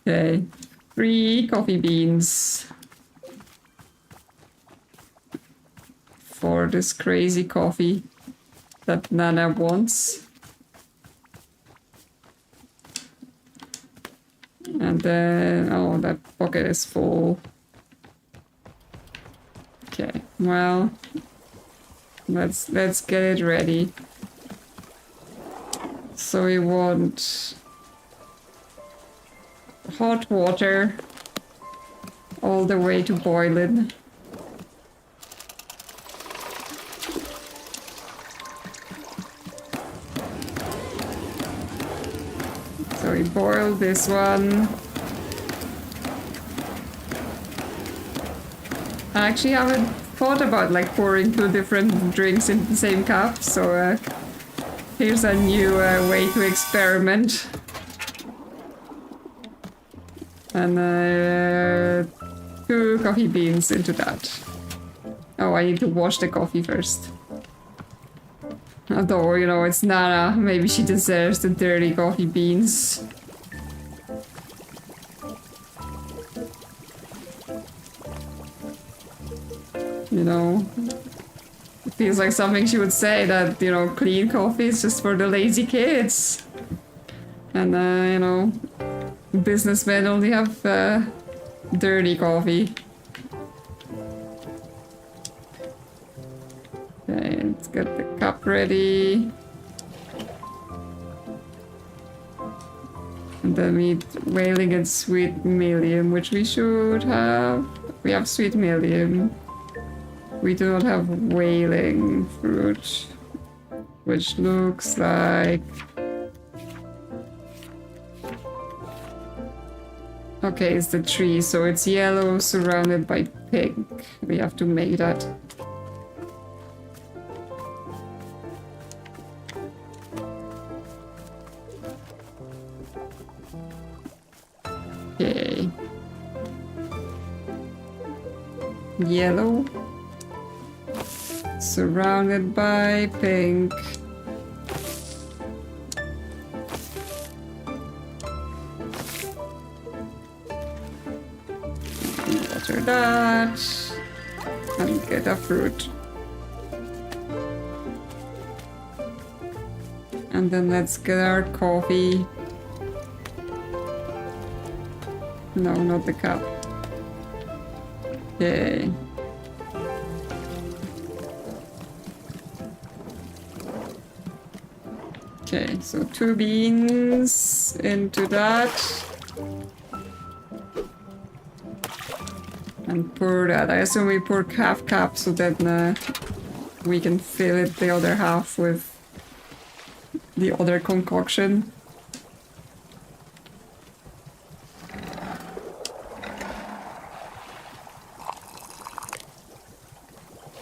Okay. 3 coffee beans. For this crazy coffee that Nana wants. And then, oh, that pocket is full. Okay, well, let's get it ready. So we want hot water all the way to boiling. So we boil this one. I actually haven't thought about like pouring 2 different drinks in the same cup, so here's a new way to experiment. And 2 coffee beans into that. Oh, I need to wash the coffee first. Although, you know, it's Nana. Maybe she deserves the dirty coffee beans. You know, it feels like something she would say, that, you know, clean coffee is just for the lazy kids. And, you know, businessmen only have dirty coffee. Okay, let's get the cup ready. And then we need whaling and sweet millium, which we should have. We have sweet millium. We do not have whaling fruit, which looks like... Okay, it's the tree, so it's yellow surrounded by pink. We have to make that. Okay. Yellow. Surrounded by pink. Water that. And get a fruit. And then let's get our coffee. No, not the cup. Okay. Okay, so 2 beans into that. And pour that. I assume we pour half cup so that we can fill it the other half with the other concoction.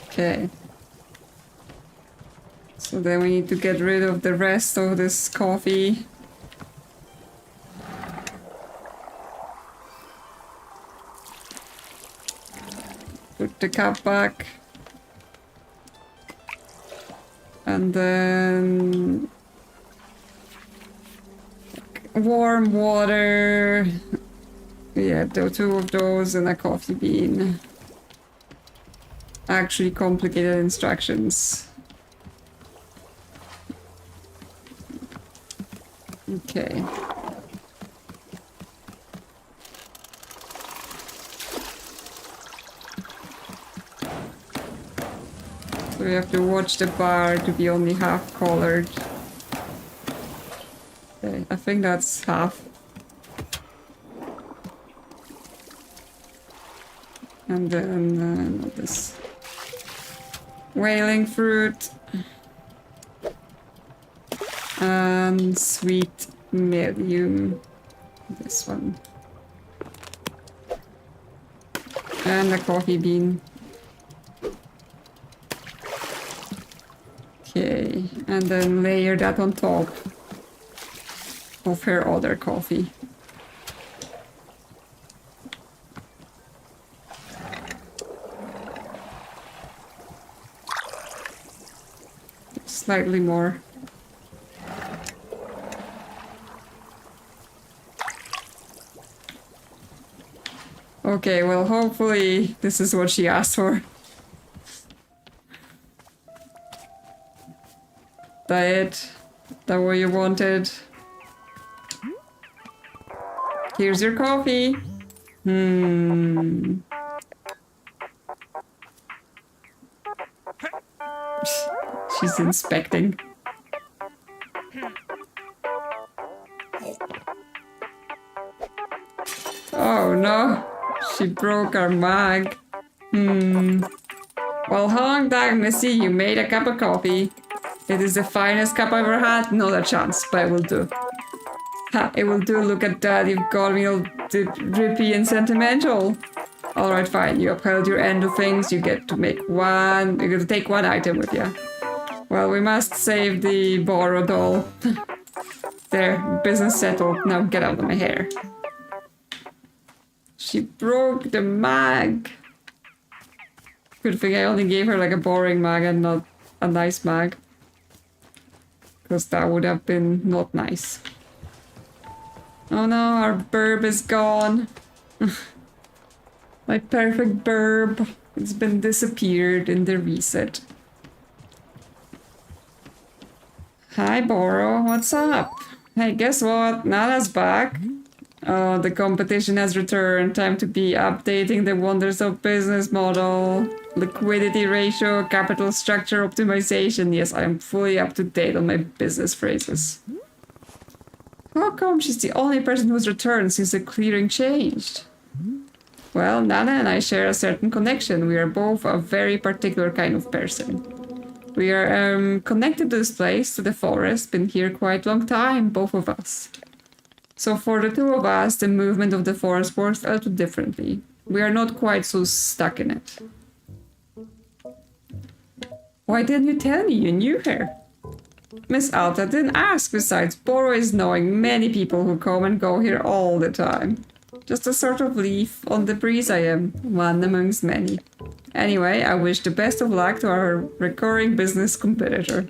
Okay. So then we need to get rid of the rest of this coffee. Put the cup back. And then... warm water. Yeah, the 2 of those and a coffee bean. Actually complicated instructions. Okay. So we have to watch the bar to be only half colored. Okay, I think that's half. And then this whaling fruit. And sweet medium. This one. And a coffee bean. Okay, and then layer that on top of her other coffee. Slightly more. Okay, well, hopefully this is what she asked for. That it? That what you wanted? Here's your coffee. She's inspecting. Oh no, she broke our mug. Well, long time, Missy, you made a cup of coffee. It is the finest cup I ever had. Not a chance, but it will do. Ha, it will do. Look at that. You've got me all drippy and sentimental. Alright, fine. You upheld your end of things. You get to make one. You get to take one item with you. Well, we must save the borrow doll. There, business settled. Now get out of my hair. She broke the mug. Good thing I only gave her like a boring mug and not a nice mug. Because that would have been not nice. Oh no, our burb is gone. My perfect burb. It's been disappeared in the reset. Hi, Boro. What's up? Hey, guess what? Nana's back. Oh, the competition has returned. Time to be updating the Wanderstop business model. Liquidity ratio, capital structure optimization. Yes, I am fully up to date on my business phrases. How come she's the only person who's returned since the clearing changed? Well, Nana and I share a certain connection. We are both a very particular kind of person. We are connected to this place, to the forest, been here quite a long time, both of us. So for the two of us, the movement of the forest works a little differently. We are not quite so stuck in it. Why didn't you tell me you knew her? Miss Alta didn't ask. Besides, Boro is knowing many people who come and go here all the time. Just a sort of leaf on the breeze I am, one amongst many. Anyway, I wish the best of luck to our recurring business competitor.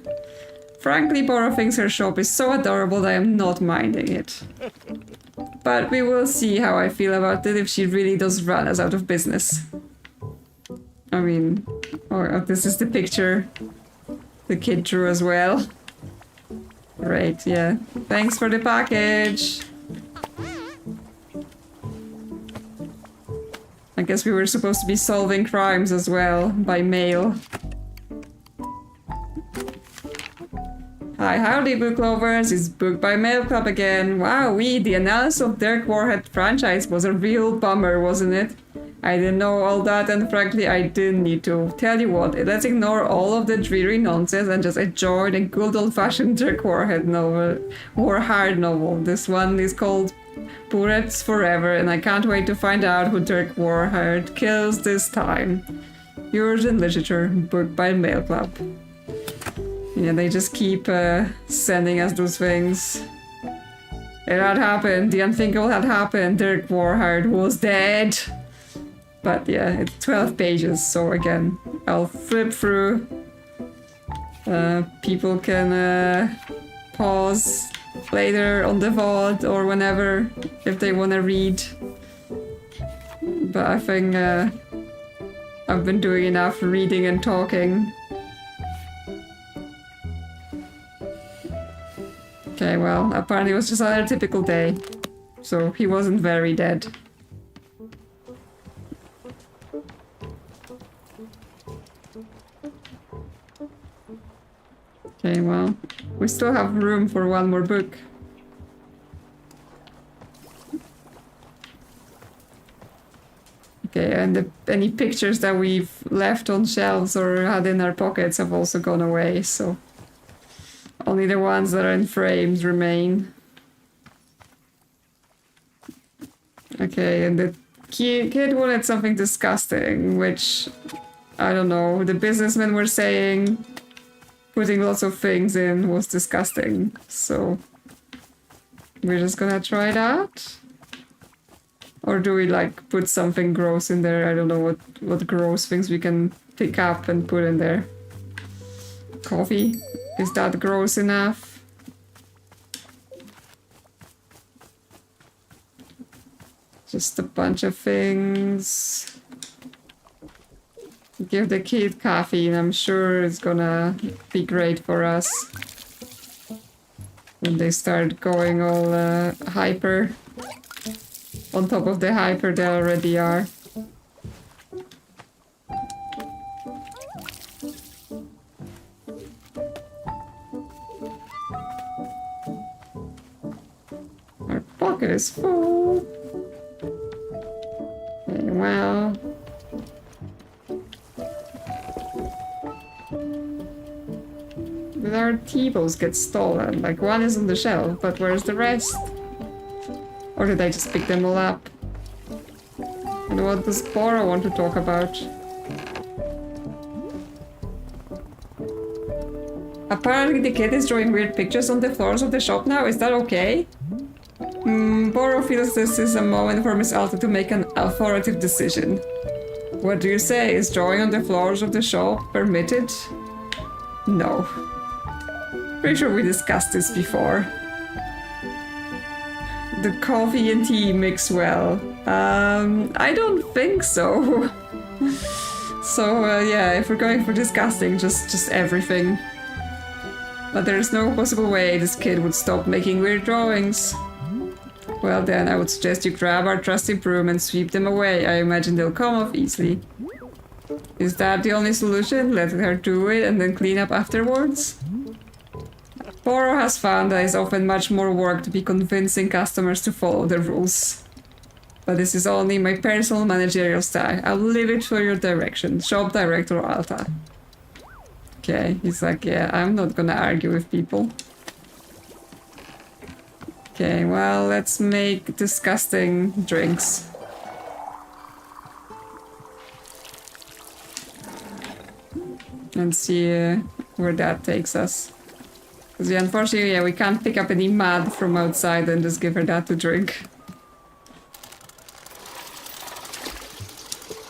Frankly, Boro thinks her shop is so adorable that I am not minding it. But we will see how I feel about it if she really does run us out of business. I mean, oh, this is the picture the kid drew as well. Great, yeah. Thanks for the package. I guess we were supposed to be solving crimes as well, by mail. Hi, howdy, book lovers. It's Book by Mail Club again. Wow, the analysis of Dirk Warhead franchise was a real bummer, wasn't it? I didn't know all that, and frankly, I didn't need to. Tell you what, let's ignore all of the dreary nonsense and just enjoy the good old-fashioned Dirk Warhead novel. Warhard novel. This one is called Bullets Forever, and I can't wait to find out who Dirk Warhard kills this time. Yours in Literature, Book by Mail Club. Yeah, they just keep sending us those things. It had happened. The unthinkable had happened. Dirk Warhard was dead. But yeah, it's 12 pages, so again, I'll flip through. People can pause later on the VOD or whenever if they want to read. But I think I've been doing enough reading and talking. Okay, well, apparently it was just another typical day. So he wasn't very dead. Okay, well, we still have room for one more book. Okay, and any pictures that we've left on shelves or had in our pockets have also gone away, so only the ones that are in frames remain. Okay, and the kid wanted something disgusting, which, I don't know, the businessmen were saying putting lots of things in was disgusting, so we're just gonna try that? Or do we like put something gross in there? I don't know what gross things we can pick up and put in there. Coffee? Is that gross enough? Just a bunch of things. Give the kid caffeine, I'm sure it's gonna be great for us. When they start going all hyper. On top of the hyper they already are. Our pocket is full. Okay, well... But our tables get stolen. Like, one is on the shelf, but where's the rest? Or did I just pick them all up? And what does Bora want to talk about? Apparently the kid is drawing weird pictures on the floors of the shop now. Is that okay? Boro feels this is a moment for Miss Alta to make an authoritative decision. What do you say? Is drawing on the floors of the shop permitted? No. Pretty sure we discussed this before. The coffee and tea mix well. I don't think so. So yeah, if we're going for disgusting, just everything. But there's no possible way this kid would stop making weird drawings. Well then, I would suggest you grab our trusty broom and sweep them away. I imagine they'll come off easily. Is that the only solution? Let her do it and then clean up afterwards? Boro has found that it's often much more work to be convincing customers to follow the rules. But this is only my personal managerial style. I'll leave it for your direction. Shop director Alta. Okay, he's like, yeah, I'm not gonna argue with people. Okay, well, let's make disgusting drinks. And see where that takes us. Because unfortunately, yeah, we can't pick up any mud from outside and just give her that to drink.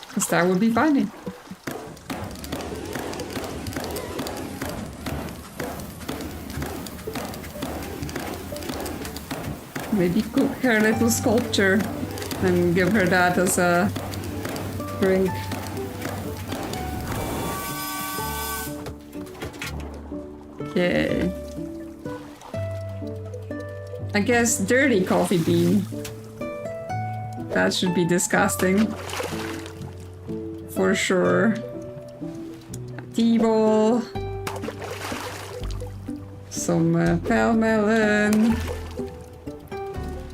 Because that would be funny. Maybe cook her little sculpture and give her that as a drink. Okay. I guess dirty coffee bean. That should be disgusting. For sure. Tea bowl. Some pale melon.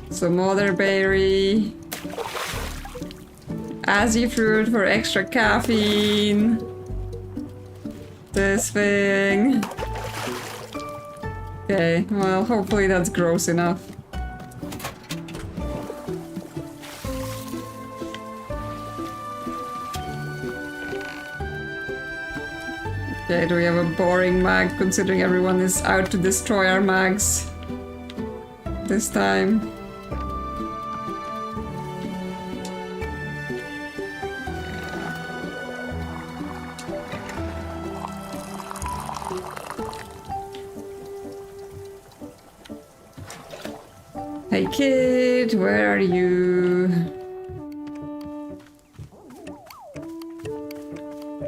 Some other berry. Azzy fruit for extra caffeine. This thing. Okay, well, hopefully that's gross enough. Okay, do we have a boring mag, considering everyone is out to destroy our mags this time? Hey kid, where are you?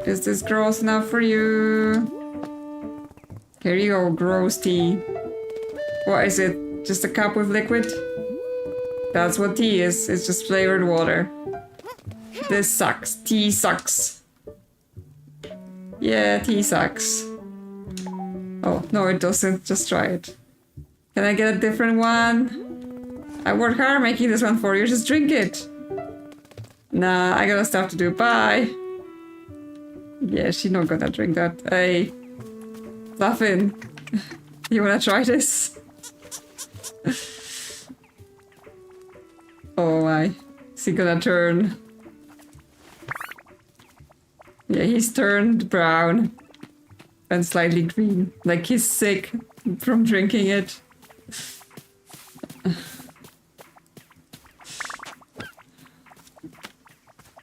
Is this gross enough for you? Here you go, gross tea. What is it? Just a cup with liquid? That's what tea is. It's just flavored water. This sucks. Tea sucks. Yeah, tea sucks. Oh, no it doesn't. Just try it. Can I get a different one? I worked hard making this one for you, just drink it. Nah, I got stuff to do, bye. Yeah, she's not gonna drink that. Hey, Fluffin, you wanna try this? Oh my, is he gonna turn? Yeah, he's turned brown and slightly green, like he's sick from drinking it.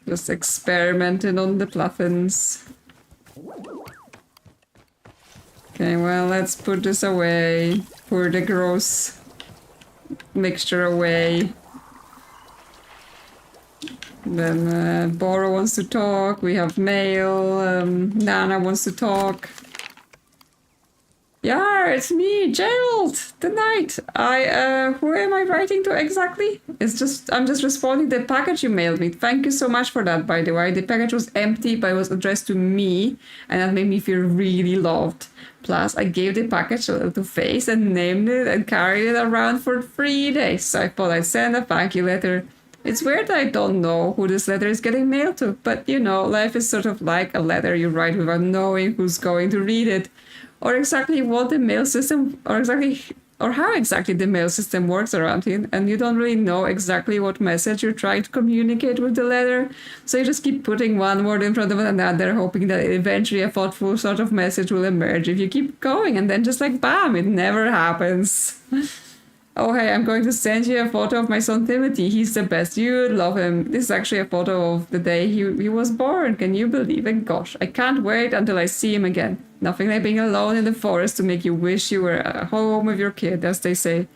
Just experimenting on the Fluffins. Okay, well, let's put this away. Pour the gross mixture away. Then Boro wants to talk. We have mail. Nana wants to talk. Yeah, it's me, Gerald. The knight. Who am I writing to exactly? I'm just responding to the package you mailed me. Thank you so much for that, by the way. The package was empty, but it was addressed to me, and that made me feel really loved. Plus, I gave the package a little face and named it and carried it around for 3 days. So I thought I'd send a thank you letter. It's weird that I don't know who this letter is getting mailed to, but you know, life is sort of like a letter you write without knowing who's going to read it. Or exactly what the mail system, or how exactly the mail system works around here, and you don't really know exactly what message you're trying to communicate with the letter, so you just keep putting one word in front of another, hoping that eventually a thoughtful sort of message will emerge if you keep going, and then just like bam, it never happens. Oh hey, I'm going to send you a photo of my son Timothy. He's the best. You'd love him. This is actually a photo of the day he was born. Can you believe it? Gosh, I can't wait until I see him again. Nothing like being alone in the forest to make you wish you were at home with your kid, as they say.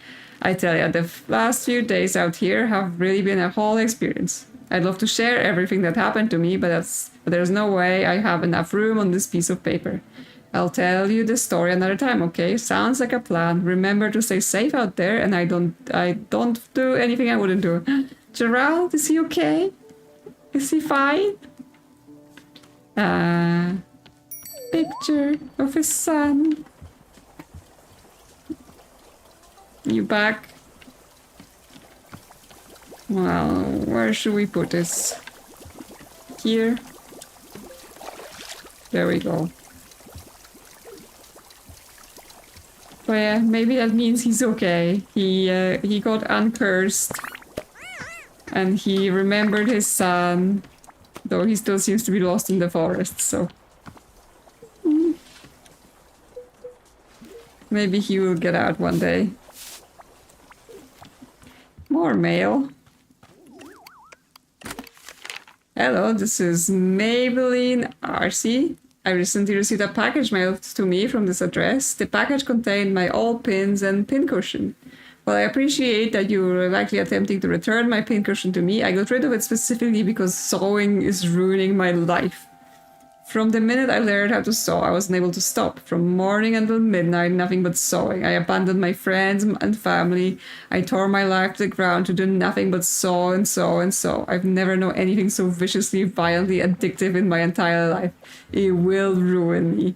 I tell you, the last few days out here have really been a whole experience. I'd love to share everything that happened to me, but there's no way I have enough room on this piece of paper. I'll tell you the story another time, okay? Sounds like a plan. Remember to stay safe out there, and I don't do anything I wouldn't do. Gerald, is he okay? Is he fine? Picture of his son. You back? Well, where should we put this? Here? There we go. But yeah, maybe that means he's okay. He got uncursed. And he remembered his son. Though he still seems to be lost in the forest, so... Maybe he will get out one day. More mail. Hello, this is Maybelline RC. I recently received a package mailed to me from this address. The package contained my old pins and pincushion. While I appreciate that you were likely attempting to return my pincushion to me, I got rid of it specifically because sewing is ruining my life. From the minute I learned how to sew, I wasn't able to stop. From morning until midnight, nothing but sewing. I abandoned my friends and family. I tore my life to the ground to do nothing but sew and sew and sew. I've never known anything so viciously, violently addictive in my entire life. It will ruin me.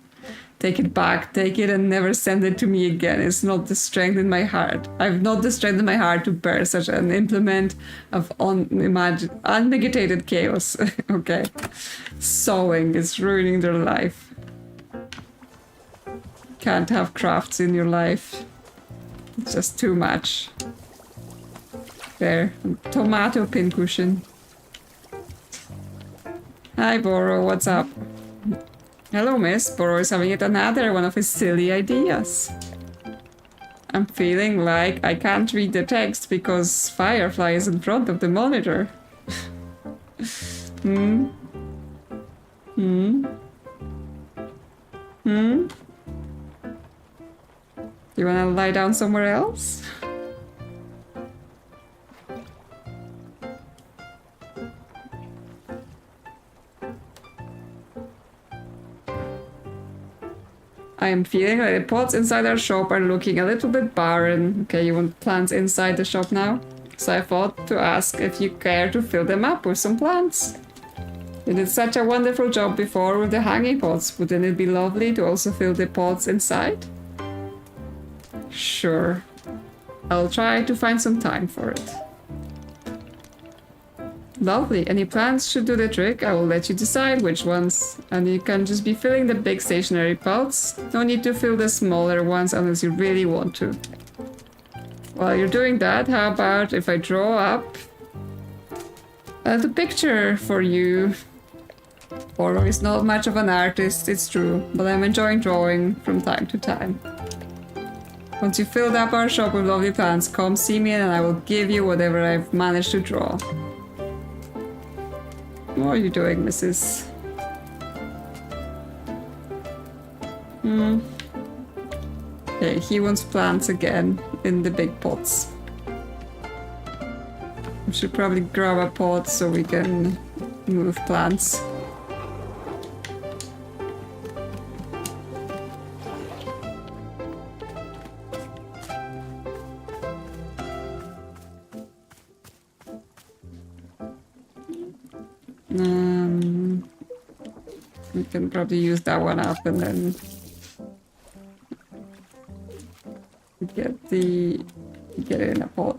Take it back, take it and never send it to me again. It's not the strength in my heart. I've not the strength in my heart to bear such an implement of unmitigated chaos. Okay. Sewing is ruining their life. Can't have crafts in your life. It's just too much. There. Tomato pincushion. Hi, Boro. What's up? Hello, miss. Boro is having yet another one of his silly ideas. I'm feeling like I can't read the text because Firefly is in front of the monitor. You wanna lie down somewhere else? I am feeling like the pots inside our shop are looking a little bit barren. Okay, you want plants inside the shop now? So I thought to ask if you care to fill them up with some plants. You did such a wonderful job before with the hanging pots. Wouldn't it be lovely to also fill the pots inside? Sure. I'll try to find some time for it. Lovely. Any plants should do the trick. I will let you decide which ones. And you can just be filling the big stationary pots. No need to fill the smaller ones unless you really want to. While you're doing that, how about if I draw up the picture for you? Boro is not much of an artist, it's true, but I'm enjoying drawing from time to time. Once you've filled up our shop with lovely plants, come see me and I will give you whatever I've managed to draw. What are you doing, Mrs.? Okay, he wants plants again in the big pots. We should probably grab a pot so we can move plants. We can probably use that one up and then get it in a pot.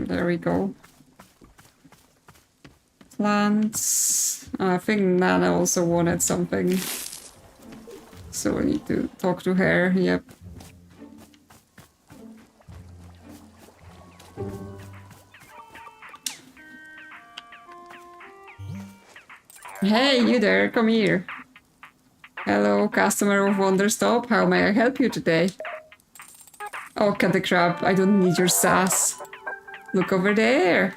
There we go. Plants. I think Nana also wanted something. So we need to talk to her. Yep. Hey, you there, come here. Hello, customer of Wanderstop. How may I help you today? Oh, cut the crap. I don't need your sass. Look over there.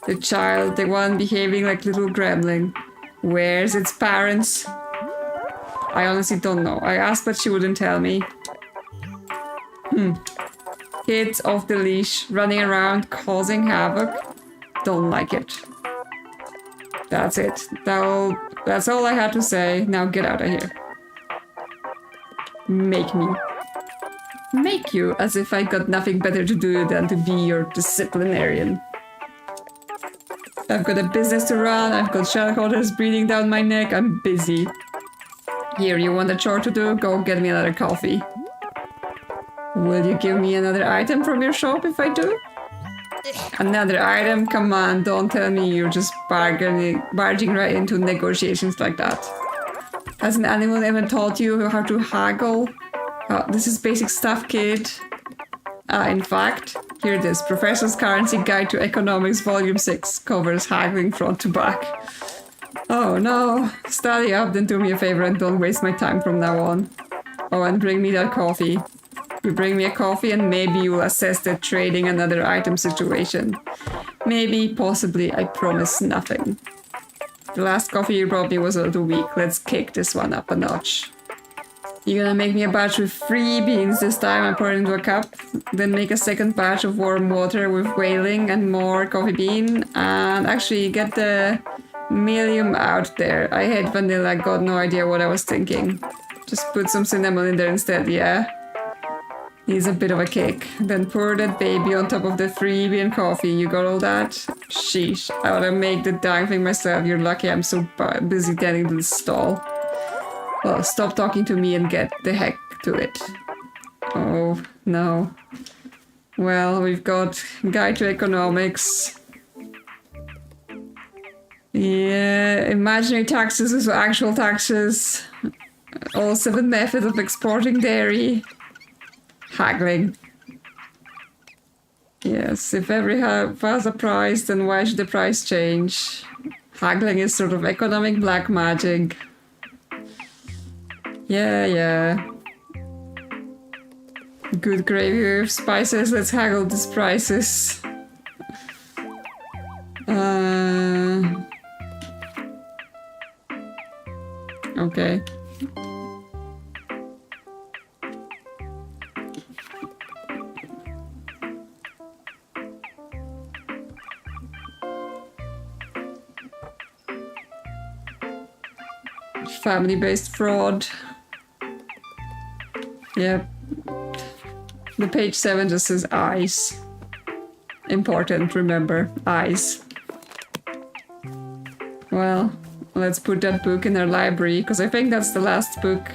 The child, the one behaving like little gremlin. Where's its parents? I honestly don't know. I asked, but she wouldn't tell me. Kids off the leash, running around, causing havoc. Don't like it. That's it. That's all I had to say. Now get out of here. Make me. Make you, as if I got nothing better to do than to be your disciplinarian. I've got a business to run, I've got shareholders breathing down my neck, I'm busy. Here, you want a chore to do? Go get me another coffee. Will you give me another item from your shop if I do? Another item? Come on, don't tell me you're just barging right into negotiations like that. Hasn't anyone ever taught you how to haggle? This is basic stuff, kid. In fact, here it is. Professor's Currency Guide to Economics, Volume 6. Covers haggling front to back. Oh no. Study up, then do me a favor and don't waste my time from now on. Oh, and bring me that coffee. You bring me a coffee and maybe you will assess the trading another item situation. Maybe, possibly, I promise nothing. The last coffee you brought me was a little weak. Let's kick this one up a notch. You're gonna make me a batch with 3 beans this time and pour it into a cup. Then make a second batch of warm water with whaling and more coffee bean. And actually get the Millium out there. I hate vanilla, got no idea what I was thinking. Just put some cinnamon in there instead, yeah? Needs a bit of a kick. Then pour that baby on top of the 3 bean coffee. You got all that? Sheesh. I ought to make the dang thing myself. You're lucky I'm so busy tending to the stall. Well, stop talking to me and get the heck to it. Oh, no. Well, we've got Guide to Economics. Yeah, imaginary taxes is actual taxes. All 7 methods of exporting dairy. Haggling. Yes, if every half has a price, then why should the price change? Haggling is sort of economic black magic. Yeah. Good gravy with spices, let's haggle these prices. Okay. Family-based fraud. Yep. The page 7 just says eyes. Important, remember. Eyes. Well, let's put that book in our library, because I think that's the last book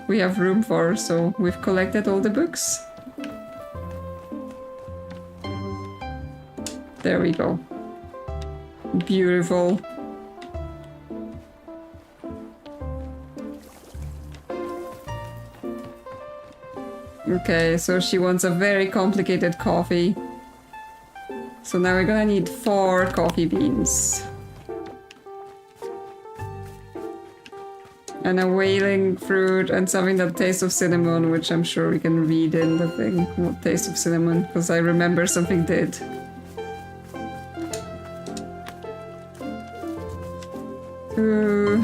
we have room for, so we've collected all the books. There we go. Beautiful. Okay, so she wants a very complicated coffee. So now we're gonna need 4 coffee beans. And a whaling fruit and something that tastes of cinnamon, which I'm sure we can read in the thing. What taste of cinnamon, because I remember something did. Ooh.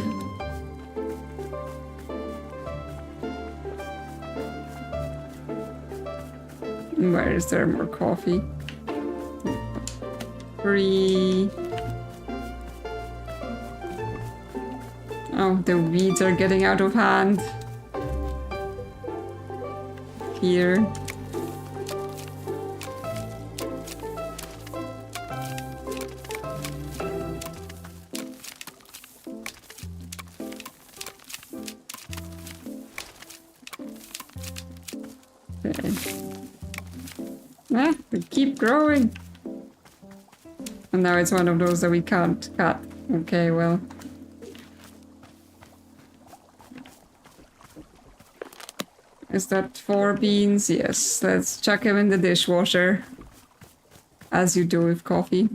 Where is there more coffee? 3. Oh, the weeds are getting out of hand. Here. Okay. Ah, they keep growing. And now it's one of those that we can't cut. Okay, well. Is that 4 beans? Yes, let's chuck them in the dishwasher. As you do with coffee.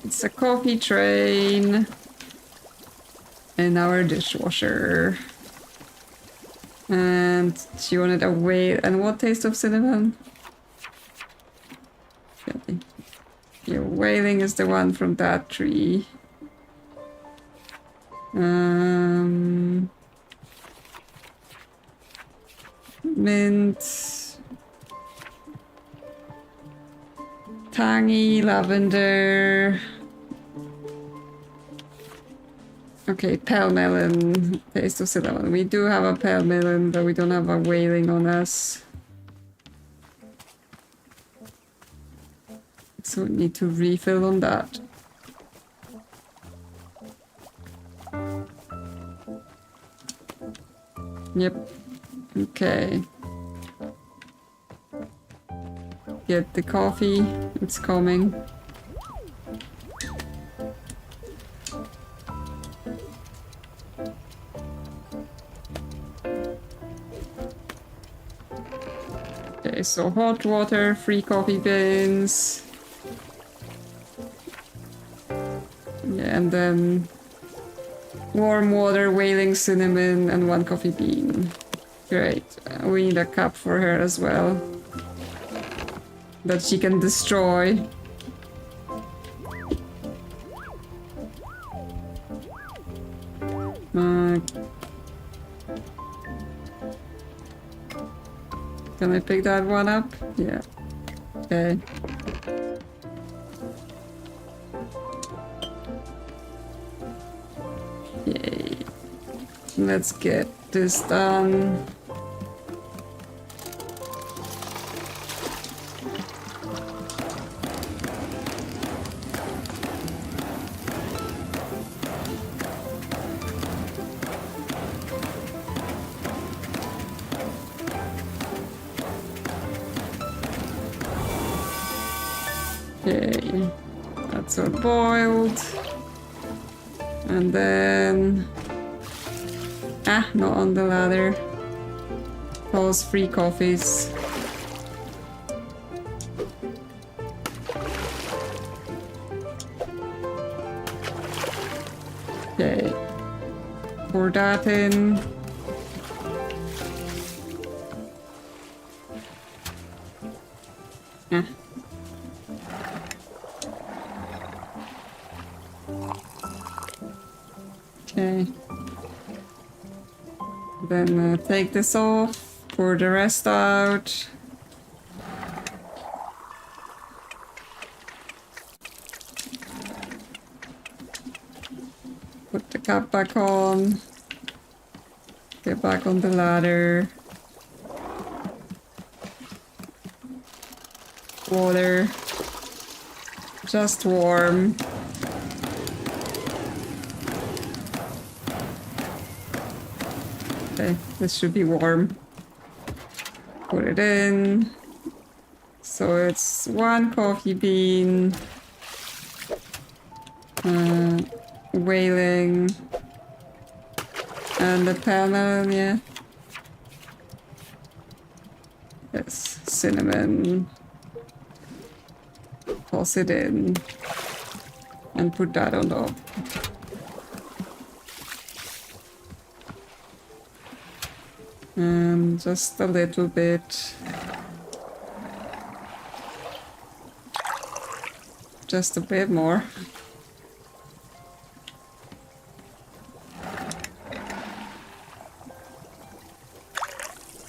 It's a coffee train in our dishwasher. And she wanted a whale. And what taste of cinnamon? Okay. Yeah, whaling is the one from that tree. Mint. Tangy, lavender. Okay, pale melon, taste of cinnamon. We do have a pale melon, but we don't have a whaling on us. So we need to refill on that. Yep. Okay. Get the coffee. It's coming. Okay, so hot water, 3 coffee beans. Yeah, and then warm water, whaling cinnamon, and 1 coffee bean. Great. We need a cup for her as well. That she can destroy. Can I pick that one up? Yeah. Okay. Yay. Let's get this done. Okay, that's all boiled. And then... Ah, not on the ladder. Pause 3 coffees. Okay. Pour that in. Ah. Okay. Then take this off, pour the rest out. Put the cap back on. Get back on the ladder. Water. Just warm. Okay, this should be warm. Put it in. So it's 1 coffee bean. Whaling. And the pale melon, yeah. Yes, cinnamon. Toss it in. And put that on top. And just a little bit. Just a bit more.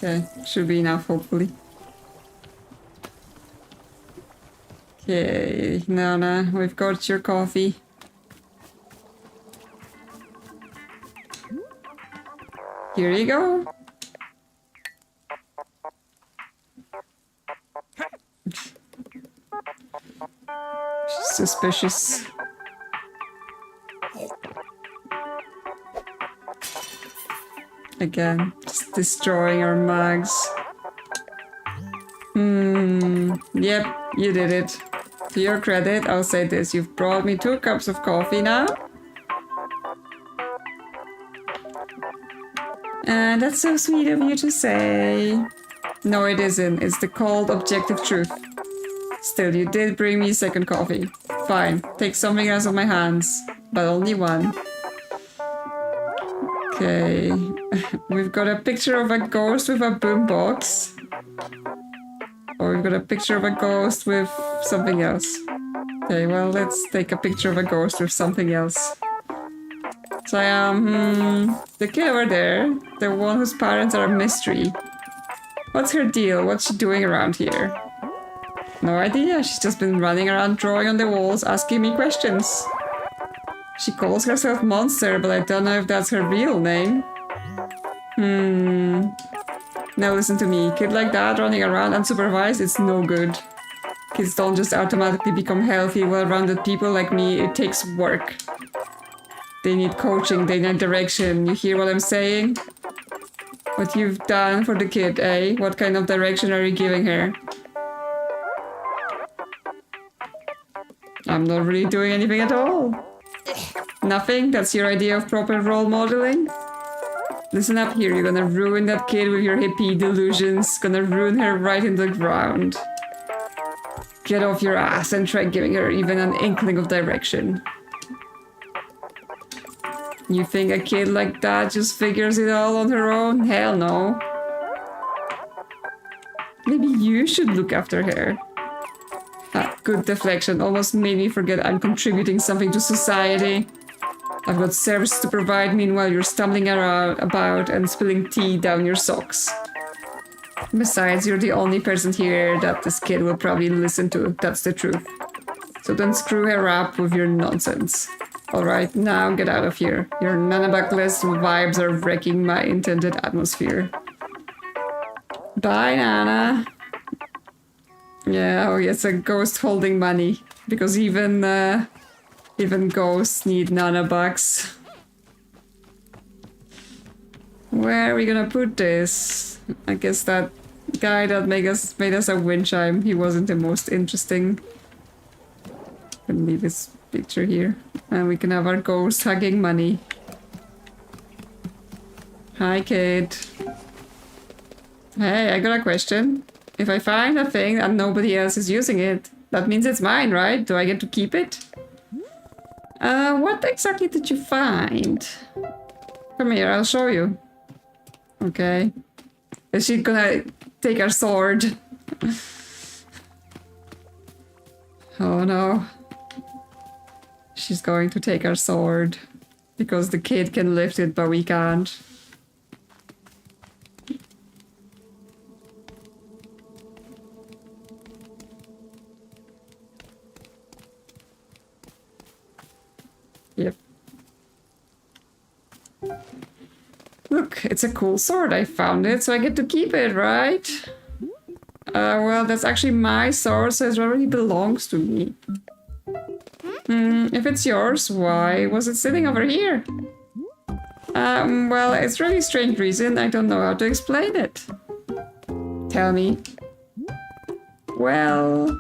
Okay, should be enough, hopefully. Okay, Nana, we've got your coffee. Here you go. Suspicious. Again, just destroying our mugs. Yep, you did it. To your credit, I'll say this. You've brought me 2 cups of coffee now. And that's so sweet of you to say. No, it isn't. It's the cold, objective truth. Still, you did bring me 2nd coffee. Fine, take something else off my hands. But only one. Okay. We've got a picture of a ghost with a boombox. Or we've got a picture of a ghost with something else. Okay, well, let's take a picture of a ghost with something else. So the kid over there, the one whose parents are a mystery. What's her deal? What's she doing around here? No idea, she's just been running around drawing on the walls, asking me questions. She calls herself Monster, but I don't know if that's her real name. Now listen to me, kid like that running around unsupervised, it's no good. Kids don't just automatically become healthy, well-rounded people like me, it takes work. They need coaching, they need direction, you hear what I'm saying? What you've done for the kid, eh? What kind of direction are you giving her? I'm not really doing anything at all. Nothing? That's your idea of proper role modeling? Listen up here, you're gonna ruin that kid with your hippie delusions. Gonna ruin her right in the ground. Get off your ass and try giving her even an inkling of direction. You think a kid like that just figures it all on her own? Hell no. Maybe you should look after her. Ah, good deflection. Almost made me forget I'm contributing something to society. I've got service to provide, meanwhile you're stumbling around about and spilling tea down your socks. Besides, you're the only person here that this kid will probably listen to, that's the truth. So don't screw her up with your nonsense. Alright, now get out of here. Your nanobuckless vibes are wrecking my intended atmosphere. Bye, Nana. Yeah, oh, it's a ghost holding money. Because even ghosts need nanobucks. Where are we gonna put this? I guess that guy that made us a wind chime, he wasn't the most interesting. Can leave his picture here. And we can have our ghost hugging money. Hi, kid. Hey, I got a question. If I find a thing and nobody else is using it, that means it's mine, right? Do I get to keep it? What exactly did you find? Come here, I'll show you. Okay. Is she gonna take our sword? Oh no. She's going to take our sword. Because the kid can lift it, but we can't. Yep. Look, it's a cool sword. I found it, so I get to keep it, right? Well, that's actually my sword, so it already belongs to me. If it's yours, why was it sitting over here? Well, it's a really strange reason. I don't know how to explain it. Tell me. Well...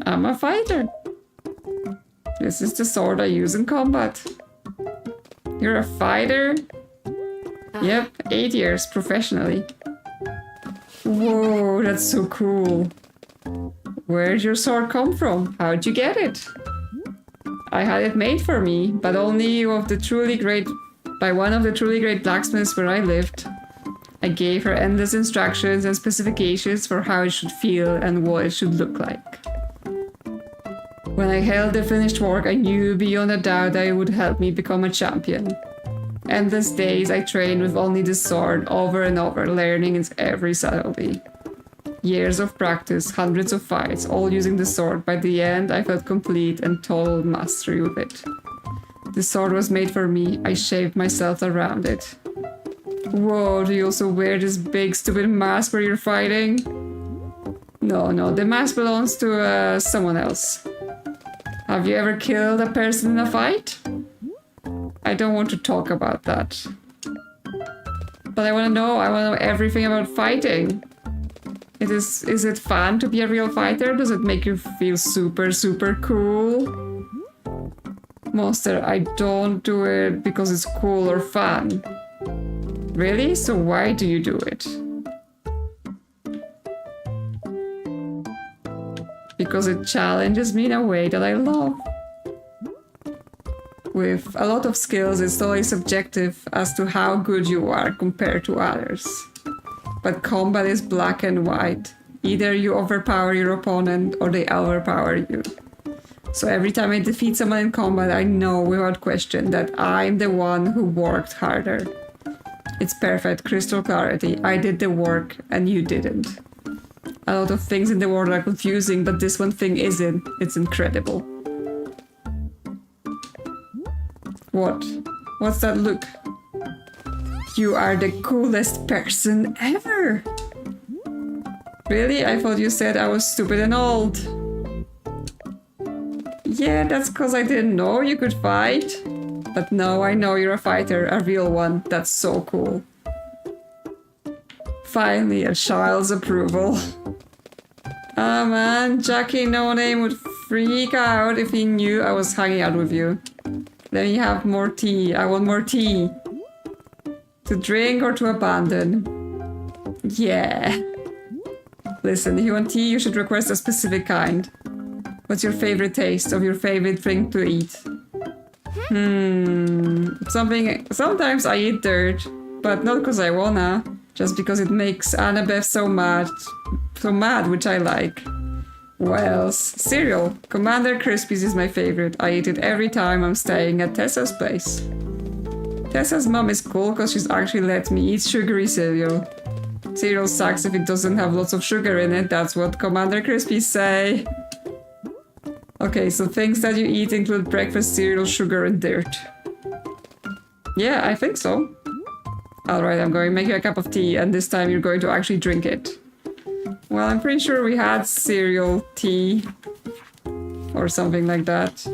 I'm a fighter. This is the sword I use in combat. You're a fighter? Yep, 8 years, professionally. Whoa, that's so cool. Where'd your sword come from? How'd you get it? I had it made for me, but only by one of the truly great blacksmiths where I lived. I gave her endless instructions and specifications for how it should feel and what it should look like. When I held the finished work, I knew beyond a doubt that it would help me become a champion. endless days I trained with only the sword over and over, learning its every subtlety. Years of practice, hundreds of fights, all using the sword. By the end, I felt complete and total mastery with it. The sword was made for me. I shaped myself around it. Whoa, do you also wear this big stupid mask where you're fighting? No, the mask belongs to someone else. Have you ever killed a person in a fight? I don't want to talk about that. But I want to know everything about fighting. Is it fun to be a real fighter? Does it make you feel super, super cool? Monster, I don't do it because it's cool or fun. Really? So why do you do it? Because it challenges me in a way that I love. With a lot of skills, it's always subjective as to how good you are compared to others. But combat is black and white. Either you overpower your opponent or they overpower you. So every time I defeat someone in combat, I know without question that I'm the one who worked harder. It's perfect, crystal clarity. I did the work and you didn't. A lot of things in the world are confusing, but this one thing isn't. It's incredible. What? What's that look? You are the coolest person ever! Really? I thought you said I was stupid and old. Yeah, that's because I didn't know you could fight. But no, I know you're a fighter, a real one. That's so cool. Finally, a child's approval. Ah man, Jackie No Name would freak out if he knew I was hanging out with you. Let me have more tea. I want more tea. To drink or to abandon? Yeah. Listen, if you want tea, you should request a specific kind. What's your favorite taste of your favorite thing to eat? Sometimes I eat dirt, but not because I wanna. Just because it makes Annabeth so mad, which I like. What else? Cereal. Commander Crispies is my favorite. I eat it every time I'm staying at Tessa's place. Tessa's mom is cool because she's actually let me eat sugary cereal. Cereal sucks if it doesn't have lots of sugar in it, that's what Commander Crispies say. Okay, so things that you eat include breakfast cereal, sugar, and dirt. Yeah, I think so. Alright, I'm going to make you a cup of tea, and this time you're going to actually drink it. Well, I'm pretty sure we had cereal tea. Or something like that.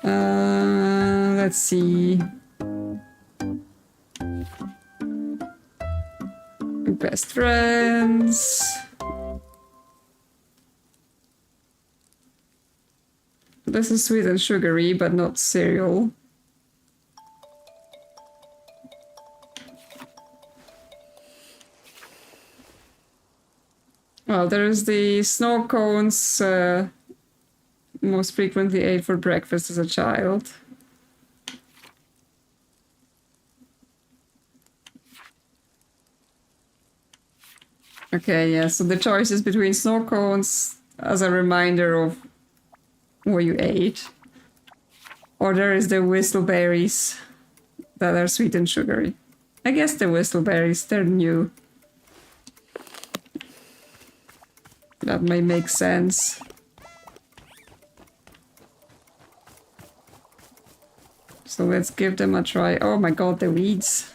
Let's see. Best friends. This is sweet and sugary, but not cereal. Well, there's the snow cones most frequently ate for breakfast as a child. Okay, yeah, so the choice is between snow cones as a reminder of what you ate. Or there is the whistleberries that are sweet and sugary. I guess the whistleberries, they're new. That may make sense. So let's give them a try. Oh my god, the weeds.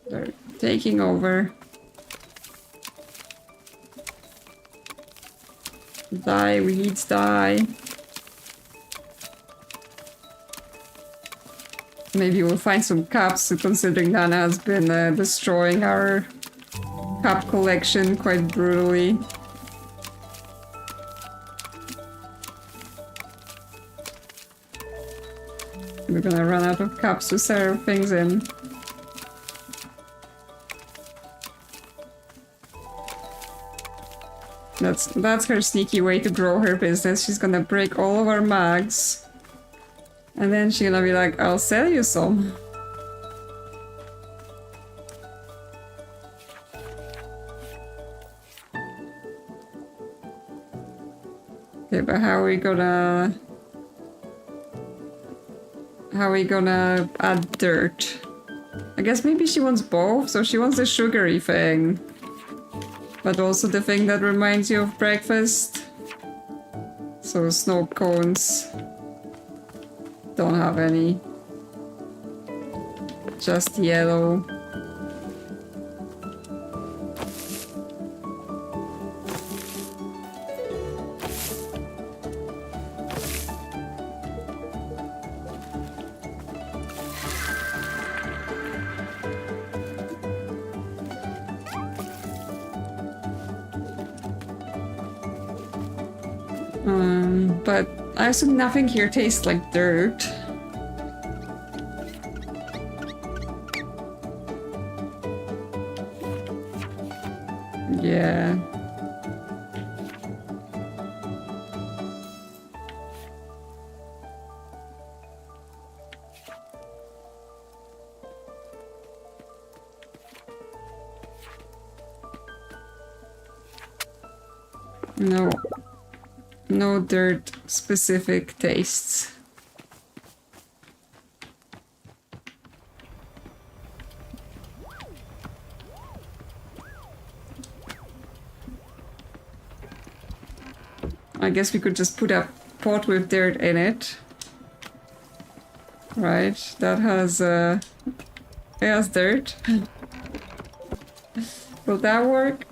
They're taking over. Die, weeds, die. Maybe we'll find some cups, considering Nana has been destroying our cup collection quite brutally. We're gonna run out of cups to serve things in. That's her sneaky way to grow her business. She's gonna break all of our mags. And then she's gonna be like, I'll sell you some. Okay, but how are we gonna... How are we gonna add dirt? I guess maybe she wants both, so she wants the sugary thing. But also the thing that reminds you of breakfast. So snow cones. Don't have any. Just yellow. But I assume nothing here tastes like dirt. Yeah. No. No dirt specific tastes. I guess we could just put a pot with dirt in it. Right, that has it has dirt. Will that work?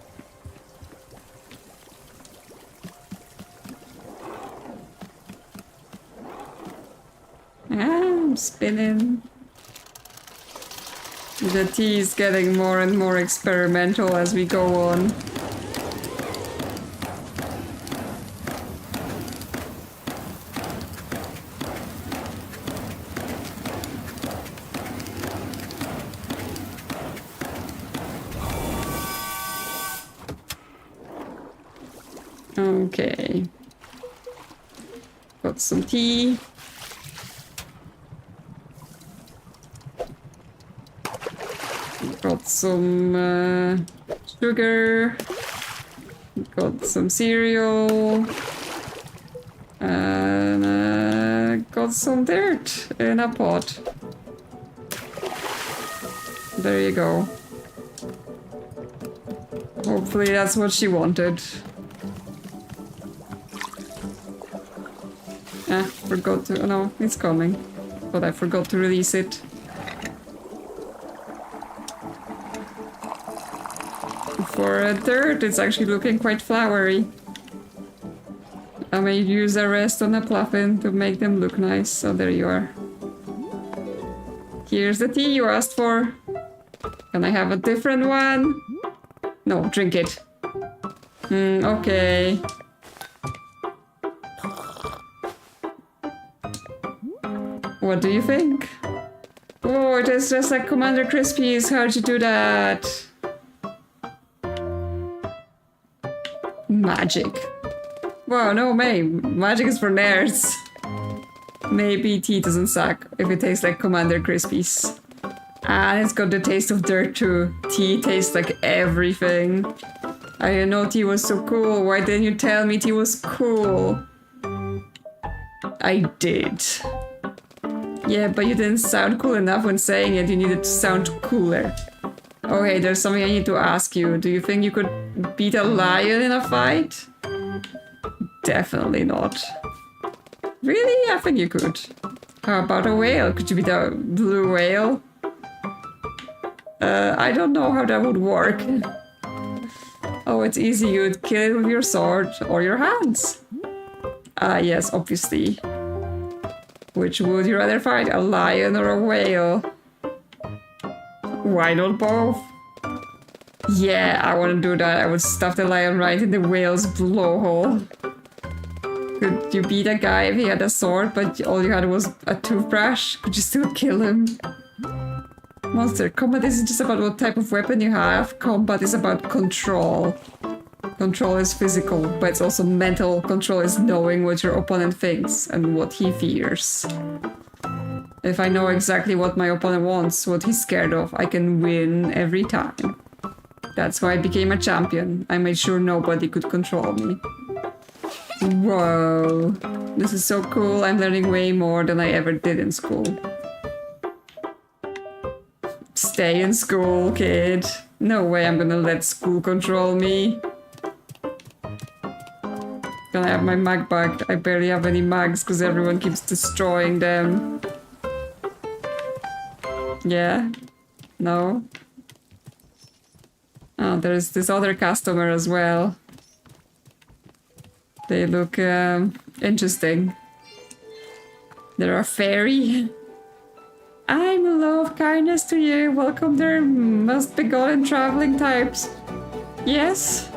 I'm spinning. The tea is getting more and more experimental as we go on. Okay. Got some tea. Got some sugar. Got some cereal. And got some dirt in a pot. There you go. Hopefully that's what she wanted. Forgot to... Oh no, it's coming. But I forgot to release it. For dirt, it's actually looking quite flowery. I may use a rest on the puffin to make them look nice. So there you are. Here's the tea you asked for. Can I have a different one? No, drink it. Okay. What do you think? Oh, it is just like Commander Crispy's. How'd you do that? Magic. Wow, no way. Magic is for nerds. Maybe tea doesn't suck if it tastes like Commander Crispy's. And it's got the taste of dirt too. Tea tastes like everything. I didn't know tea was so cool. Why didn't you tell me tea was cool? I did. Yeah, but you didn't sound cool enough when saying it. You needed to sound cooler. Okay, there's something I need to ask you. Do you think you could beat a lion in a fight? Definitely not. Really? I think you could. How about a whale? Could you beat a blue whale? I don't know how that would work. Oh, it's easy. You'd kill it with your sword or your hands. Yes, obviously. Which would you rather fight, a lion or a whale? Why not both? Yeah, I want to do that. I would stuff the lion right in the whale's blowhole. Could you beat a guy if he had a sword, but all you had was a toothbrush? Could you still kill him? Monster, combat isn't just about what type of weapon you have. Combat is about control. Control is physical, but it's also mental. Control is knowing what your opponent thinks and what he fears. If I know exactly what my opponent wants, what he's scared of, I can win every time. That's why I became a champion. I made sure nobody could control me. Whoa. This is so cool. I'm learning way more than I ever did in school. Stay in school, kid. No way I'm gonna let school control me. Can I have my mag back? I barely have any mags because everyone keeps destroying them. Yeah? No? Oh, there's this other customer as well. They look interesting. They're a fairy. I'm love kindness to you. Welcome there, must be golden traveling types. Yes?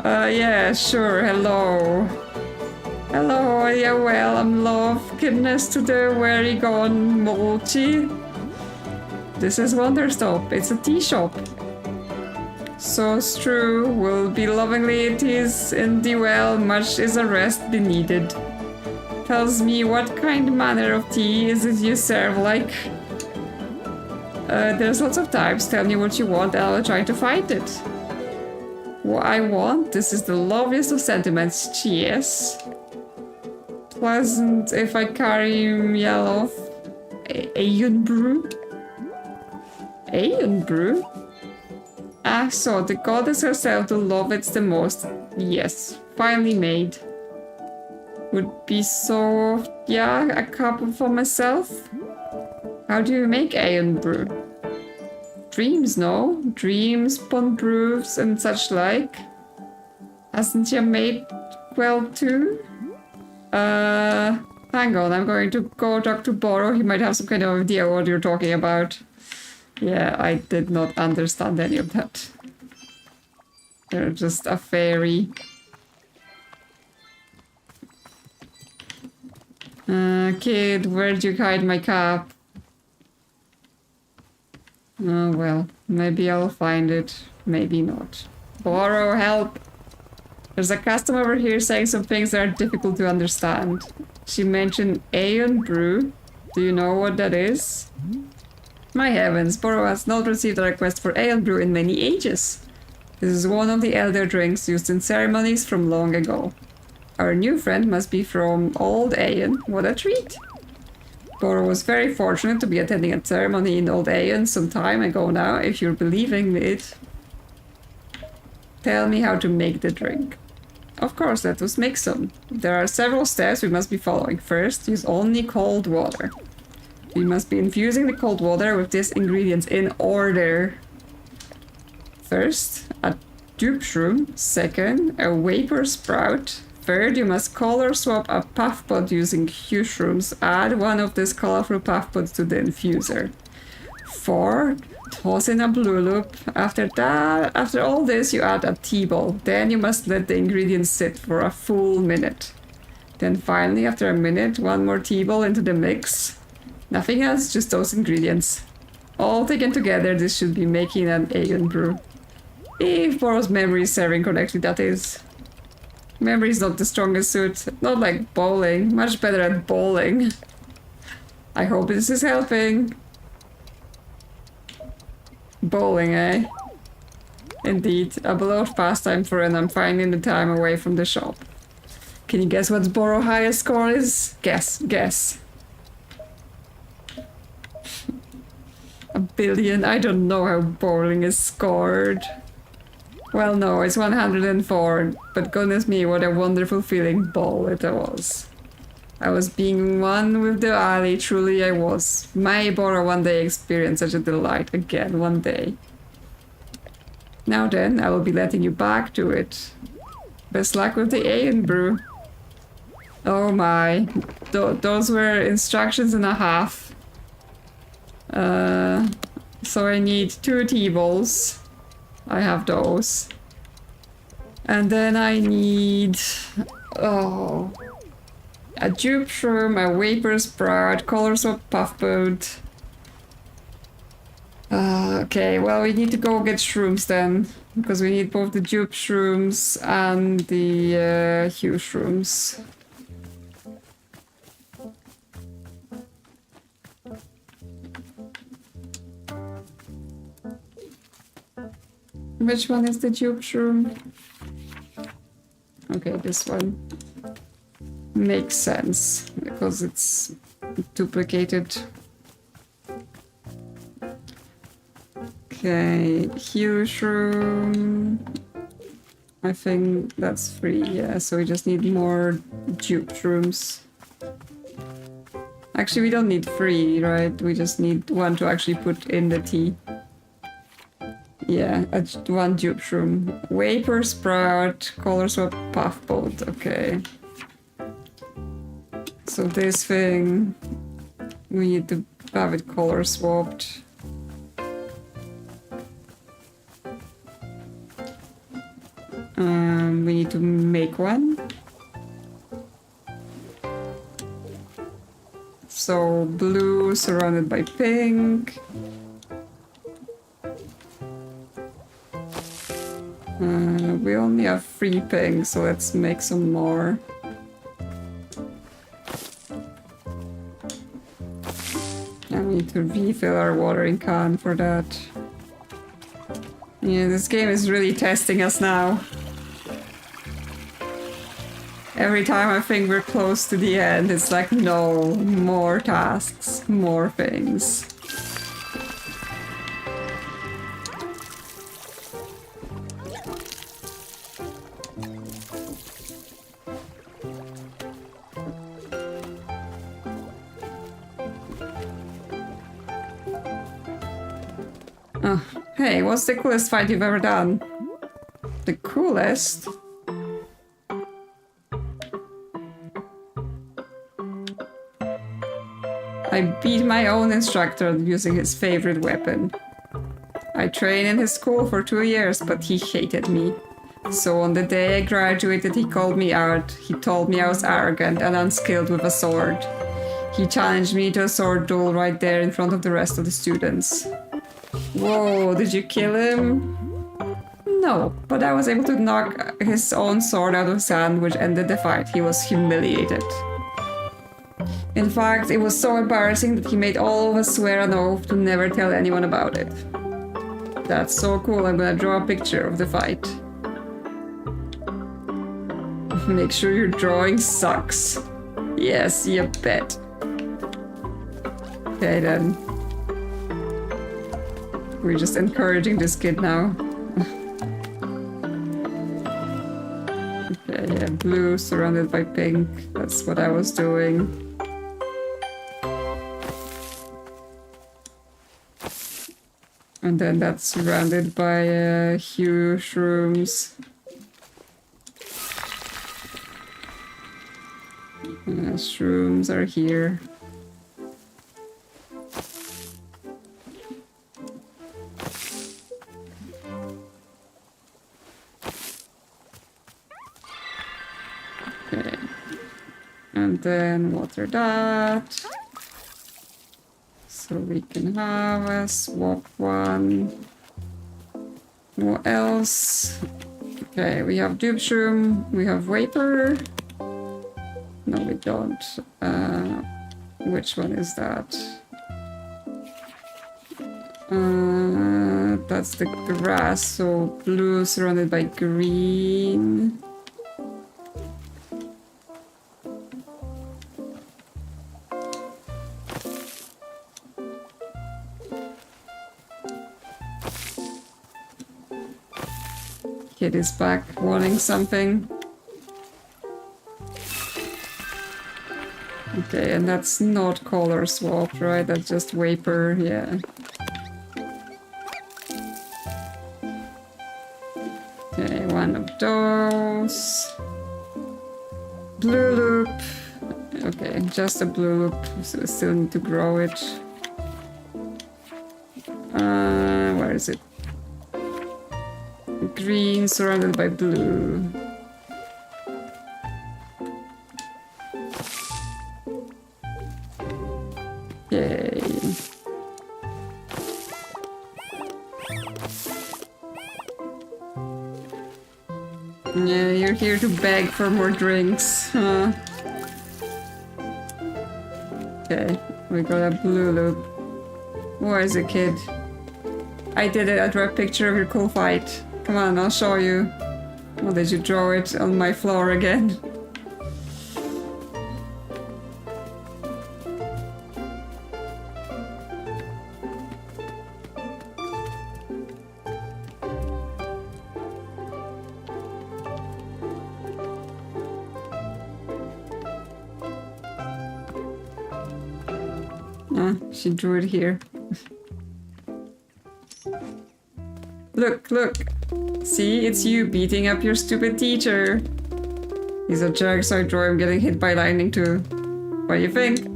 Yeah, sure. Hello. Hello, yeah, well, I'm love kindness to the weary gone mulchi. This is Wanderstop. It's a tea shop. So true, will be lovingly it is in the well, much is a rest be needed. Tells me what kind manner of tea is it you serve, like? There's lots of types, tell me what you want and I'll try to find it. What I want, this is the loveliest of sentiments, cheers. Pleasant if I carry yellow. Aeon brew? Aeon brew? Ah, so the goddess herself to love it the most. Yes, finally made. Would be so... yeah, a cup for myself? How do you make Aeon brew? Dreams, no? Dreams, pond brews and such like. Hasn't she made well too? Hang on, I'm going to go talk to Boro. He might have some kind of idea what you're talking about. Yeah, I did not understand any of that. They're just a fairy. Kid, where'd you hide my cap? Oh well, maybe I'll find it, maybe not. Borrow, help! There's a customer over here saying some things that are difficult to understand. She mentioned Aeon Brew. Do you know what that is? My heavens, Borrow has not received a request for Aeon Brew in many ages. This is one of the elder drinks used in ceremonies from long ago. Our new friend must be from Old Aeon. What a treat! Borrow was very fortunate to be attending a ceremony in Old Aeon some time ago now, if you're believing it. Tell me how to make the drink. Of course, let us make some. There are several steps we must be following. First, use only cold water. We must be infusing the cold water with these ingredients in order. First, a dupe shroom. Second, a vapor sprout. Third, you must color swap a puff pod using hue shrooms. Add one of these colorful puff pods to the infuser. 4. Toss in a blue loop. After all this, you add a tea ball. Then you must let the ingredients sit for a full minute. Then finally, after a minute, one more tea ball into the mix. Nothing else, just those ingredients. All taken together, this should be making an Aeon brew. If Borrow's memory is serving correctly, that is. Memory is not the strongest suit. Not like bowling. Much better at bowling. I hope this is helping. Bowling, eh? Indeed. A beloved pastime for when I'm finding the time away from the shop. Can you guess what Borrow's highest score is? Guess. A billion? I don't know how bowling is scored. Well, no, it's 104, but goodness me, what a wonderful feeling bowl it was. I was being one with the alley, truly I was. May Bora one day experience such a delight again, one day. Now then, I will be letting you back to it. Best luck with the Aeon brew. Oh my, those were instructions and a half. So I need 2 tea bowls. I have those. And then I need... oh... a dupe shroom, a vapor sprout, color swap puff pod. Okay, well we need to go get shrooms then. Because we need both the dupe shrooms and the hue shrooms. Which one is the dupe shroom? Okay, this one makes sense because it's duplicated. Okay, huge room. I think that's free, yeah, so we just need more duped rooms. Actually, we don't need three, right? We just need one to actually put in the tea. Yeah, one dupe room. Vapor Sprout, color swap, puff bolt, okay. So this thing, we need to have it color swapped. We need to make one. So blue surrounded by pink. We only have 3 pink, so let's make some more. And we need to refill our watering can for that. Yeah, this game is really testing us now. Every time I think we're close to the end, it's like, no, more tasks, more things. Oh, hey, what's the coolest fight you've ever done? The coolest? I beat my own instructor using his favorite weapon. I trained in his school for 2 years, but he hated me. So on the day I graduated, he called me out. He told me I was arrogant and unskilled with a sword. He challenged me to a sword duel right there in front of the rest of the students. Whoa, did you kill him? No, but I was able to knock his own sword out of his hand, which ended the fight. He was humiliated. In fact, it was so embarrassing that he made all of us swear an oath to never tell anyone about it. That's so cool, I'm gonna draw a picture of the fight. Make sure your drawing sucks. Yes, you bet. Okay then. We're just encouraging this kid now. Okay, yeah, blue surrounded by pink. That's what I was doing. And then that's surrounded by huge rooms. Shrooms are here. Okay. And then water that. So we can have a swap one. What else? Okay, we have dupe shroom, we have vapor. No, we don't. Which one is that? That's the grass, so blue surrounded by green. Kid is back wanting something. Okay, and that's not color swapped, right? That's just vapor, yeah. Okay, one of those. Blue loop. Okay, just a blue loop, so we still need to grow it. Where is it? Green surrounded by blue. Yay. Yeah, you're here to beg for more drinks, huh? Okay, we got a blue loop. Where is it, kid? I did it. I drew a picture of your cool fight. Come on, I'll show you. Or did you draw it on my floor again? She drew it here. Look, look. See, it's you beating up your stupid teacher. He's a jerk, so I draw him getting hit by lightning too. What do you think?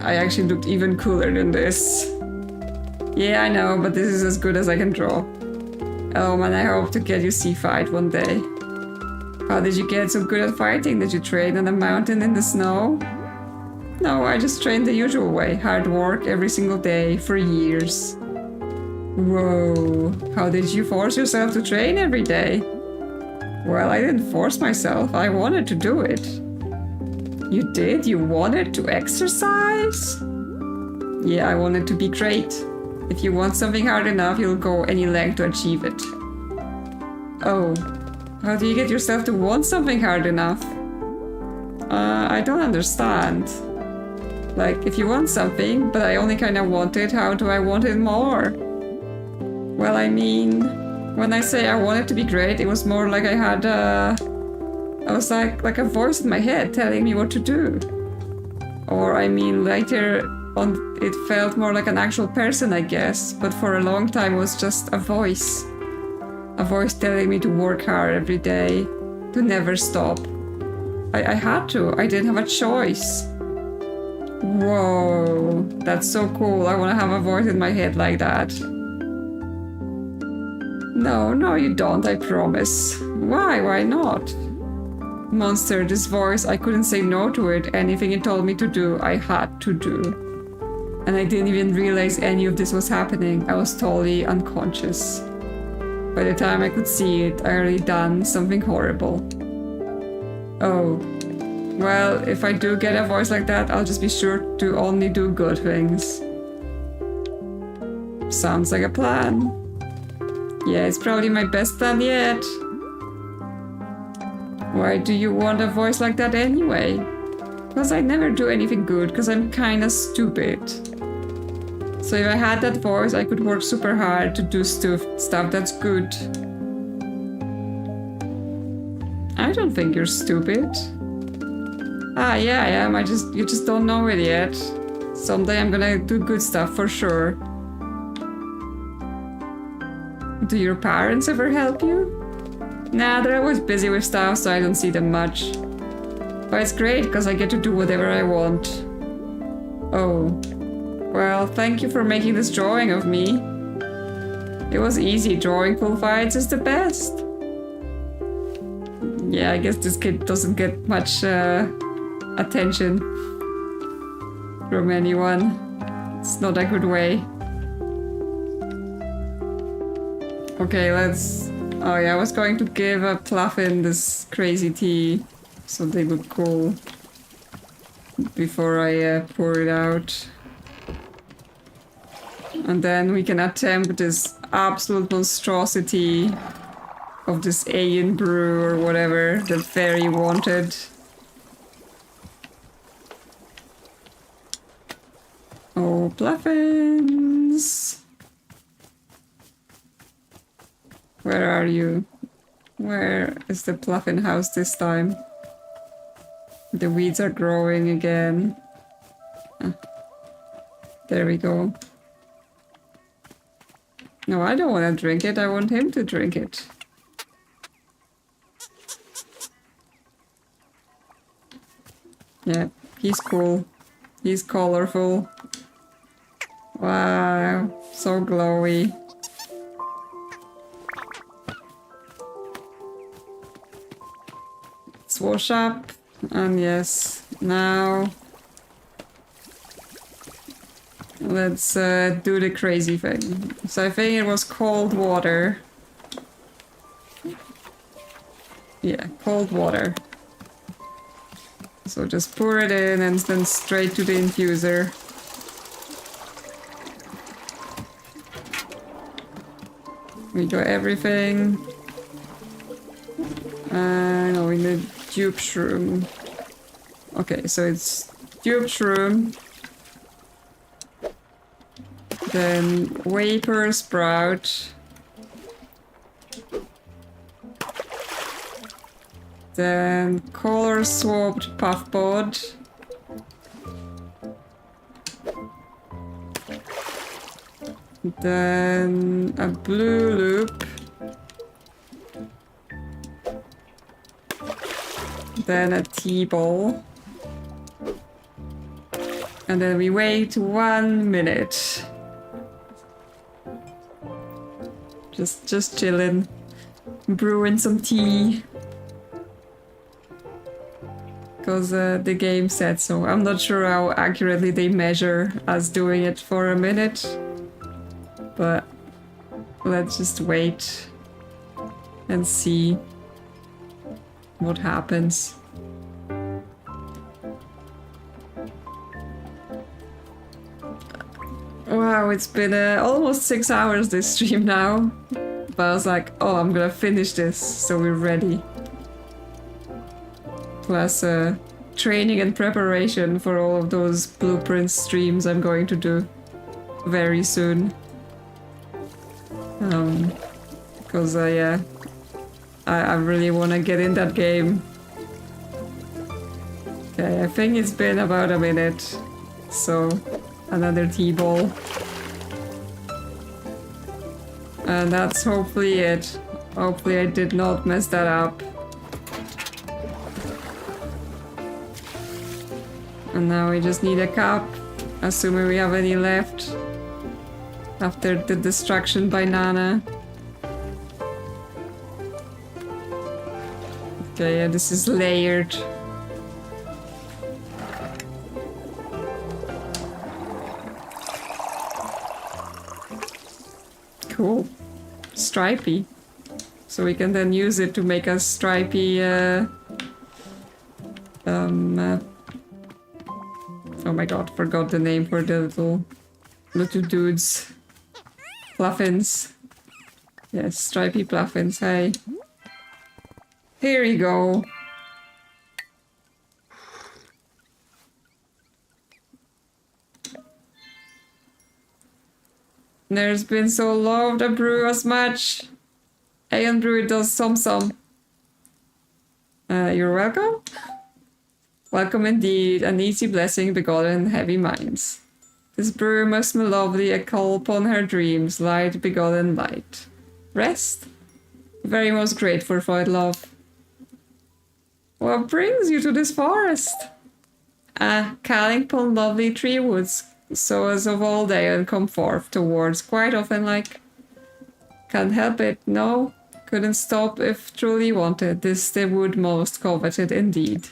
I actually looked even cooler than this. Yeah, I know, but this is as good as I can draw. Oh man, I hope to get you sea fight one day. How did you get so good at fighting? Did you train on a mountain in the snow? No, I just trained the usual way. Hard work every single day for years. Whoa, how did you force yourself to train every day? Well, I didn't force myself. I wanted to do it. You did? You wanted to exercise? Yeah, I wanted to be great. If you want something hard enough, you'll go any length to achieve it. Oh, how do you get yourself to want something hard enough? I don't understand. Like, if you want something, but I only kind of want it, how do I want it more? Well, I mean, when I say I wanted to be great, it was more like I was like a voice in my head telling me what to do. Or, I mean, later on, it felt more like an actual person, I guess. But for a long time, it was just a voice. A voice telling me to work hard every day, to never stop. I had to. I didn't have a choice. Whoa, that's so cool. I want to have a voice in my head like that. No, you don't, I promise. Why? Why not? Monster, this voice, I couldn't say no to it. Anything it told me to do, I had to do. And I didn't even realize any of this was happening. I was totally unconscious. By the time I could see it, I already done something horrible. Oh. Well, if I do get a voice like that, I'll just be sure to only do good things. Sounds like a plan. Yeah, it's probably my best plan yet. Why do you want a voice like that anyway? Because I never do anything good, because I'm kinda stupid. So if I had that voice, I could work super hard to do stuff that's good. I don't think you're stupid. Ah, yeah, I am. You just don't know it yet. Someday I'm gonna do good stuff for sure. Do your parents ever help you? Nah, they're always busy with stuff, so I don't see them much. But it's great, because I get to do whatever I want. Oh. Well, thank you for making this drawing of me. It was easy. Drawing cool fights is the best. Yeah, I guess this kid doesn't get much attention from anyone. It's not a good way. Okay, let's... Oh yeah, I was going to give a Pluffin this crazy tea so they look cool before I pour it out. And then we can attempt this absolute monstrosity of this alien brew or whatever the fairy wanted. Oh, Pluffins! Where are you? Where is the Pluffin house this time? The weeds are growing again. Ah, there we go. No, I don't want to drink it. I want him to drink it. Yeah, he's cool. He's colorful. Wow, so glowy. Let's wash up. And yes, now let's do the crazy thing. So I think it was cold water. Yeah, cold water. So just pour it in and then straight to the infuser. We got everything. No, we need tube shroom. Okay, so it's tube shroom. Then vapor sprout. Then color swapped puffpod. Then a blue loop. Then a T-ball. And then we wait 1 minute. Just chillin'. Brewing some tea. Because the game said so. I'm not sure how accurately they measure us doing it for a minute. But let's just wait and see what happens. Wow, it's been almost 6 hours this stream now. But I was like, oh, I'm gonna finish this, so we're ready. Plus training and preparation for all of those blueprint streams I'm going to do very soon. Because yeah, I really want to get in that game. Okay, I think it's been about a minute, so another T-ball. And that's hopefully it. Hopefully I did not mess that up. And now we just need a cup, assuming we have any left. After the destruction by Nana. Okay, yeah, this is layered. Cool. Stripey. So we can then use it to make a stripey oh my god, forgot the name for the little dudes. Fluffins. Yes, stripy fluffins, hey. Here we go. There's been so long to brew as much. And brew it does some. You're welcome. Welcome indeed, an easy blessing begotten heavy minds. This brew must be lovely, a call upon her dreams, light begotten light. Rest? Very most grateful for it, love. What brings you to this forest? Calling upon lovely tree woods, so as of all day and come forth towards quite often like. Can't help it, no. Couldn't stop if truly wanted, this the wood most coveted indeed.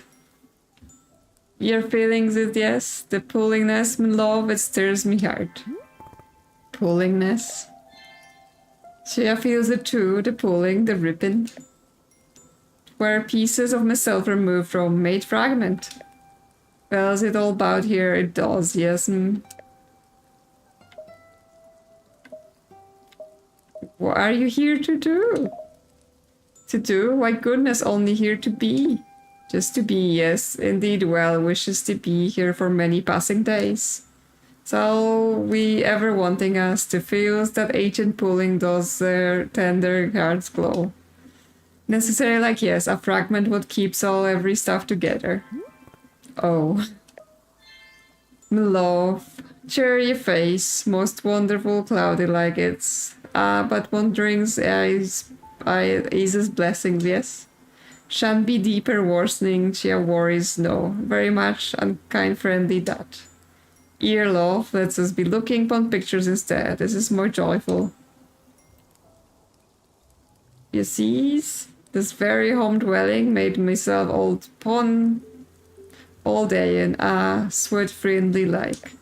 Your feelings is yes, the pullingness, me love, it stirs me heart. Pullingness? She feels it too, the pulling, the ripping. Where pieces of myself removed from, made fragment. Well, is it all about here? It does, yes. What are you here to do? To do? Why goodness, only here to be. Just to be, yes, indeed well wishes to be here for many passing days. So we ever wanting us to feel that ancient pulling does their tender hearts glow. Necessary like yes, a fragment what keeps all every stuff together. Oh. My love, cheery face, most wonderful cloudy like it's. But wandering's eyes eases blessing, yes. Shan't be deeper worsening, she worries no. Very much unkind friendly that. Ear love lets us be looking upon pictures instead. This is more joyful. You sees? This very home dwelling made myself old pon all day and sweat friendly like.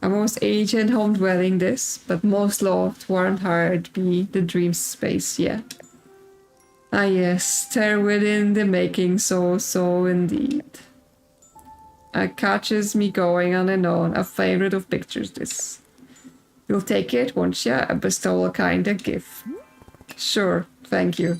A most ancient home dwelling this, but most loved, warm heart be the dream space, yeah. Ah yes, there within the making so indeed. Catches me going on and on, a favorite of pictures this. You'll take it, won't ya? A bestowal kind of gift. Sure, thank you.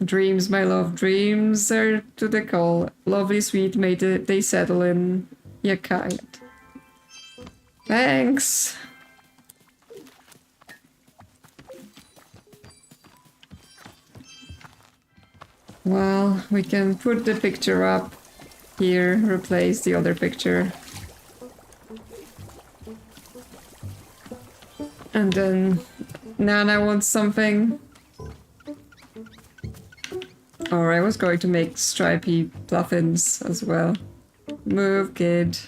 Dreams, my love, dreams are to the call. Lovely, sweet, may they settle in your kind. Thanks. Well, we can put the picture up here, replace the other picture. And then Nana wants something. Or I was going to make stripy puffins as well. Move, kid.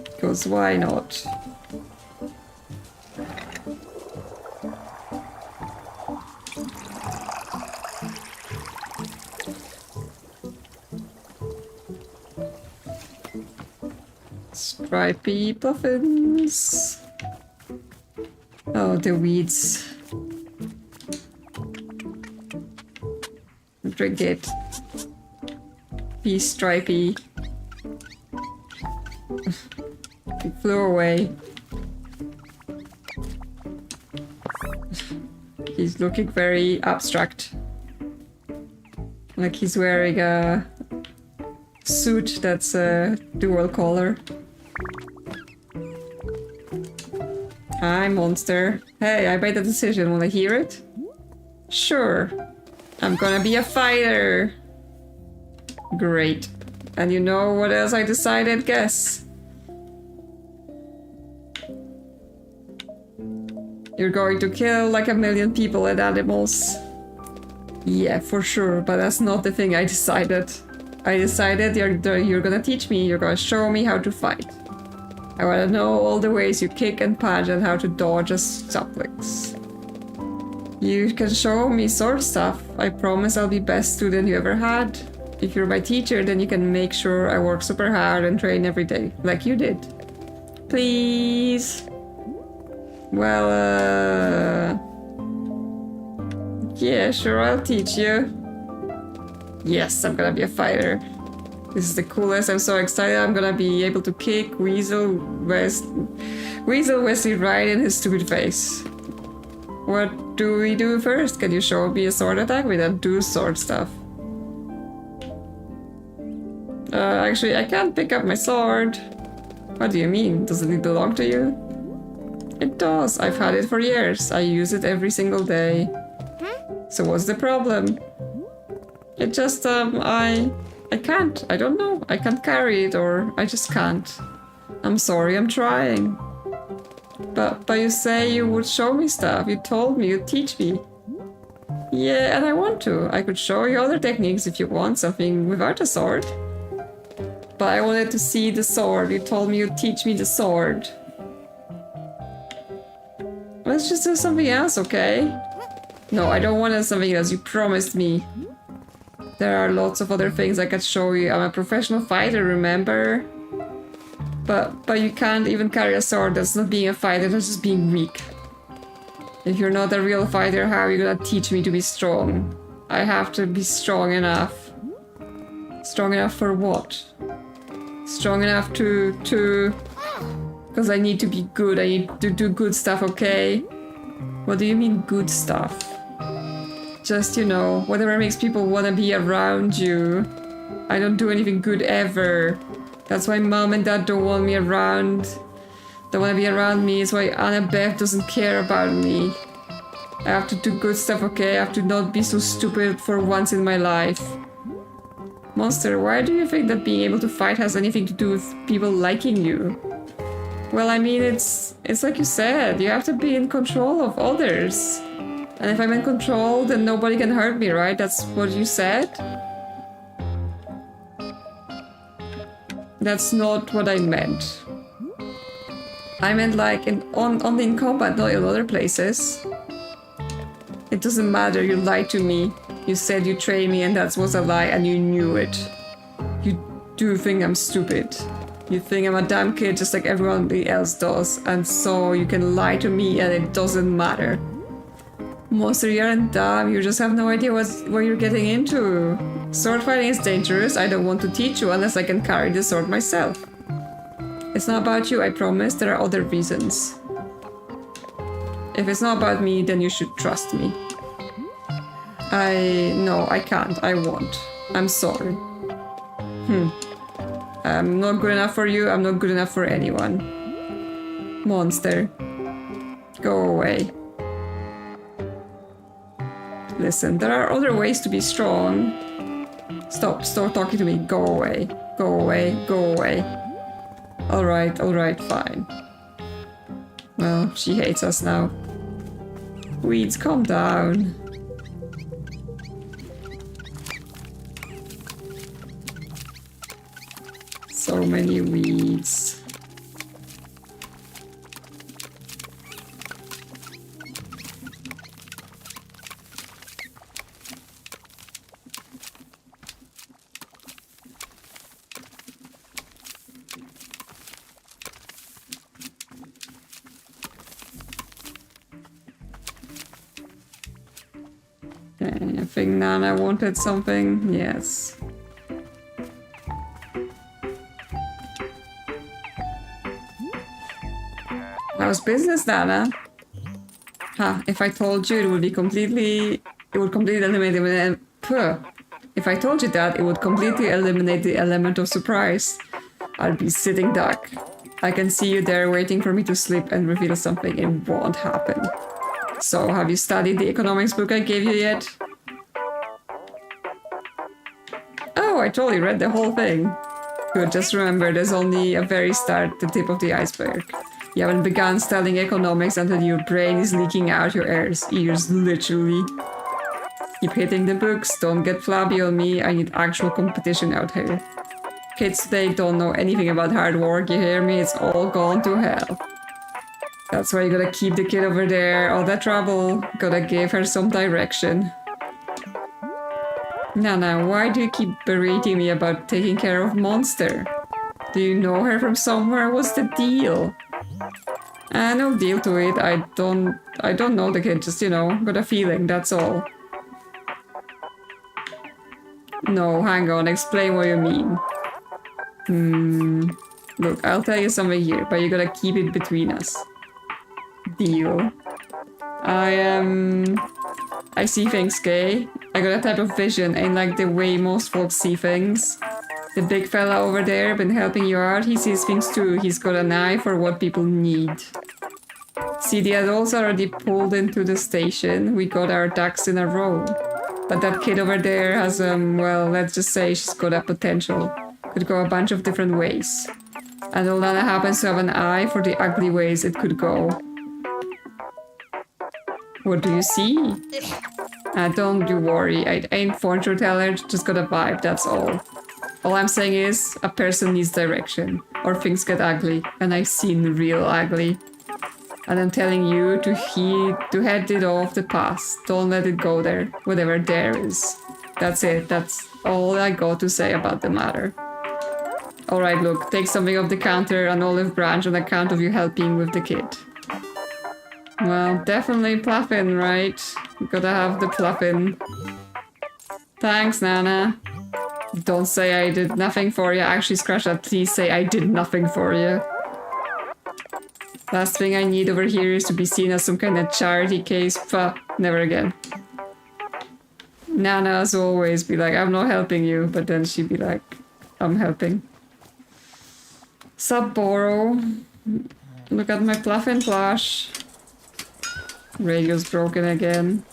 Because why not? Stripy puffins. Oh, the weeds. Drink it. Be stripy. It flew away. He's looking very abstract. Like he's wearing a suit that's a dual color. Hi, monster. Hey, I made a decision. Wanna hear it? Sure. I'm gonna be a fighter. Great. And you know what else I decided? Guess. You're going to kill like 1,000,000 people and animals. Yeah, for sure. But that's not the thing I decided. I decided you're gonna teach me. You're gonna show me how to fight. I want to know all the ways you kick and punch and how to dodge as suplex. You can show me sword stuff. I promise I'll be best student you ever had. If you're my teacher, then you can make sure I work super hard and train every day, like you did. Please. Well, yeah, sure, I'll teach you. Yes, I'm gonna be a fighter. This is the coolest. I'm so excited. I'm gonna be able to kick Weasel Wesley right in his stupid face. What do we do first? Can you show me a sword attack? We don't do sword stuff. Actually, I can't pick up my sword. What do you mean? Doesn't it belong to you? It does. I've had it for years. I use it every single day. So what's the problem? It just, I can't. I don't know. I can't carry it, or I just can't. I'm sorry, I'm trying. But you say you would show me stuff. You told me you'd teach me. Yeah, and I want to. I could show you other techniques if you want something without a sword. But I wanted to see the sword. You told me you'd teach me the sword. Let's just do something else, okay? No, I don't want something else. You promised me. There are lots of other things I could show you. I'm a professional fighter, remember? But you can't even carry a sword. That's not being a fighter, that's just being weak. If you're not a real fighter, how are you gonna teach me to be strong? I have to be strong enough. Strong enough for what? Strong enough to... Because I need to be good, I need to do good stuff, okay? What do you mean good stuff? Just, you know, whatever makes people want to be around you. I don't do anything good ever. That's why mom and dad don't want me around. Don't want to be around me. It's why Annabeth doesn't care about me. I have to do good stuff, okay? I have to not be so stupid for once in my life. Monster, why do you think that being able to fight has anything to do with people liking you? Well, I mean, it's like you said. You have to be in control of others. And if I'm in control, then nobody can hurt me, right? That's what you said? That's not what I meant. I meant like only in combat, not in other places. It doesn't matter, you lied to me. You said you trained me and that was a lie and you knew it. You do think I'm stupid. You think I'm a dumb kid just like everyone else does. And so you can lie to me and it doesn't matter. Monster, you aren't dumb, you just have no idea what you're getting into. Sword fighting is dangerous, I don't want to teach you unless I can carry the sword myself. It's not about you, I promise, there are other reasons. If it's not about me, then you should trust me. No, I can't, I won't. I'm sorry. I'm not good enough for you, I'm not good enough for anyone. Monster. Go away. Listen, there are other ways to be strong. Stop talking to me. Go away. Go away. Go away. Alright, fine. Well, she hates us now. Weeds, calm down. So many weeds. I think Nana wanted something. Yes. How's business, Nana? If I told you, it would completely eliminate If I told you that, it would completely eliminate the element of surprise. I'd be sitting duck. I can see you there waiting for me to slip and reveal something. It won't happen. So, have you studied the economics book I gave you yet? Oh, I totally read the whole thing. Good, just remember, there's only a very start, the tip of the iceberg. You haven't begun studying economics until your brain is leaking out your ears, literally. Keep hitting the books, don't get flabby on me, I need actual competition out here. Kids today don't know anything about hard work, you hear me? It's all gone to hell. That's why you gotta keep the kid over there, all that trouble, gotta give her some direction. Nana, why do you keep berating me about taking care of Monster? Do you know her from somewhere? What's the deal? No deal to it, I don't know the kid, just, got a feeling, that's all. No, hang on, explain what you mean. Look, I'll tell you something here, but you gotta keep it between us. Deal. I see things, Kay. I got a type of vision, ain't like the way most folks see things. The big fella over there been helping you out, he sees things too. He's got an eye for what people need. See, the adults are already pulled into the station. We got our ducks in a row. But that kid over there has, well, let's just say she's got a potential. Could go a bunch of different ways. And Olana happens to have an eye for the ugly ways it could go. What do you see? Don't you worry, I ain't fortune teller, just got a vibe, that's all. All I'm saying is, a person needs direction, or things get ugly, and I've seen real ugly. And I'm telling you to head it off the path, don't let it go there, whatever there is. That's it, that's all I got to say about the matter. Alright, look, take something off the counter, an olive branch on account of you helping with the kid. Well, definitely pluffin', right? Gotta have the pluffin'. Thanks, Nana. Don't say I did nothing for you. Actually, scratch that. Please say I did nothing for you. Last thing I need over here is to be seen as some kind of charity case. Pah, never again. Nana, as always, be like, I'm not helping you. But then she'd be like, I'm helping. Sup, Boro? Look at my pluffin' plush. Radio's broken again.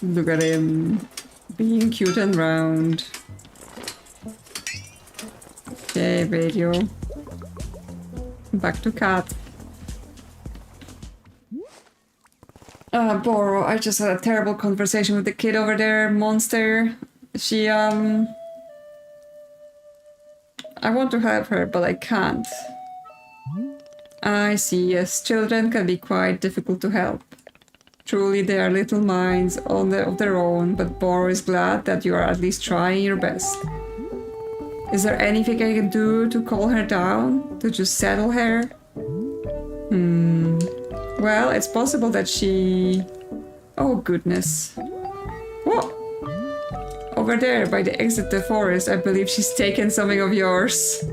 Look at him. Being cute and round. Okay, radio. Back to cat. Boro, I just had a terrible conversation with the kid over there, Monster. She, I want to help her, but I can't. I see, yes, children can be quite difficult to help. Truly, they are little minds of their own, but Boro is glad that you are at least trying your best. Is there anything I can do to calm her down? To just settle her? Well, it's possible that she... Oh, goodness. Whoa! Over there, by the exit to the forest, I believe she's taken something of yours.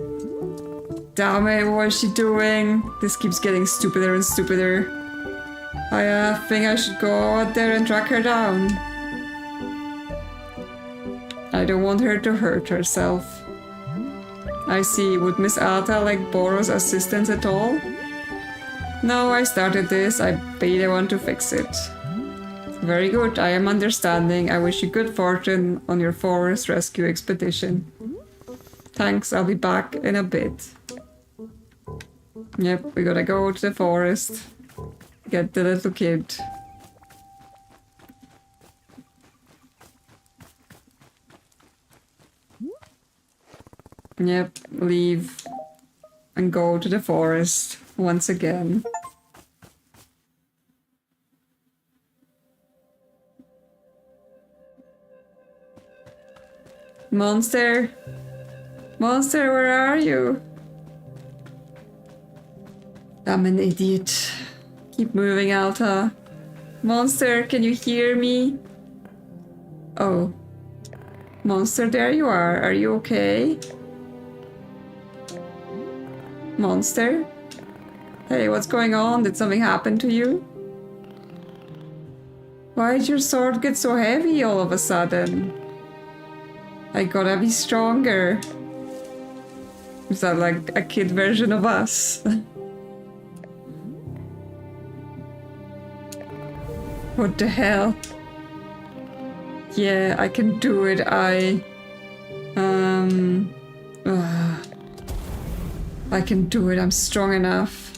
Damn it, what is she doing? This keeps getting stupider and stupider. I think I should go out there and track her down. I don't want her to hurt herself. I see. Would Miss Alta like Boro's assistance at all? No, I started this. I bet I want to fix it. Very good. I am understanding. I wish you good fortune on your forest rescue expedition. Thanks. I'll be back in a bit. Yep, we gotta go to the forest. Get the little kid. Yep, leave and go to the forest once again. Monster? Monster, where are you? I'm an idiot. Keep moving, Alta. Monster, can you hear me? Oh. Monster, there you are. Are you okay? Monster? Hey, what's going on? Did something happen to you? Why did your sword get so heavy all of a sudden? I gotta be stronger. Is that like a kid version of us? What the hell? Yeah, I can do it. I can do it. I'm strong enough.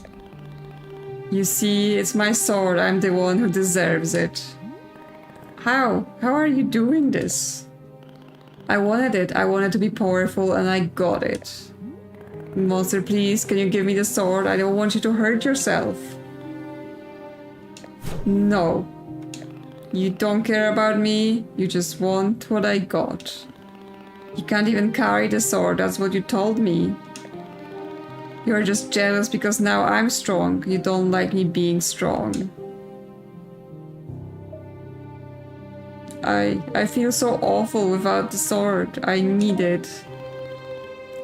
You see, it's my sword. I'm the one who deserves it. How? How are you doing this? I wanted it. I wanted to be powerful and I got it. Monster, please, can you give me the sword? I don't want you to hurt yourself. No. You don't care about me. You just want what I got. You can't even carry the sword. That's what you told me. You're just jealous because now I'm strong. You don't like me being strong. I feel so awful without the sword. I need it.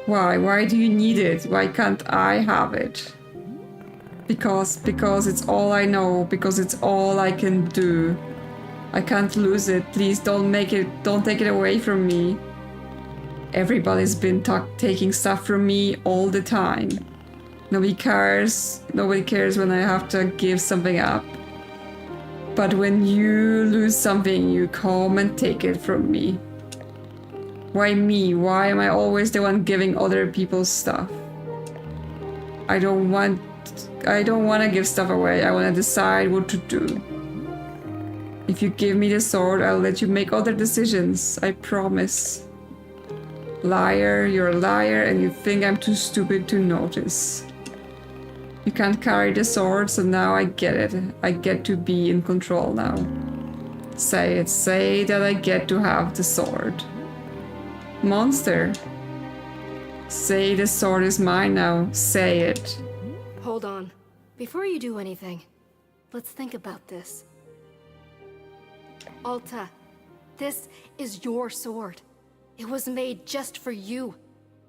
Why? Why do you need it? Why can't I have it? Because it's all I know. Because it's all I can do. I can't lose it. Please don't take it away from me. Everybody's been taking stuff from me all the time. Nobody cares. Nobody cares when I have to give something up. But when you lose something, you come and take it from me. Why me? Why am I always the one giving other people's stuff? I don't want to give stuff away. I want to decide what to do. If you give me the sword, I'll let you make other decisions. I promise. Liar, you're a liar and you think I'm too stupid to notice. You can't carry the sword, so now I get it. I get to be in control now. Say it. Say that I get to have the sword. Monster. Say the sword is mine now. Say it. Hold on. Before you do anything, let's think about this. Alta, this is your sword. It was made just for you.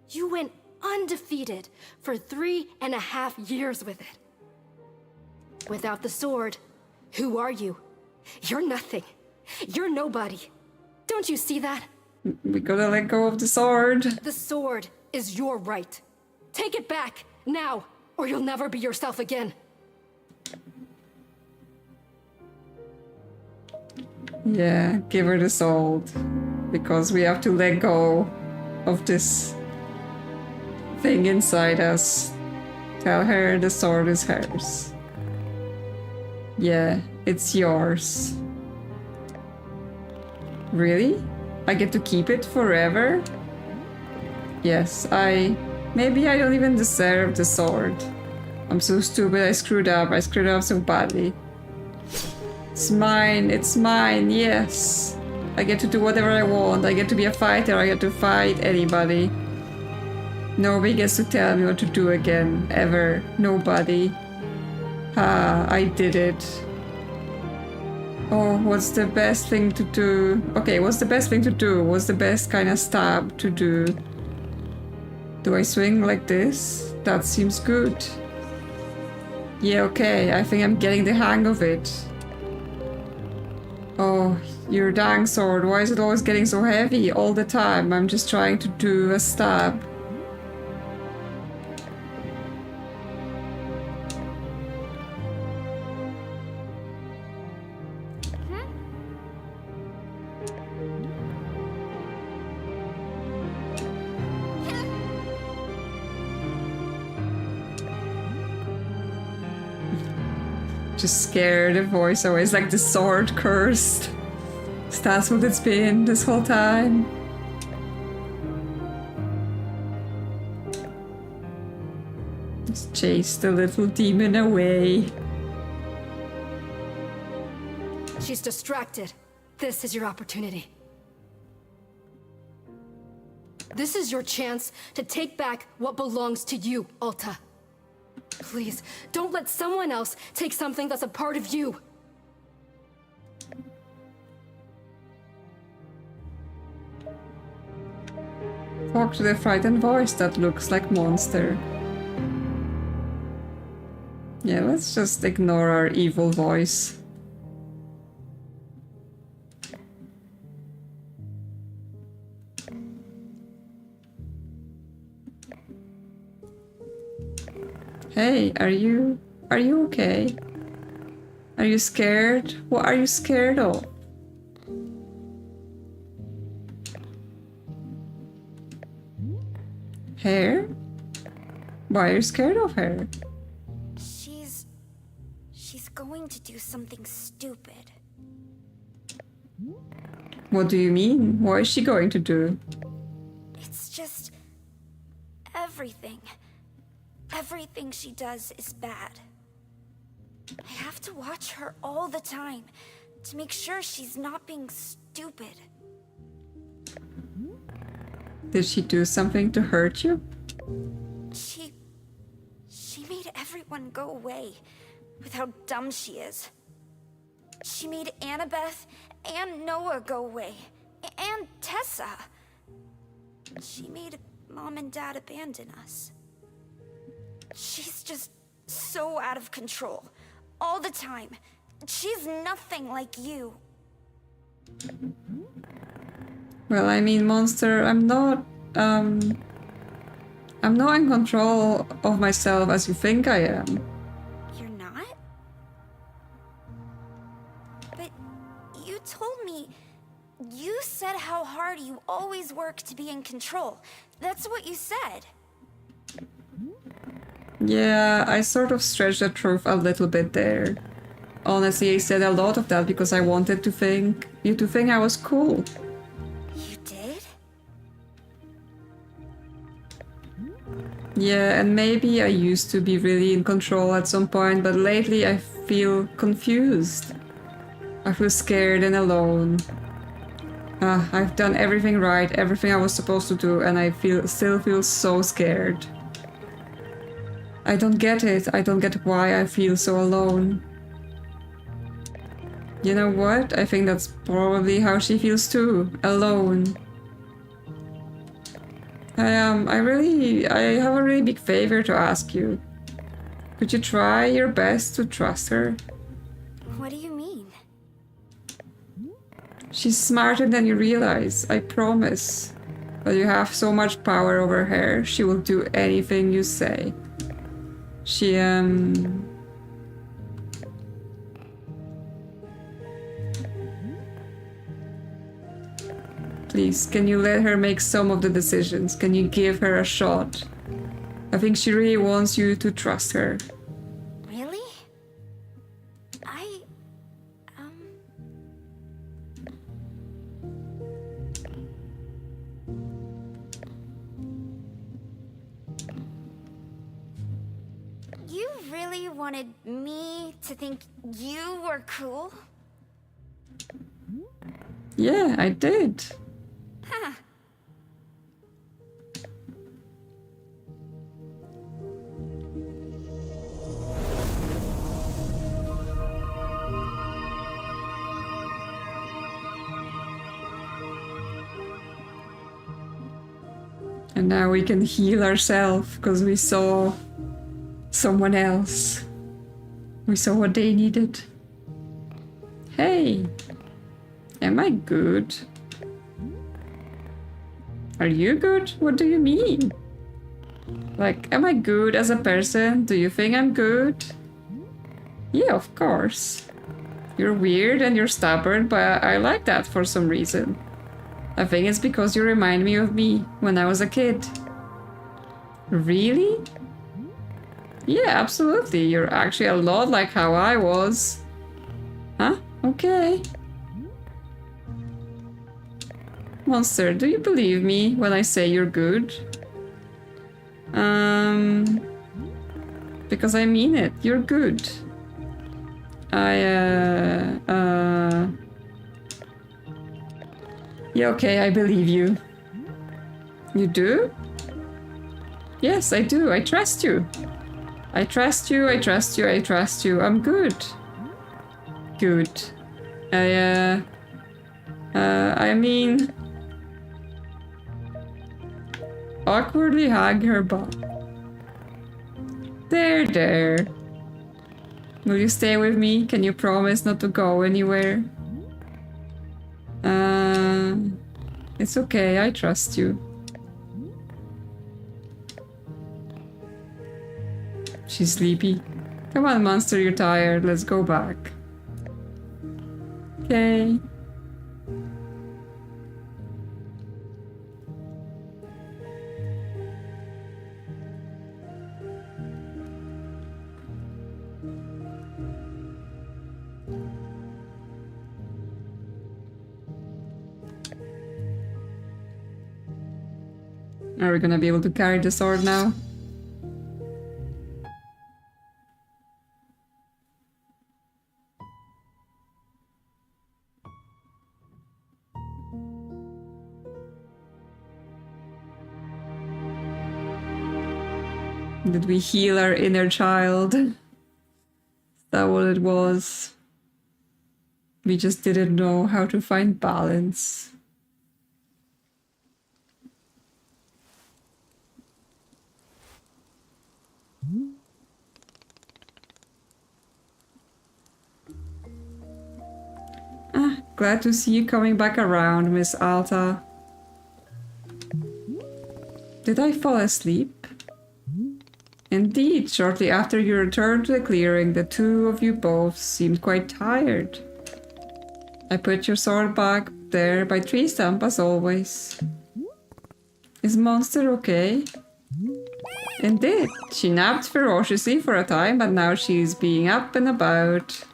You went undefeated for 3.5 years with it. Without the sword, who are you? You're nothing. You're nobody. Don't you see that? We gotta let go of the sword. The sword is your right. Take it back, now, or you'll never be yourself again. Yeah, give her the sword. Because we have to let go of this thing inside us. Tell her the sword is hers. Yeah, it's yours. Really? I get to keep it forever? Yes, maybe I don't even deserve the sword. I'm so stupid, I screwed up. I screwed up so badly. It's mine, yes. I get to do whatever I want. I get to be a fighter, I get to fight anybody. Nobody gets to tell me what to do again, ever. Nobody. Ah, I did it. Oh, what's the best thing to do? Okay, what's the best thing to do? What's the best kind of stab to do? Do I swing like this? That seems good. Yeah, okay, I think I'm getting the hang of it. Oh, your dang sword, why is it always getting so heavy all the time? I'm just trying to do a stab. Just scared, the voice always like the sword cursed. So that's what it's been this whole time. Just chase the little demon away. She's distracted. This is your opportunity. This is your chance to take back what belongs to you, Alta. Please, don't let someone else take something that's a part of you. Talk to the frightened voice that looks like monster. Yeah, let's just ignore our evil voice. Hey, are you okay? Are you scared? What are you scared of? Hair? Why are you scared of her? She's going to do something stupid. What do you mean? What is she going to do? It's just everything. Everything she does is bad. I have to watch her all the time to make sure she's not being stupid. Did she do something to hurt you? She made everyone go away with how dumb she is. She made Annabeth and Noah go away, and Tessa. She made Mom and Dad abandon us. She's just so out of control, all the time. She's nothing like you. Well, I mean, monster, I'm not in control of myself as you think I am. You're not? But you told me... You said how hard you always work to be in control. That's what you said. Yeah, I sort of stretched the truth a little bit there. Honestly, I said a lot of that because I wanted you to think I was cool. You did? Yeah, and maybe I used to be really in control at some point, but lately I feel confused. I feel scared and alone. I've done everything right, everything I was supposed to do, and I still feel so scared. I don't get it. I don't get why I feel so alone. You know what? I think that's probably how she feels too. Alone. I have a really big favor to ask you. Could you try your best to trust her? What do you mean? She's smarter than you realize, I promise. But you have so much power over her, she will do anything you say. Please, can you let her make some of the decisions? Can you give her a shot? I think she really wants you to trust her. Really? You really wanted me to think you were cool? Yeah, I did. Huh. And now we can heal ourselves because we saw someone else. We saw what they needed. Hey, am I good? Are you good? What do you mean? Like, am I good as a person? Do you think I'm good? Yeah, of course. You're weird and you're stubborn, but I like that for some reason. I think it's because you remind me of me when I was a kid. Really? Yeah, absolutely. You're actually a lot like how I was. Huh? Okay. Monster, do you believe me when I say you're good? Because I mean it. You're good. Yeah, okay, I believe you. You do? Yes, I do. I trust you. I trust you, I trust you, I trust you. I'm good. Good. I mean... Awkwardly hug her butt. There. Will you stay with me? Can you promise not to go anywhere? It's okay, I trust you. She's sleepy. Come on, monster, you're tired. Let's go back. Okay. Are we gonna be able to carry the sword now? Did we heal our inner child? Is that what it was? We just didn't know how to find balance. Glad to see you coming back around, Miss Alta. Did I fall asleep? Indeed, shortly after you returned to the clearing, the two of you both seemed quite tired. I put your sword back there by tree stump as always. Is Monster okay? Indeed, she napped ferociously for a time, but now she's being up and about.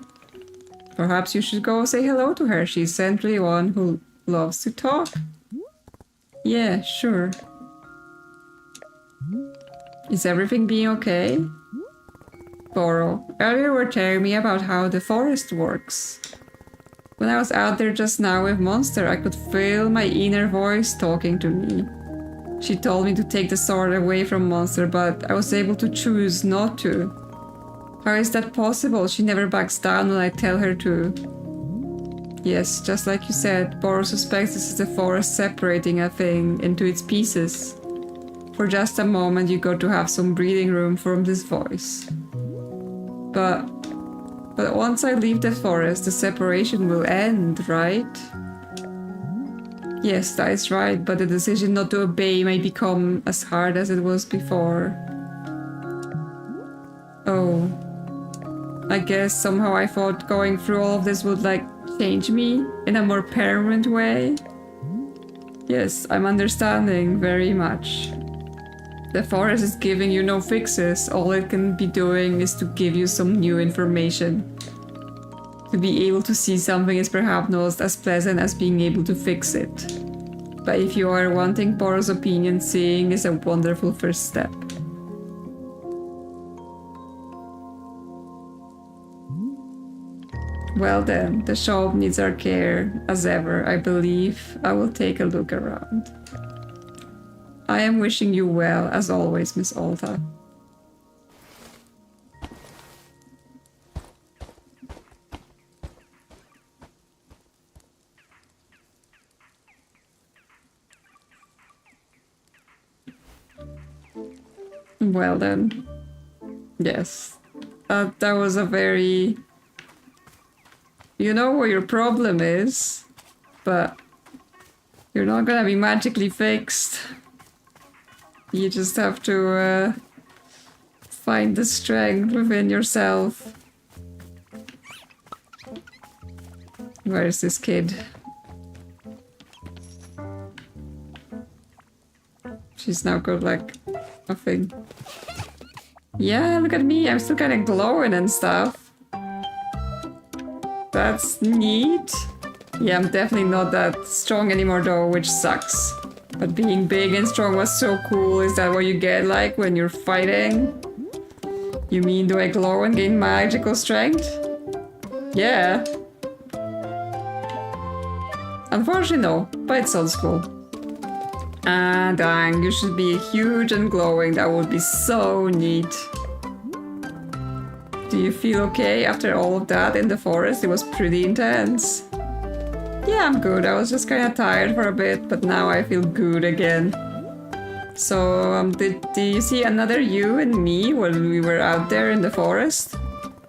Perhaps you should go say hello to her. She's certainly one who loves to talk. Yeah, sure. Is everything being okay? Boro, earlier you were telling me about how the forest works. When I was out there just now with Monster, I could feel my inner voice talking to me. She told me to take the sword away from Monster, but I was able to choose not to. How is that possible? She never backs down when I tell her to. Yes, just like you said, Boro suspects this is the forest separating a thing into its pieces. For just a moment you got to have some breathing room from this voice. But once I leave the forest, the separation will end, right? Yes, that is right, but the decision not to obey may become as hard as it was before. Oh. I guess somehow I thought going through all of this would, like, change me in a more permanent way. Yes, I'm understanding very much. The forest is giving you no fixes. All it can be doing is to give you some new information. To be able to see something is perhaps not as pleasant as being able to fix it. But if you are wanting Boro's opinion, seeing is a wonderful first step. Well then, the shop needs our care, as ever, I believe. I will take a look around. I am wishing you well, as always, Miss Alta. Well then. Yes. That was a very... You know what your problem is, but you're not gonna be magically fixed. You just have to find the strength within yourself. Where is this kid? She's now got like nothing. Yeah, look at me, I'm still kind of glowing and stuff. That's neat. Yeah, I'm definitely not that strong anymore though, which sucks. But being big and strong was so cool. Is that what you get like when you're fighting? You mean do I glow and gain magical strength? Yeah. Unfortunately no, but it sounds cool. Ah, dang, you should be huge and glowing. That would be so neat. Do you feel okay after all of that in the forest? It was pretty intense. Yeah, I'm good. I was just kind of tired for a bit, but now I feel good again. So, did you see another you and me when we were out there in the forest?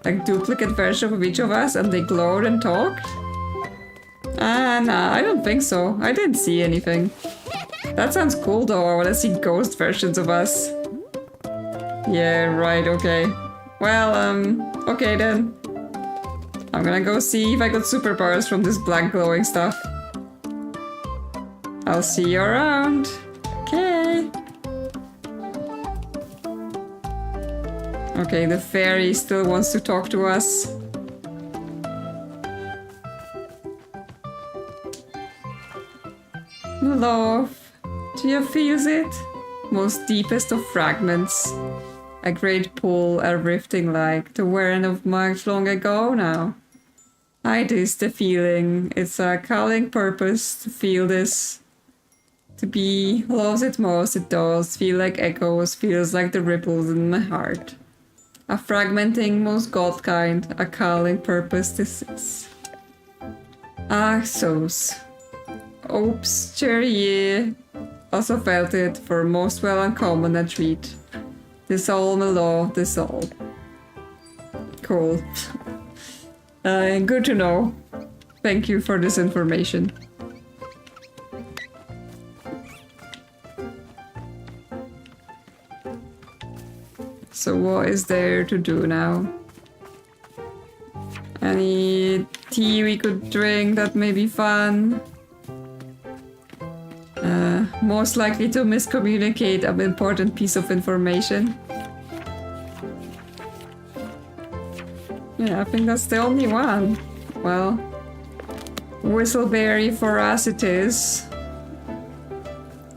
Like duplicate version of each of us, and they glowed and talked? Nah, I don't think so. I didn't see anything. That sounds cool though. I want to see ghost versions of us. Yeah, right, okay. Well, okay then. I'm gonna go see if I got superpowers from this black glowing stuff. I'll see you around. Okay. Okay, the fairy still wants to talk to us. Love. Do you feel it? Most deepest of fragments. A great pull, a rifting like the wearing of marks long ago now. It is the feeling. It's a calling purpose to feel this. To be loves it most, it does. Feel like echoes, feels like the ripples in my heart. A fragmenting, most god kind, a calling purpose this is. Ah, so's. Oops, cherry. Also felt it for most well uncommon a treat. This all my love, this all. Cool. Good to know. Thank you for this information. So what is there to do now? Any tea we could drink that may be fun? Most likely to miscommunicate an important piece of information. Yeah, I think that's the only one. Well, whistleberry for us it is.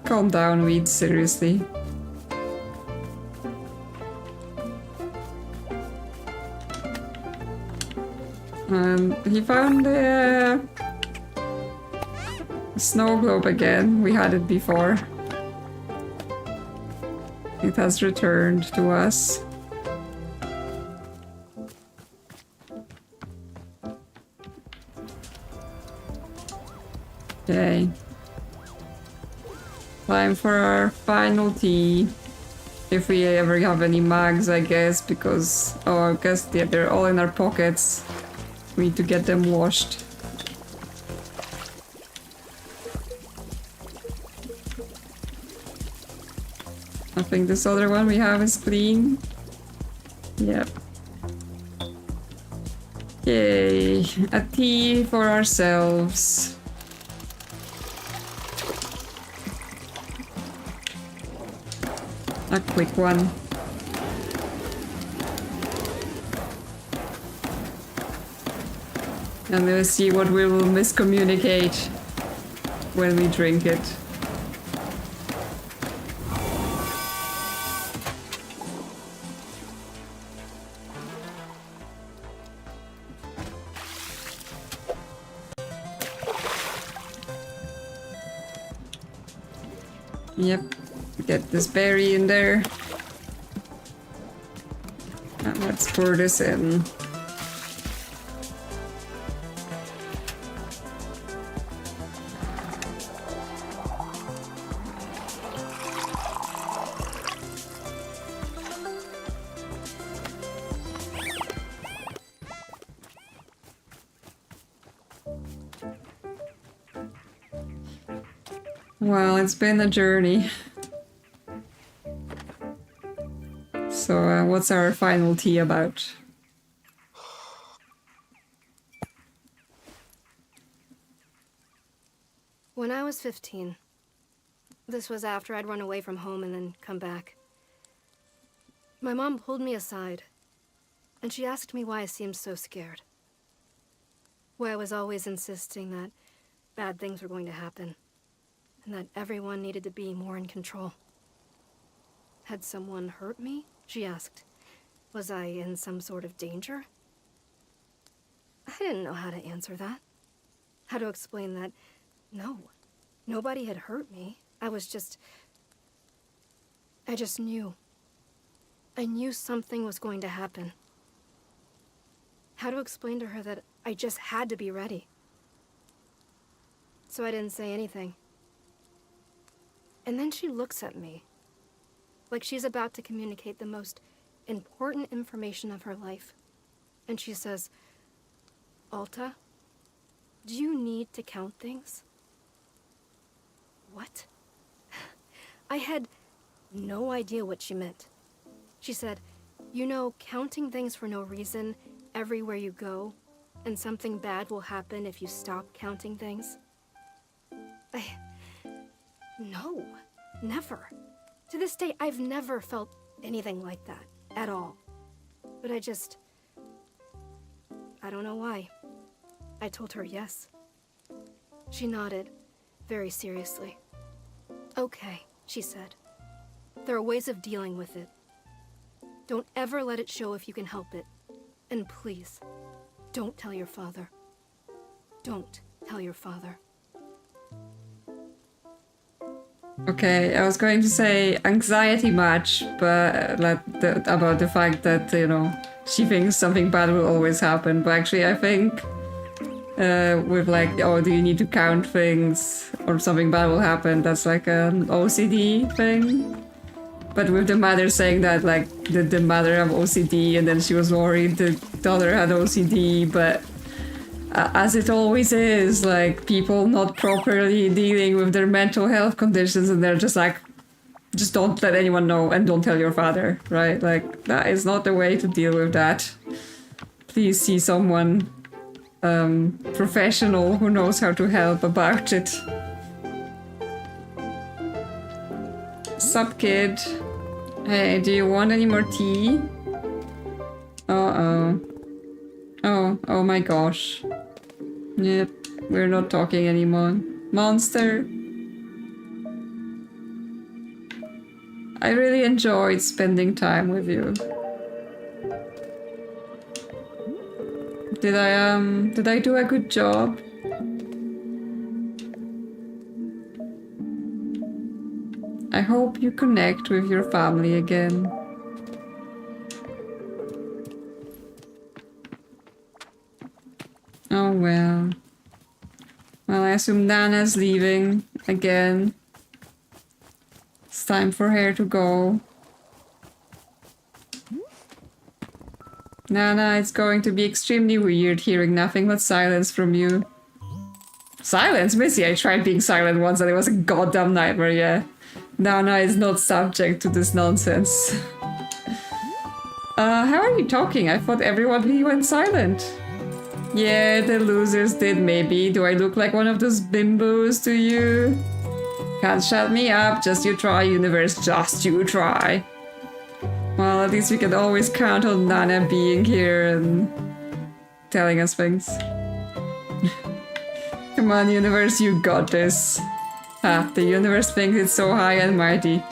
Calm down, weed, seriously. He found the snow globe again. We had it before. It has returned to us. Okay. Time for our final tea. If we ever have any mags, I guess, because... Oh, I guess they're all in our pockets. We need to get them washed. I think this other one we have is clean. Yep. Yay. A tea for ourselves. A quick one. And let's see what we will miscommunicate when we drink it. Yep, get this berry in there. And let's pour this in. Well, it's been a journey. So, what's our final tea about? When I was 15, this was after I'd run away from home and then come back, my mom pulled me aside, and she asked me why I seemed so scared. Why I was always insisting that bad things were going to happen, and that everyone needed to be more in control. Had someone hurt me? She asked. Was I in some sort of danger? I didn't know how to answer that. How to explain that, no, nobody had hurt me. I just knew. I knew something was going to happen. How to explain to her that I just had to be ready. So I didn't say anything. And then she looks at me, like she's about to communicate the most important information of her life. And she says, "Alta, do you need to count things?" What? I had no idea what she meant. She said, "You know, counting things for no reason everywhere you go, and something bad will happen if you stop counting things." No, never. To this day, I've never felt anything like that, at all. But I don't know why. I told her yes. She nodded, very seriously. "Okay," she said. "There are ways of dealing with it. Don't ever let it show if you can help it. And please, don't tell your father. Don't tell your father." Okay, I was going to say anxiety match, but about the fact that, you know, she thinks something bad will always happen. But actually, I think with like, oh, do you need to count things or something bad will happen? That's like an OCD thing. But with the mother saying that, like, the mother have OCD and then she was worried the daughter had OCD, but as it always is, like, people not properly dealing with their mental health conditions and they're just like, just don't let anyone know and don't tell your father, right? Like, that is not the way to deal with that. Please see someone professional who knows how to help about it. Sup, kid? Hey, do you want any more tea? Uh-oh. Oh my gosh. Yep, we're not talking anymore. Monster. I really enjoyed spending time with you. Did I do a good job? I hope you connect with your family again. Oh well. Well, I assume Nana's leaving again. It's time for her to go. Nana, it's going to be extremely weird hearing nothing but silence from you. Silence? Missy, I tried being silent once and it was a goddamn nightmare, yeah. Nana is not subject to this nonsense. How are you talking? I thought everyone went silent. Yeah, the losers did maybe. Do I look like one of those bimbos to you? Can't shut me up, just you try, universe, just you try. Well, at least we can always count on Nana being here and telling us things. Come on, universe, you got this. Ah, the universe thinks it's so high and mighty.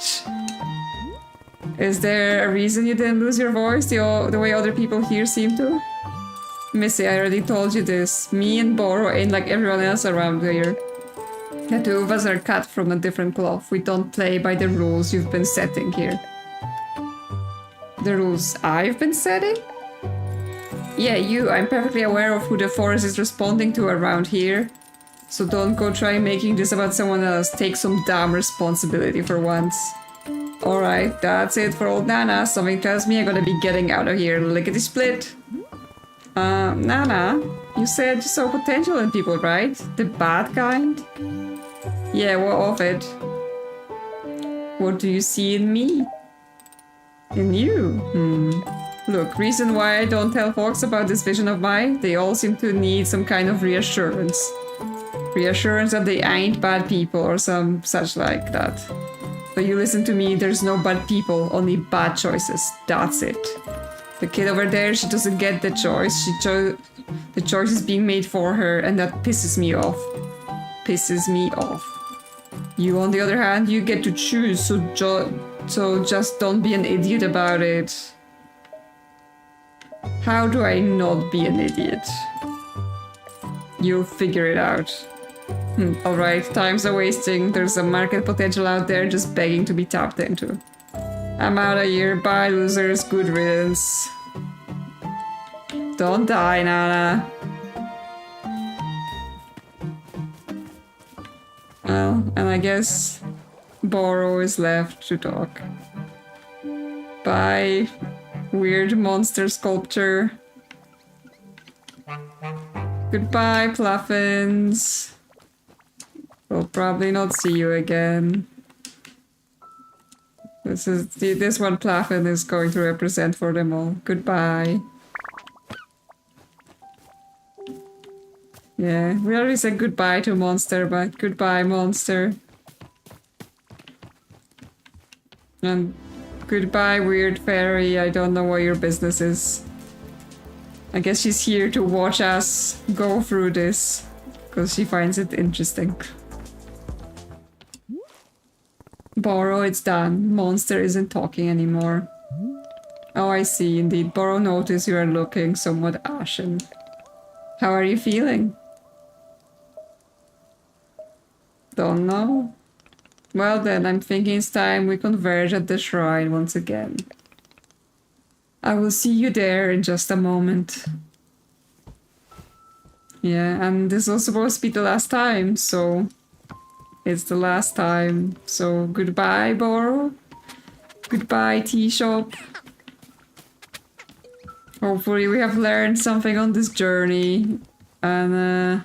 Is there a reason you didn't lose your voice the way other people here seem to? Missy, I already told you this. Me and Boro ain't like everyone else around here. The two of us are cut from a different cloth. We don't play by the rules you've been setting here. The rules I've been setting? Yeah, you. I'm perfectly aware of who the forest is responding to around here. So don't go try making this about someone else. Take some damn responsibility for once. Alright, that's it for old Nana. Something tells me I'm gonna be getting out of here. Lickety-split. Nana, you said you saw potential in people, right? The bad kind? Yeah, what of it? What do you see in me? In you? Look, reason why I don't tell folks about this vision of mine, they all seem to need some kind of reassurance. Reassurance that they ain't bad people or some such like that. But you listen to me, there's no bad people, only bad choices. That's it. The kid over there, she doesn't get the choice. The choice is being made for her, and that pisses me off. Pisses me off. You, on the other hand, you get to choose, so just don't be an idiot about it. How do I not be an idiot? You'll figure it out. Alright, times are wasting. There's a market potential out there just begging to be tapped into. I'm out of here. Bye, losers. Good riddance. Don't die, Nana. Well, and I guess Boro is left to talk. Bye, weird monster sculpture. Goodbye, Pluffins. We'll probably not see you again. This one Pluffin is going to represent for them all. Goodbye. Yeah, we already said goodbye to Monster, but goodbye, Monster. And goodbye, weird fairy. I don't know what your business is. I guess she's here to watch us go through this, because she finds it interesting. Boro, it's done. Monster isn't talking anymore. Oh, I see. Indeed, Boro noticed you are looking somewhat ashen. How are you feeling? Don't know. Well then, I'm thinking it's time we converge at the shrine once again. I will see you there in just a moment. Yeah, and this was supposed to be the last time, so... It's the last time. So, goodbye, Boro. Goodbye, tea shop. Hopefully we have learned something on this journey. And,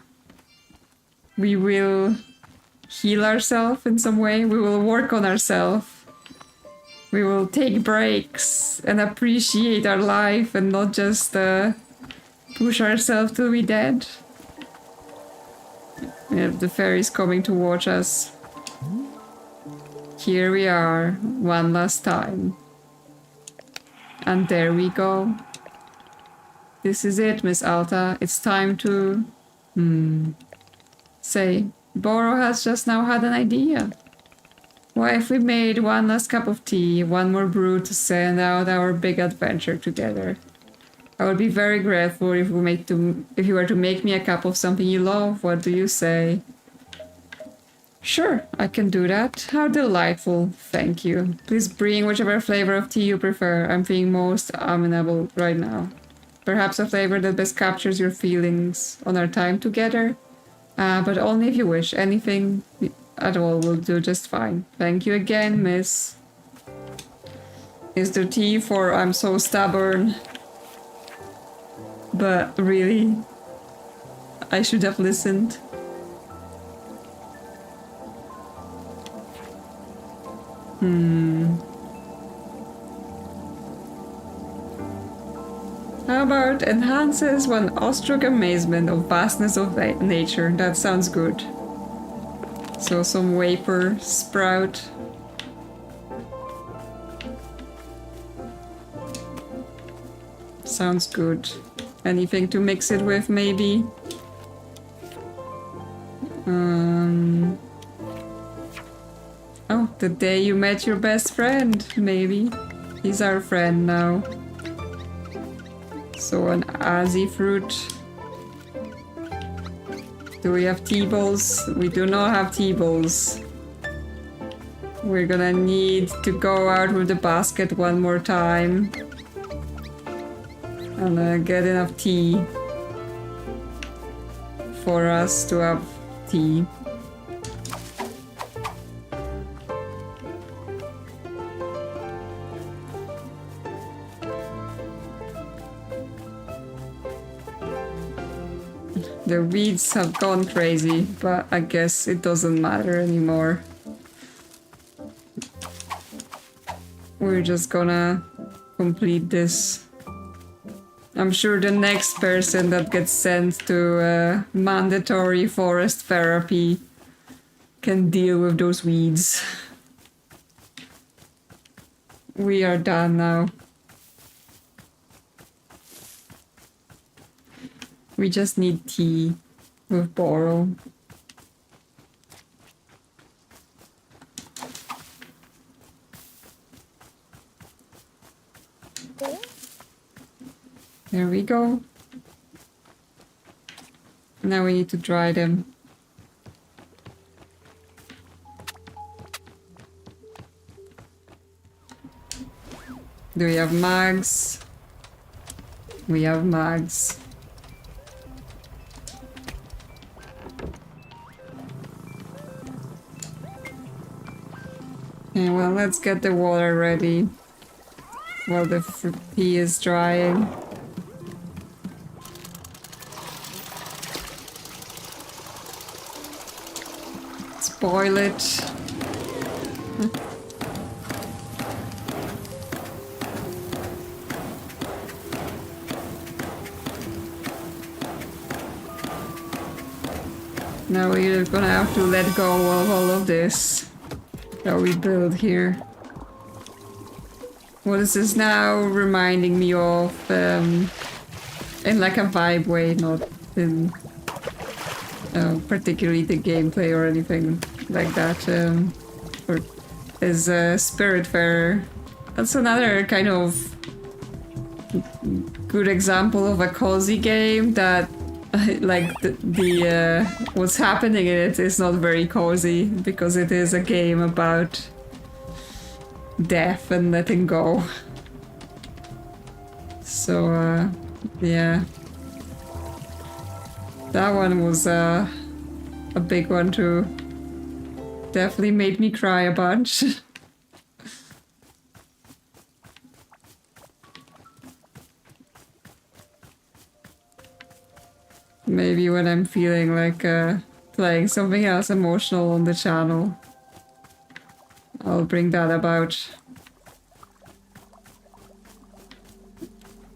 we will heal ourselves in some way. We will work on ourselves. We will take breaks and appreciate our life and not just push ourselves till we're dead. We have the fairies coming to watch us. Here we are, one last time. And there we go. This is it, Miss Alta. It's time to... Say, Boro has just now had an idea. What if we made one last cup of tea, one more brew to send out our big adventure together? I would be very grateful if you were to make me a cup of something you love. What do you say? Sure, I can do that. How delightful. Thank you. Please bring whichever flavor of tea you prefer. I'm feeling most amenable right now. Perhaps a flavor that best captures your feelings on our time together? But only if you wish. Anything at all will do just fine. Thank you again, miss. Is there tea for I'm so stubborn? But really, I should have listened. How about enhances one awestruck amazement of vastness of nature? That sounds good. So some vapor sprout. Sounds good. Anything to mix it with, maybe? Oh, the day you met your best friend, maybe. He's our friend now. So an Azzy fruit. Do we have tea bowls? We do not have tea bowls. We're gonna need to go out with the basket one more time. And get enough tea for us to have tea. The weeds have gone crazy, but I guess it doesn't matter anymore. We're just gonna complete this. I'm sure the next person that gets sent to mandatory forest therapy can deal with those weeds. We are done now. We just need tea with Boro. There we go. Now we need to dry them. Do we have mags? We have mags. Okay, well, let's get the water ready while the tea is drying. Let's boil it. Now we're gonna have to let go of all of this that we build here. What is this now reminding me of? In like a vibe way, not in particularly the gameplay or anything like that. Or is Spiritfarer. That's another kind of good example of a cozy game that like the what's happening in it is not very cozy because it is a game about death and letting go. So yeah, that one was a big one too. Definitely made me cry a bunch. Maybe when I'm feeling like playing something else emotional on the channel, I'll bring that about.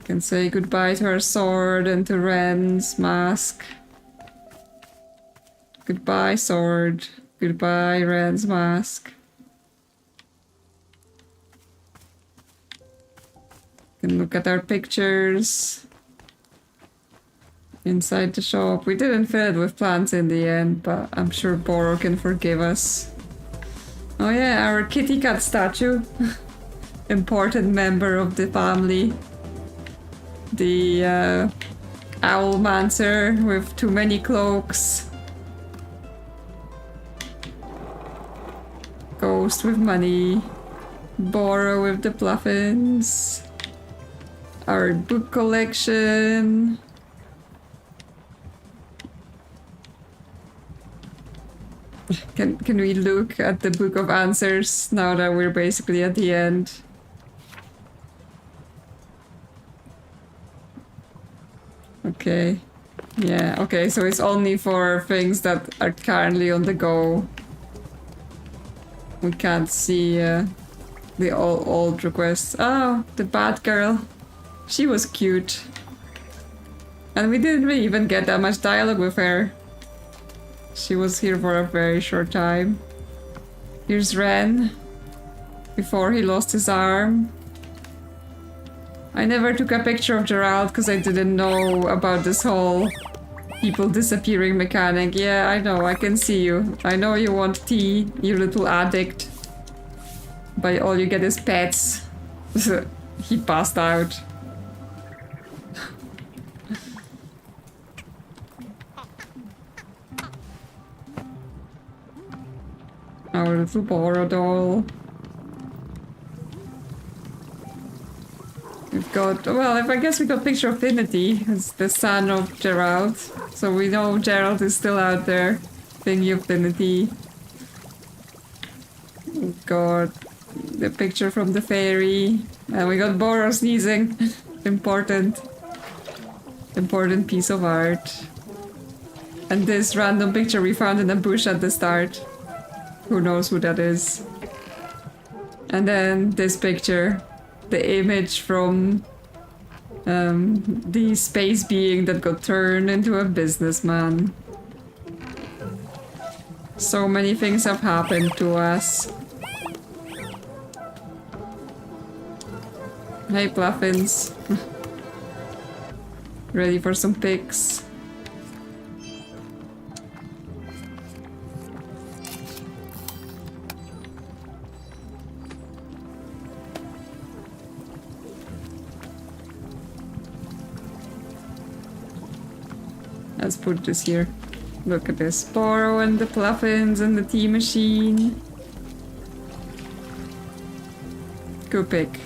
Can say goodbye to our sword and to Ren's mask. Goodbye, sword. Goodbye, Ren's mask. Can look at our pictures inside the shop. We didn't fill it with plants in the end, but I'm sure Boro can forgive us. Oh yeah, our kitty cat statue. Important member of the family. The Owlmancer with too many cloaks. Ghost with money. Boro with the pluffins. Our book collection. Can we look at the Book of Answers now that we're basically at the end? Okay. Yeah, okay, so it's only for things that are currently on the go. We can't see the old requests. Oh, the bad girl. She was cute. And we didn't really even get that much dialogue with her. She was here for a very short time. Here's Ren. Before he lost his arm. I never took a picture of Gerald because I didn't know about this whole people disappearing mechanic. Yeah, I know, I can see you. I know you want tea, you little addict. But all you get is pets. He passed out. Our little Boro doll. We've got, well, I guess we got picture of Finity. It's the son of Gerald. So we know Gerald is still out there. Thingy of Finity. We've got the picture from the fairy. And we got Boro sneezing. Important piece of art. And this random picture we found in a bush at the start. Who knows who that is. And then this picture. The image from the space being that got turned into a businessman. So many things have happened to us. Hey, Pluffins. Ready for some pics? Let's put this here. Look at this. Borrow and the Pluffins and the tea machine. Go pick.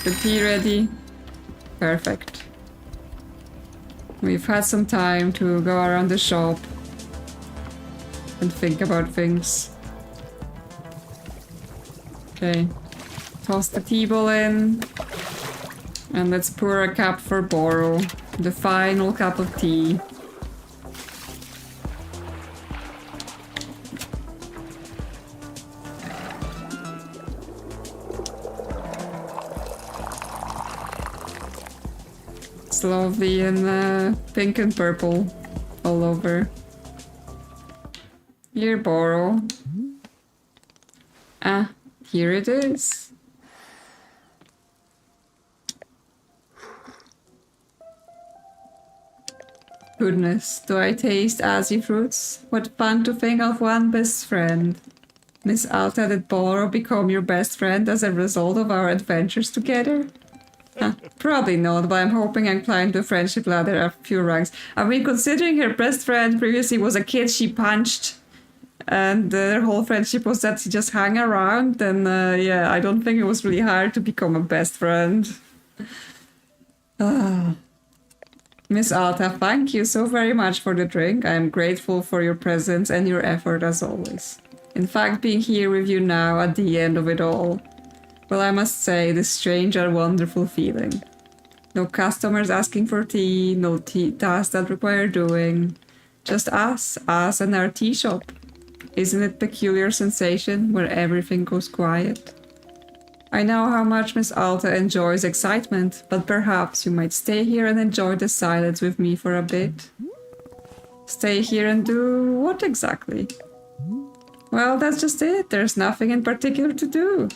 The tea ready? Perfect. We've had some time to go around the shop and think about things. Okay. Toss the tea bowl in. And let's pour a cup for Borrow. The final cup of tea. It's lovely in pink and purple all over. Here, Borrow. Ah, here it is. Goodness, do I taste Azzy fruits? What fun to think of one best friend. Miss Alta, did Borrow become your best friend as a result of our adventures together? Probably not, but I'm hoping I climbed the friendship ladder a few ranks. I mean, considering her best friend previously was a kid she punched, and their whole friendship was that she just hung around, then yeah, I don't think it was really hard to become a best friend. Miss Alta, thank you so very much for the drink. I am grateful for your presence and your effort as always. In fact, being here with you now at the end of it all, well, I must say, it is strange and wonderful feeling. No customers asking for tea, no tea tasks that require doing. Just us and our tea shop. Isn't it a peculiar sensation where everything goes quiet? I know how much Miss Alta enjoys excitement, but perhaps you might stay here and enjoy the silence with me for a bit. Stay here and do what exactly? Well, that's just it. There's nothing in particular to do.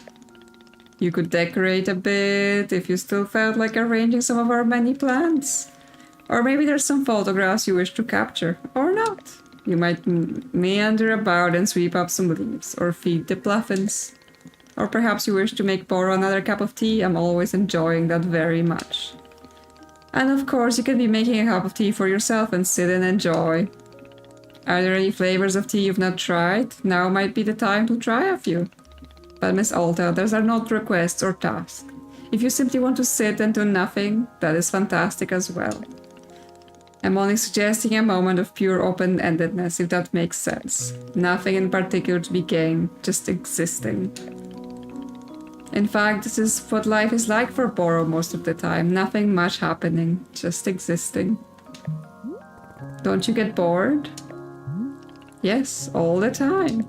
You could decorate a bit if you still felt like arranging some of our many plants. Or maybe there's some photographs you wish to capture, or not. You might meander about and sweep up some leaves, or feed the Pluffins. Or perhaps you wish to make Borrow another cup of tea. I'm always enjoying that very much. And of course, you can be making a cup of tea for yourself and sit and enjoy. Are there any flavors of tea you've not tried? Now might be the time to try a few. But Miss Alta, those are not requests or tasks. If you simply want to sit and do nothing, that is fantastic as well. I'm only suggesting a moment of pure open-endedness, if that makes sense. Nothing in particular to be gained, just existing. In fact, this is what life is like for Borrow most of the time. Nothing much happening, just existing. Don't you get bored? Yes, all the time.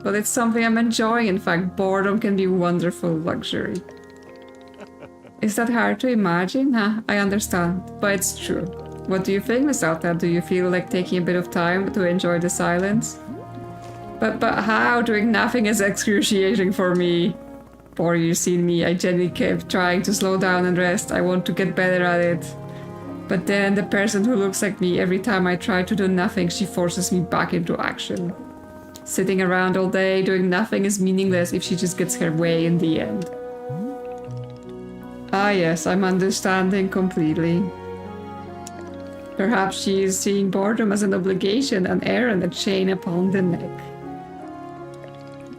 But it's something I'm enjoying. In fact, boredom can be wonderful luxury. Is that hard to imagine? I understand, but it's true. What do you think, Miss Alta? Do you feel like taking a bit of time to enjoy the silence? But how? Doing nothing is excruciating for me. Poor you seen me, I genuinely kept trying to slow down and rest. I want to get better at it. But then the person who looks like me, every time I try to do nothing, she forces me back into action. Sitting around all day doing nothing is meaningless if she just gets her way in the end. Ah yes, I'm understanding completely. Perhaps she is seeing boredom as an obligation, an errand, a chain upon the neck.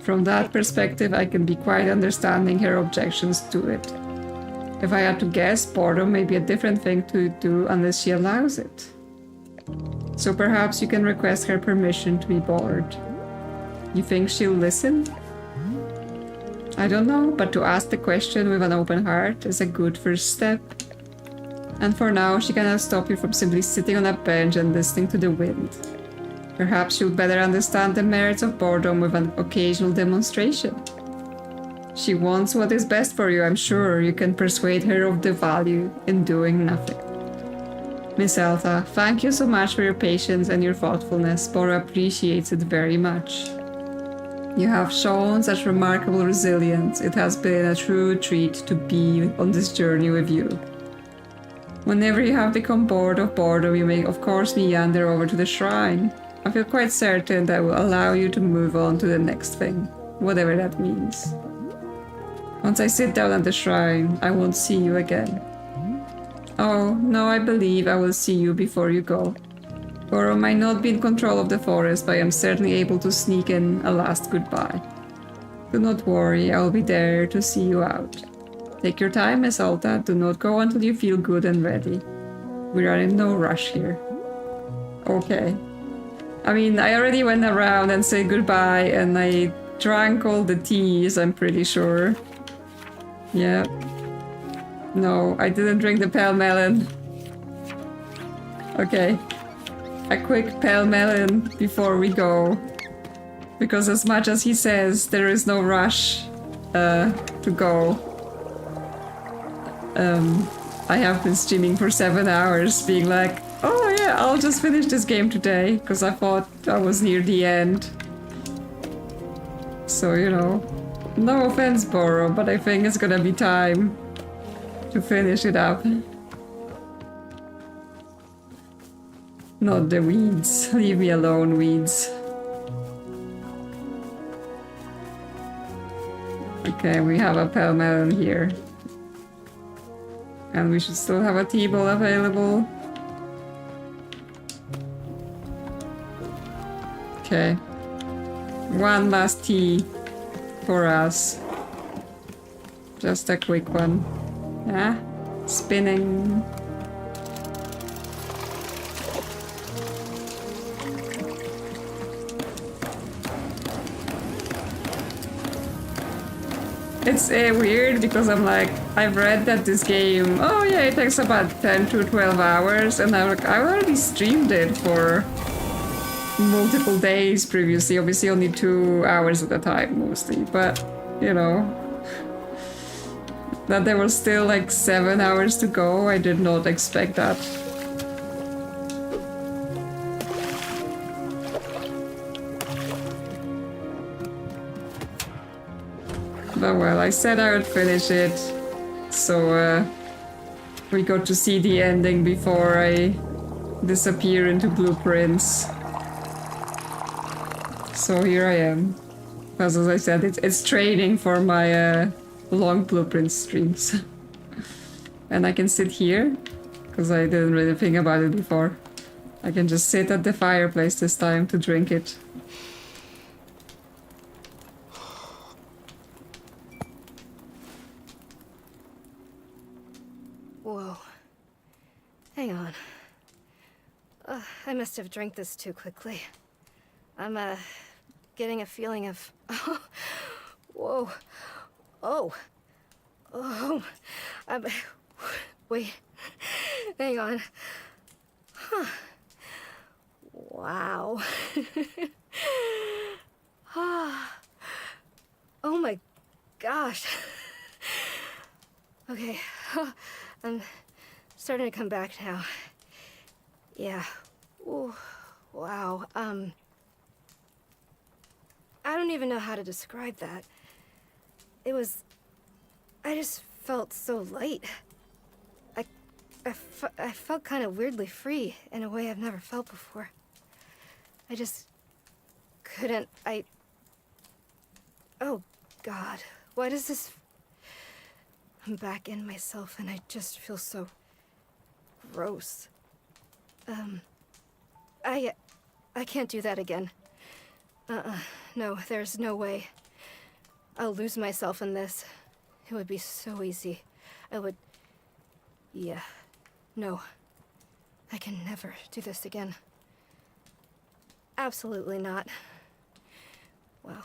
From that perspective, I can be quite understanding her objections to it. If I had to guess, boredom may be a different thing to do unless she allows it. So perhaps you can request her permission to be bored. You think she'll listen? I don't know, but to ask the question with an open heart is a good first step. And for now, she cannot stop you from simply sitting on a bench and listening to the wind. Perhaps she'll better understand the merits of boredom with an occasional demonstration. She wants what is best for you, I'm sure. You can persuade her of the value in doing nothing. Miss Elsa, thank you so much for your patience and your thoughtfulness. Bora appreciates it very much. You have shown such remarkable resilience. It has been a true treat to be on this journey with you. Whenever you have become bored of boredom, you may of course meander over to the shrine. I feel quite certain that will allow you to move on to the next thing, whatever that means. Once I sit down at the shrine, I won't see you again. Oh, no, I believe I will see you before you go. Goro might not be in control of the forest, but I am certainly able to sneak in a last goodbye. Do not worry, I will be there to see you out. Take your time, Miss Alta. Do not go until you feel good and ready. We are in no rush here. Okay. I mean, I already went around and said goodbye, and I drank all the teas, I'm pretty sure. Yeah. No, I didn't drink the pale melon. Okay. A quick pale melon before we go. Because as much as he says, there is no rush to go. I have been streaming for 7 hours, being like, oh yeah, I'll just finish this game today, because I thought I was near the end. So, you know, no offense, Boro, but I think it's gonna be time to finish it up. Not the weeds. Leave me alone, weeds. Okay, we have a pale melon here. And we should still have a tea bowl available. Okay. One last tea for us. Just a quick one. Yeah? Spinning. It's weird because I'm like, I've read that this game, oh yeah, it takes about 10 to 12 hours, and I'm like, I already streamed it for multiple days previously, obviously only 2 hours at a time mostly, but, you know, that there was still like 7 hours to go, I did not expect that. But well, I said I would finish it, so we got to see the ending before I disappear into blueprints. So here I am. Because as I said, it's training for my long blueprint streams. And I can sit here, because I didn't really think about it before. I can just sit at the fireplace this time to drink it. Whoa. Hang on. I must have drank this too quickly. I'm, getting a feeling of... Whoa. Oh. Oh. Wait. Hang on. Huh. Wow. Oh my gosh. Okay. I'm starting to come back now. Yeah. Ooh. Wow. I don't even know how to describe that. I just felt so light. I felt kind of weirdly free in a way I've never felt before. I just couldn't, oh God, why does this... I'm back in myself and I just feel so gross. I can't do that again. No, there's no way. I'll lose myself in this. It would be so easy. Yeah. No. I can never do this again. Absolutely not. Wow.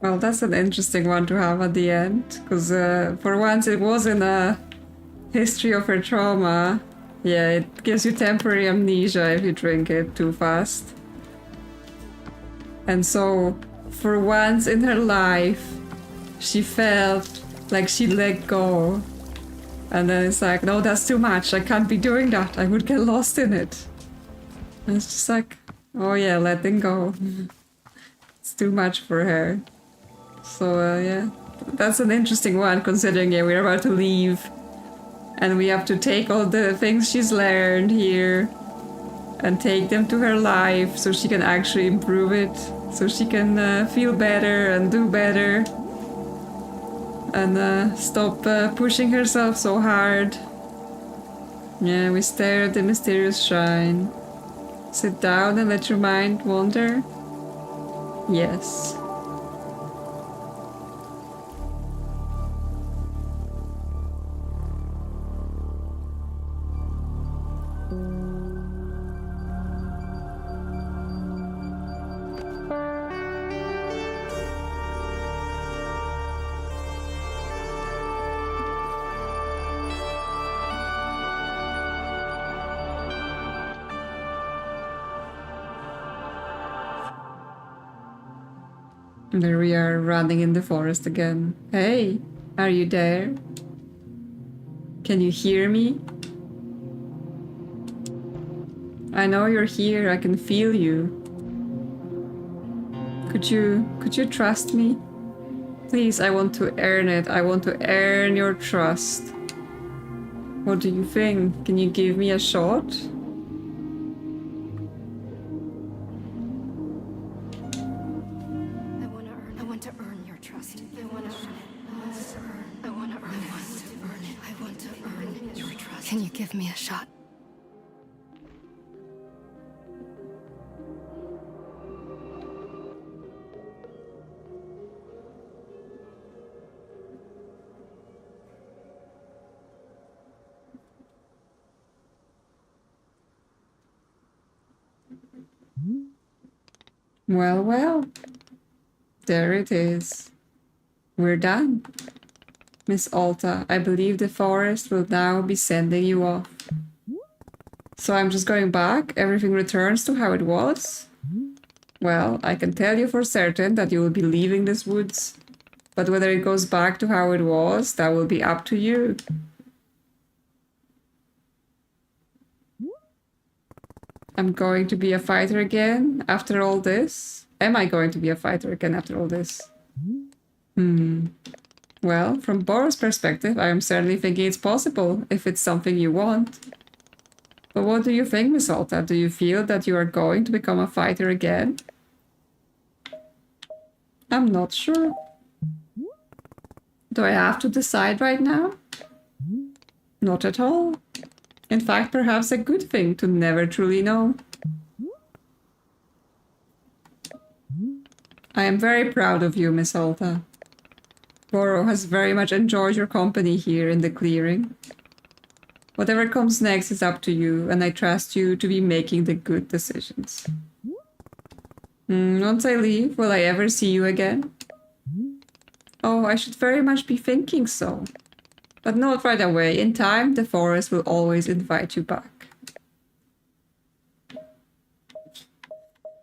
Well, that's an interesting one to have at the end, because for once it wasn't a history of her trauma. Yeah, it gives you temporary amnesia if you drink it too fast. And so, for once in her life, she felt like she let go. And then it's like, no, that's too much. I can't be doing that. I would get lost in it. And it's just like, oh yeah, letting go. It's too much for her. So yeah, that's an interesting one considering we're about to leave. And we have to take all the things she's learned here and take them to her life so she can actually improve it. So she can feel better and do better. And stop pushing herself so hard. Yeah, we stare at the mysterious shrine. Sit down and let your mind wander. Yes. There we are, running in the forest again. Hey, are you there? Can you hear me? I know you're here, I can feel you. Could you trust me? Please, I want to earn it. I want to earn your trust. What do you think? Can you give me a shot? I want to earn your trust. I want to earn your trust. Can you give me a shot? Well, well. There it is. We're done. Miss Alta, I believe the forest will now be sending you off. So I'm just going back? Everything returns to how it was? Well, I can tell you for certain that you will be leaving this woods. But whether it goes back to how it was, that will be up to you. I'm going to be a fighter again after all this? Am I going to be a fighter again after all this? Well, from Bora's perspective, I am certainly thinking it's possible, if it's something you want. But what do you think, Miss Alta? Do you feel that you are going to become a fighter again? I'm not sure. Do I have to decide right now? Not at all. In fact, perhaps a good thing to never truly know. I am very proud of you, Miss Alta. Boro has very much enjoyed your company here in the clearing. Whatever comes next is up to you, and I trust you to be making the good decisions. Once I leave, will I ever see you again? Oh, I should very much be thinking so. But not right away. In time, the forest will always invite you back.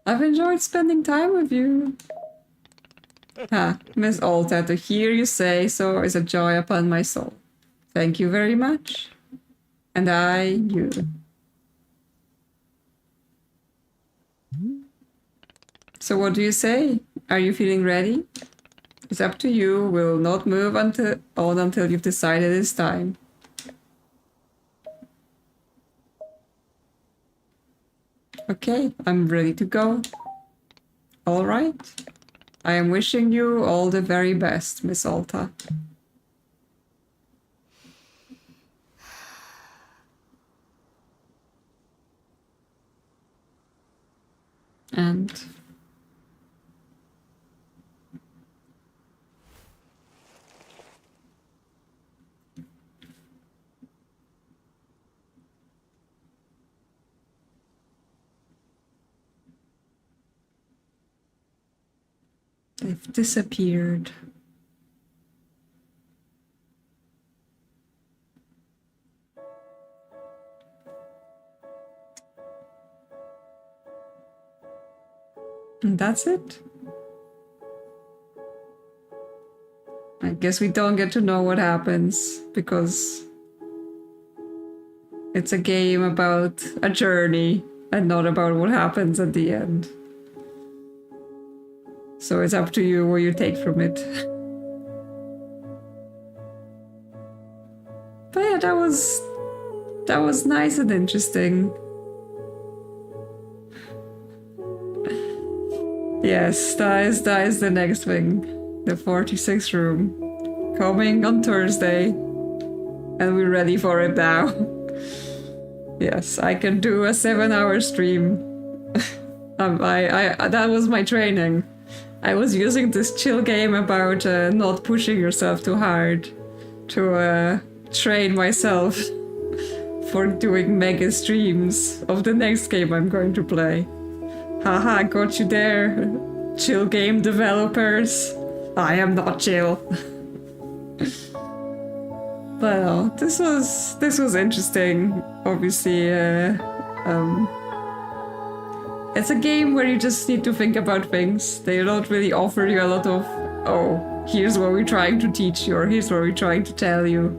I've enjoyed spending time with you. Miss Alta, to hear you say so is a joy upon my soul. Thank you very much. And I, you. So what do you say? Are you feeling ready? It's up to you. We'll not move until you've decided it's time. Okay, I'm ready to go. All right. I am wishing you all the very best, Miss Alta. And They've disappeared. And that's it. I guess we don't get to know what happens because it's a game about a journey and not about what happens at the end. So it's up to you what you take from it. But yeah, that was nice and interesting. Yes, that is the next thing. The 46th room. Coming on Thursday. And we're ready for it now. Yes, I can do a 7-hour stream. That was my training. I was using this chill game about not pushing yourself too hard to train myself for doing mega streams of the next game I'm going to play. Haha, got you there. Chill game developers. I am not chill. But this was interesting. Obviously, it's a game where you just need to think about things. They don't really offer you a lot of, oh, here's what we're trying to teach you, or here's what we're trying to tell you.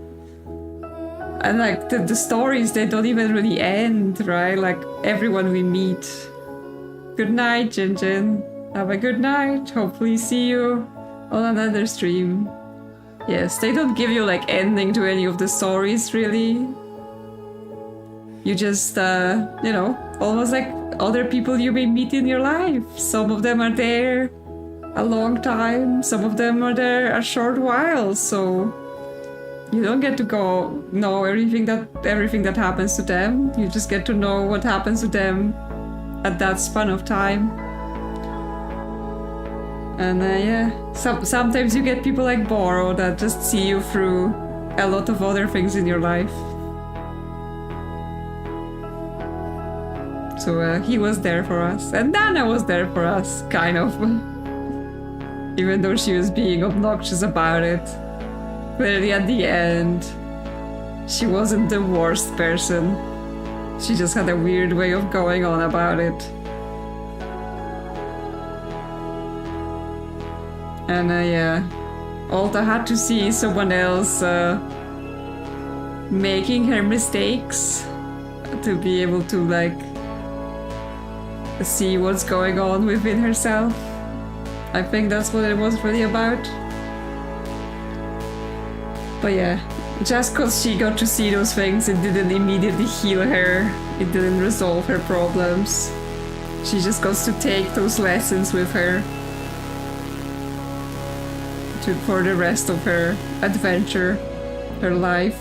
And like the stories, they don't even really end, right? Like everyone we meet. Good night, Jin Jin. Have a good night. Hopefully see you on another stream. Yes, they don't give you like ending to any of the stories, really. You just, you know, almost like other people you may meet in your life. Some of them are there a long time, some of them are there a short while, so you don't get to go know everything that happens to them. You just get to know what happens to them at that span of time. And yeah, sometimes you get people like Boro that just see you through a lot of other things in your life. So he was there for us, and Nana was there for us, kind of. Even though she was being obnoxious about it. Clearly at the end, she wasn't the worst person. She just had a weird way of going on about it. And yeah, Alta had to see someone else making her mistakes to be able to like see what's going on within herself. I think that's what it was really about. But yeah, just because she got to see those things, it didn't immediately heal her. It didn't resolve her problems. She just got to take those lessons with her for the rest of her adventure, her life.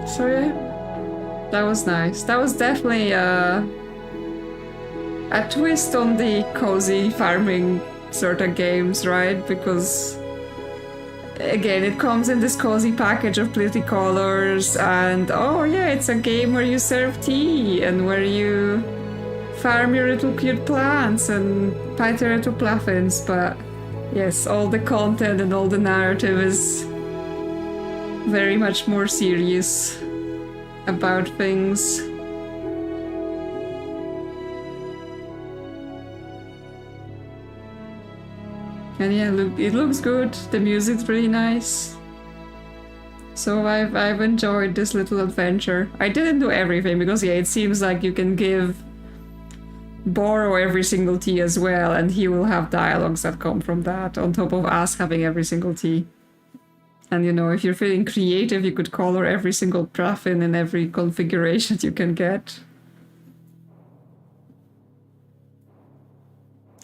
So yeah, that was nice. That was definitely a twist on the cozy farming sort of games, right? Because again, it comes in this cozy package of pretty colors, and oh yeah, it's a game where you serve tea and where you farm your little cute plants and pet your little puffins. But yes, all the content and all the narrative is very much more serious about things. And yeah, look, it looks good. The music's really nice. So I've enjoyed this little adventure. I didn't do everything because yeah, it seems like you can give Boro every single tea as well, and he will have dialogues that come from that on top of us having every single tea. And you know, if you're feeling creative, you could color every single puffin in every configuration you can get.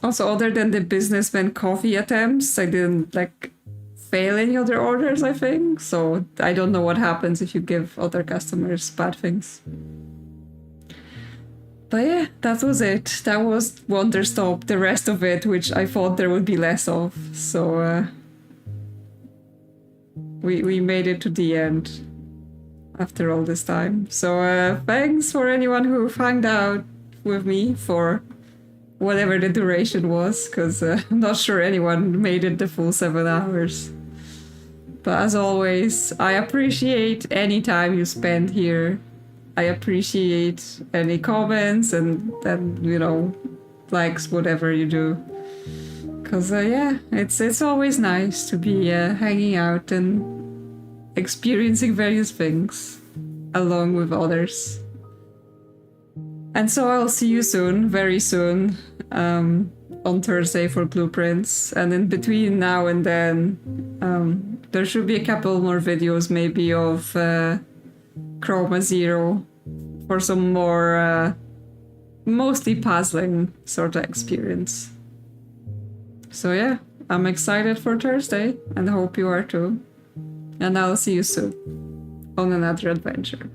Also, other than the businessman coffee attempts, I didn't like fail any other orders, I think. So I don't know what happens if you give other customers bad things. But yeah, that was it. That was Wanderstop. The rest of it, which I thought there would be less of. So we made it to the end. after all this time. So thanks for anyone who hung out with me for whatever the duration was, because I'm not sure anyone made it the full 7 hours. But as always, I appreciate any time you spend here. I appreciate any comments and you know, likes, whatever you do. Because yeah, it's always nice to be hanging out and experiencing various things along with others. And so I'll see you soon, very soon, on Thursday for Blueprints. And in between now and then, there should be a couple more videos maybe of Chroma Zero for some more mostly puzzling sort of experience. So yeah, I'm excited for Thursday and I hope you are too. And I'll see you soon on another adventure.